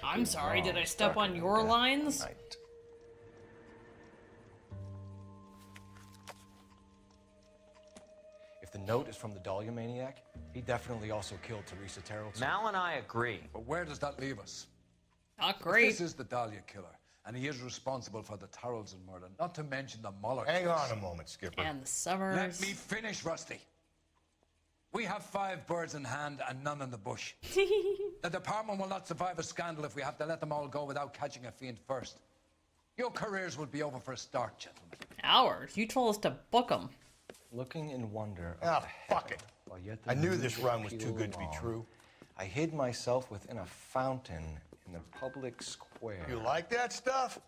I'm sorry, did I step on your lines? If the note is from the Dahlia maniac, he definitely also killed Teresa Terrell. Mal and I agree. But where does that leave us? Not If great. this is the Dahlia killer, and he is responsible for the Tarrelson murder, not to mention the Muller Hang case. on a moment, Skipper. And the Summers. Let me finish, Rusty. We have 5 birds in hand and none in the bush. The department will not survive a scandal if we have to let them all go without catching a fiend first. Your careers will be over for a start, gentlemen. Ours? You told us to book them. Looking in wonder. Ah, fuck it. While yet I the knew news this would run was peel too good to be along, true. I hid myself within a fountain in the public square. You like that stuff?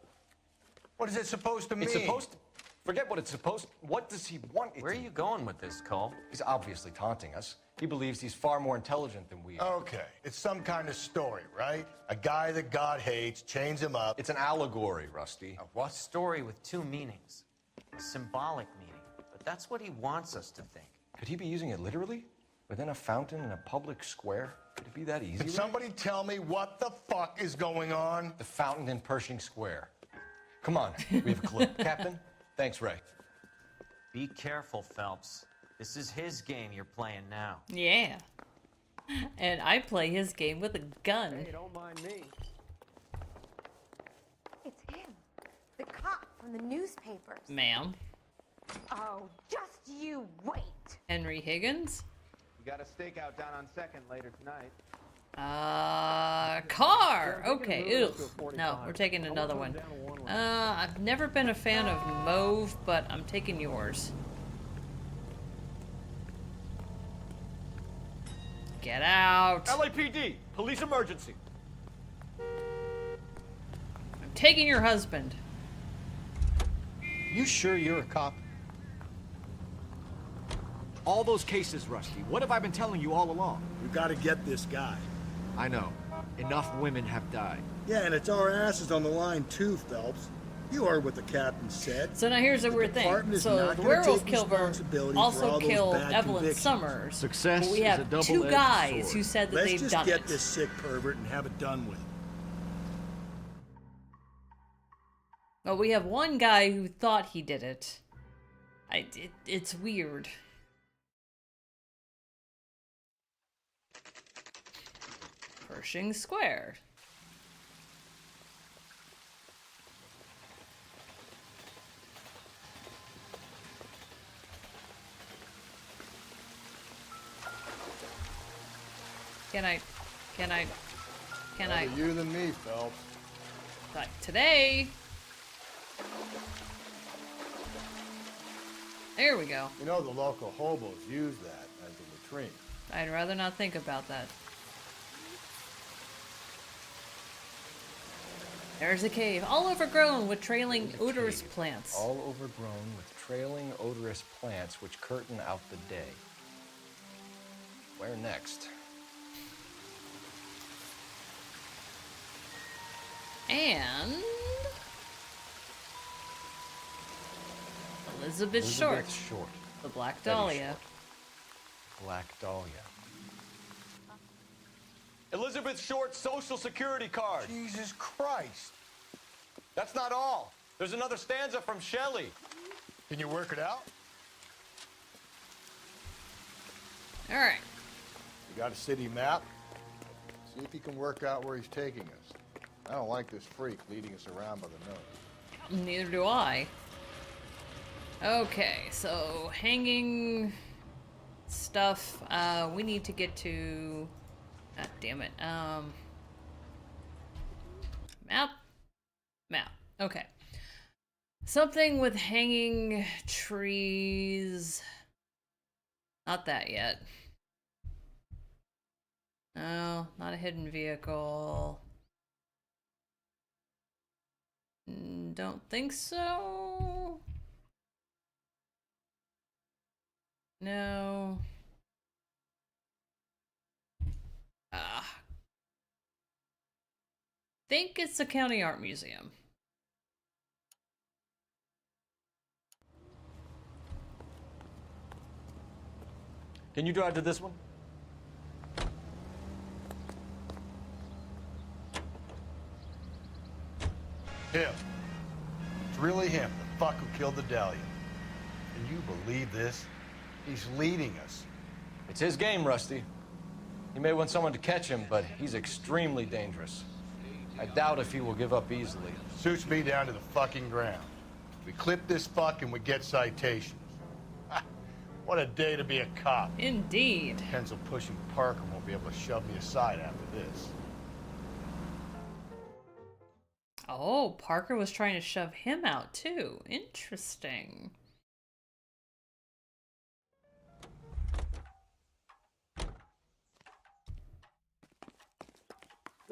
What is it supposed to mean? It's supposed to... Forget what it's supposed... What does he want it Where are to you going with this, Cole? He's obviously taunting us. He believes he's far more intelligent than we are. Okay, it's some kind of story, right? A guy that God hates, chains him up. It's an allegory, Rusty. A what? Story with 2 meanings. A symbolic meaning. But that's what he wants us to think. Could he be using it literally? Within a fountain in a public square? Could it be that easy? Can somebody tell me what the fuck is going on? The fountain in Pershing Square. Come on, we have a clue. Captain, thanks, Ray. Be careful, Phelps. This is his game you're playing now. Yeah. And I play his game with a gun. Hey, don't mind me. It's him. The cop from the newspapers. Ma'am. Oh, just you wait. Henry Higgins? You got a stakeout down on 2nd later tonight. Car! Okay, ugh. No, we're taking another one. I've never been a fan of mauve, but I'm taking yours. Get out! LAPD! Police emergency! I'm taking your husband. You sure you're a cop? All those cases, Rusty. What have I been telling you all along? We gotta get this guy. I know. Enough women have died. Yeah, and it's our asses on the line too, Phelps. You heard what the captain said. So now here's a weird thing. So the werewolf killer also killed Evelyn Summers. Success but we is a have double-edged 2 guys sword. who said that they've done Let's just it. get this sick pervert and have it done with. Well, we have one guy who thought he did it. It's weird. Pershing Square. Can I? Better you than me, Phelps. Like today. There we go. You know the local hobos use that as a latrine. I'd rather not think about that. There's a cave, all overgrown with trailing odorous plants. All overgrown with trailing odorous plants which curtain out the day. Where next? And Elizabeth Short. The Black Dahlia. Black Dahlia. Elizabeth Short's social security card. Jesus Christ. That's not all. There's another stanza from Shelley. Can you work it out? All right. You got a city map? See if you can work out where he's taking us. I don't like this freak leading us around by the nose. Neither do I. Okay, so hanging stuff. We need to get to. Ah, damn it. Map. Okay. Something with hanging trees. Not that yet. No, not a hidden vehicle. Don't think so. No. Think it's the County Art Museum. Can you drive to this one? Him. It's really him, the fuck who killed the Dahlia. Can you believe this? He's leading us. It's his game, Rusty. He may want someone to catch him, but he's extremely dangerous. I doubt if he will give up easily. Suits me down to the fucking ground. We clip this fuck and we get citations. Ha, what a day to be a cop. Indeed. Pencil pushing Parker won't be able to shove me aside after this. Oh, Parker was trying to shove him out too. Interesting.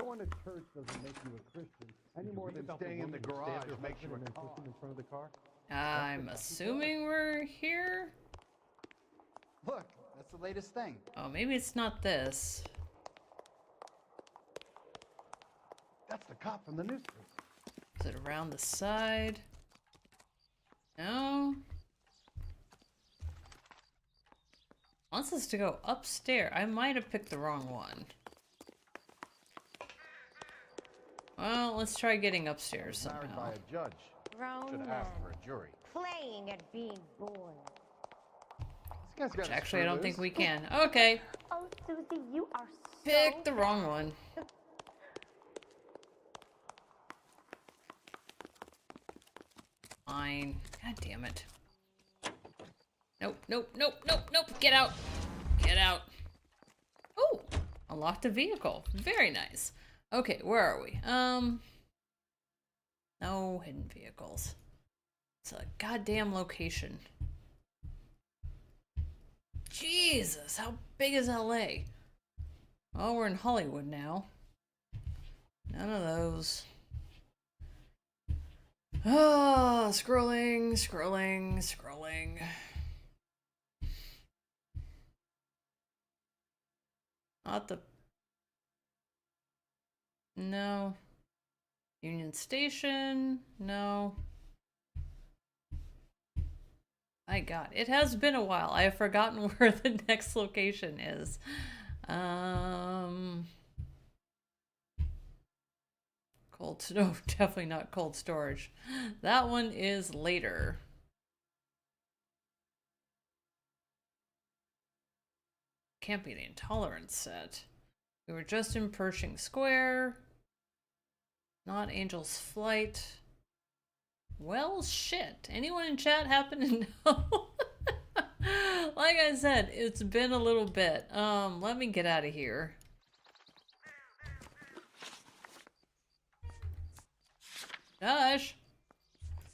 Going to church doesn't make you a Christian any more than staying in the garage makes you a cop. In front of the car. I'm assuming we're here. Look, that's the latest thing. Oh, maybe it's not this. That's the cop from the newspaper. Is it around the side? No. Wants us to go upstairs. I might have picked the wrong one. Well, let's try getting upstairs somehow. Married by a judge. Grown Should men ask for a jury. playing at being boys. Which actually, I don't think we can. Okay. Oh, Susie, you are so Pick the wrong one. Fine. God damn it. Nope, nope, nope, nope, nope. Get out. Get out. Oh, unlocked a vehicle. Very nice. Okay, where are we? No hidden vehicles. It's a goddamn location. Jesus, how big is LA? Oh, we're in Hollywood now. None of those. Ah, scrolling, scrolling, scrolling. Not the... No. Union Station? No. My God, it has been a while. I have forgotten where the next location is. Cold, no, definitely not cold storage. That one is later. Can't be the intolerance set. We were just in Pershing Square. Not Angel's Flight. Well, shit. Anyone in chat happen to know? Like I said, it's been a little bit. Let me get out of here. Gosh.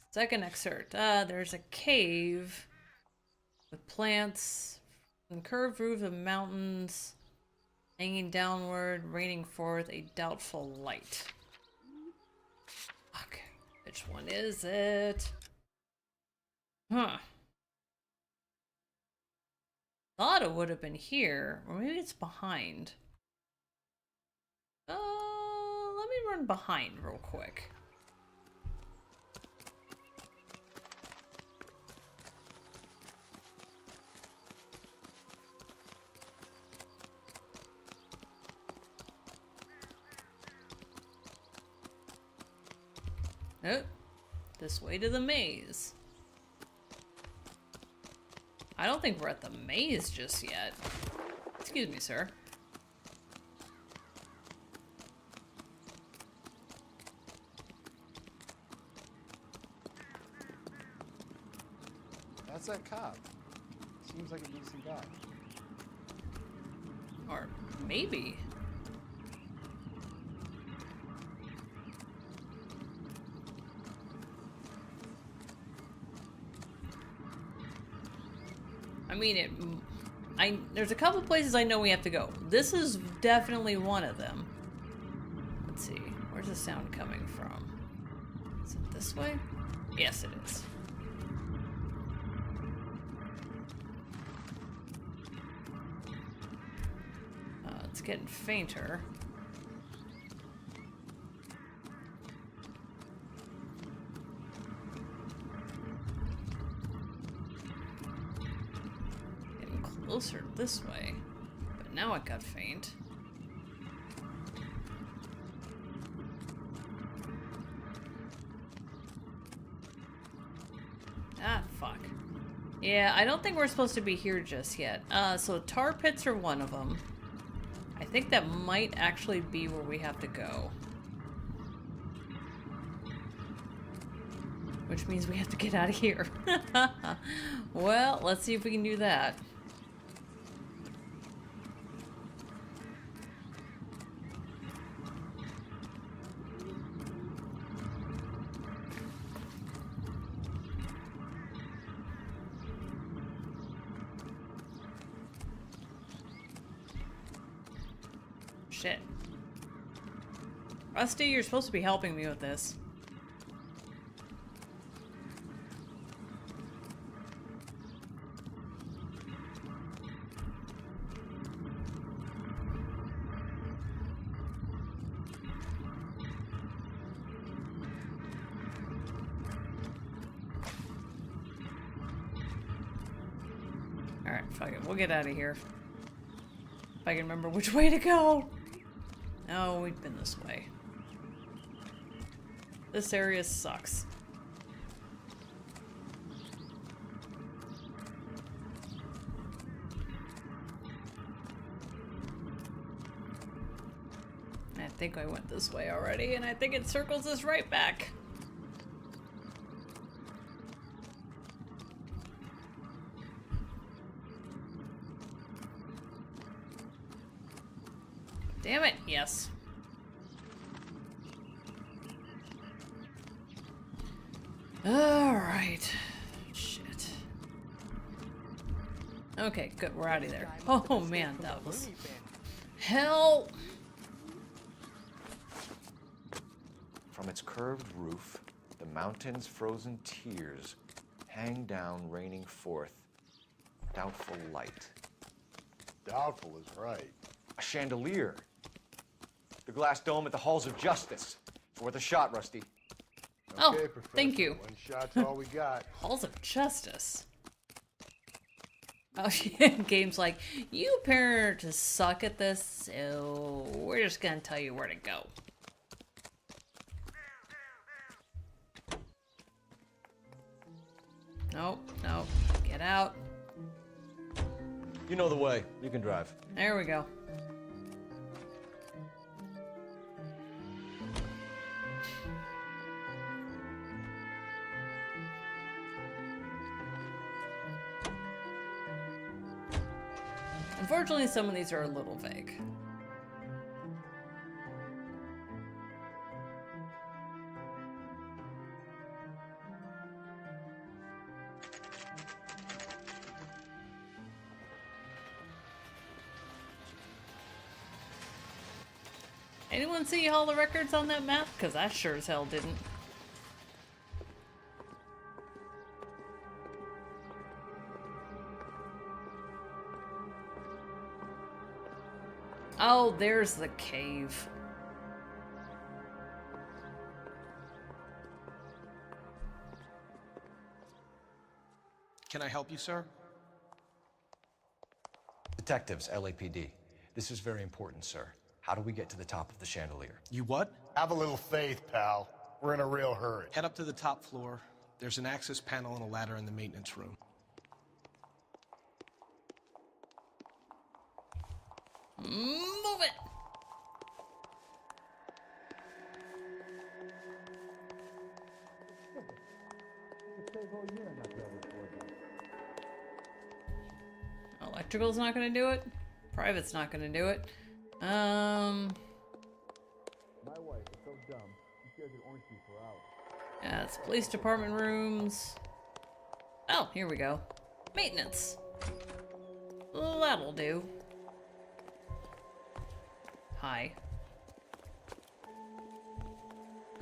Second excerpt. There's a cave with plants and curved roof of mountains hanging downward, raining forth a doubtful light. Fuck. Which one is it? Huh. Thought it would have been here, or maybe it's behind. Let me run behind real quick. Oh, this way to the maze. I don't think we're at the maze just yet. Excuse me, sir. That's that cop. Seems like a decent guy. Or maybe. I mean, there's a couple places I know we have to go. This is definitely one of them. Let's see. Where's the sound coming from? Is it this way? Yes, it is. It's getting fainter. Closer this way, but now it got faint. Ah, fuck. Yeah, I don't think we're supposed to be here just yet. So tar pits are one of them. I think that might actually be where we have to go. Which means we have to get out of here. Well, let's see if we can do that. Shit. Rusty, you're supposed to be helping me with this. Alright, fuck it. We'll get out of here. If I can remember which way to go. No, we've been this way. This area sucks. I think I went this way already, and I think it circles us right back. Damn it, yes. Alright. Shit. Okay, good, we're out of there. Oh man, that was hell. From its curved roof, the mountain's frozen tears hang down, raining forth doubtful light. Doubtful is right. A chandelier. The glass dome at the Halls of Justice. It's worth a shot, Rusty. Oh, Okay, Professor. thank you. One shot's all we got. Halls of Justice. Oh, yeah. Game's like, you appear to suck at this, so we're just gonna tell you where to go. Nope, nope. Get out. You know the way. You can drive. There we go. Unfortunately, some of these are a little vague. Anyone see all the records on that map? Because I sure as hell didn't. Oh, there's the cave. Can I help you, sir? Detectives, LAPD. This is very important, sir. How do we get to the top of the chandelier? You what? Have a little faith, pal. We're in a real hurry. Head up to the top floor. There's an access panel and a ladder in the maintenance room. Move it! Electrical's not gonna do it. Private's not gonna do it. My wife is so dumb. She shares an orange juice for hours. Yeah, it's police department rooms. Oh, here we go. Maintenance. That'll do. Hi.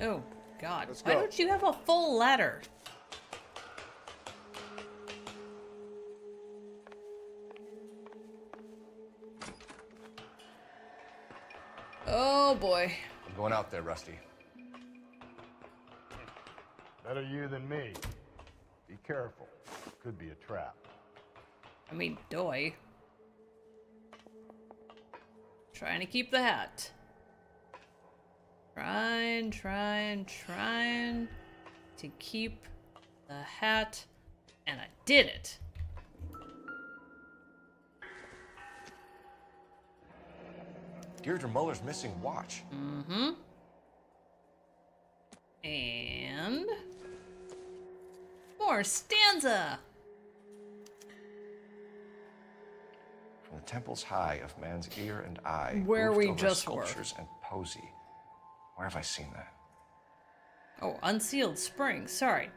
Oh, God. Let's Why go. don't you have a full ladder? Oh, boy. I'm going out there, Rusty. Better you than me. Be careful. Could be a trap. I mean, doy. Trying to keep the hat. Trying to keep the hat. And I did it. Deirdre Muller's missing watch. Mm-hmm. And more stanza. From the temples high of man's ear and eye, Where roofed we over just were. sculptures and posy. Where have I seen that? Oh, unsealed spring. Sorry.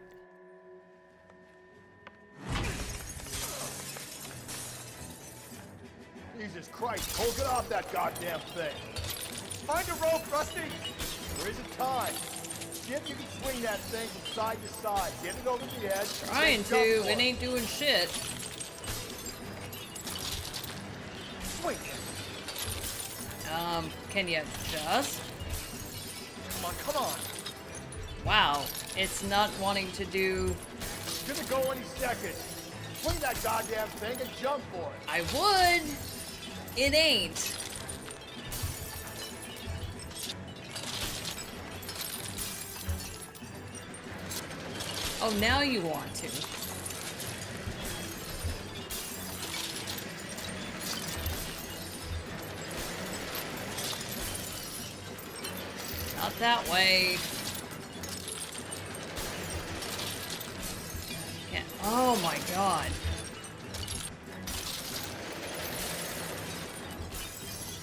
Jesus Christ, Cole, get off that goddamn thing. Find a rope, Rusty. There isn't time. See if you can swing that thing from side to side. Get it over the edge. Trying to. It ain't doing shit. Swing. Can you just? Come on. Wow. It's not wanting to do... It's gonna go any second. Swing that goddamn thing and jump for it. I would. It ain't. Oh, now you want to. Not that way. Can't. Oh my god.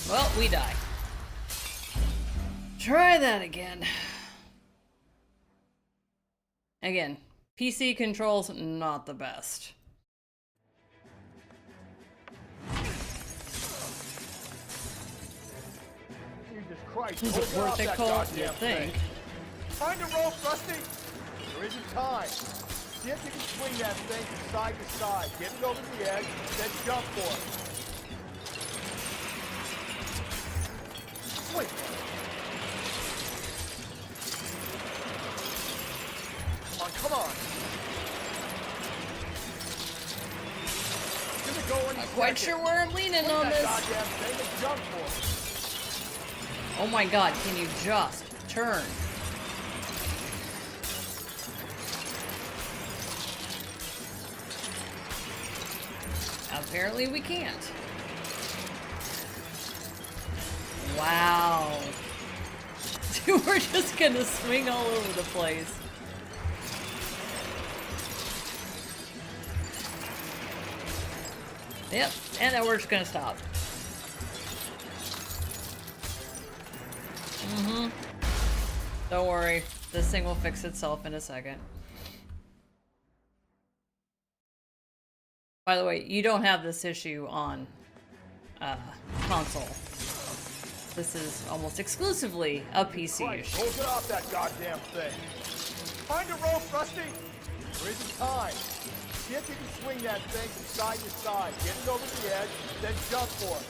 Well, we die. Try that again. Again, PC controls not the best. Jesus Christ. Is it worth it, Cole? You think? Find a rope, Rusty. There isn't time. See if you can swing that thing from side to side. Get it over the edge, then jump for it. Swing. Come on. It's gonna go any Not quite second. sure where I'm leaning Swing on that this. goddamn thing and jump for it. Oh my god, can you just turn? Apparently we can't. Wow. We're just gonna swing all over the place. Yep, and then we're just gonna stop. Don't worry, this thing will fix itself in a second. By the way, you don't have this issue on console. This is almost exclusively a PC issue. Hold it off that goddamn thing. Find a rope, Rusty. There isn't time. See if you can swing that thing from side to side. Get it over the edge, then jump for it.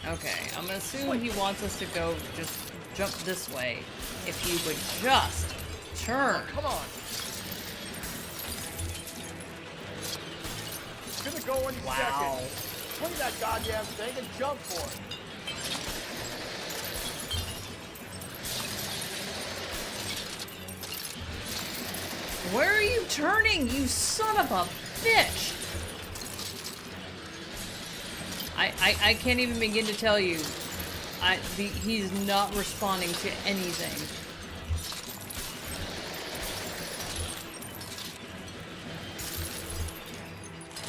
Okay, I'm gonna assume he wants us to go just jump this way. If you would just turn. Come on. It's gonna go any Wow. second. Swing that goddamn thing and jump for it. Where are you turning, you son of a bitch? I can't even begin to tell you. He's not responding to anything.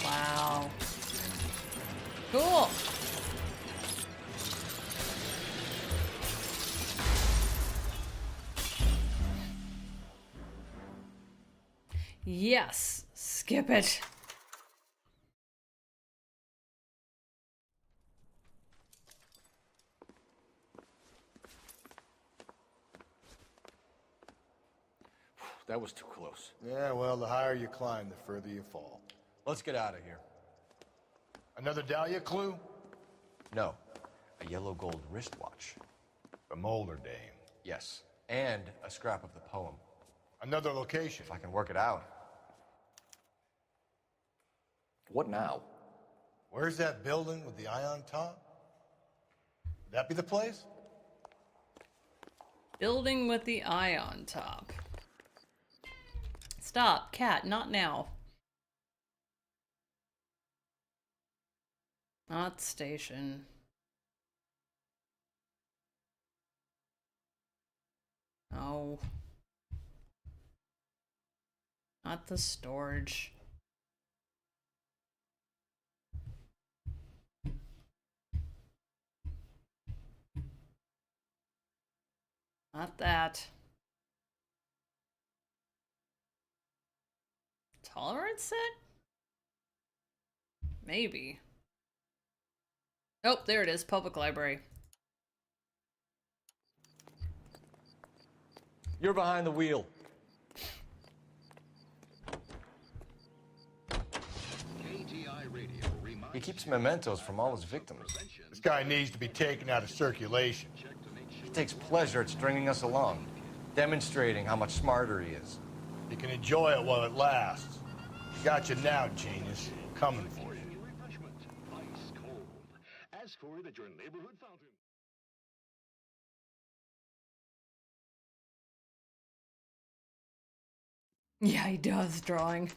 Wow. Cool. Yes, skip it. That was too close. Yeah, well, the higher you climb, the further you fall. Let's get out of here. Another Dahlia clue? No. A yellow gold wristwatch. A Molder dame. Yes. And a scrap of the poem. Another location. If I can work it out. What now? Where's that building with the eye on top? Would that be the place? Building with the eye on top. Stop, cat, not now. Not station. Oh. Not the storage. Not that. Tolerance set? Maybe. Oh, there it is. Public library. You're behind the wheel. He keeps mementos from all his victims. This guy needs to be taken out of circulation. He takes pleasure at stringing us along, demonstrating how much smarter he is. You can enjoy it while it lasts. Got you now, genius. Coming for you. Ask for it at your neighborhood fountain. Yeah, he does drawing.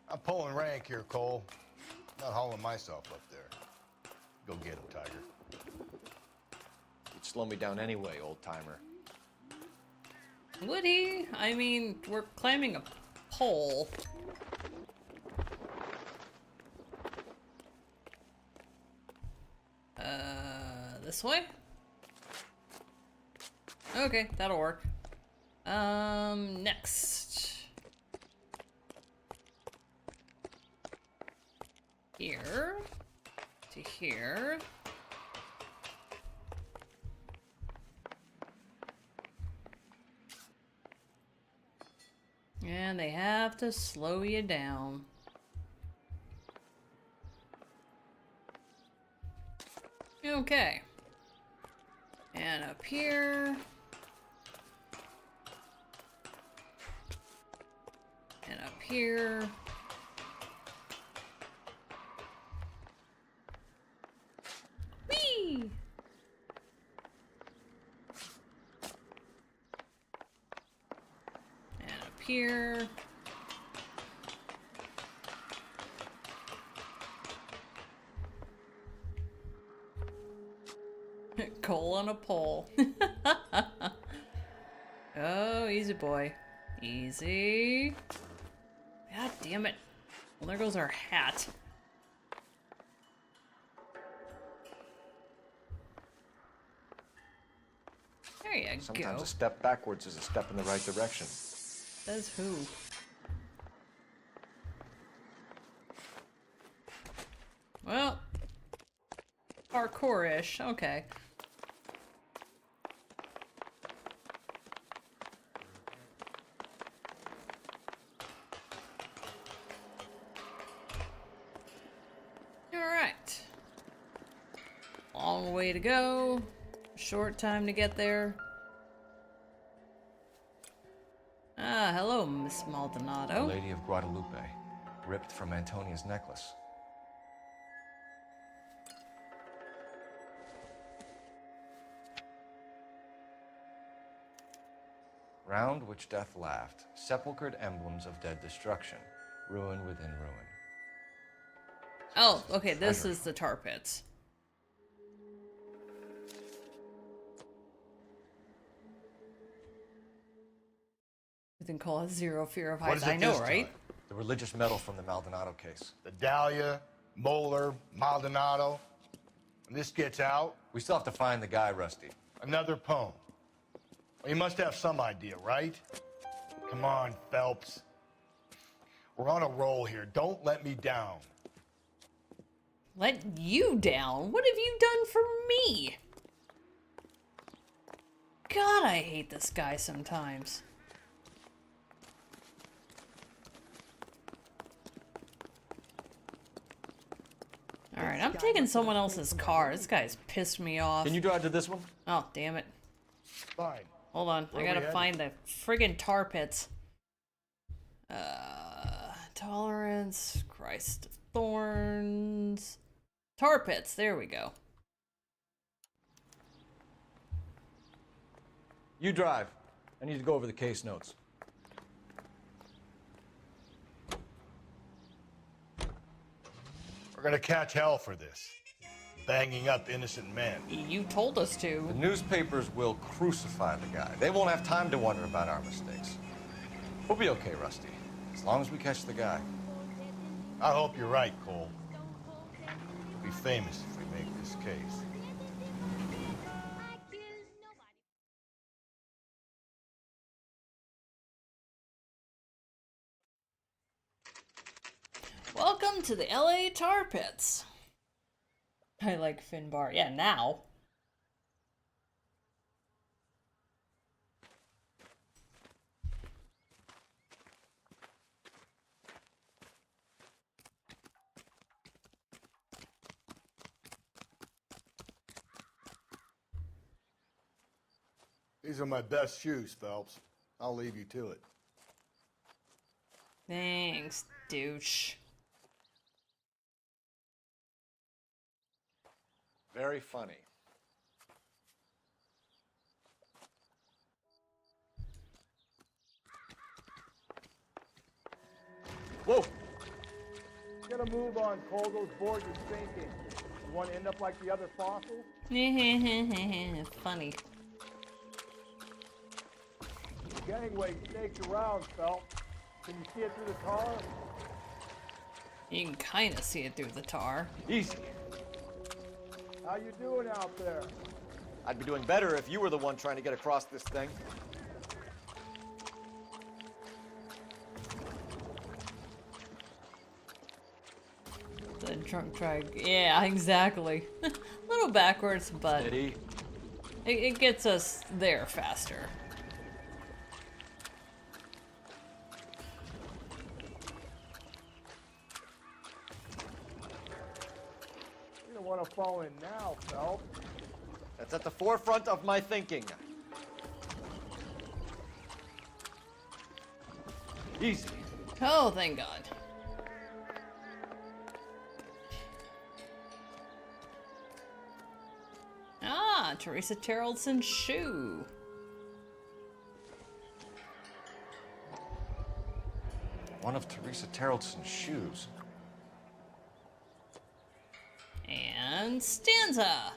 I'm pulling rank here, Cole. Not hauling myself up there. Go get him, Tiger. You'd slow me down anyway, old-timer. Would he? I mean, we're climbing a pole. This way? Okay, that'll work. Next. Here. To here. And they have to slow you down. Okay. And up here. And up here. Whee! And up here. Coal on a pole. Oh, easy boy. Easy. God damn it. Well, there goes our hat. There you Sometimes go. a step backwards is a step in the right direction. Says who? Well, parkour-ish. Okay. Alright. Long way to go. Short time to get there. Ah, hello, Miss Maldonado. The Lady of Guadalupe, ripped from Antonia's necklace. Round which death laughed, sepulchred emblems of dead destruction, ruin within ruin. Oh, okay, this is the tar pits. Ethan Cole has zero fear of heights. I know, right? The religious medal from the Maldonado case. The Dahlia, Moeller, Maldonado. When this gets out... We still have to find the guy, Rusty. Another poem. Well, you must have some idea, right? Come on, Phelps. We're on a roll here. Don't let me down. Let you down? What have you done for me? God, I hate this guy sometimes. Alright, I'm taking someone else's car. This guy's pissed me off. Can you drive to this one? Oh, damn it. Fine. Hold on, I gotta find the friggin' tar pits. Tolerance, Christ of Thorns. Tar pits, there we go. You drive. I need to go over the case notes. We're gonna catch hell for this. Banging up innocent men. You told us to. The newspapers will crucify the guy. They won't have time to wonder about our mistakes. We'll be okay, Rusty, as long as we catch the guy. I hope you're right, Cole. We'll be famous if we make this case. Welcome to the LA Tar Pits. I like Finbar. Yeah, now. These are my best shoes, Phelps. I'll leave you to it. Thanks, douche. Very funny. Whoa! Get a move on, Cole. Those boards are sinking. You want to end up like the other fossils? Funny. The gangway snakes around, Phelps. Can you see it through the tar? You can kind of see it through the tar. Easy. How you doing out there? I'd be doing better if you were the one trying to get across this thing. The drunk drag. Yeah, exactly. A little backwards, but it gets us there faster. You don't want to fall in now, Phelps. That's at the forefront of my thinking. Easy. Oh, thank God. Ah, Teresa Terrellson's shoe. One of Teresa Terrellson's shoes. And stanza.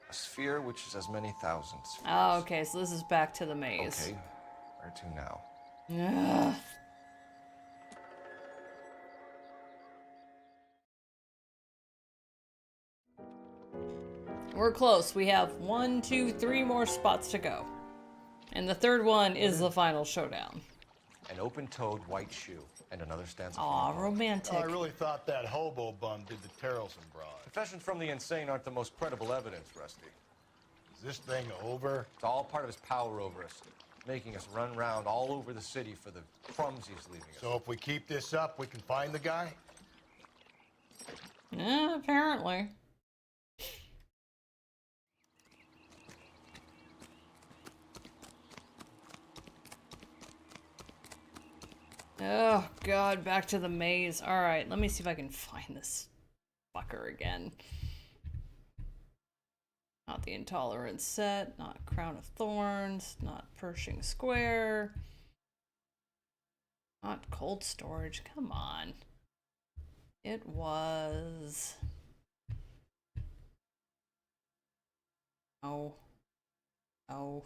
A sphere which is as many thousands. Oh, okay, so this is back to the maze. Okay, where to now? Ugh. We're close. We have 1, 2, 3 more spots to go. And the third one is the final showdown. An open-toed white shoe and another stanza. Aw, romantic. Oh, I really thought that hobo bum did the Terrelson broad. Confessions from the insane aren't the most credible evidence, Rusty. Is this thing over? It's all part of his power over us, making us run around all over the city for the crumbs he's leaving us. So if we keep this up, we can find the guy? Yeah, apparently. Oh, God, back to the maze. Alright, let me see if I can find this fucker again. Not the Intolerance set, not Crown of Thorns, not Pershing Square, not Cold Storage. Come on. It was... Oh. Oh.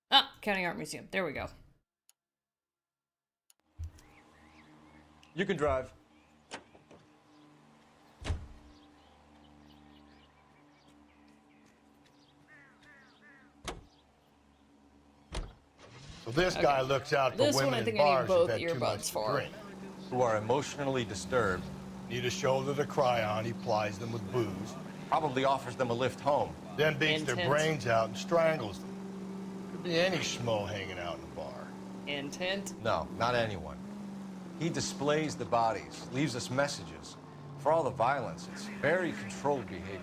Ah, County Art Museum. There we go. You can drive. So this guy looks out for This one, women I think in I need bars both who've had too earbuds much to for. drink. Who are emotionally disturbed. Need a shoulder to cry on, he plies them with booze. Probably offers them a lift home. Then beats their Intent. brains out and strangles them. Could be any schmo hanging out in a bar. Intent? No, not anyone. He displays the bodies, leaves us messages. For all the violence, it's very controlled behavior.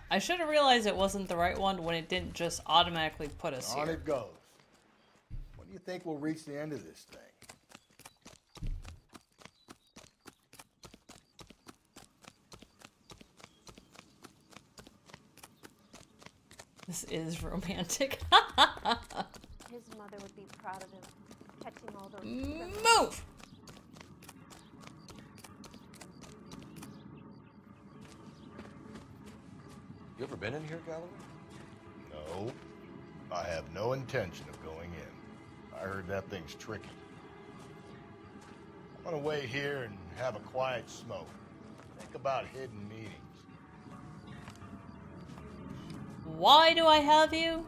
I should have realized it wasn't the right one when it didn't just automatically put us On here. it goes. When do you think we'll reach the end of this thing? This is romantic. His mother would be proud of him, catching all those. Move! You ever been in here, Galloway? No. I have no intention of going in. I heard that thing's tricky. I'm gonna wait here and have a quiet smoke. Think about hidden meetings. Why do I have you?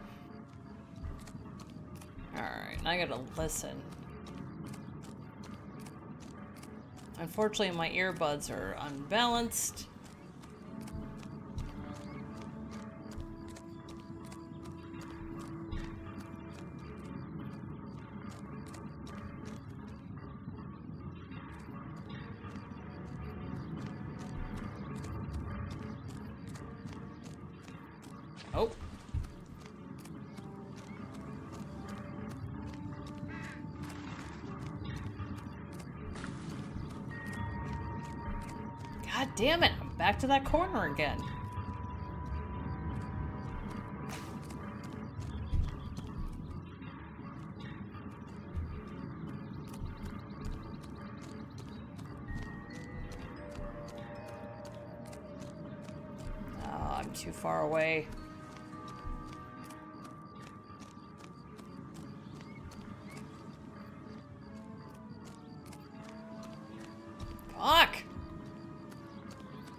Alright, I gotta listen. Unfortunately, my earbuds are unbalanced. Oh. God damn it, I'm back to that corner again. Oh, I'm too far away. Fuck!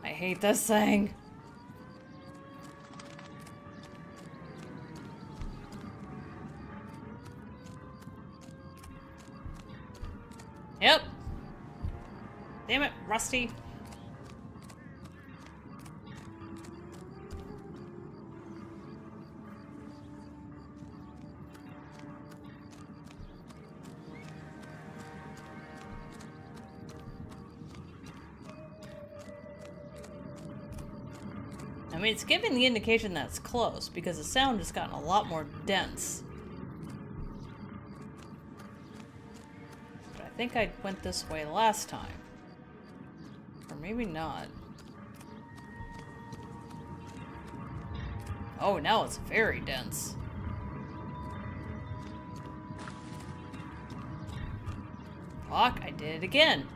I hate this thing. Yep. Damn it, Rusty. I mean, it's giving the indication that it's close because the sound has gotten a lot more dense. But I think I went this way last time. Or maybe not. Oh, now it's very dense. Fuck, I did it again.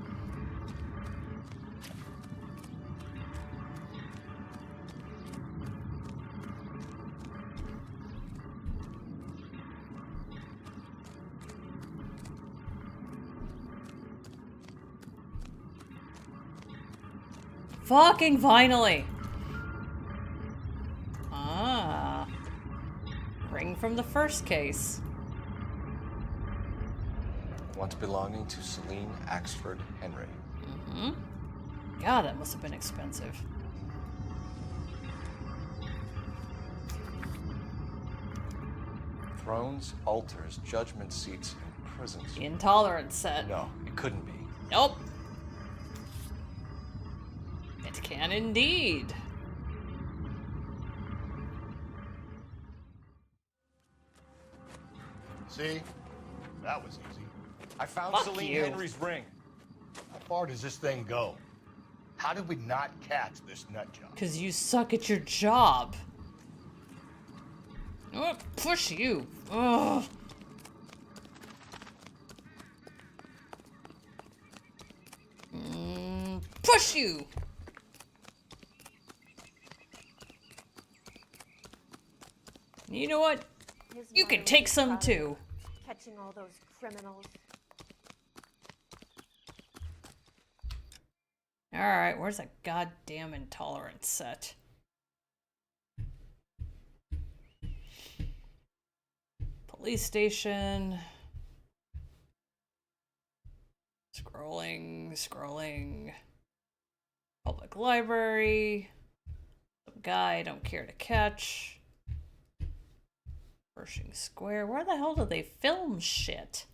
Fucking finally! Ah. Ring from the first case. Once belonging to Celine Axford Henry. Mm-hmm. God, that must have been expensive. Thrones, altars, judgment seats, and prisons. Intolerance set. No, it couldn't be. Nope. It can indeed. See? That was easy. I found Fuck Celine you. Henry's ring. How far does this thing go? How did we not catch this nut job? Because you suck at your job. Oh, push you. Ugh. Push you. You know what? His You mother can would take be some proud of too. him, catching all those criminals. Alright, where's that goddamn intolerance set? Police station. Scrolling. Public library. Some guy I don't care to catch. Pershing Square. Where the hell do they film shit?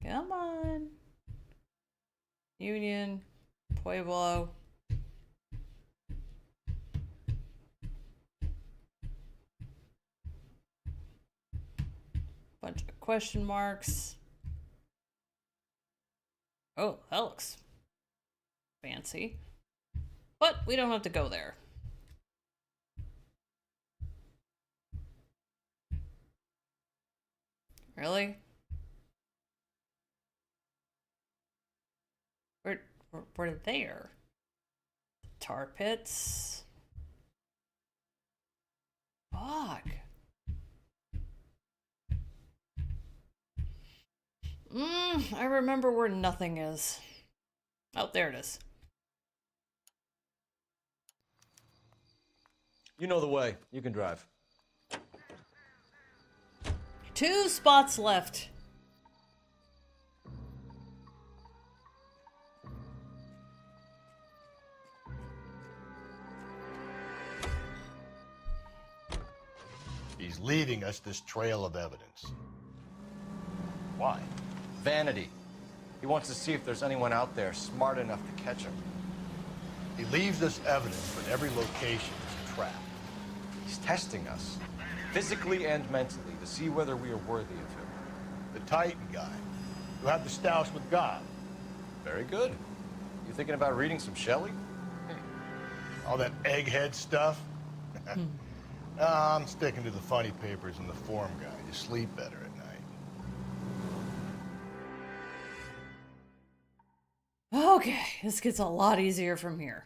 Come on. Union. Pueblo. question marks. Oh, that looks fancy. But we don't have to go there. Really? We're there. Tar pits. Fuck. I remember where nothing is. Oh, there it is. You know the way. You can drive. 2 spots left. He's leaving us this trail of evidence. Why? Vanity. He wants to see if there's anyone out there smart enough to catch him. He leaves us evidence, but every location is a trap. He's testing us, physically and mentally, to see whether we are worthy of him. The Titan guy, who had the stoush with God. Very good. You thinking about reading some Shelley? All that egghead stuff? I'm sticking to the funny papers and the form guide. You sleep better at night. Okay, this gets a lot easier from here.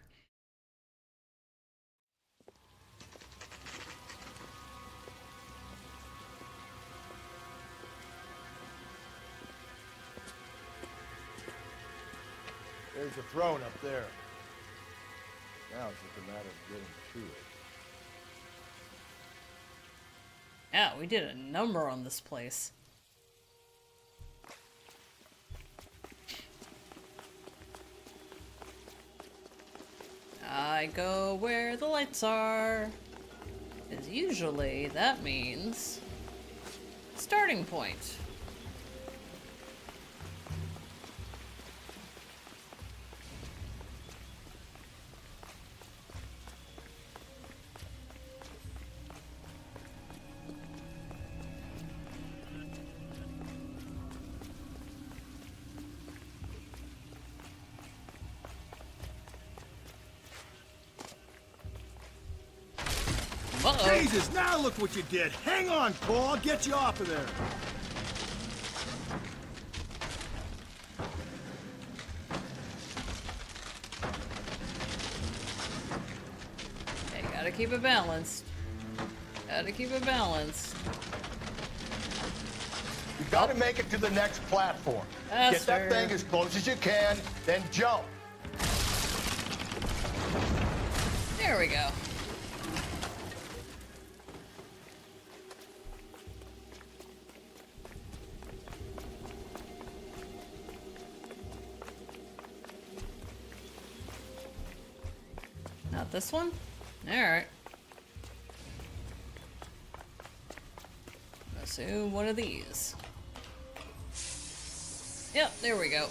There's the throne up there. Now it's just a matter of getting to it. Yeah, we did a number on this place. I go where the lights are. Because usually that means starting point. Uh-oh. Jesus, now look what you did. Hang on, Cole. I'll get you off of there. Okay, gotta keep it balanced. Gotta keep it balanced. You gotta make it to the next platform. Yes, Get that sir. thing as close as you can, then jump. There we go. Not this one? Alright. Assume one of these. Yep, there we go.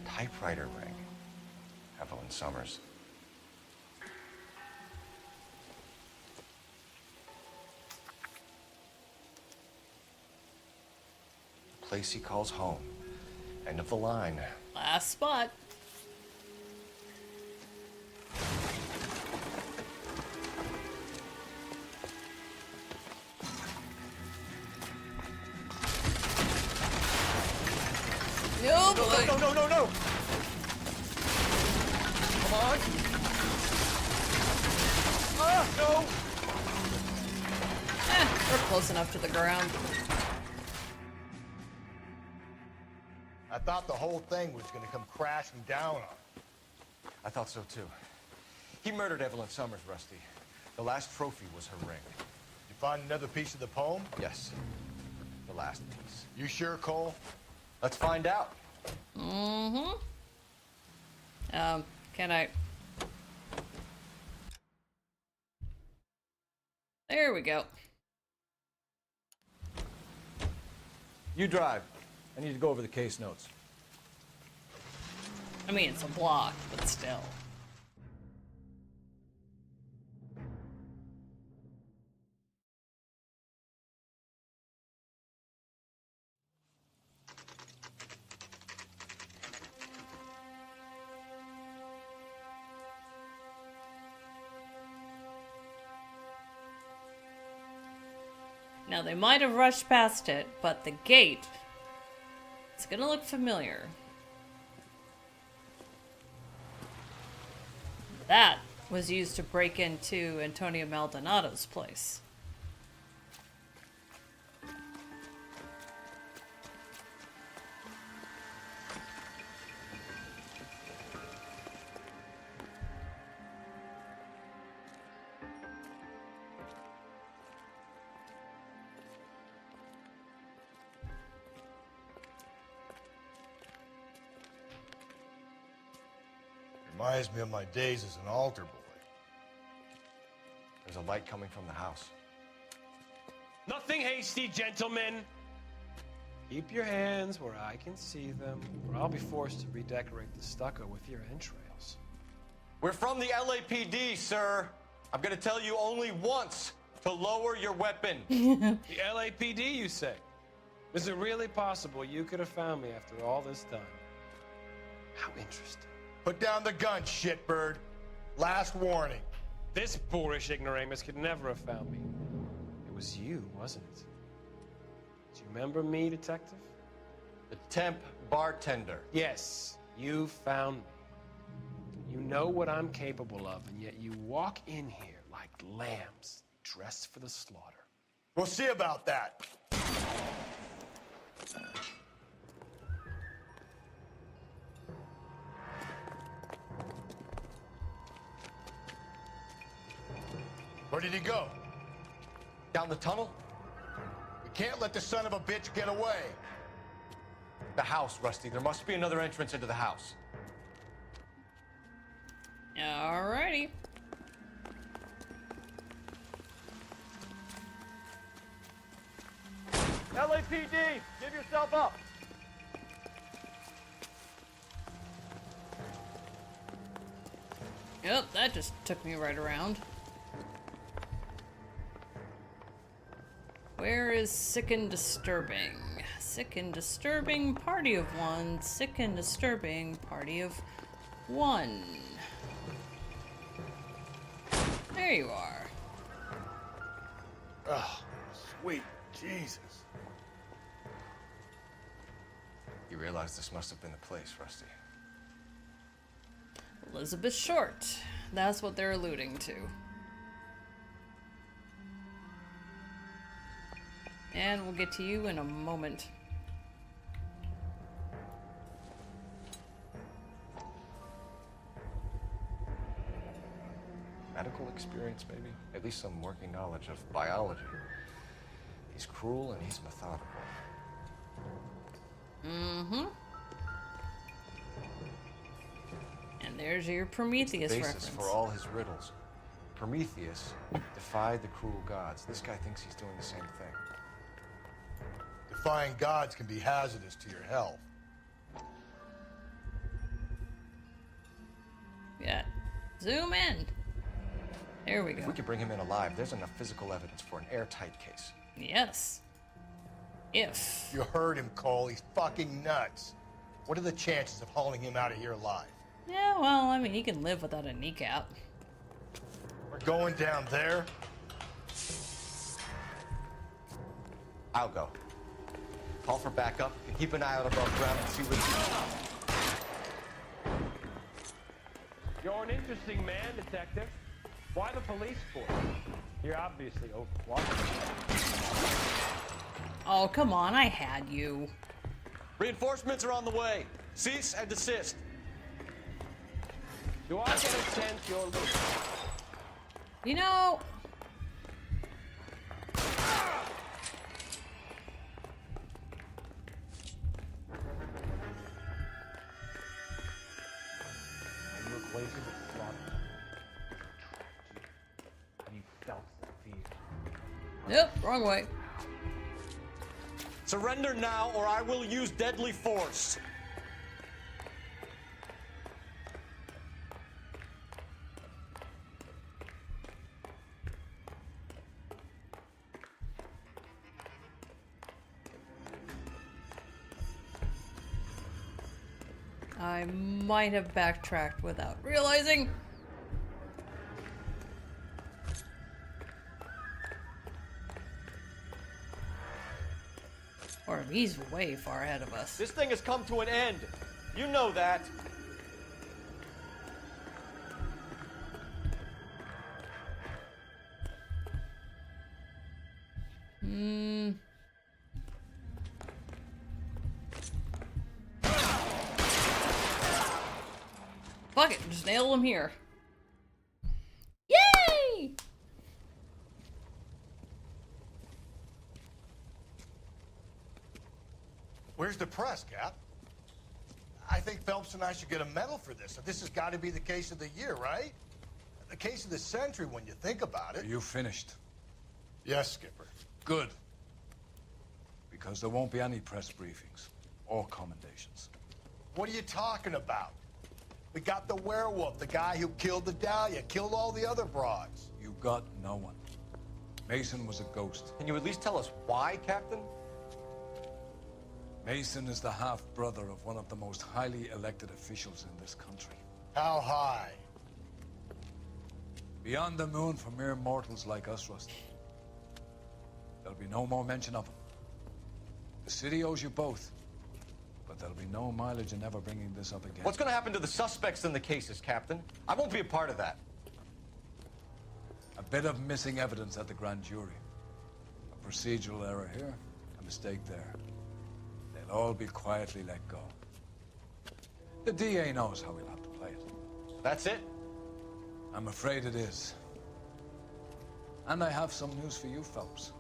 Typewriter ring. Evelyn Summers. Place he calls home. End of the line. Last spot. Oh boy. No. Come on. No. We're close enough to the ground. I thought the whole thing was gonna come crashing down on him. I thought so too. He murdered Evelyn Summers, Rusty. The last trophy was her ring. You find another piece of the poem? Yes. The last piece. You sure, Cole? Let's find out. Mm-hmm. Can I... There we go. You drive. I need to go over the case notes. I mean, it's a block, but still. Now, they might have rushed past it, but the gate, it's gonna look familiar. That was used to break into Antonio Maldonado's place. Reminds me of my days as an altar boy. There's a light coming from the house. Nothing hasty, gentlemen. Keep your hands where I can see them, or I'll be forced to redecorate the stucco with your entrails. We're from the LAPD, sir. I'm gonna tell you only once to lower your weapon. The LAPD, you say? Is it really possible you could have found me after all this time? How interesting. Put down the gun, shitbird. Last warning. This boorish ignoramus could never have found me. It was you, wasn't it? Do you remember me, detective? The temp bartender. Yes, you found me. You know what I'm capable of, and yet you walk in here like lambs dressed for the slaughter. We'll see about that. Where did he go? Down the tunnel? We can't let the son of a bitch get away. The house, Rusty. There must be another entrance into the house. Alrighty. LAPD, give yourself up. Yep, that just took me right around. Where is sick and disturbing? Sick and disturbing, party of one. Sick and disturbing, party of one. There you are. Oh, sweet Jesus. You realize this must have been the place, Rusty. Elizabeth Short. That's what they're alluding to. And we'll get to you in a moment. Medical experience, maybe? At least some working knowledge of biology. He's cruel and he's methodical. Mm-hmm. And there's your Prometheus It's the basis reference. for all his riddles. Prometheus defied the cruel gods. This guy thinks he's doing the same thing. Defying gods can be hazardous to your health. Yeah. Zoom in. There we go. If we could bring him in alive, there's enough physical evidence for an airtight case. Yes. If. You heard him, Cole. He's fucking nuts. What are the chances of hauling him out of here alive? Yeah, well, I mean, he can live without a kneecap. We're going down there. I'll go. Call for backup and keep an eye out above ground and see what You're an interesting man, detective. Why the police force? You're obviously overqualified. Oh, come on, I had you. Reinforcements are on the way. Cease and desist. Do I get a sense you're losing? You know... You were places of slaughter. And you felt the fear. Nope, wrong way. Surrender now, or I will use deadly force. I might have backtracked without realizing. Or he's way far ahead of us. This thing has come to an end. You know that. Fuck it, just nail him here. Yay! Where's the press, Cap? I think Phelps and I should get a medal for this. This has got to be the case of the year, right? The case of the century when you think about it. Are you finished? Yes, Skipper. Good. Because there won't be any press briefings or commendations. What are you talking about? We got the werewolf, the guy who killed the Dahlia, killed all the other broads. You got no one. Mason was a ghost. Can you at least tell us why, Captain? Mason is the half-brother of one of the most highly elected officials in this country. How high? Beyond the moon for mere mortals like us, Rusty. There'll be no more mention of him. The city owes you both. But there'll be no mileage in ever bringing this up again. What's going to happen to the suspects in the cases, Captain? I won't be a part of that. A bit of missing evidence at the grand jury. A procedural error here, a mistake there. They'll all be quietly let go. The DA knows how we'll have to play it. That's it? I'm afraid it is. And I have some news for you, Phelps.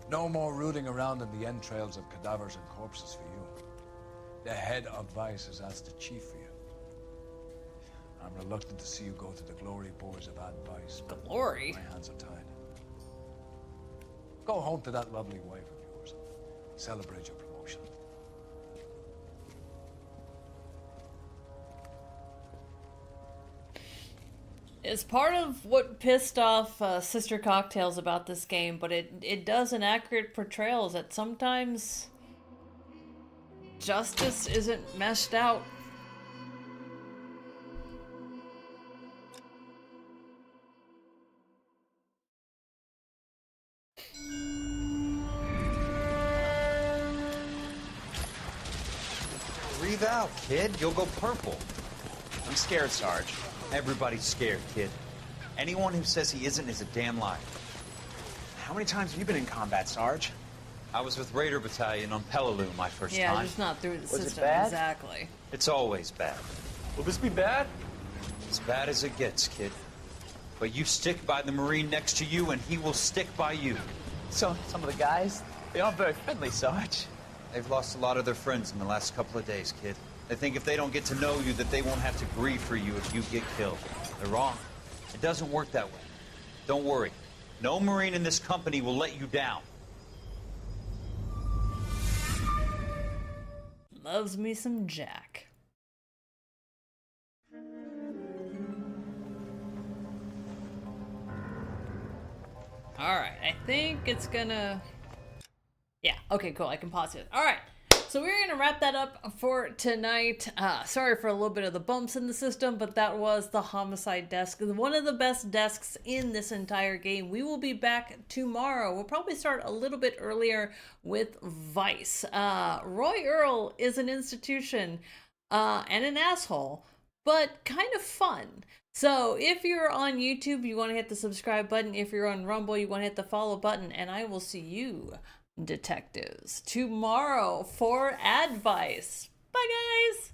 No more rooting around in the entrails of cadavers and corpses for you. The head of Vice has asked the chief for you. I'm reluctant to see you go to the glory boys of advice. Glory? My hands are tied. Go home to that lovely wife of yours and celebrate your promotion. It's part of what pissed off Sister Cocktails about this game, but it does an accurate portrayal that sometimes justice isn't meshed out. Breathe out, kid. You'll go purple. I'm scared, Sarge. Everybody's scared, kid. Anyone who says he isn't is a damn liar. How many times have you been in combat, Sarge? I was with Raider Battalion on Peleliu my first time. Yeah, just not through the Was it system, bad? exactly. It's always bad. Will this be bad? As bad as it gets, kid. But you stick by the Marine next to you, and he will stick by you. So, some of the guys, they aren't very friendly, Sarge. They've lost a lot of their friends in the last couple of days, kid. They think if they don't get to know you, that they won't have to grieve for you if you get killed. They're wrong. It doesn't work that way. Don't worry. No Marine in this company will let you down. Loves me some Jack. Alright, I think it's gonna... Yeah, okay, cool, I can pause it. Alright, so we're gonna wrap that up for tonight. Sorry for a little bit of the bumps in the system, but that was the homicide desk. One of the best desks in this entire game. We will be back tomorrow. We'll probably start a little bit earlier with Vice. Roy Earl is an institution and an asshole, but kind of fun. So if you're on YouTube, you want to hit the subscribe button. If you're on Rumble, you want to hit the follow button. And I will see you, detectives, tomorrow for Advice. Bye, guys.